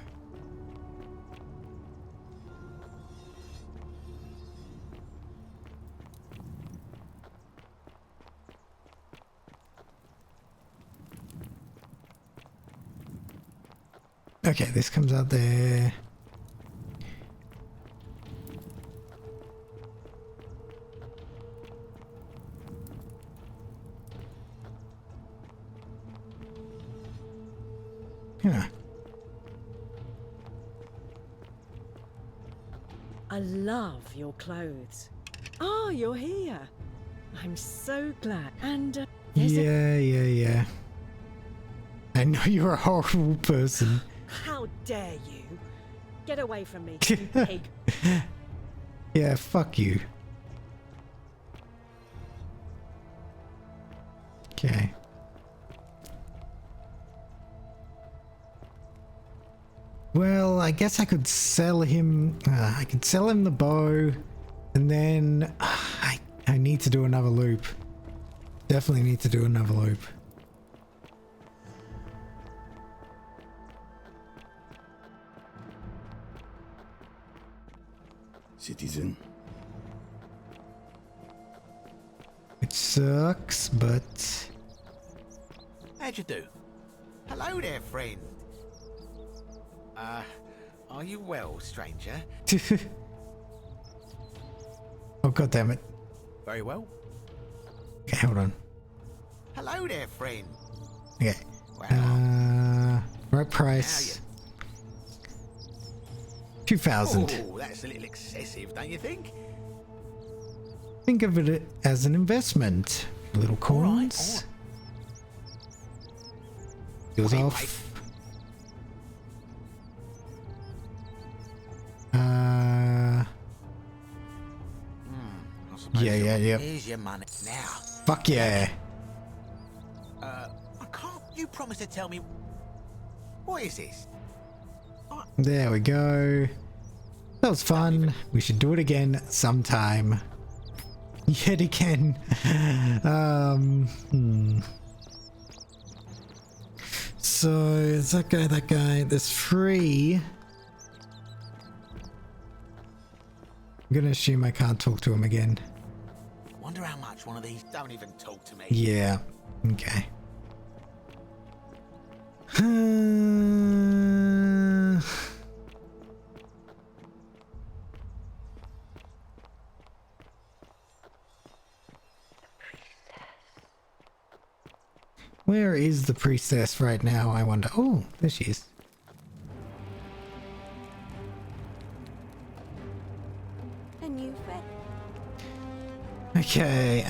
Okay, this comes out there. Yeah. I love your clothes. Oh, you're here. I'm so glad. And Yeah. I know you're a horrible person. how dare you? Get away from me, you pig. Yeah, fuck you. Okay. Well, I guess I could sell him. I could sell him the bow, and then I need to do another loop. Definitely need to do another loop. Citizen. It sucks, but How'd you do? Hello there, friend. Are you well, stranger? oh god damn it. Very well. Okay, hold on. Hello there, friend. Okay. Right price. 2,000. Oh, that's a little excessive, don't you think? Think of it as an investment. Little coins. Goes off. Yeah. Here's your money now. Fuck yeah. Can't you promise to tell me what is this? There we go. That was fun. We should do it again sometime. Yet again. So is that guy. There's 3. I'm gonna assume I can't talk to him again. Wonder how much one of these don't even talk to me. Yeah. Okay. Where is the priestess right now, I wonder? Oh, there she is. A new friend. Okay,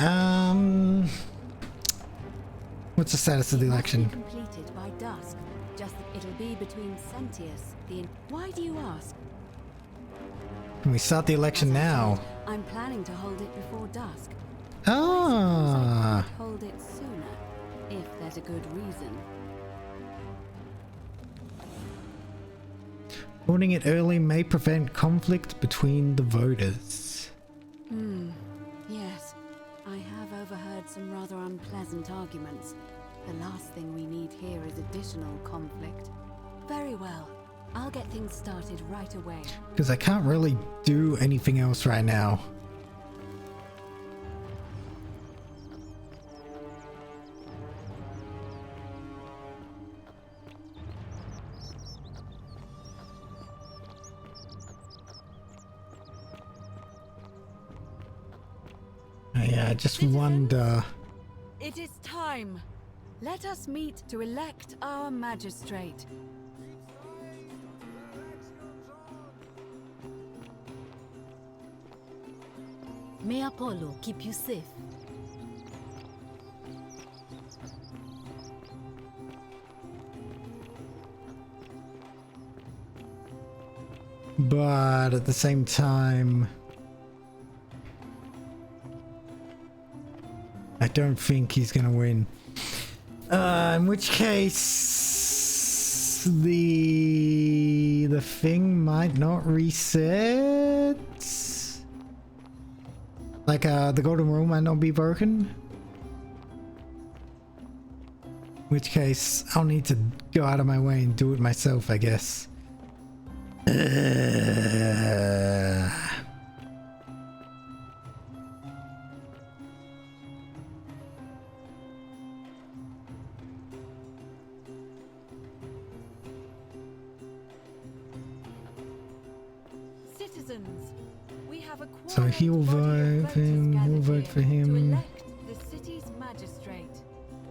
what's the status of the election? Completed by dusk. Just it'll be between Sentius, Why do you ask? Can we start the election now? I'm planning to hold it before dusk. Ah. I could hold it sooner, if there's a good reason. Holding it early may prevent conflict between the voters. Yes. I have overheard some rather unpleasant arguments. The last thing we need here is additional conflict. Very well. I'll get things started right away. Because I can't really do anything else right now. Yeah, I just wonder. It is time. Let us meet to elect our magistrate. May Apollo keep you safe. But at the same time, I don't think he's gonna win. In which case, the thing might not reset. Like the golden rule might not be broken. which case I'll need to go out of my way and do it myself, I guess. Citizens, we have a So he'll vote for him, he'll vote for him, the city's magistrate.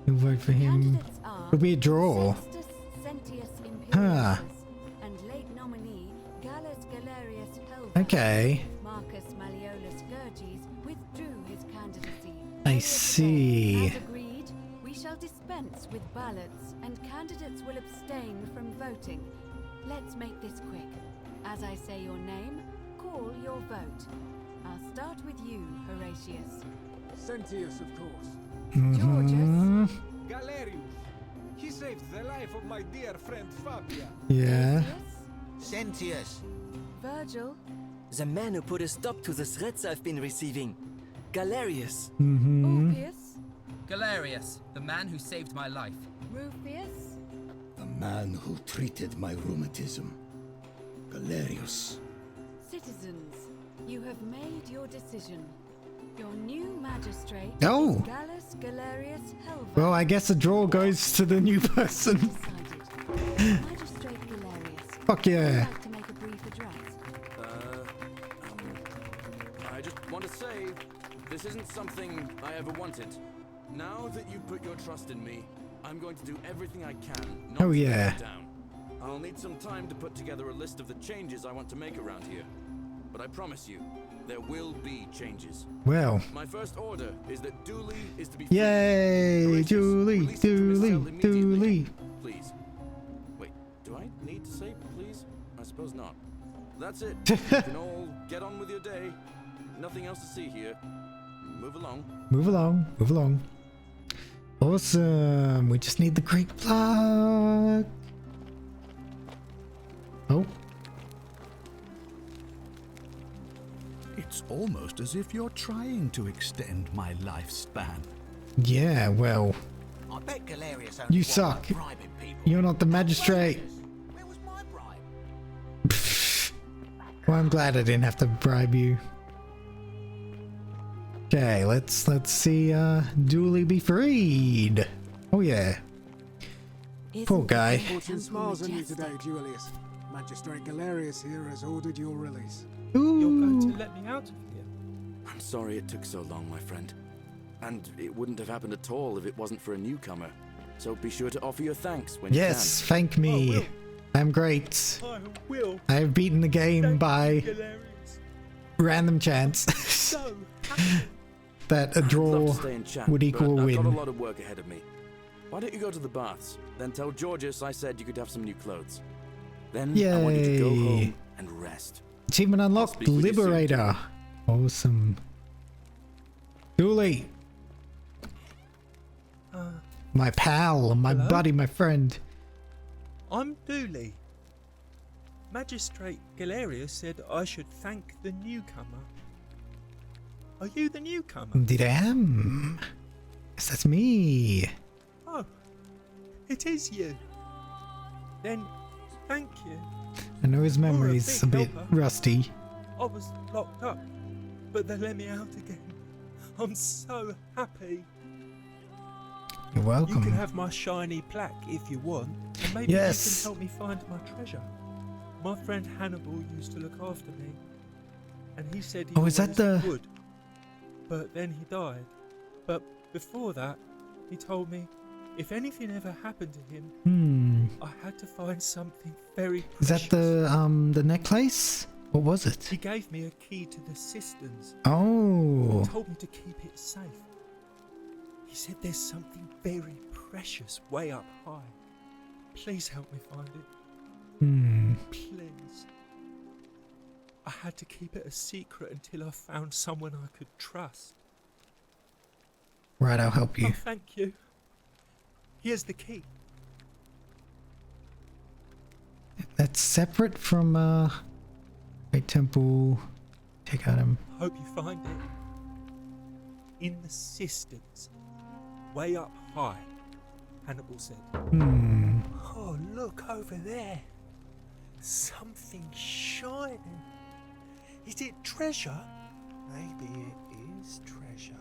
he'll vote for him. It'll be a draw. Huh. And late nominee Gallus Galerius Helva. Okay. Marcus Malleolus Gurges withdrew his candidacy. I see. As agreed, we shall dispense with ballots and candidates will abstain from voting. Let's make this quick. As I say your name, call your vote. I'll start with you, Horatius. Sentius, of course. Mm-hmm. Galerius. He saved the life of my dear friend Fabia. Yeah. Sentius. Virgil. The man who put a stop to the threats I've been receiving. Galerius. Mm-hmm. Ulpius. Galerius, the man who saved my life. Rufius. The man who treated my rheumatism. Galerius. Citizens, you have made your decision. Your new magistrate Oh. is Gallus Galerius Helva. Well, I guess the draw goes to the new person. Magistrate Galerius. Fuck yeah. Would you like to make a brief address? I just want to say, this isn't something I ever wanted. Now that you put your trust in me, I'm going to do everything I can not Oh, to yeah. let you down. I'll need some time to put together a list of the changes I want to make around here. But I promise you, there will be changes. Well. My first order is that Dooley is to be Yay! Dooley, Dooley, Dooley. Please. Wait, do I need to say please? I suppose not. That's it. You can all get on with your day. Nothing else to see here. Move along. Move along, move along. Awesome. We just need the Greek plug. Oh. It's almost as if you're trying to extend my lifespan. Yeah, well. I bet Galerius only You wants suck. by bribing people. You're not the magistrate. Where was my bribe? Well, I'm glad I didn't have to bribe you. Okay, let's see Dooley be freed. Oh yeah. Poor guy. Fortune smiles on you today, Julius. Magistrate Galerius here has ordered your release. Ooh. You're going to let me out of here? I'm sorry it took so long, my friend. And it wouldn't have happened at all if it wasn't for a newcomer. So be sure to offer your thanks when Yes, you can. thank me. I'm great. I will. I have beaten the game by Galerius. random chance So happy. that a I'd draw love to stay and chat, would equal a but I've got a win. lot of work ahead of me. Why don't you go to the baths? Then tell Georgius I said you could have some new clothes. Then I want you to go Yay. home and rest. Achievement unlocked, speak with you soon. Liberator. Awesome. Dooley. My pal, my hello? buddy, my friend. I'm Dooley. Magistrate Galerius said I should thank the newcomer. Are you the newcomer? Indeed I am. Yes, that's me. Oh, it is you. Then, thank you. I know his memory's a bit helper. rusty. I was locked up, but they let me out again. I'm so happy. You're welcome. You can have my shiny plaque if you want, and maybe Yes. you can help me find my treasure. My friend Hannibal used to look after me, and he said he Oh, is that always the- would. But then he died. But before that, he told me if anything ever happened to him, I had to find something very Is precious. that the necklace? What was it? He gave me a key to the cisterns. Oh. He told me to keep it safe. He said there's something very precious way up high. Please help me find it. Please. I had to keep it a secret until I found someone I could trust. Right, I'll help you. Oh, thank you. Here's the key. That's separate from Great Temple. Take item. Hope you find it. In the cisterns, way up high. Hannibal said. Hmm. Oh, look over there. Something shining. Is it treasure? Maybe it is treasure.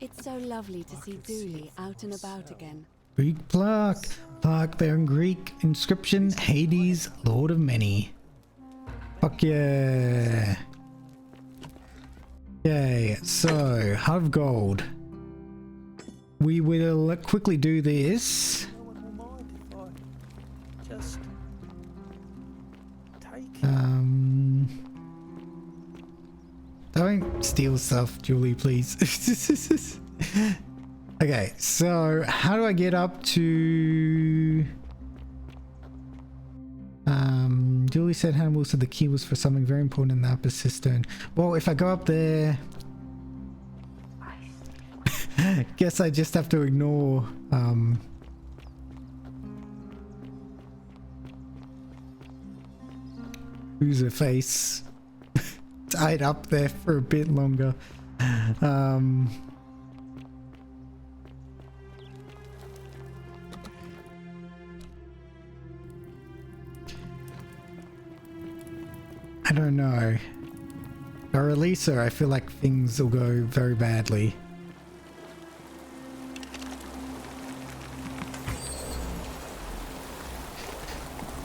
It's so lovely to see Dooley out and about again. Greek plaque. Plaque there in Greek. Inscription, Hades, Lord of Many. Fuck yeah. Okay, so, Heart of Gold. We will quickly do this. Just take it. Don't steal stuff, Julie, please. Okay, so how do I get up to... Julie said Hannibal said the key was for something very important in the upper cistern. Well, if I go up there... guess I just have to ignore... who's her face tied up there for a bit longer. I don't know. If I release her, I feel like things will go very badly.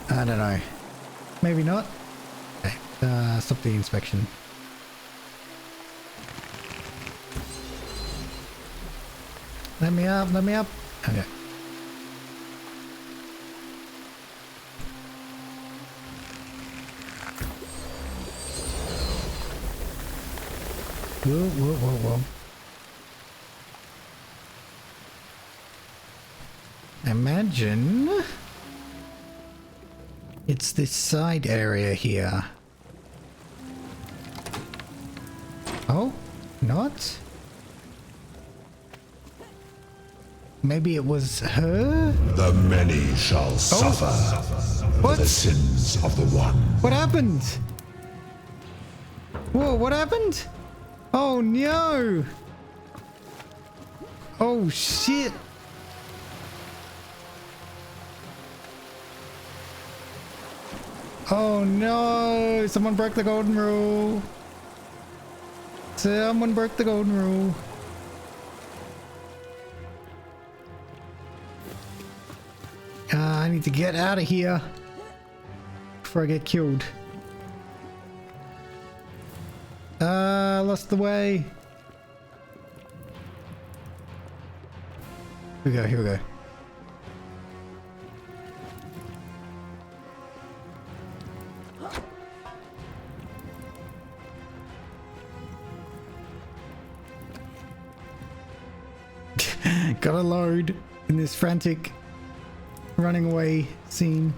I don't know. Maybe not. Okay, stop the inspection. Let me up, let me up. Okay. Whoa, whoa, whoa, whoa. Imagine it's this side area here. Oh, not? Maybe it was her? The many shall suffer for the sins of the one. What happened? Whoa, what happened? Oh no! Oh shit! Oh no! Someone broke the golden rule! Someone broke the golden rule! I need to get out of here before I get killed. I lost the way. Here we go, here we go. Gotta load in this frantic running away scene.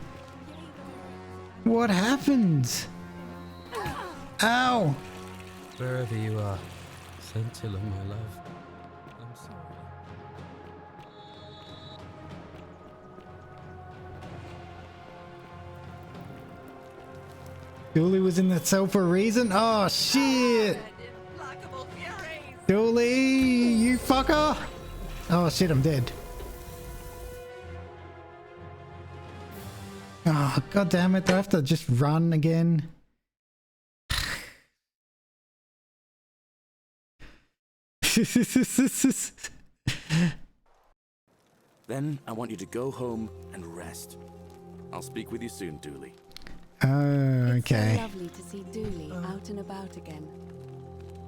What happened? Ow! Wherever you are, Scintilla, my love. I'm sorry. Dooley was in that cell for a reason? Oh shit! Dooley, you fucker! Oh shit, I'm dead. Oh god damn it, do I have to just run again? Then I want you to go home and rest. I'll speak with you soon, Dooley. Oh, okay. It's so lovely to see Dooley out and about again.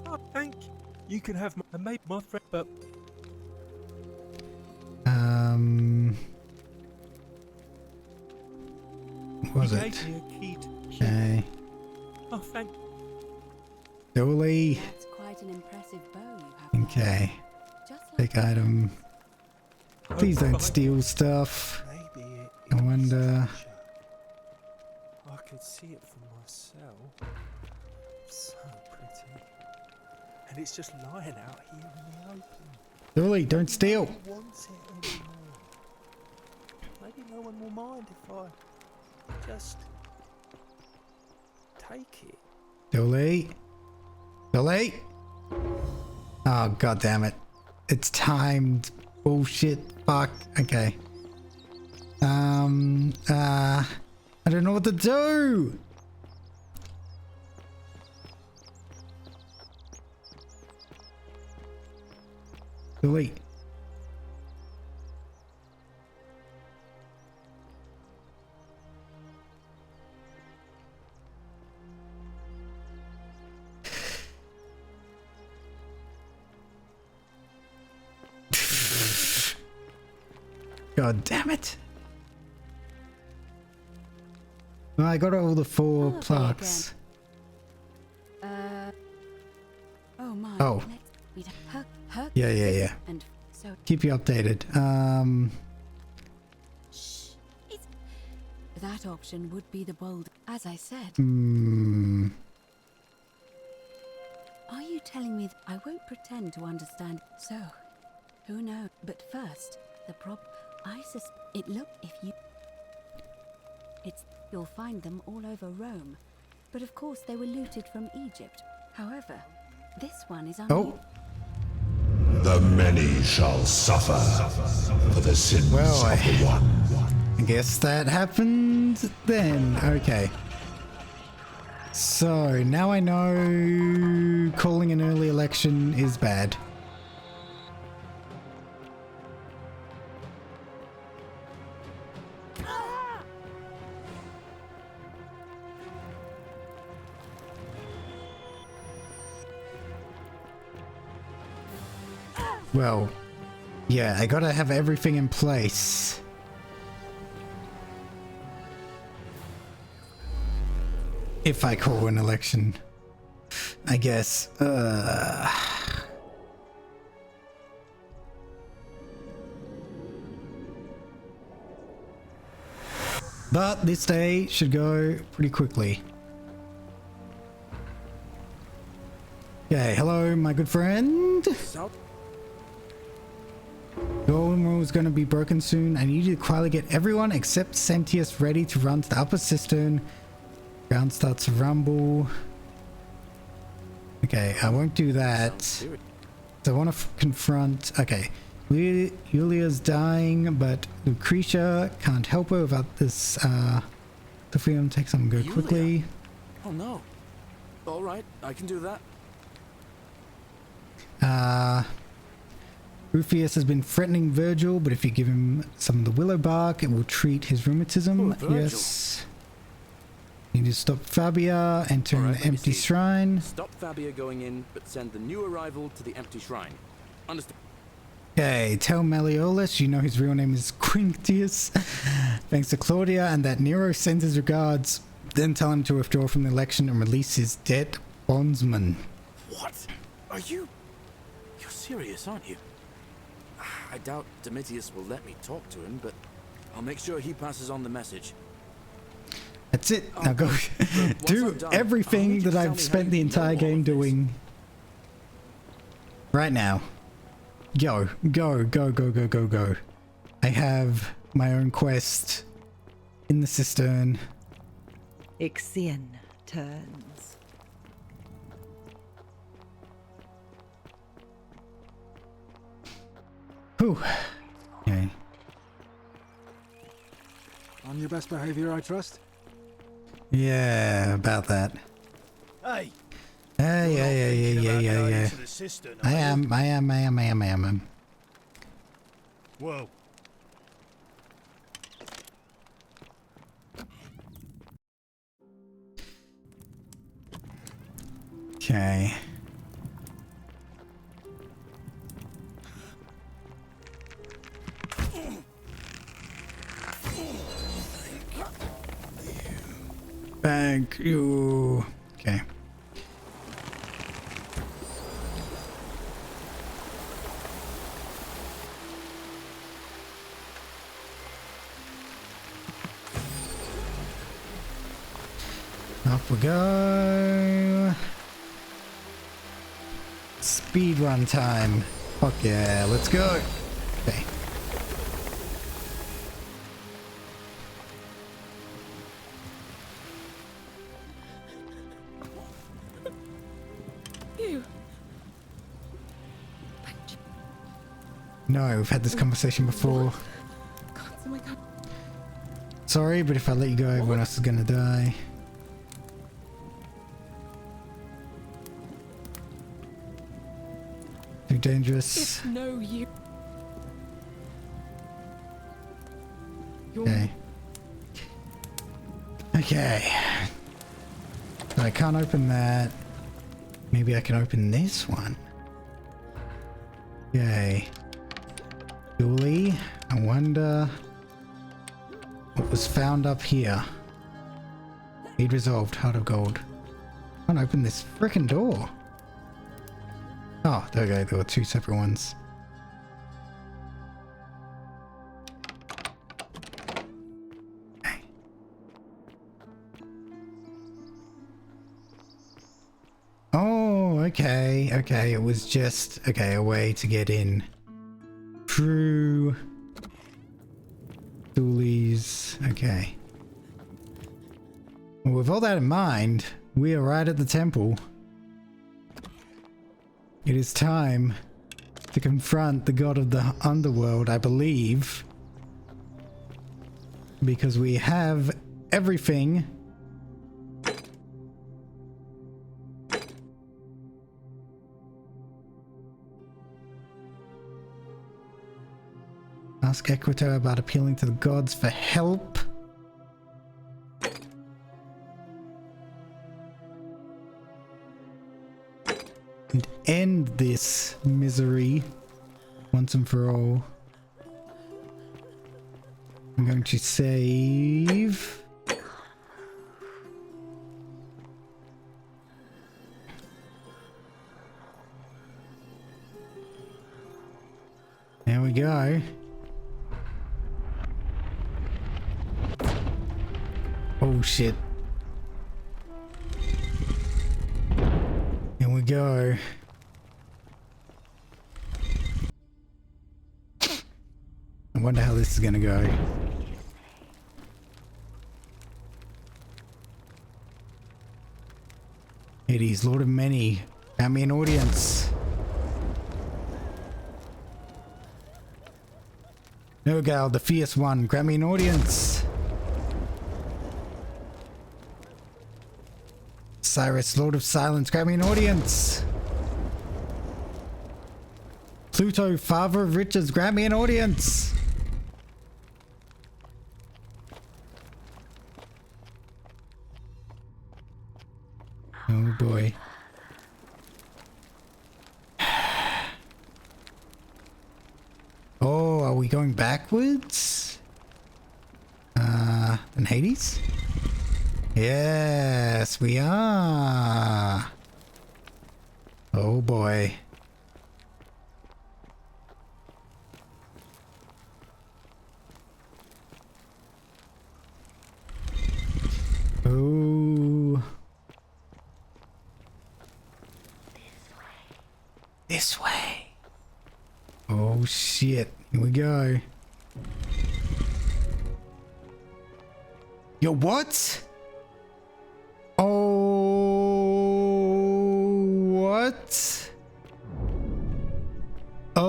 Oh, thank you. You can have my friend, but... What was he it? gave me a key to... Okay. Oh, thank Dooley. That's quite an impressive bow you have. Okay. Just like Big item. Please don't steal stuff. I wonder. I could see it for myself. So pretty. And it's just lying out here in the open. Dooley, don't steal. Nobody wants it anymore. Maybe no one will mind if I just take it. Dooley. Dooley. Oh god damn it. It's timed. Bullshit. Fuck. Okay. I don't know what to do. Delete. God damn it. Well, I got all the 4 plaques. Oh my. Oh. Yeah. And so Keep you updated. that option would be the bold. As I said. Are you telling me that I won't pretend to understand? So, who knows? But first, the you'll find them all over Rome. But of course they were looted from Egypt. However, this one is The many shall suffer for the sins of the one. I guess that happened then. Okay. So, now I know calling an early election is bad. Well, yeah, I gotta have everything in place. If I call an election, I guess. But this day should go pretty quickly. Okay, hello, my good friend. Golden Rule is going to be broken soon. I need you to quietly get everyone except Sentius ready to run to the upper cistern. Ground starts to rumble. Okay, I won't do that. So I want to confront... Okay, Julia's dying, but Lucretia can't help her without this. The freedom takes some go quickly. Oh no. All right, I can do that. Rufius has been threatening Virgil, but if you give him some of the willow bark, it will treat his rheumatism. Yes. Need to stop Fabia, enter an empty shrine. Stop Fabia going in, but send the new arrival to the empty shrine. Understand? Okay, tell Malleolus you know his real name is Quinctius. Thanks to Claudia, and that Nero sends his regards. Then tell him to withdraw from the election and release his dead bondsman. What? Are you... You're serious, aren't you? I doubt Domitius will let me talk to him, but I'll make sure he passes on the message. That's it. Now go do everything that I've spent the entire game doing. Right now. Go. I have my own quest in the cistern. Ixion turns. Whew. Okay. On your best behavior, I trust? Yeah, about that. Hey. Yeah. I am. Whoa. Okay. Thank you. Okay. Off we go. Speed run time. Fuck yeah, let's go. Okay. No, we've had this conversation before. Oh my god. sorry, but if I let you go, everyone else is gonna die. Too dangerous. It's no use. Okay. Okay. So I can't open that. Maybe I can open this one. Okay. Julie, I wonder what was found up here. Need resolved, heart of gold. Can't open this frickin' door. Oh, there we go. There were two separate ones. Oh, okay. Okay, it was just, okay, a way to get in. Through Dooley's. Okay. Well, with all that in mind, we are right at the temple. It is time to confront the god of the underworld, I believe. Because we have everything. Ask Equator about appealing to the gods for help. And end this misery once and for all. I'm going to save. There we go. Oh shit. Here we go. I wonder how this is gonna go. Hades, Lord of Many, grant me an audience. Nergal, the Fierce One, grant me an audience. Cyrus, Lord of Silence, grant me an audience. Pluto, Father of Riches, grant me an audience. Oh boy. Oh, are we going backwards? In Hades? Yes, we are. Oh boy. Oh. This way. Oh shit. Here we go. Yo, what? Oh, what? Oh,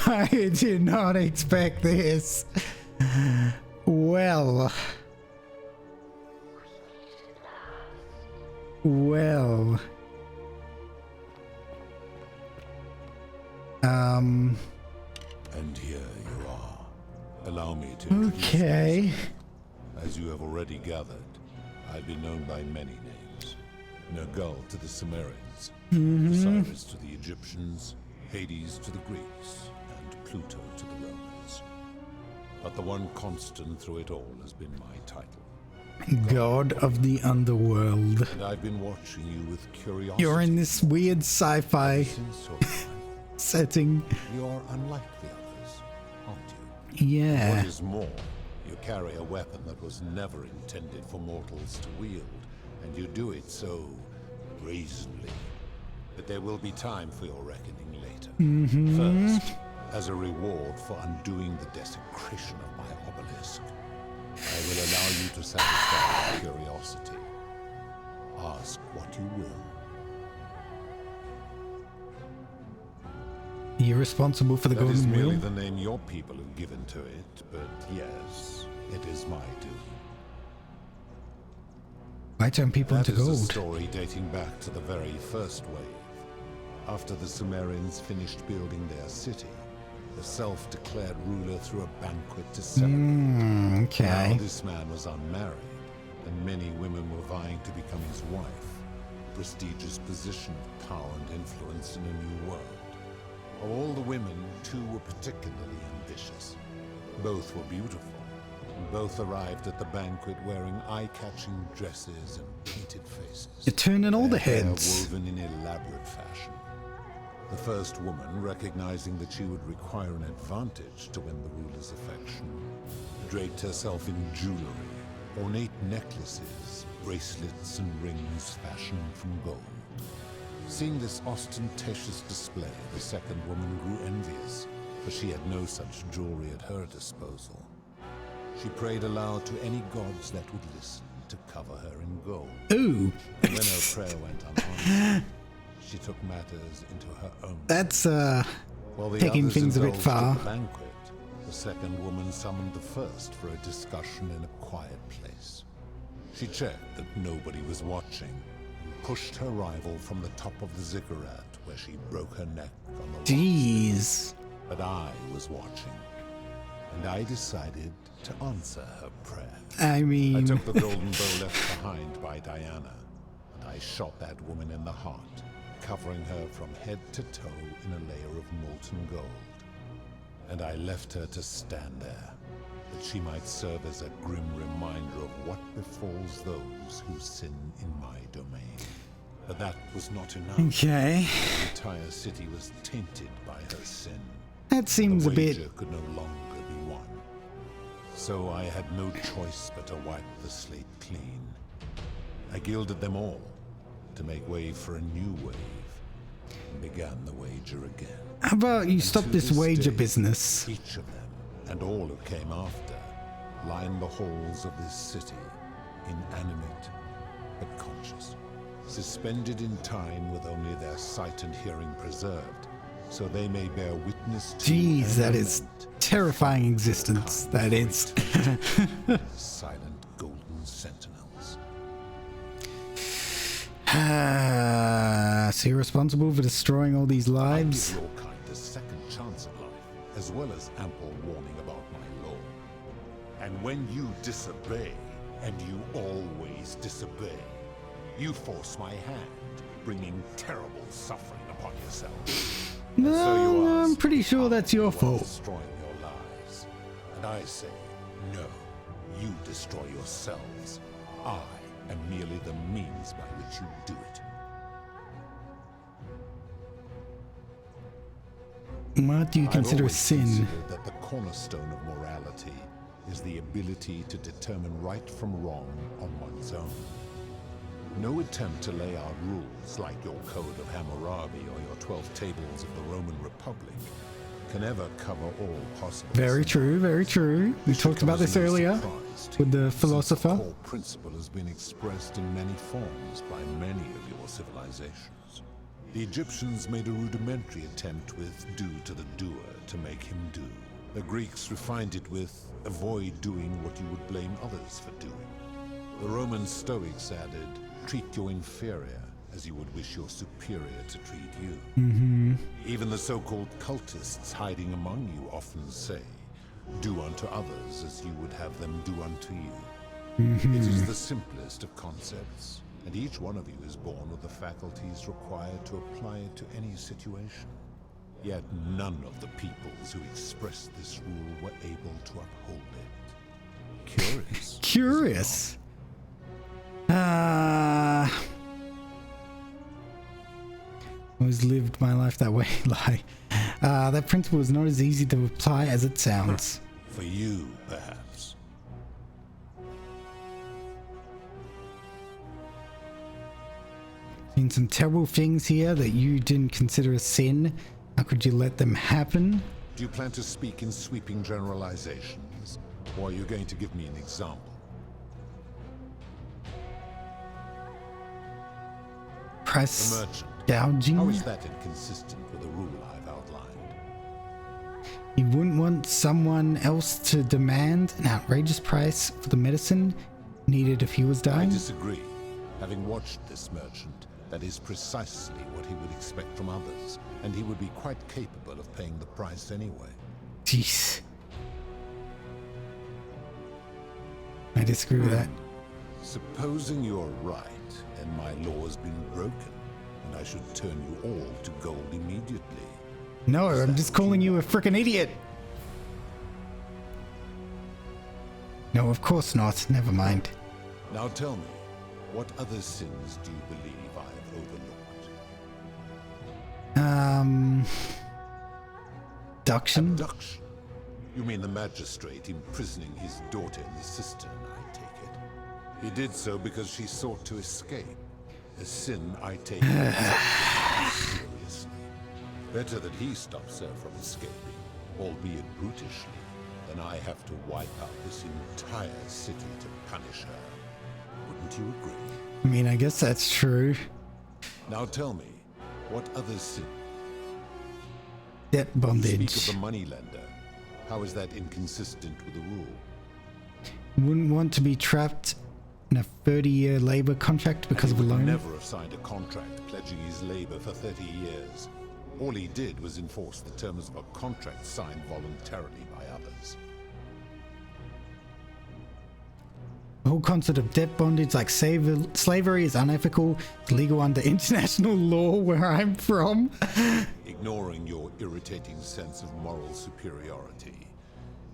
I did not expect this. Well. Well. And here you are. Allow me to Okay. introduce myself. As you have already gathered, I've been known by many names. Nergal to the Sumerians, Osiris to the Egyptians, Hades to the Greeks, and Pluto to the Romans. But the one constant through it all has been my title. God of the Underworld. And I've been watching you with curiosity. You're in this weird sci-fi setting. You're unlike the others, aren't you? Yeah. What is more, you carry a weapon that was never intended for mortals to wield, and you do it so brazenly. But there will be time for your reckoning later. First, as a reward for undoing the desecration of my obelisk, I will allow you to satisfy your curiosity. Ask what you will. You're responsible for the That is golden merely wheel? the name your people have given to it, but yes, it is my doing. Why turn people into That is gold? a story dating back to the very first wave. After the Sumerians finished building their city, the self-declared ruler threw a banquet to celebrate. Okay. Now this man was unmarried, and many women were vying to become his wife, a prestigious position of power and influence in a new world. Of all the women, two were particularly ambitious. Both were beautiful, and both arrived at the banquet wearing eye-catching dresses and painted faces. You're turning all the Their hair heads. woven in elaborate fashion. The first woman, recognizing that she would require an advantage to win the ruler's affection, draped herself in jewelry, ornate necklaces, bracelets, and rings fashioned from gold. Seeing this ostentatious display, the second woman grew envious, for she had no such jewelry at her disposal. She prayed aloud to any gods that would listen to cover her in gold. Ooh. And when her prayer went unanswered, she took matters into her own. That's While the taking others things a bit indulged far. at the banquet, the second woman summoned the first for a discussion in a quiet place. She checked that nobody was watching, and pushed her rival from the top of the ziggurat, where she broke her neck on the rocks. Jeez. But I was watching, and I decided to answer her prayer. I mean... I took the golden bow left behind by Diana, and I shot that woman in the heart, covering her from head to toe in a layer of molten gold. And I left her to stand there, that she might serve as a grim reminder of what befalls those who sin in my domain. But that was not enough. Okay. The entire city was tainted by her sin. That seems a The bit... wager could no longer be won. So I had no choice but to wipe the slate clean. I gilded them all to make way for a new wave, and began the wager again. How about you stop to this wager day, business? Each of them, and all who came after, line the halls of this city, inanimate but conscious, suspended in time with only their sight and hearing preserved, so they may bear witness to Jeez, and that is terrifying existence. That is. silent golden sentinels. So you're responsible for destroying all these lives? I give your kind a second chance at life, as well as ample warning about my law. And when you disobey, and you always disobey, you force my hand, bringing terrible suffering upon yourself. No, I'm pretty sure that's your fault. Destroying your lives. And I say, no, you destroy yourselves. I am merely the means by which you do it. What do you consider a I've always sin? considered that the cornerstone of morality is the ability to determine right from wrong on one's own. No attempt to lay out rules like your Code of Hammurabi or your 12 Tables of the Roman Republic can ever cover all possible. Very true, very true. We talked about this earlier with the philosopher. The core principle has been expressed in many forms by many of your civilizations. The Egyptians made a rudimentary attempt with do to the doer to make him do. The Greeks refined it with avoid doing what you would blame others for doing. The Roman Stoics added, treat your inferior as you would wish your superior to treat you. Mm-hmm. Even the so-called cultists hiding among you often say, do unto others as you would have them do unto you. Mhm. It is the simplest of concepts, and each one of you is born with the faculties required to apply it to any situation. Yet none of the peoples who expressed this rule were able to uphold it. Curious. Curious. Always lived my life that way. Like, that principle is not as easy to apply as it sounds. For you, perhaps. Seen some terrible things here that you didn't consider a sin. How could you let them happen? Do you plan to speak in sweeping generalizations, or are you going to give me an example? Price The merchant. gouging? How is that inconsistent with the rule I've outlined? You wouldn't want someone else to demand an outrageous price for the medicine needed if he was I dying? disagree. Having watched this merchant, that is precisely what he would expect from others, and he would be quite capable of paying the price anyway. Jeez. I disagree with that. Supposing you're right, and my law has been broken, and I should turn you all to gold immediately. No, I'm just calling you a frickin' idiot. No, of course not. Never mind. Now tell me, what other sins do you believe I have overlooked? Abduction? Abduction? You mean the magistrate imprisoning his daughter in the cistern, I take it. He did so because she sought to escape. A sin I take seriously. Better that he stops her from escaping, albeit brutishly, than I have to wipe out this entire city to punish her. Wouldn't you agree? I mean, I guess that's true. Now tell me, what other sin? Debt bondage. You speak of the moneylender. How is that inconsistent with the rule? Wouldn't want to be trapped in a 30-year labor contract because of a loan? He would never have signed a contract pledging his labor for 30 years. All he did was enforce the terms of a contract signed voluntarily by others. The whole concept of debt bondage, like slavery, is unethical. It's illegal under international law where I'm from. Ignoring your irritating sense of moral superiority.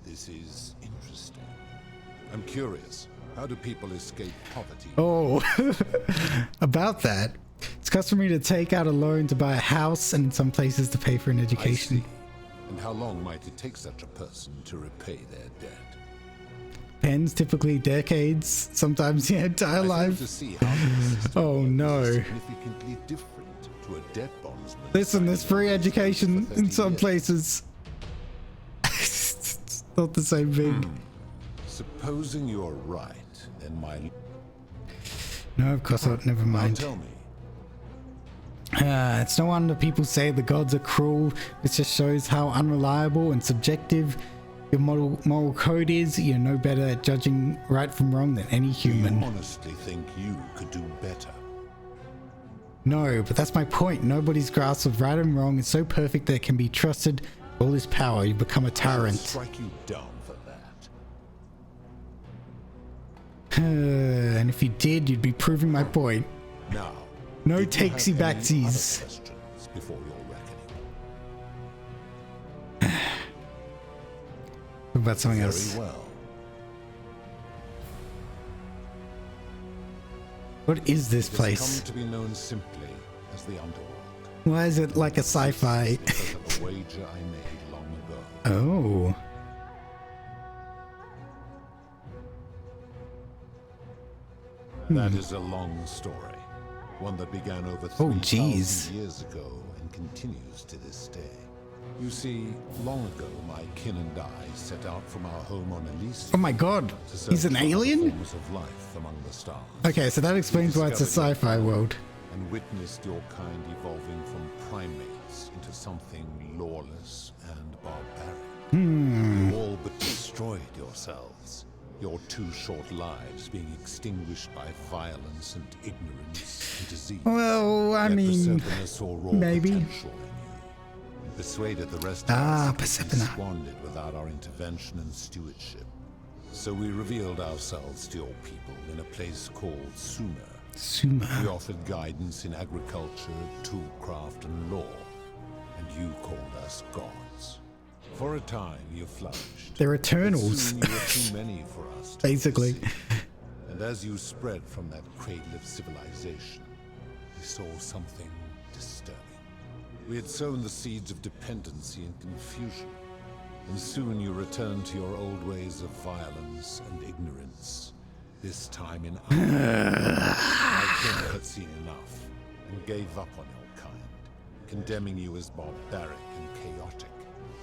This is interesting. I'm curious. How do people escape poverty? Oh, about that. It's customary to take out a loan to buy a house and in some places to pay for an education. I see. And how long might it take such a person to repay their debt? Depends, typically decades, sometimes the entire life. To see how the system Oh no. is significantly different to a debt bondsman. Listen, there's free education in some places. It's not the same thing. Supposing you're right, then my... No, of course not. Never mind. Now tell me. It's no wonder people say the gods are cruel. It just shows how unreliable and subjective your moral code is. You're no better at judging right from wrong than any human. Do you honestly think you could do better? No, but that's my point. Nobody's grasp of right and wrong is so perfect that it can be trusted. All this power, you become a tyrant. I'll strike you down for that. And if you did, you'd be proving my point. Now, no did you have takesy any backsies. other questions before your reckoning? What about something else? Very well. What is this It has place? come to be known simply as the underworld. Why is it like a sci-fi? Because of a wager I made long ago. Oh. That is a long story. One that began over 3,000 years ago and continues to this day. You see, long ago, my kin and I set out from our home on Elysium. Oh my god, he's an alien? Forms of life among the stars. Okay, so that explains why it's a sci-fi world. And witnessed your kind evolving from primates into something lawless and barbaric. You all but destroyed yourselves. Your 2 short lives being extinguished by violence and ignorance and disease. Well, I mean, maybe. Persuaded the rest of us to be squandered without our intervention and stewardship. So we revealed ourselves to your people in a place called Sumer. We offered guidance in agriculture, toolcraft, and law, and you called us gods. For a time, you flourished. They're eternals. But soon you were too many for us to basically. oversee. And as you spread from that cradle of civilization, we saw something disturbing. We had sown the seeds of dependency and confusion, and soon you returned to your old ways of violence and ignorance. This time in our kin had seen enough and gave up on your kind, condemning you as barbaric and chaotic,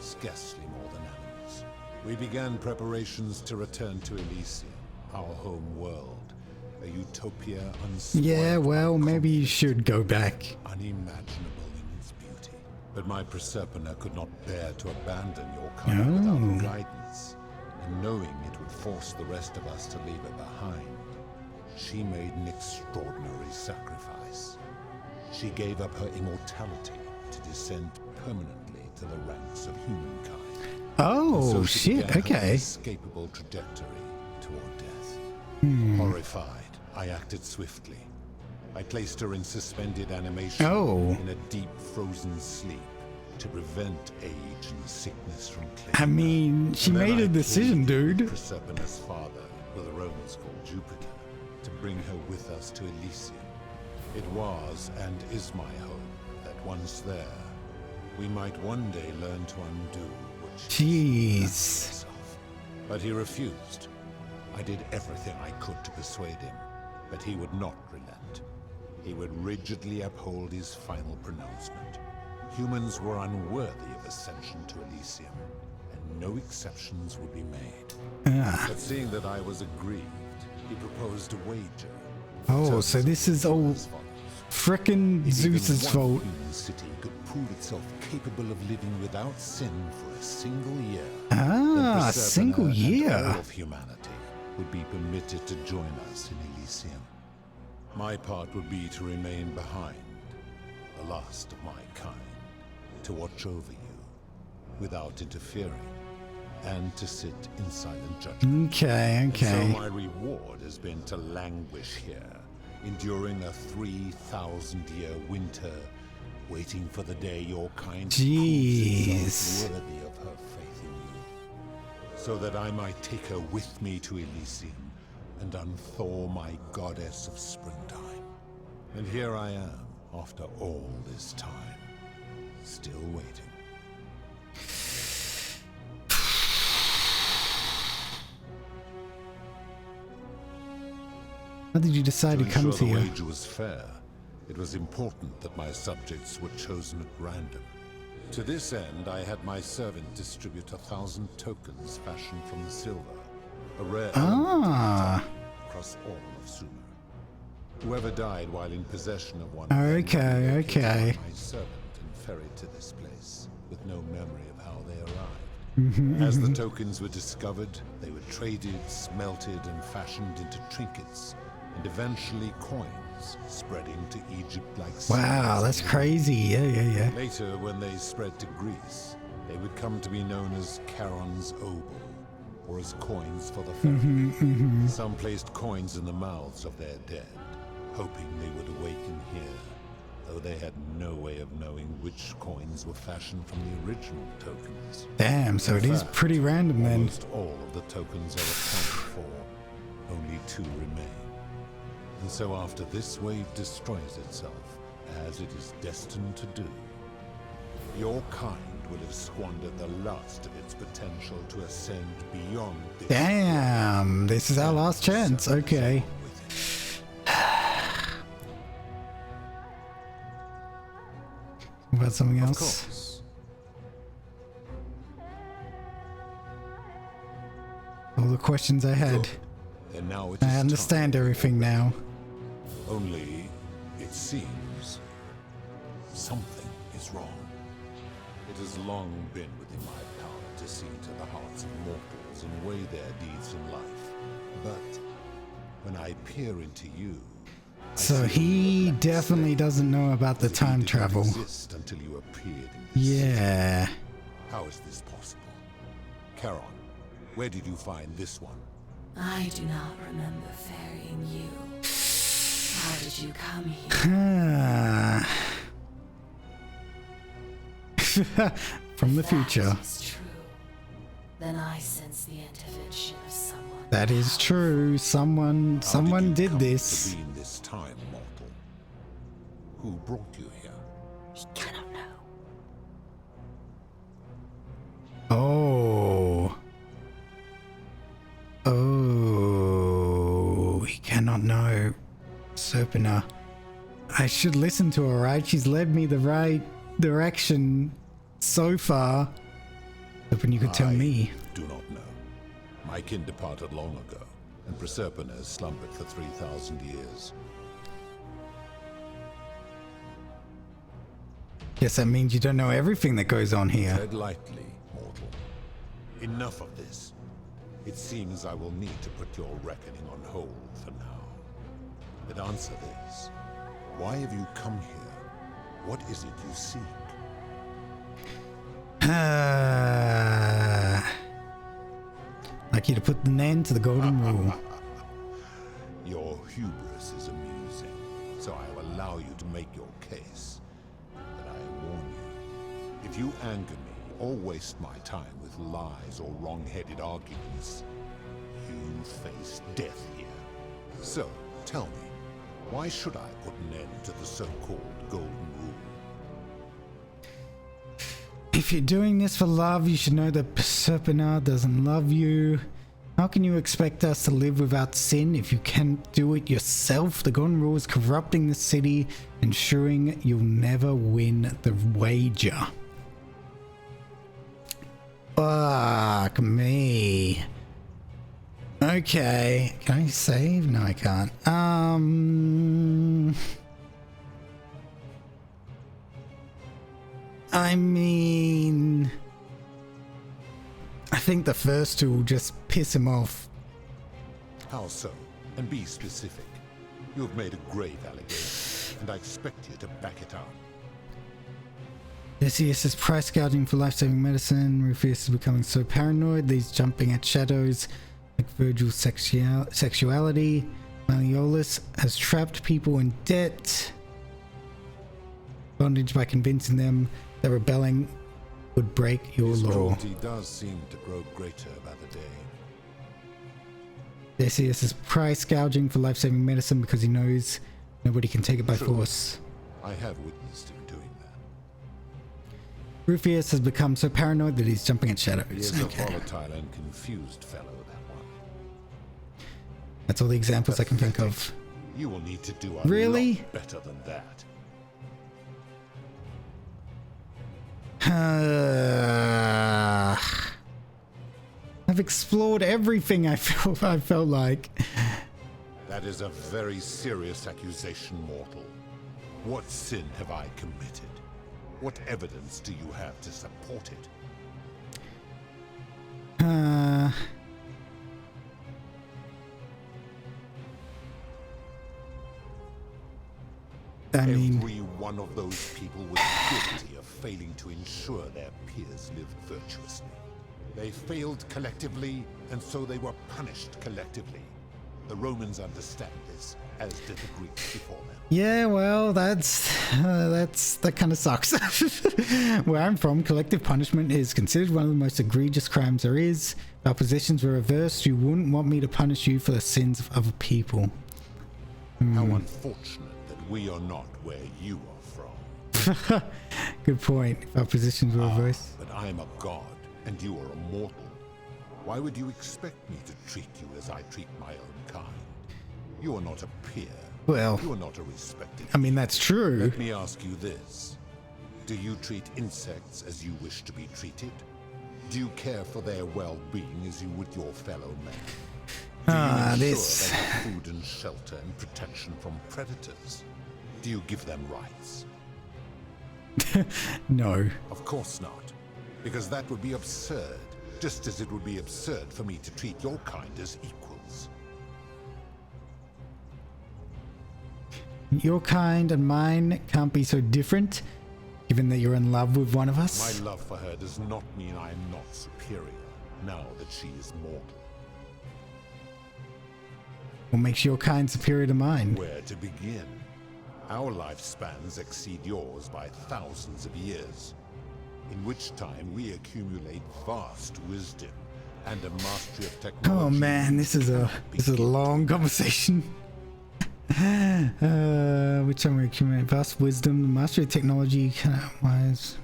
scarcely more than animals. We began preparations to return to Elysium, our home world, a utopia unspoiled. Yeah, well, maybe you should go back. Unimaginable in its beauty. But my Proserpina could not bear to abandon your kind without guidance, and knowing it would force the rest of us to leave her behind, she made an extraordinary sacrifice. She gave up her immortality to descend permanently to the ranks of humankind. Oh, so shit, her okay. inescapable trajectory toward death. Horrified, I acted swiftly. I placed her in suspended animation in a deep frozen sleep to prevent age and sickness from claiming I mean, she made a decision, dude. Proserpina's father, who the Romans called Jupiter, to bring her with us to Elysium. It was and is my hope that once there, we might one day learn to undo what she has done to herself. But he refused. I did everything I could to persuade him, but he would not relent. He would rigidly uphold his final pronouncement. Humans were unworthy of ascension to Elysium, and no exceptions would be made. But seeing that I was aggrieved, he proposed a wager. Oh, so this is all frickin' Zeus's fault. Human city could prove itself capable of living without sin for a single year. Ah, a single year. And all of humanity would be permitted to join us in Elysium. My part would be to remain behind, the last of my kind, to watch over you without interfering, and to sit in silent judgment. Okay, okay. And so my reward has been to languish here, enduring a 3,000-year winter, waiting for the day your kind proves itself worthy of her faith in you, so that I might take her with me to Elysium and unthaw my goddess of springtime. And here I am, after all this time, still waiting. How did you decide to come ensure here? the wager was fair, it was important that my subjects were chosen at random. To this end, I had my servant distribute 1,000 tokens fashioned from silver, a rare element across all of Sumer. Whoever died while in possession of one Okay. my servant and ferried to this place, with no memory of how they arrived. As the tokens were discovered, they were traded, smelted, and fashioned into trinkets, and eventually coins, spreading to Egypt like Wow, that's crazy. Yeah. Later, when they spread to Greece, they would come to be known as Charon's obol, or as coins for the pharaoh. Some placed coins in the mouths of their dead, hoping they would awaken here, though they had no way of knowing which coins were fashioned from the original tokens. Damn, so it is pretty random then. Almost all of the tokens are accounted for. Only 2 remain. And so after this wave destroys itself, as it is destined to do, your kind will have squandered the last of its potential to ascend beyond this. Damn, this is our last chance. Okay. About something else? Of course. All the questions I had. And now it I is understand everything now. Only, it seems, something is wrong. It has long been within my power to see to the hearts of mortals and weigh their deeds in life. But when I peer into you, So he definitely doesn't know about the time travel. exist until you appeared in this Yeah. city. How is this possible? Charon, where did you find this one? I do not remember ferrying you. How did you come here? From the future. Is true. Then I sense the intervention of someone. That is true. Someone did this. To be in this time, mortal. Who brought you here? We cannot know. Oh, he cannot know. Serpina. I should listen to her, right? She's led me the right direction so far. Hoping you could tell me. Do not know. My kin departed long ago, and Proserpina has slumbered for 3,000 years. Guess that means you don't know everything that goes on here. Tread lightly, mortal. Enough of this. It seems I will need to put your reckoning on hold for now. But answer this. Why have you come here? What is it you seek? Like you to put an end to the golden rule. Your hubris is amusing, so I will allow you to make your case. But I warn you, if you anger me or waste my time with lies or wrong-headed arguments, you face death here. So, tell me, why should I put an end to the so-called golden rule? If you're doing this for love, you should know that Proserpina doesn't love you. How can you expect us to live without sin if you can't do it yourself? The golden rule is corrupting the city, ensuring you'll never win the wager. Fuck me. Okay. Can I save? No, I can't. I mean, I think the first two will just piss him off. How so? And be specific. You have made a grave allegation, and I expect you to back it up. Theseus is price gouging for life-saving medicine. Rufus is becoming so paranoid that he's jumping at shadows like Virgil's sexuality. Malleolus has trapped people in debt. Bondage by convincing them that rebelling would break your His law. cruelty does seem to grow greater by the day. Theseus is price gouging for life-saving medicine because he knows nobody can take it by force. I have witnessed him doing that. Rufus has become so paranoid that he's jumping at shadows. He is a volatile and confused fellow, that one. That's all the examples I can think of. You will need to do a Really? lot better than that. I've explored everything. I felt like. That is a very serious accusation, mortal. What sin have I committed? What evidence do you have to support it? Every one of those people was guilty of failing to ensure their peers lived virtuously. They failed collectively, and so they were punished collectively. The Romans understand this, as did the Greeks before them. Yeah, well, that kind of sucks. Where I'm from, collective punishment is considered one of the most egregious crimes there is. If our positions were reversed, you wouldn't want me to punish you for the sins of other people. How unfortunate that we are not where you are from. Good point. If our positions were reversed. But I am a god, and you are a mortal. Why would you expect me to treat you as I treat my own kind? You are not a peer. Well, you are not a respected. I mean, that's true. Let me ask you this. Do you treat insects as you wish to be treated? Do you care for their well-being as you would your fellow men? Do you ensure they have food and shelter and protection from predators? Do you give them rights? No. Of course not. Because that would be absurd. Just as it would be absurd for me to treat your kind as equals. Your kind and mine can't be so different, given that you're in love with one of us. My love for her does not mean I am not superior, now that she is mortal. What makes your kind superior to mine? Where to begin? Our lifespans exceed yours by thousands of years, in which time we accumulate vast wisdom and a mastery of technology. Oh man, this is a long conversation. Which time we accumulate vast wisdom, mastery of technology, kind of wise.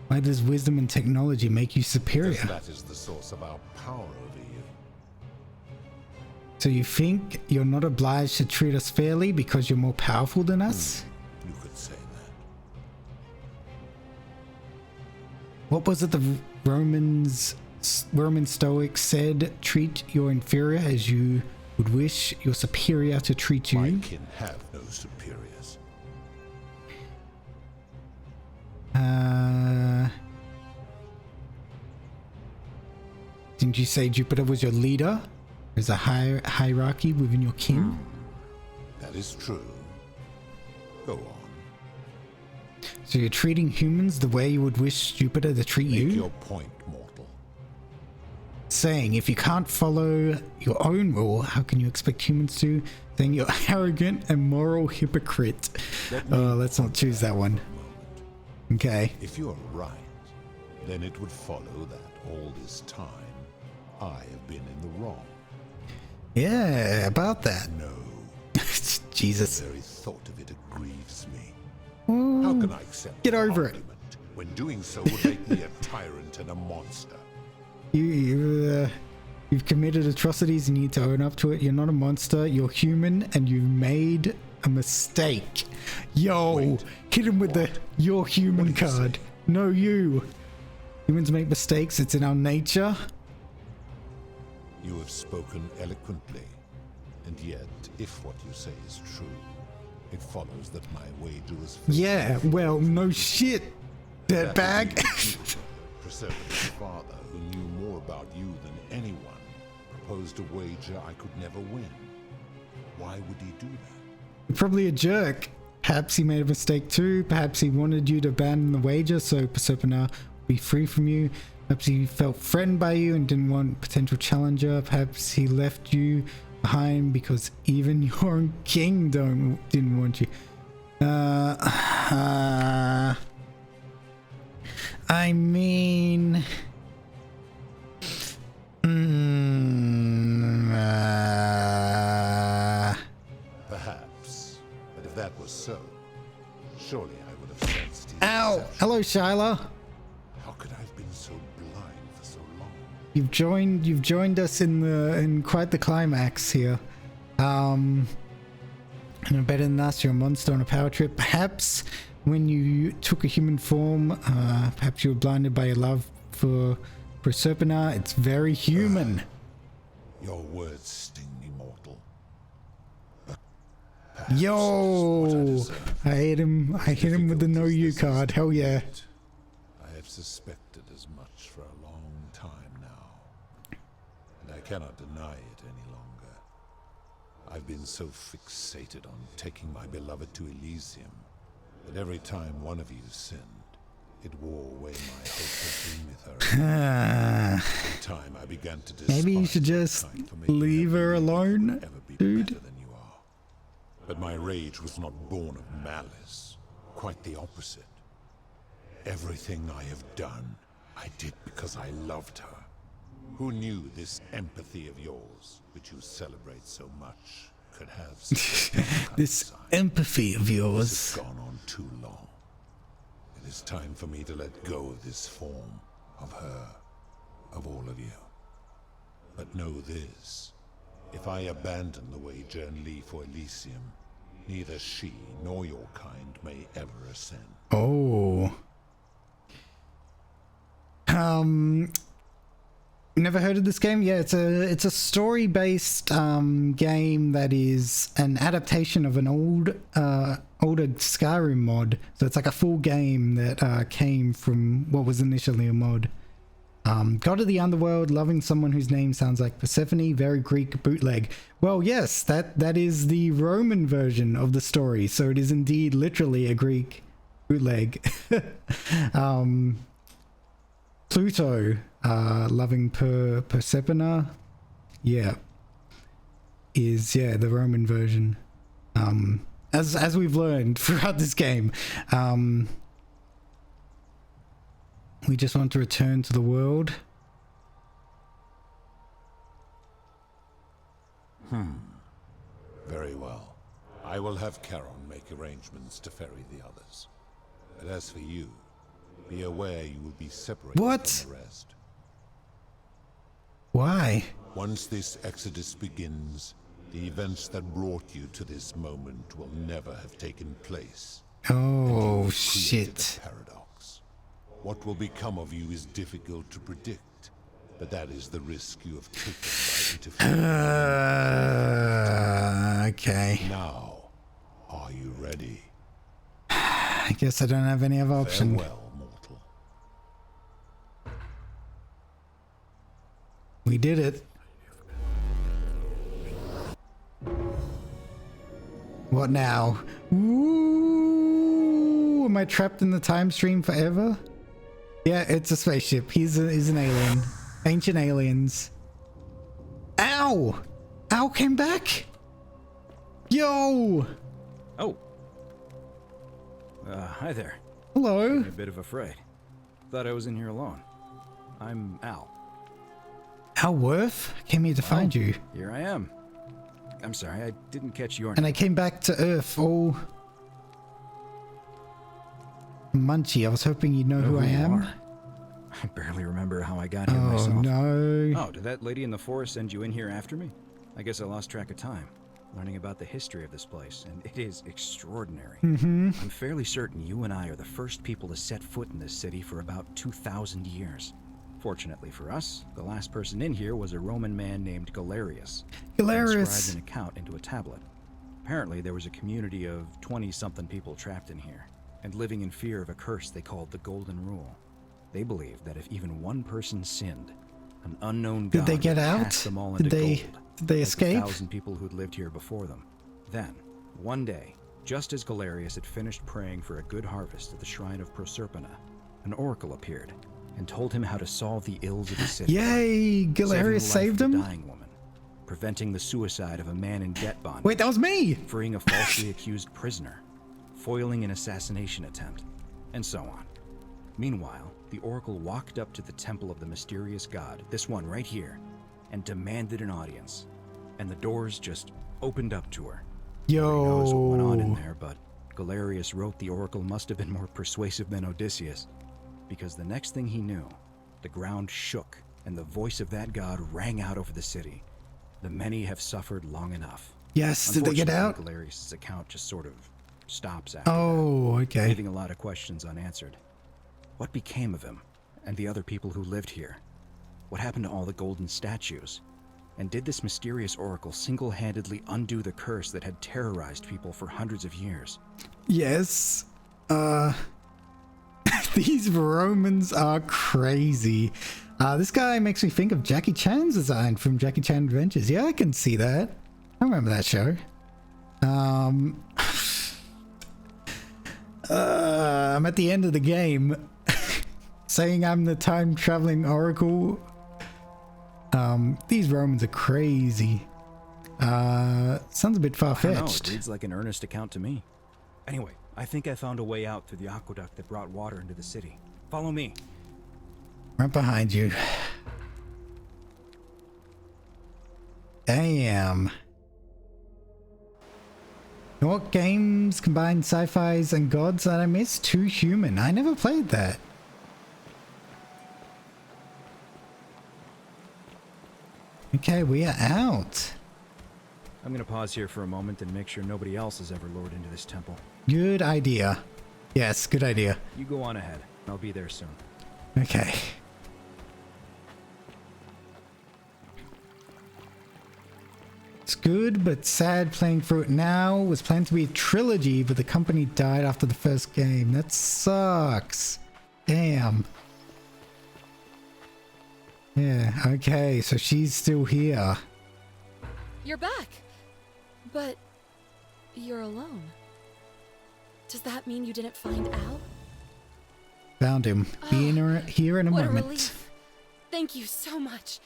Why does wisdom and technology make you superior? Because that is the source of our power over you. So you think you're not obliged to treat us fairly because you're more powerful than us? You could say that. What was it the Roman Stoics said? Treat your inferior as you would wish your superior to treat you. My kin have no superiors. Didn't you say Jupiter was your leader? There's a hierarchy within your king. That is true. Go on. So you're treating humans the way you would wish Jupiter to treat you? Make your point, mortal. Saying if you can't follow your own rule, how can you expect humans to? Saying you're arrogant and moral hypocrite. Let's not choose that one. Okay. If you are right, then it would follow that all this time I have been in the wrong. Yeah, about that. No. Jesus. The very thought of it grieves me. Oh, how can I accept get over it? When doing so would make me a tyrant and a monster. You've committed atrocities and you need to own up to it. You're not a monster. You're human and you've made a mistake. Yo, hit him with the "you're human" card. No, you. Humans make mistakes. It's in our nature. You have spoken eloquently, and yet, if what you say is true, it follows that my wager was fixed. Yeah, well, no shit, dirtbag. Persephon's father, who knew more about you than anyone, proposed a wager I could never win. Why would he do that? Probably a jerk. Perhaps he made a mistake too. Perhaps he wanted you to abandon the wager so Persephone would be free from you. Perhaps he felt threatened by you and didn't want a potential challenger. Perhaps he left you behind because even your own king didn't want you. I mean... Perhaps. But if that was so, surely I would have sensed his Ow! deception. Hello, Shyla. How could I have been so blind for so long? You've joined us in quite the climax here. And better than us, you're a monster on a power trip. Perhaps when you took a human form, perhaps you were blinded by your love for Proserpina. It's very human. Your words sting me, mortal. Yo, I hit him with the "no you" card. Hell yeah. I have suspected as much for a long time now, and I cannot deny it any longer. I've been so fixated on taking my beloved to Elysium that every time one of you sinned, it wore away my hope of being with her. In time, I began to despise Maybe you should just leave her alone, dude. But my rage was not born of malice. Quite the opposite. Everything I have done, I did because I loved her. Who knew this empathy of yours, which you celebrate so much, could have this empathy of yours. This has gone on too long. It is time for me to let go of this form, of her, of all of you. But know this. If I abandon the wager and leave for Elysium, neither she nor your kind may ever ascend. Oh. Never heard of this game? Yeah, it's a story-based game that is an adaptation of an older Skyrim mod. So it's like a full game that came from what was initially a mod. God of the Underworld, loving someone whose name sounds like Persephone, very Greek bootleg. Well, yes, that is the Roman version of the story, so it is indeed literally a Greek bootleg. Pluto, loving Persephone, is the Roman version. As we've learned throughout this game. We just want to return to the world. Very well. I will have Charon make arrangements to ferry the others. But as for you, be aware you will be separated from the rest. Why? Once this exodus begins, the events that brought you to this moment will never have taken place. Oh, shit. What will become of you is difficult to predict, but that is the risk you have taken by interfering. Okay. Now, Are you ready? I guess I don't have any other option. Farewell, mortal. We did it. What now? Ooh, am I trapped in the time stream forever? Yeah, it's a spaceship. He's an alien. Ancient aliens. Ow! Ow came back? Yo! Oh. Hi there. Hello. I'm a bit of afraid. Thought I was in here alone. I'm Al. Al Worth? Came here to find you. Here I am. I'm sorry, I didn't catch your name. And I came back to Earth all munchy. I was hoping you'd know who I am. I barely remember how I got here myself. Oh, no. Oh, did that lady in the forest send you in here after me? I guess I lost track of time, learning about the history of this place, and it is extraordinary. Mm-hmm. I'm fairly certain you and I are the first people to set foot in this city for about 2,000 years. Fortunately for us, the last person in here was a Roman man named Galerius. Galerius! He inscribed an account into a tablet. Apparently, there was a community of 20-something people trapped in here, and living in fear of a curse they called the Golden Rule. They believed that if even one person sinned, an unknown god Did they get would out? cast them all Did into they gold, did they like escape? the 1,000 people who'd lived here before them. Then, one day, just as Galerius had finished praying for a good harvest at the shrine of Proserpina, an oracle appeared and told him how to solve the ills of the city. Yay! Galerius saved saving the him? life of a dying woman, preventing the suicide of a man in debt bondage. Wait, that was me! Freeing a falsely accused prisoner, foiling an assassination attempt, and so on. Meanwhile, the oracle walked up to the temple of the mysterious god, this one right here, and demanded an audience. And the doors just opened up to her. Who knows what went on in there, but Galerius wrote the oracle must have been more persuasive than Odysseus. Because the next thing he knew, the ground shook, and the voice of that god rang out over the city. The many have suffered long enough. Yes, did they get out? Galerius' account just sort of stops after Oh, that, okay. leaving a lot of questions unanswered. What became of him, and the other people who lived here? What happened to all the golden statues? And did this mysterious oracle single-handedly undo the curse that had terrorized people for hundreds of years? Yes. These Romans are crazy. This guy makes me think of Jackie Chan's design from Jackie Chan Adventures. Yeah, I can see that. I remember that show. I'm at the end of the game. Saying I'm the time-traveling oracle. These Romans are crazy. Sounds a bit far-fetched. It reads like an earnest account to me. Anyway, I think I found a way out through the aqueduct that brought water into the city. Follow me. Right behind you. Damn. What games combine sci-fis and gods that I missed? Too Human. I never played that. Okay, we are out. I'm gonna pause here for a moment and make sure nobody else has ever lured into this temple. Good idea. Yes, good idea. You go on ahead. I'll be there soon. Okay. It's good, but sad playing through it now. It was planned to be a trilogy, but the company died after the first game. That sucks. Damn. Yeah, okay, so she's still here. You're back. But you're alone. Does that mean you didn't find Al? Found him. Be here in a What moment. a relief. Thank you so much.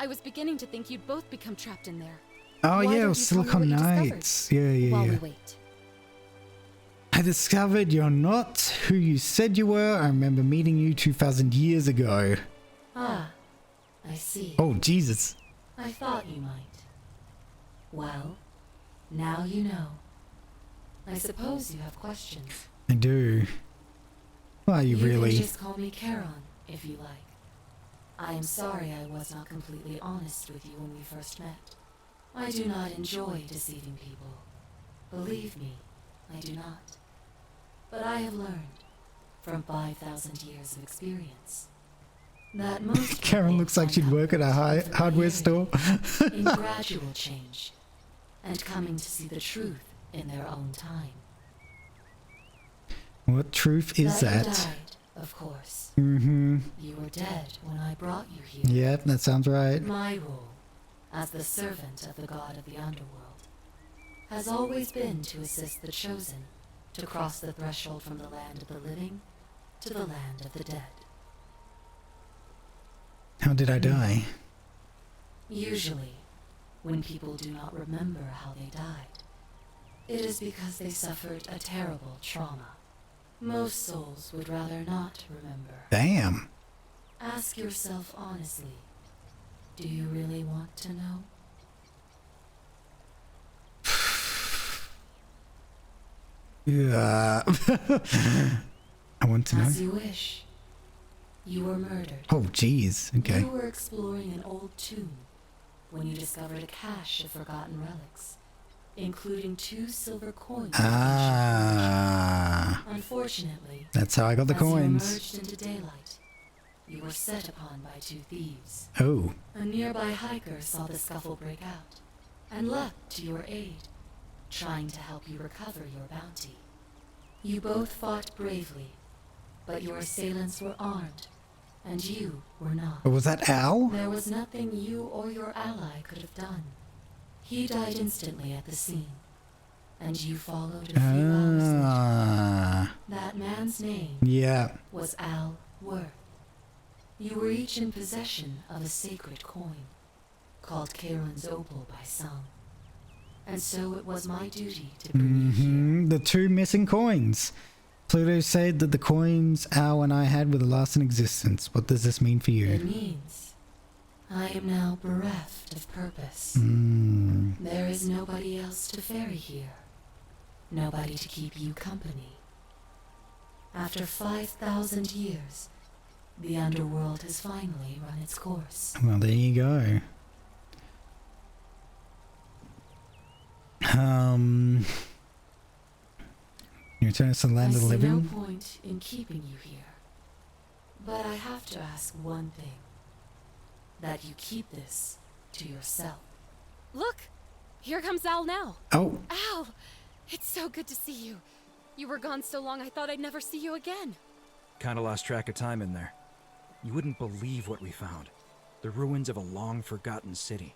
I was beginning to think you'd both become trapped in there. Oh Why yeah, it don't was you tell me Silicon what you discovered Knights. Yeah. While we wait. I discovered you're not who you said you were. I remember meeting you 2,000 years ago. Ah, I see. Oh, Jesus. I thought you might. Well, now you know. I suppose you have questions. I do. Why you really? can just call me Charon, if you like. I am sorry I was not completely honest with you when we first met. I do not enjoy deceiving people. Believe me, I do not. But I have learned, from 5,000 years of experience, that most Karen looks like she'd work at a hardware store. in gradual change, and coming to see the truth in their own time. What truth is You that? died, of course. Mm-hmm. You were dead when I brought you here. Yep, that sounds right. My role, as the servant of the god of the underworld, has always been to assist the chosen to cross the threshold from the land of the living to the land of the dead. How did I die? Usually, when people do not remember how they died, it is because they suffered a terrible trauma. Most souls would rather not remember. Damn. Ask yourself honestly, do you really want to know? Yeah. I want to know. As you wish. You were murdered. Oh, jeez. Okay. You were exploring an old tomb when you discovered a cache of forgotten relics, including 2 silver coins. Ah. Unfortunately, That's how I got the coins. As you emerged into daylight, you were set upon by 2 thieves. Oh. A nearby hiker saw the scuffle break out and leapt to your aid, trying to help you recover your bounty. You both fought bravely, but your assailants were armed, and you were not. Oh, was that Al? There was nothing you or your ally could have done. He died instantly at the scene, and you followed a few hours later. That man's name was Al Worth. You were each in possession of a sacred coin, called Karen's Opal by some. And so it was my duty to bring you here. The 2 missing coins. Pluto said that the coins Al and I had were the last in existence. What does this mean for you? It means I am now bereft of purpose. There is nobody else to ferry here. Nobody to keep you company. After 5,000 years, the underworld has finally run its course. Well, there you go. You return us to the land of the living? I see no point in keeping you here. But I have to ask one thing. That you keep this to yourself. Look! Here comes Al now. Oh. Al! It's so good to see you. You were gone so long I thought I'd never see you again. Kinda lost track of time in there. You wouldn't believe what we found. The ruins of a long-forgotten city.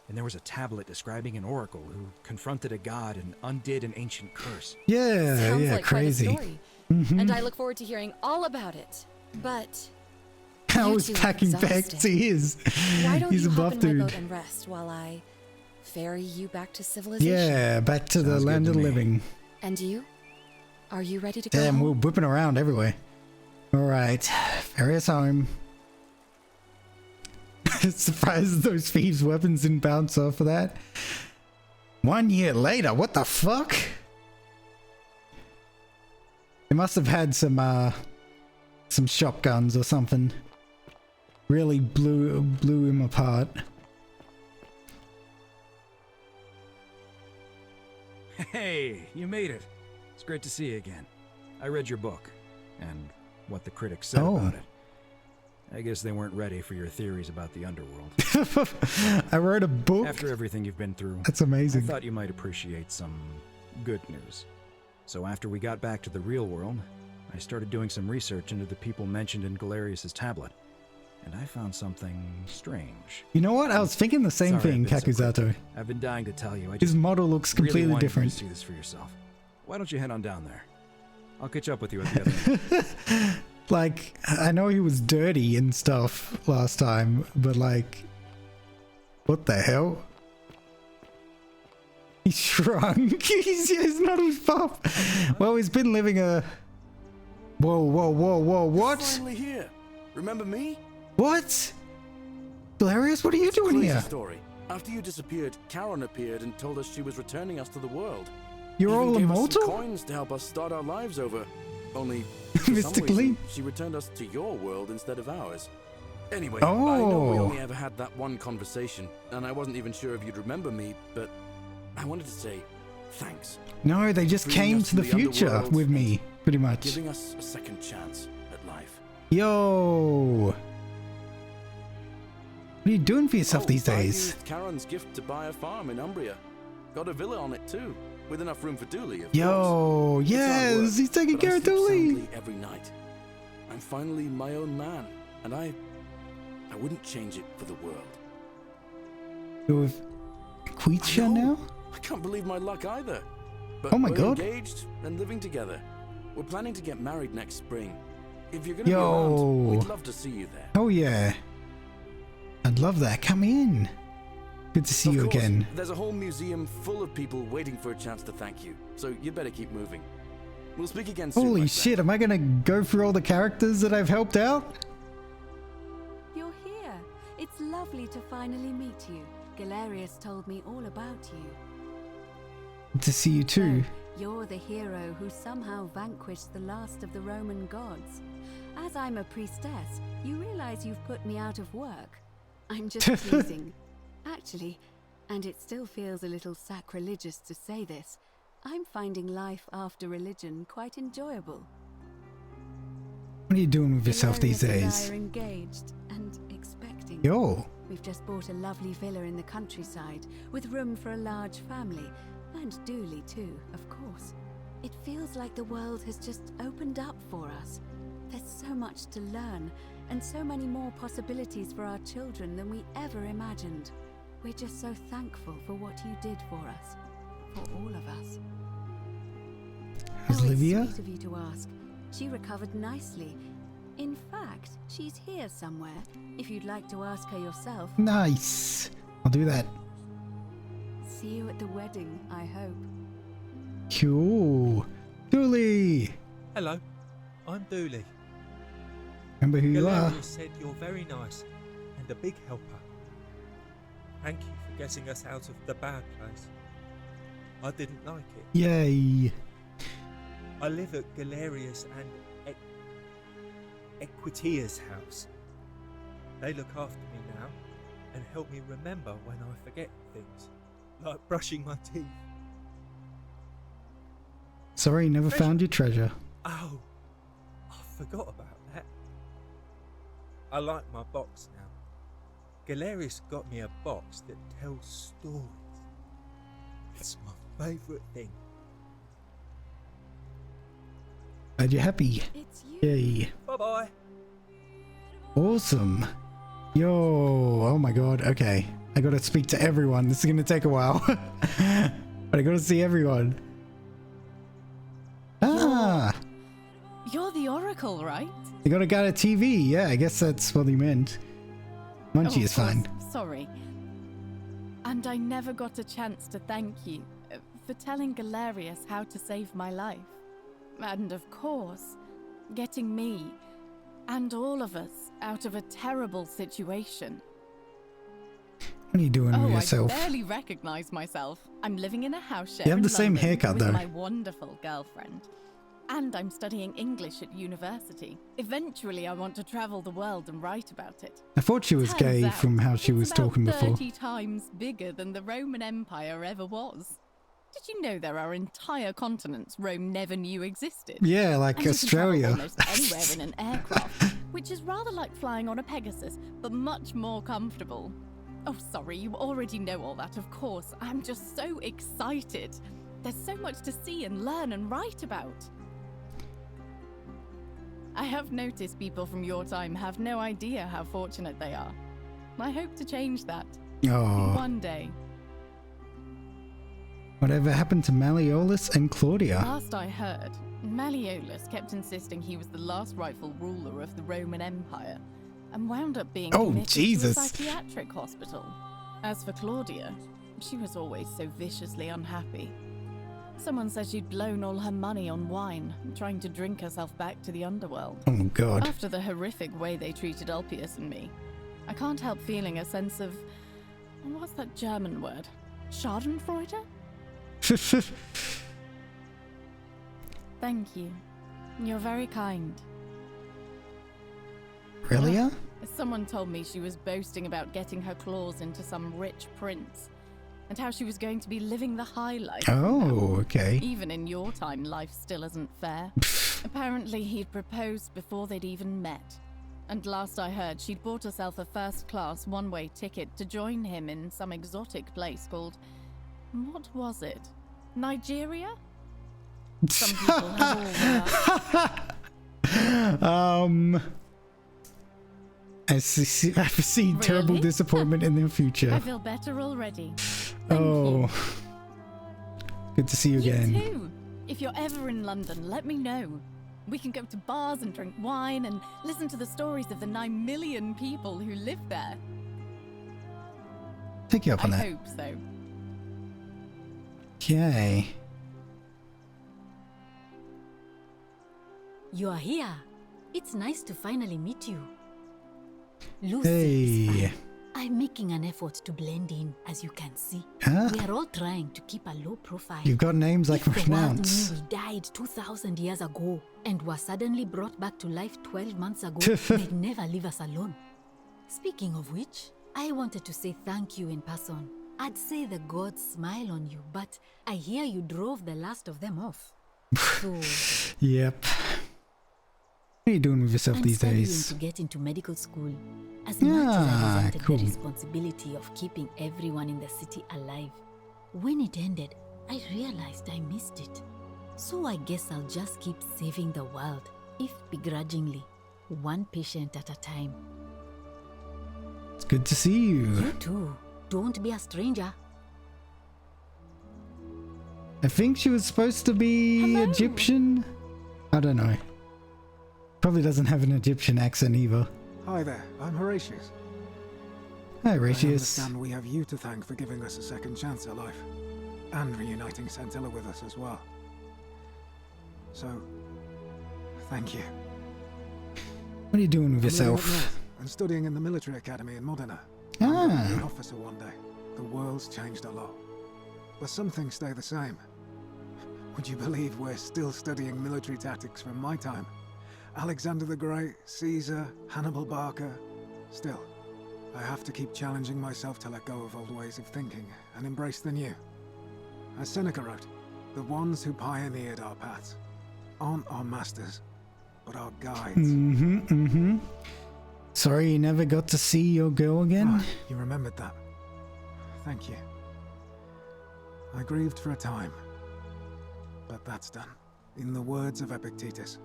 And there was a tablet describing an oracle who confronted a god and undid an ancient curse. Yeah, Sounds yeah, like crazy. Quite a story. And I look forward to hearing all about it. But I was packing back to his. Why don't He's you a hop buff in dude. my boat and rest while I ferry you back to civilization? Yeah, back to the Sounds land good of to the me. living. And you? Are you ready to go Damn, home? we're whipping around everywhere. Alright, ferry us home. Surprised those thieves' weapons didn't bounce off of that. 1 year later, what the fuck? They must have had some shotguns or something. Really blew him apart. Hey, you made it. It's great to see you again. I read your book, and what the critics said about it. I guess they weren't ready for your theories about the underworld. I wrote a book. After everything you've been through, That's amazing. I thought you might appreciate some good news. So after we got back to the real world, I started doing some research into the people mentioned in Galerius's tablet. And I found something strange. You know what? I was thinking the same Sorry thing, I've been so quick. Kakuzato. I've been dying to tell you. I His just model looks really completely wanted you different. to see this for yourself. Why don't you head on down there? I'll catch up with you at the other end. Like, I know he was dirty and stuff last time, but like, what the hell? He shrunk. He's not as buff. Well, he's been living a... Whoa, what? Finally here. Remember me? What? Galerius, what are you doing Crazy here? story. After you disappeared, Karen appeared and told us she was returning us to the world. You're Even all gave us immortal? some coins to help us start our lives over. Only, for some Mystically? reason, she returned us to your world instead of ours. Anyway, Oh. I know we only ever had that one conversation, and I wasn't even sure if you'd remember me, but I wanted to say thanks. No, they just Bringing came us to the future underworld with me, pretty much. Giving us a second chance at life. Yo! What are you doing for yourself these I days? used Karen's gift to buy a farm in Umbria. Got a villa on it too. with enough room for Dooley, of Yo, course. yes, he's taking care of Dooley. Every night. I'm finally my own man, and I wouldn't change it for the world. You're with Queetsha now? I can't believe my luck either. But Oh my we're God. engaged and living together. We're planning to get married next spring. If you're gonna Yo. be around, we'd love to see you there. Oh yeah. I'd love that. Come in. Good to see you Of course, again. There's a whole museum full of people waiting for a chance to thank you. So you better keep moving. We'll speak again soon. Holy my shit, am I gonna go through all the characters that I've helped out? You're here. It's lovely to finally meet you. Galerius told me all about you. Good to see you too. You're the hero who somehow vanquished the last of the Roman gods. As I'm a priestess, you realize you've put me out of work. I'm just teasing. Actually, and it still feels a little sacrilegious to say this, I'm finding life after religion quite enjoyable. What are you doing with yourself these Galerius days? and I are engaged and expecting. Yo. We've just bought a lovely villa in the countryside with room for a large family, and Dooley too, of course. It feels like the world has just opened up for us. There's so much to learn, and so many more possibilities for our children than we ever imagined. We're just so thankful for what you did for us, for all of us. Is Livia? It's sweet of you to ask. She recovered nicely. In fact, she's here somewhere, if you'd like to ask her yourself. Nice. I'll do that. See you at the wedding, I hope. Cool. Dooley. Hello, I'm Dooley. Remember who you are. Galerius said you're very nice and a big helper. Thank you for getting us out of the bad place. I didn't like it. Yay. I live at Galerius and Equitia's house. They look after me now and help me remember when I forget things, like brushing my teeth. Sorry, never found your treasure. Oh, I forgot about that. I like my box now. Galerius got me a box that tells stories. It's my favourite thing. Glad you're happy. Yay. Bye-bye. Awesome. Yo, oh my god, okay. I gotta speak to everyone. This is gonna take a while. But I gotta see everyone. Ah! You're the Oracle, right? You got a guy at TV. Yeah, I guess that's what he meant. Munchie is fine. Sorry. And I never got a chance to thank you for telling Galerius how to save my life. And of course, getting me and all of us out of a terrible situation. What are you doing with yourself? I barely recognize myself. I'm living in a house share You have the in same London haircut, with though. my wonderful girlfriend. And I'm studying English at university. Eventually, I want to travel the world and write about it. I thought she was Turns gay out from how she was it's about talking before. 30 times bigger than the Roman Empire ever was. Did you know there are entire continents Rome never knew existed? Yeah, like And you can travel Australia. almost anywhere in an aircraft, which is rather like flying on a Pegasus, but much more comfortable. Oh, sorry, you already know all that, of course. I'm just so excited. There's so much to see and learn and write about. I have noticed people from your time have no idea how fortunate they are. I hope to change that. Oh. One day. Whatever happened to Malleolus and Claudia? Last I heard, Malleolus kept insisting he was the last rightful ruler of the Roman Empire, and wound up being Oh, committed Jesus. to a psychiatric hospital. As for Claudia, she was always so viciously unhappy. Someone said she'd blown all her money on wine, trying to drink herself back to the underworld. Oh, God. After the horrific way they treated Ulpius and me, I can't help feeling a sense of... what's that German word? Schadenfreude? Thank you. You're very kind. Relia? Someone told me she was boasting about getting her claws into some rich prince, and how she was going to be living the high life. Oh, okay. Even in your time, life still isn't fair. Apparently, he'd proposed before they'd even met. And last I heard, she'd bought herself a first-class one-way ticket to join him in some exotic place called... what was it? Nigeria? Some people have all I foresee terrible disappointment in the future. I feel better already. Oh. Good to see you again. You too. If you're ever in London, let me know. We can go to bars and drink wine and listen to the stories of the 9 million people who live there. Take you up on that. I hope so. Okay. You are here. It's nice to finally meet you. Lucy is fine. I'm making an effort to blend in, as you can see. Huh? We are all trying to keep a low profile. You've got names I can pronounce. If the world knew we died 2,000 years ago and were suddenly brought back to life 12 months ago, they'd never leave us alone. Speaking of which, I wanted to say thank you in person. I'd say the gods smile on you, but I hear you drove the last of them off. So... Yep. What are you doing with yourself these days? To get into medical school. As much as I resented the responsibility of keeping everyone in the city alive. When it ended, I realized I missed it. So I guess I'll just keep saving the world, if begrudgingly, one patient at a time. It's good to see you. You too. Don't be a stranger. I think she was supposed to be Egyptian. I don't know. Probably doesn't have an Egyptian accent either. Hi there, I'm Horatius. Hi, Horatius. I understand we have you to thank for giving us a second chance at life. And reuniting Centilla with us as well. So, thank you. What are you doing with I'm yourself? living up north and studying in the military academy in Modena. Ah. I'm going to be an officer one day. The world's changed a lot. But some things stay the same. Would you believe we're still studying military tactics from my time? Alexander the Great, Caesar, Hannibal Barca. Still, I have to keep challenging myself to let go of old ways of thinking and embrace the new. As Seneca wrote, the ones who pioneered our paths aren't our masters, but our guides. Sorry you never got to see your girl again? Oh, you remembered that. Thank you. I grieved for a time, but that's done. In the words of Epictetus,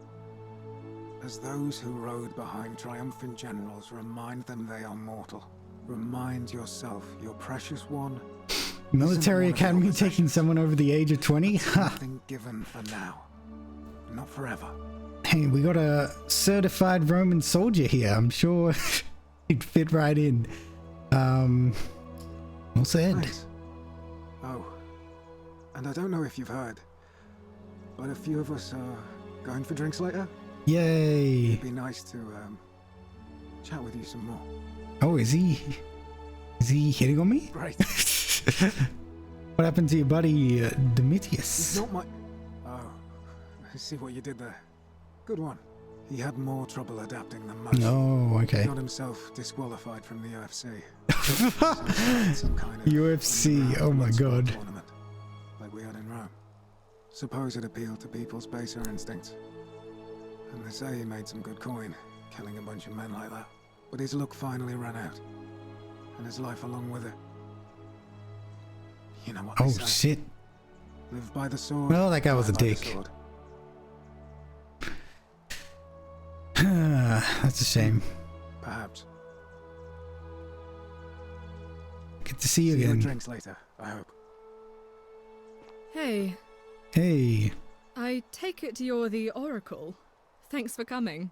as those who rode behind triumphant generals remind them they are mortal, remind yourself, your precious one. Military academy taking someone over the age of 20? Something given for now, not forever. Hey, we got a certified Roman soldier here. I'm sure he'd fit right in. Well said. Nice. Oh, and I don't know if you've heard, but a few of us are going for drinks later. Yay! It'd be nice to chat with you some more. Oh, is he hitting on me? Great. What happened to your buddy Domitius? He's not my... Oh, I see what you did there. Good one. He had more trouble adapting than most. Oh, okay. He got himself disqualified from the UFC. Some kind of UFC, oh my god. Tournament, like we had in Rome. Suppose it appealed to people's baser instincts. And they say he made some good coin, killing a bunch of men like that. But his luck finally ran out. And his life along with it. You know what they say. Shit. Live by the sword. Well, that guy was a dick. That's a shame. Perhaps. Good to see you See you again. at drinks later, I hope. Hey. Hey. I take it you're the Oracle. Thanks for coming.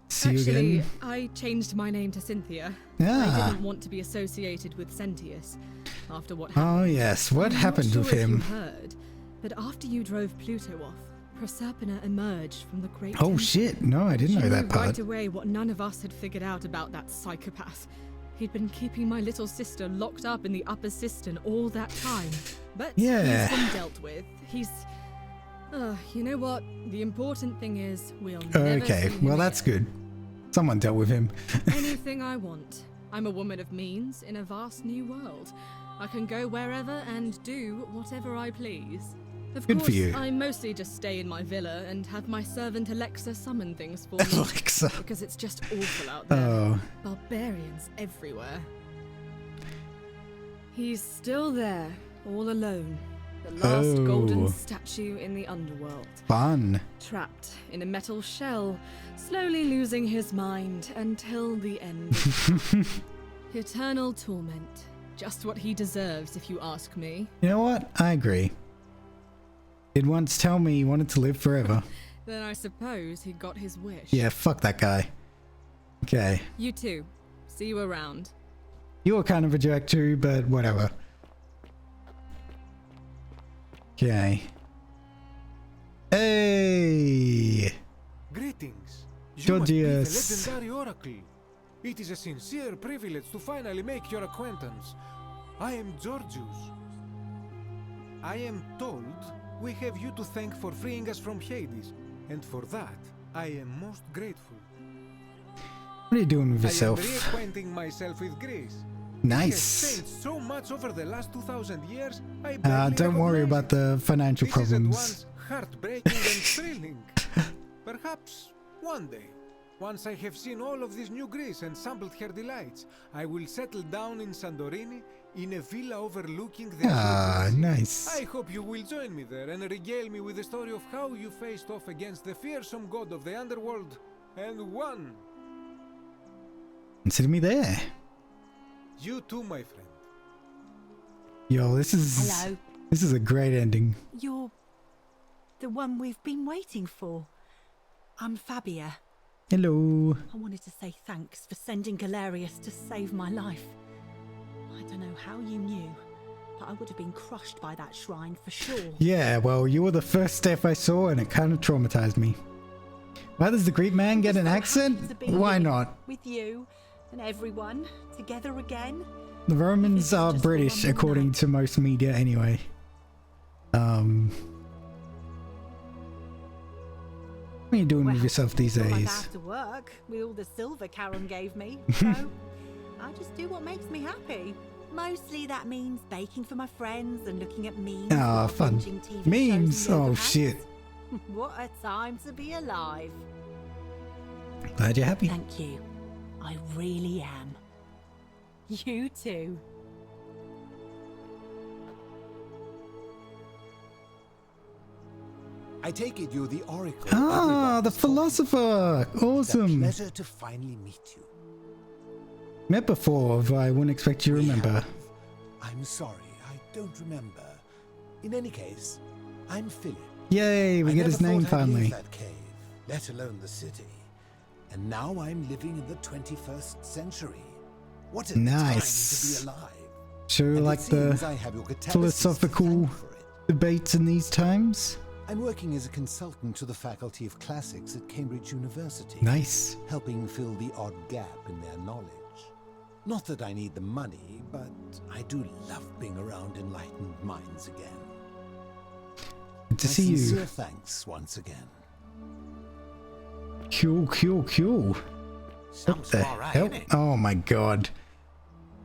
See Actually, you again. I changed my name to Cynthia. Ah. I didn't want to be associated with Sentius after what Oh happened. yes, what I'm happened not with sure if him? You heard, but after you drove Pluto off, Proserpina emerged from the Great Oh Temple. shit, no, I didn't She know that knew part. right away what none of us had figured out about that psychopath. He'd been keeping my little sister locked up in the upper cistern all that time. But Yeah. he's been dealt with. He's... you know what? The important thing is we'll never Okay, see him well that's again. good. Someone dealt with him. Anything I want. I'm a woman of means in a vast new world. I can go wherever and do whatever I please. Of Good course, for you. I mostly just stay in my villa and have my servant Alexa summon things for me. Alexa. Because it's just awful out there. Oh. Barbarians everywhere. He's still there, all alone. The last golden Oh. statue in the underworld. Fun. Trapped in a metal shell, slowly losing his mind until the end. Eternal torment. Just what he deserves, if you ask me. You know what? I agree. He'd once tell me he wanted to live forever. Then I suppose he got his wish. Yeah, fuck that guy. Okay. You too. See you around. You were kind of a jerk too, but whatever. Okay. Hey! Greetings. You must be the Gorgeous. legendary oracle. It is a sincere privilege to finally make your acquaintance. I am Georgius. I am told we have you to thank for freeing us from Hades, and for that, I am most grateful. What are you doing with yourself? I am reacquainting myself with Greece. Nice. It has changed so much over the last 2,000 years, I barely Don't worry recognize about the financial This is at problems. once heartbreaking and thrilling. Perhaps one day, once I have seen all of this new Greece and sampled her delights, I will settle down in Santorini in a villa overlooking the Ah, nice. I hope you will join me there and regale me with the story of how you faced off against the fearsome god of the underworld and won. Consider me there. You too, my friend. Yo, this is a great ending. You're the one we've been waiting for. I'm Fabia. Hello. I wanted to say thanks for sending Galerius to save my life. I don't know how you knew, but I would have been crushed by that shrine for sure. Yeah, well, you were the first step I saw and it kind of traumatized me. Why does the Greek man get an accent? Why not? With you and everyone together again. The Romans are British, according to most media anyway. What are you doing with yourself these Not like I days? have to work with all the silver Karen gave me, so I just do what makes me happy. Mostly that means baking for my friends and looking at memes. Ah, while fun. binging TV shows Memes? in the Oh, overpants. shit. What a time to be alive. Glad you're happy. Thank you. I really am. You too. I take it you're the Oracle. Ah, the philosopher. Awesome. It's a pleasure to finally meet you. Met before, but I wouldn't expect you to remember. I'm sorry, I don't remember. In any case, I'm Philip. Yay, we I get his never name thought I'd leave finally. that cave, let alone the city. And now I'm living in the 21st century. What a Nice. time to be alive. Sure, And it like seems the I have your catalysis philosophical debates in these times. I'm working as a consultant to the Faculty of Classics at Cambridge University. Nice. Helping fill the odd gap in their knowledge. Not that I need the money, but I do love being around enlightened minds again. Good to My see you. sincere thanks once again. Cool. What the soiree, hell? innit? Oh my god.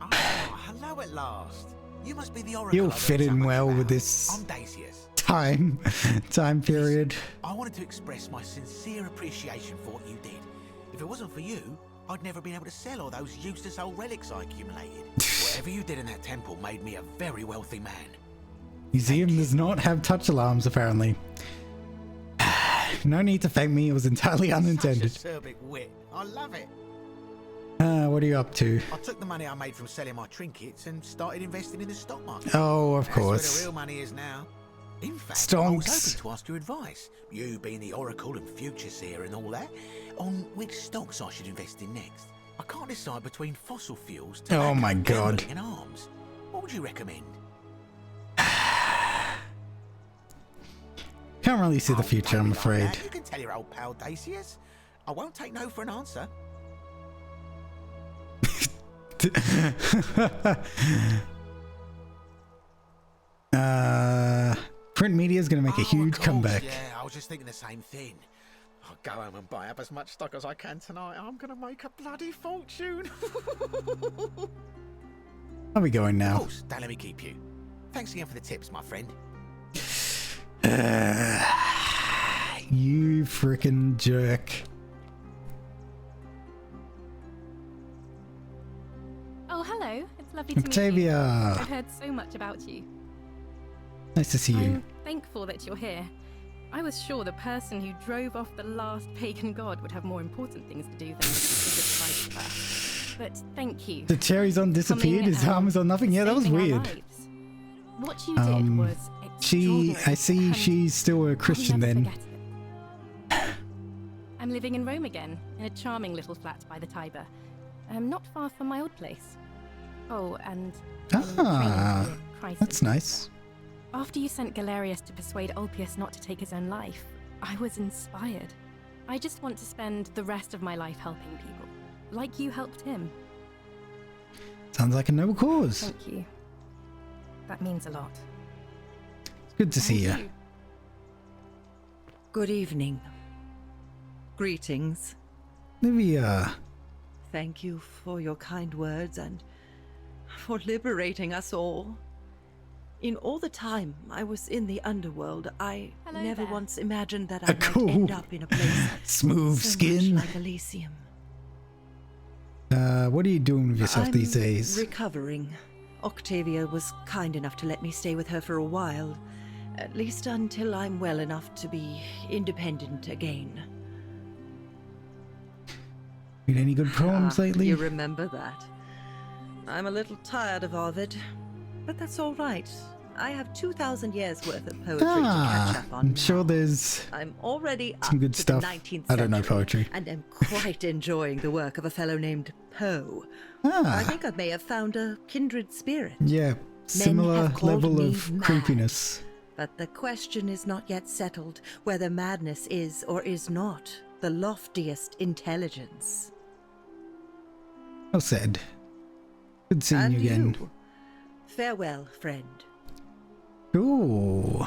Oh, hello at last. You must be the Oracle. You'll I've fit heard so in much well about. with this I'm Dacius. time period. I wanted to express my sincere appreciation for what you did. If it wasn't for you, I'd never been able to sell all those useless old relics I accumulated. Whatever you did in that temple made me a very wealthy man. Museum does not have touch alarms, apparently. No need to thank me, it was entirely unintended. Such a acerbic wit. I love it. What are you up to? I took the money I made from selling my trinkets and started investing in the stock market. Oh, of That's where course. the real money is now. In fact, I Stonks. was hoping to ask your advice, you being the Oracle and Future Seer and all that, on which stocks I should invest in next. I can't decide between fossil fuels, Oh tobacco, my God. gambling and arms. What would you recommend? Can't really see the future, I'm afraid. You can tell your old pal Dacius. I won't take no for an answer. Print media is going to make a huge comeback. Yeah, I was just thinking the same thing. I'll go home and buy up as much stock as I can tonight. I'm going to make a bloody fortune. Are we going now? Of course, don't let me keep you. Thanks again for the tips, my friend. You frickin' jerk. Oh, hello. It's lovely to meet you. Octavia. I've heard so much about you. Nice to see you. I'm thankful that you're here. I was sure the person who drove off the last pagan god would have more important things to do than visit Christ. But thank you. The cherry's on disappeared, his arm is on nothing. Yeah, that was weird. What you did was I see she's still a Christian then. I'm living in Rome again, in a charming little flat by the Tiber. Not far from my old place. Oh, and that's nice. After you sent Galerius to persuade Ulpius not to take his own life, I was inspired. I just want to spend the rest of my life helping people, like you helped him. Sounds like a noble cause. Thank you. That means a lot. It's good to see you. Good evening. Greetings. Livia. Thank you for your kind words and for liberating us all. In all the time I was in the underworld, I never once imagined that I might end up in a place smooth so skin. much like Elysium. What are you doing with yourself these days? Recovering. Octavia was kind enough to let me stay with her for a while, at least until I'm well enough to be independent again. Read any good poems lately? You remember that. I'm a little tired of Ovid, but that's all right. I have 2,000 years worth of poetry to catch up on. I'm sure there's I'm already some up good to stuff. The 19th I don't know century, poetry. and am quite enjoying the work of a fellow named Poe. I think I may have found a kindred spirit. Yeah, similar have called level me of mad. creepiness. But the question is not yet settled whether madness is or is not the loftiest intelligence. Well said. Good seeing And you again. you. Farewell, friend. Ooh.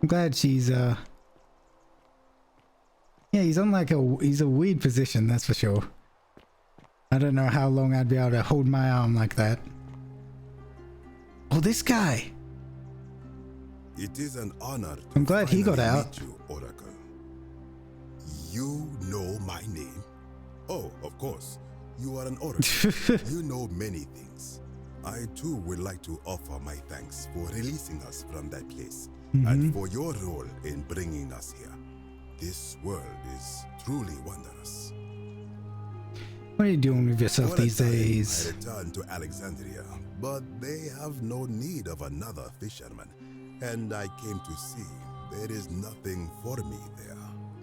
I'm glad she's yeah, he's on like he's a weird position, that's for sure. I don't know how long I'd be able to hold my arm like that. Oh, this guy. It is an honor to I'm glad he got finally out. meet you, Oracle. You know my name? Oh, of course. You are an oracle. You know many things. I too would like to offer my thanks for releasing us from that place and for your role in bringing us here. This world is truly wondrous. What are you doing with yourself For a these time, days? I returned to Alexandria, but they have no need of another fisherman, and I came to see there is nothing for me there.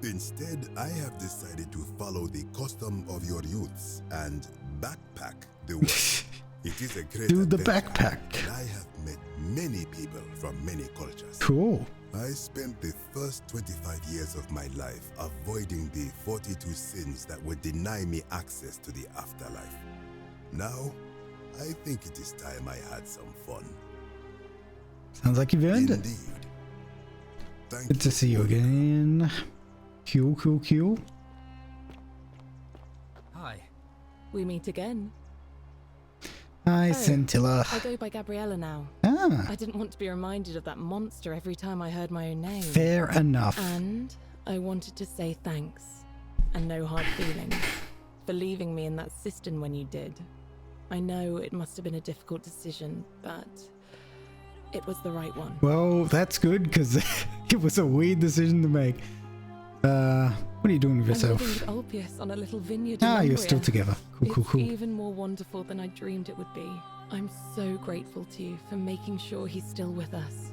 Instead, I have decided to follow the custom of your youths and backpack the world. It is a great Do the adventure, backpack. and I have met many people from many cultures. Cool. I spent the first 25 years of my life avoiding the 42 sins that would deny me access to the afterlife. Now, I think it is time I had some fun. Sounds like you've earned Indeed. it. Good to see you again. Cool. Hi. We meet again. Hi, Scintilla. I go by Gabriella now. Ah. I didn't want to be reminded of that monster every time I heard my own name. Fair enough. And I wanted to say thanks, and no hard feelings, for leaving me in that cistern when you did. I know it must have been a difficult decision, but it was the right one. Well, that's good, because it was a weird decision to make. What are you doing with yourself? I'm living with Ulpius on a little vineyard in Ah, you're Umbria. still together. Cool. It's even more wonderful than I dreamed it would be. I'm so grateful to you for making sure he's still with us.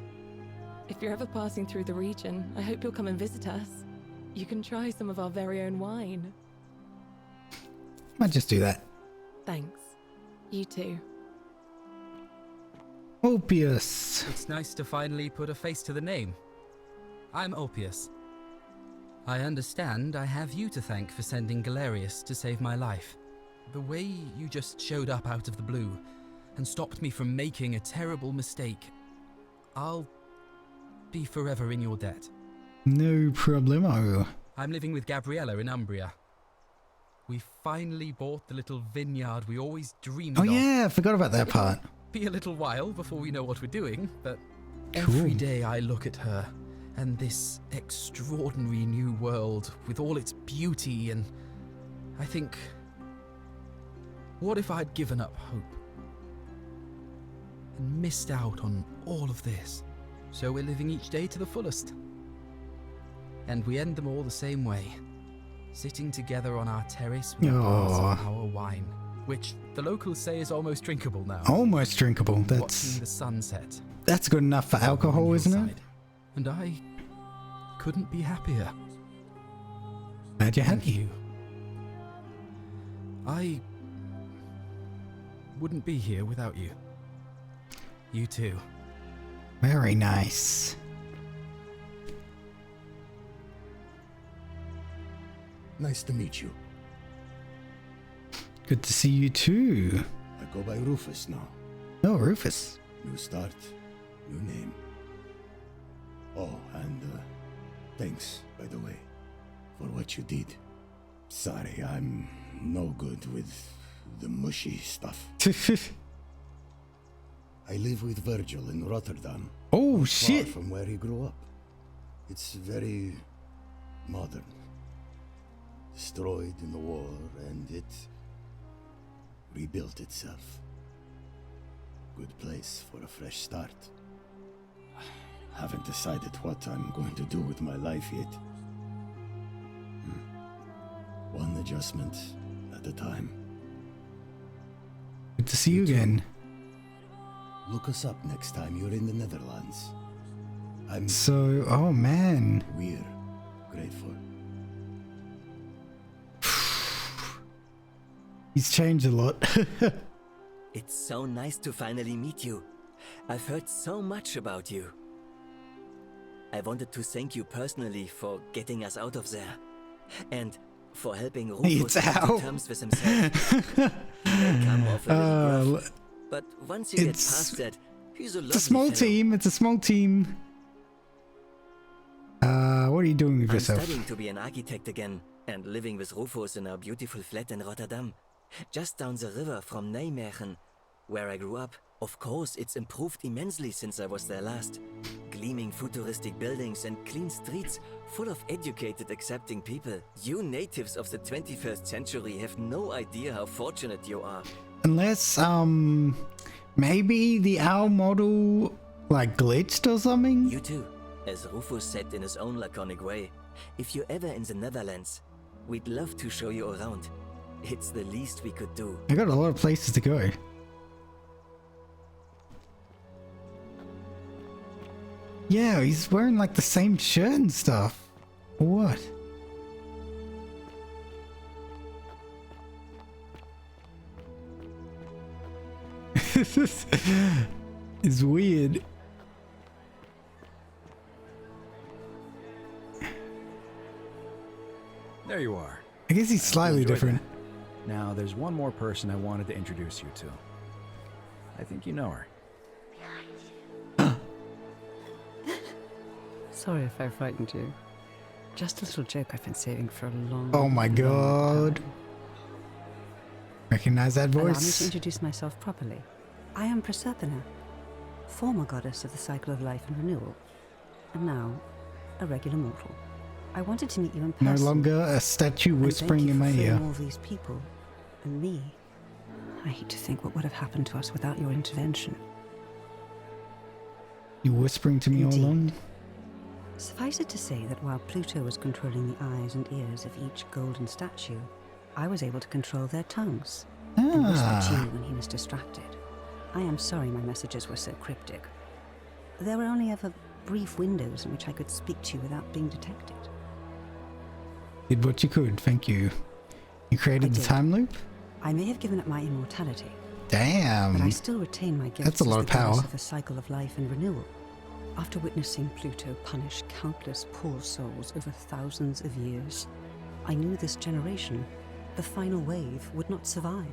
If you're ever passing through the region, I hope you'll come and visit us. You can try some of our very own wine. Might just do that. Thanks. You too. Ulpius. It's nice to finally put a face to the name. I'm Ulpius. I understand I have you to thank for sending Galerius to save my life. The way you just showed up out of the blue and stopped me from making a terrible mistake, I'll be forever in your debt. No problemo. I'm living with Gabriella in Umbria. We finally bought the little vineyard we always dreamed Oh of. yeah, I forgot about that part. Be a little while before we know what we're doing, but Cool. every day I look at her and this extraordinary new world with all its beauty, and I think, what if I'd given up hope and missed out on all of this? So we're living each day to the fullest. And we end them all the same way. Sitting together on our terrace with a glass of our wine, which the locals say is almost drinkable now. Almost drinkable. Watching That's the sunset. that's good enough for alcohol, isn't it? And I couldn't be happier. Glad you had you. I wouldn't be here without you. You too. Very nice. Nice to meet you. Good to see you too. I go by Rufus now. Oh, Rufus. New start, new name. Oh, and thanks, by the way, for what you did. Sorry, I'm no good with the mushy stuff. I live with Virgil in Rotterdam. Oh, not shit. Far from where he grew up. It's very modern. Destroyed in the war, and it rebuilt itself. Good place for a fresh start. Haven't decided what I'm going to do with my life yet. One adjustment at a time. Good to see you again. Look us up next time you're in the Netherlands. I'm So, oh man. we're grateful. He's changed a lot. It's so nice to finally meet you. I've heard so much about you. I wanted to thank you personally for getting us out of there. And for helping Rufus It's come to out. terms with himself. They come off a little rough, but once you get it's- past that, he's a lovely It's a small fellow. team. It's a small team. What are you doing with I'm yourself? studying to be an architect again and living with Rufus in a beautiful flat in Rotterdam, just down the river from Nijmegen, where I grew up. Of course, it's improved immensely since I was there last. Gleaming futuristic buildings and clean streets full of educated, accepting people. You natives of the 21st century have no idea how fortunate you are. Unless, maybe the owl model, like, glitched or something? You too, as Rufus said in his own laconic way. If you're ever in the Netherlands, we'd love to show you around. It's the least we could do. I got a lot of places to go. Yeah, he's wearing like the same shirt and stuff. What? It's weird. There you are. I guess he's slightly Enjoyed different. that. Now, there's one more person I wanted to introduce you to. I think you know her. Sorry if I frightened you. Just a little joke I've been saving for a long Oh my long god. time. Recognize that Allow me to voice? introduce myself properly. I am Proserpina, former goddess of the cycle of life and renewal, and now a regular mortal. I wanted to meet you in No person. longer a statue and whispering in my thank you for ear. freeing all these people and me. I hate to think what would have happened to us without your intervention. You whispering to me all along? Suffice it to say that while Pluto was controlling the eyes and ears of each golden statue, I was able to control their tongues and whisper to you when he was distracted. I am sorry my messages were so cryptic. There were only ever brief windows in which I could speak to you without being detected. Did what you could, thank you. You created the did. time loop? I may have given up my immortality, Damn. but I still retain my gifts That's a lot as of the goddess power. of the cycle of life and renewal. After witnessing Pluto punish countless poor souls over thousands of years, I knew this generation, the final wave, would not survive.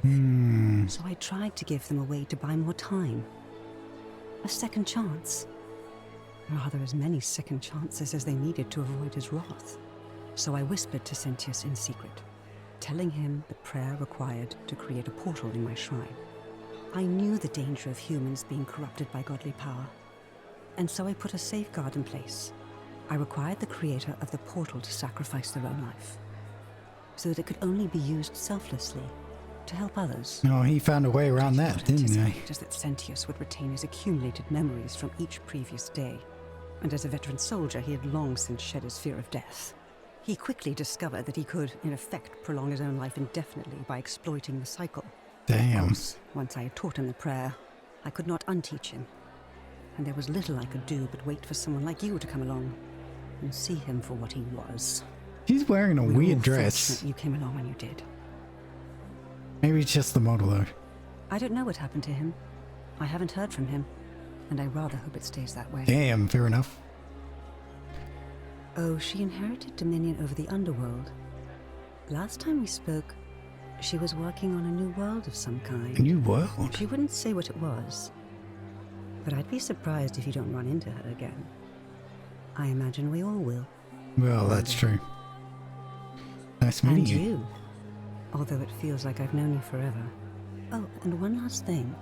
So I tried to give them a way to buy more time. A second chance. Rather, as many second chances as they needed to avoid his wrath. So I whispered to Sentius in secret, telling him the prayer required to create a portal in my shrine. I knew the danger of humans being corrupted by godly power, and so I put a safeguard in place. I required the creator of the portal to sacrifice their own life, so that it could only be used selflessly to help others. Oh, he found a way around that, didn't he? Just that Sentius would retain his accumulated memories from each previous day. and as a veteran soldier, he had long since shed his fear of death. He quickly discovered that he could, in effect, prolong his own life indefinitely by exploiting the cycle. Damn. Of course, once I had taught him the prayer, I could not unteach him. And there was little I could do but wait for someone like you to come along and see him for what he was. She's wearing a We were weird all dress. fortunate you came along when you did. Maybe it's just the model though. I don't know what happened to him. I haven't heard from him, and I rather hope it stays that way. Damn, fair enough. Oh, she inherited dominion over the underworld. Last time we spoke, she was working on a new world of some kind. A new world? She wouldn't say what it was, but I'd be surprised if you don't run into her again. I imagine we all will. Well, that's true. Nice meeting And you. you, although it feels like I've known you forever. Oh, and one last thing.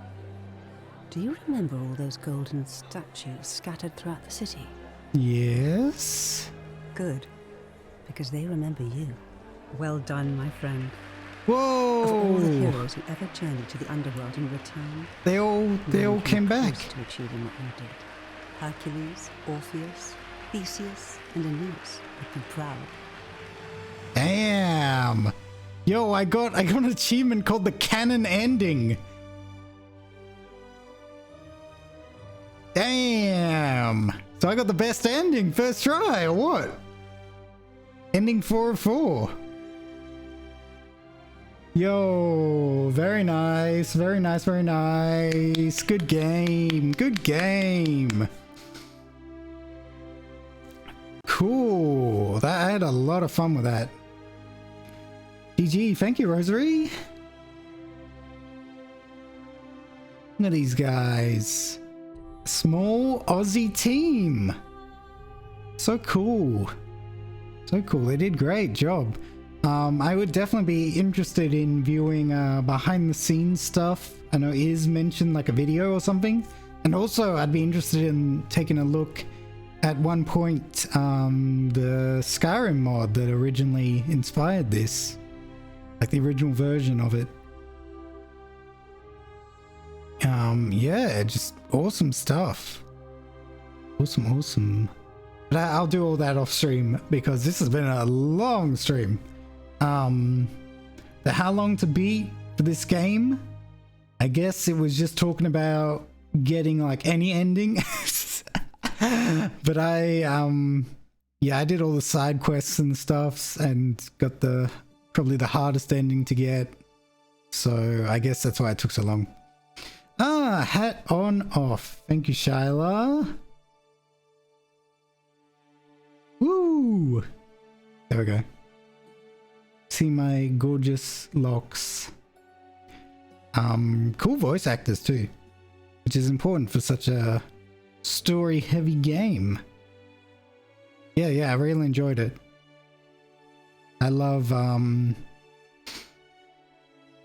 Do you remember all those golden statues scattered throughout the city? Yes. Good, because they remember you. Well done, my friend. Whoa! Of all the heroes who ever journeyed to the underworld and returned, They all came back. close to achieving what you did. Hercules, Orpheus, Theseus, and Aeneas would be proud. Damn. Yo, I got an achievement called the canon ending. Damn. So I got the best ending first try, or what? Ending 4 of 4. Yo, very nice, very nice, very nice. Good game, good game. Cool. I had a lot of fun with that. GG, thank you, Rosary. Look at these guys. Small Aussie team. So cool. So cool. They did great job. I would definitely be interested in viewing behind the scenes stuff. I know Iz mentioned like a video or something. And also I'd be interested in taking a look at one point the Skyrim mod that originally inspired this. Like the original version of it. Yeah, just awesome stuff. Awesome. But I'll do all that off stream because this has been a long stream. The how long to beat for this game, I guess it was just talking about getting like any ending. But I did all the side quests and stuff and got probably the hardest ending to get. So I guess that's why it took so long. Hat on off. Thank you, Shyla. Woo! There we go. See my gorgeous locks. Cool voice actors too, which is important for such a story-heavy game. Yeah, I really enjoyed it. I love,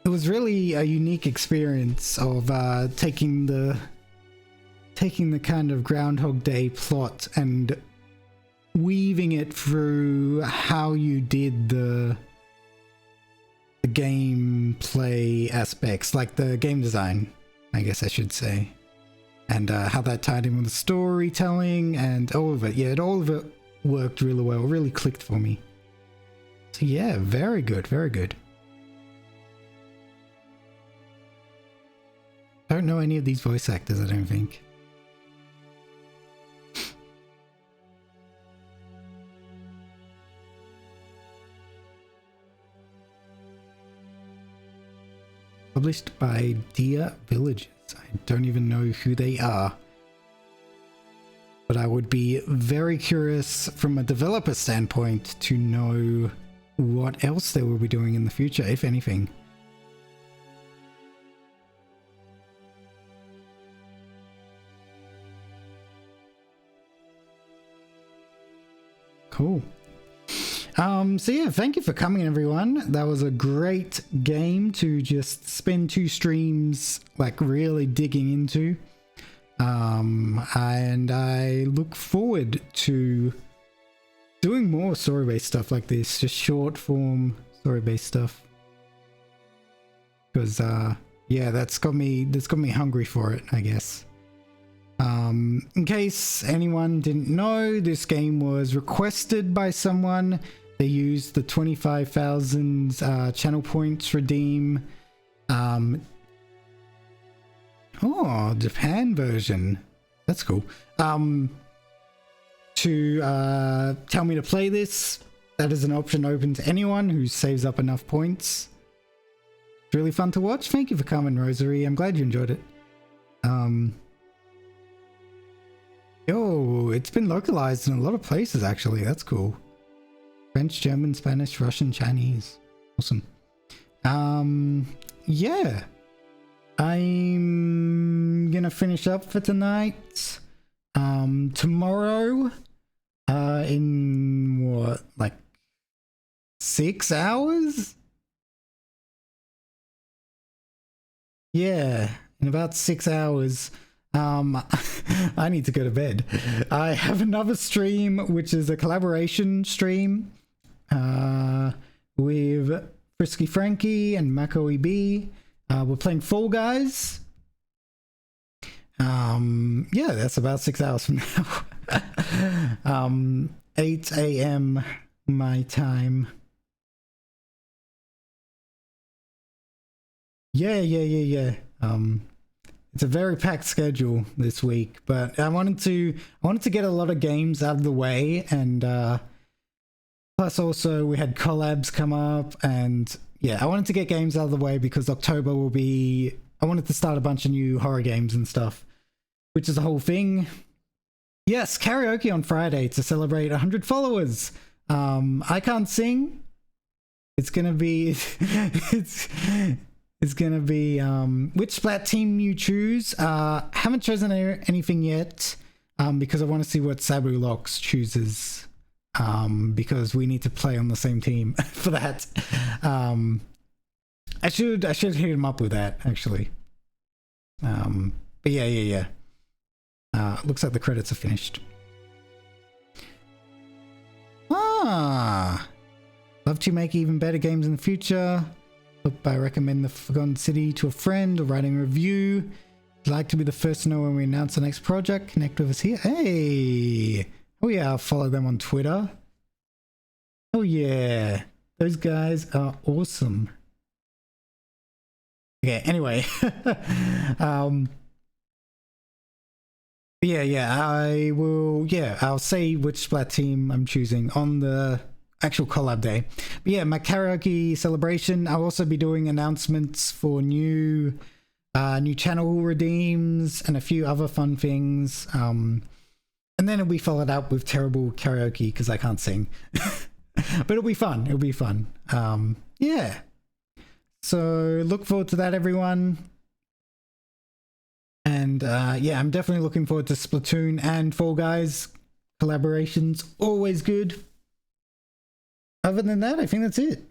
it was really a unique experience of taking the kind of Groundhog Day plot and weaving it through how you did the gameplay aspects, like the game design, I guess I should say, and how that tied in with the storytelling and all of it. Yeah, all of it worked really well, really clicked for me. So yeah, very good, very good. I don't know any of these voice actors, I don't think. Published by Dear Villages. I don't even know who they are. But I would be very curious from a developer standpoint to know what else they will be doing in the future, if anything. Cool. So yeah, thank you for coming, everyone. That was a great game to just spend 2 streams like really digging into. And I look forward to doing more story-based stuff like this, just short form story-based stuff. Because yeah, that's got me hungry for it, I guess. In case anyone didn't know, this game was requested by someone. They used the 25,000 channel points redeem. Oh, Japan version. That's cool. To tell me to play this. That is an option open to anyone who saves up enough points. It's really fun to watch. Thank you for coming, Rosary. I'm glad you enjoyed it. Yo, it's been localized in a lot of places actually. That's cool. French, German, Spanish, Russian, Chinese. Awesome. Yeah. I'm gonna finish up for tonight. Tomorrow, in what, like 6 hours? Yeah, in about 6 hours. I need to go to bed. I have another stream, which is a collaboration stream, with Frisky Frankie and Mako EB. We're playing Fall Guys. Yeah, that's about 6 hours from now. 8 a.m. my time. Yeah. It's a very packed schedule this week, but I wanted to get a lot of games out of the way, and plus also we had collabs come up, and yeah, I wanted to get games out of the way because October will be, I wanted to start a bunch of new horror games and stuff, which is the whole thing. Yes, karaoke on Friday to celebrate 100 followers. I can't sing. It's gonna be It's gonna be which Splat team you choose. Haven't chosen anything yet, because I want to see what Sabu Locks chooses, because we need to play on the same team for that. I should hit him up with that actually. But yeah. Looks like the credits are finished. Love to make even better games in the future. Hope I recommend the Forgotten City to a friend or writing a review. If you'd like to be the first to know when we announce the next project, connect with us here. Hey! Oh yeah, I'll follow them on Twitter. Oh yeah, those guys are awesome. Okay, anyway. I'll say which Splat team I'm choosing on the actual collab day. But yeah, my karaoke celebration, I'll also be doing announcements for new channel redeems and a few other fun things, and then it'll be followed up with terrible karaoke because I can't sing. But it'll be fun. Yeah, so look forward to that, everyone. And yeah, I'm definitely looking forward to Splatoon and Fall Guys collaborations. Always good. Other than that, I think that's it.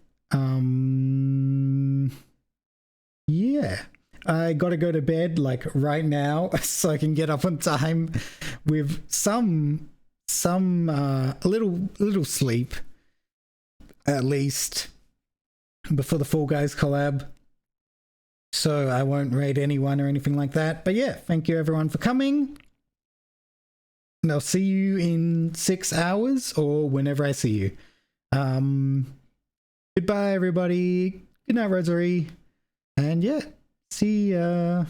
Yeah, I gotta go to bed like right now so I can get up on time with some little sleep at least before the Fall Guys collab, so I won't raid anyone or anything like that. But yeah, thank you everyone for coming, and I'll see you in 6 hours or whenever I see you. Goodbye everybody. Good night, Rosary. And yeah, see ya.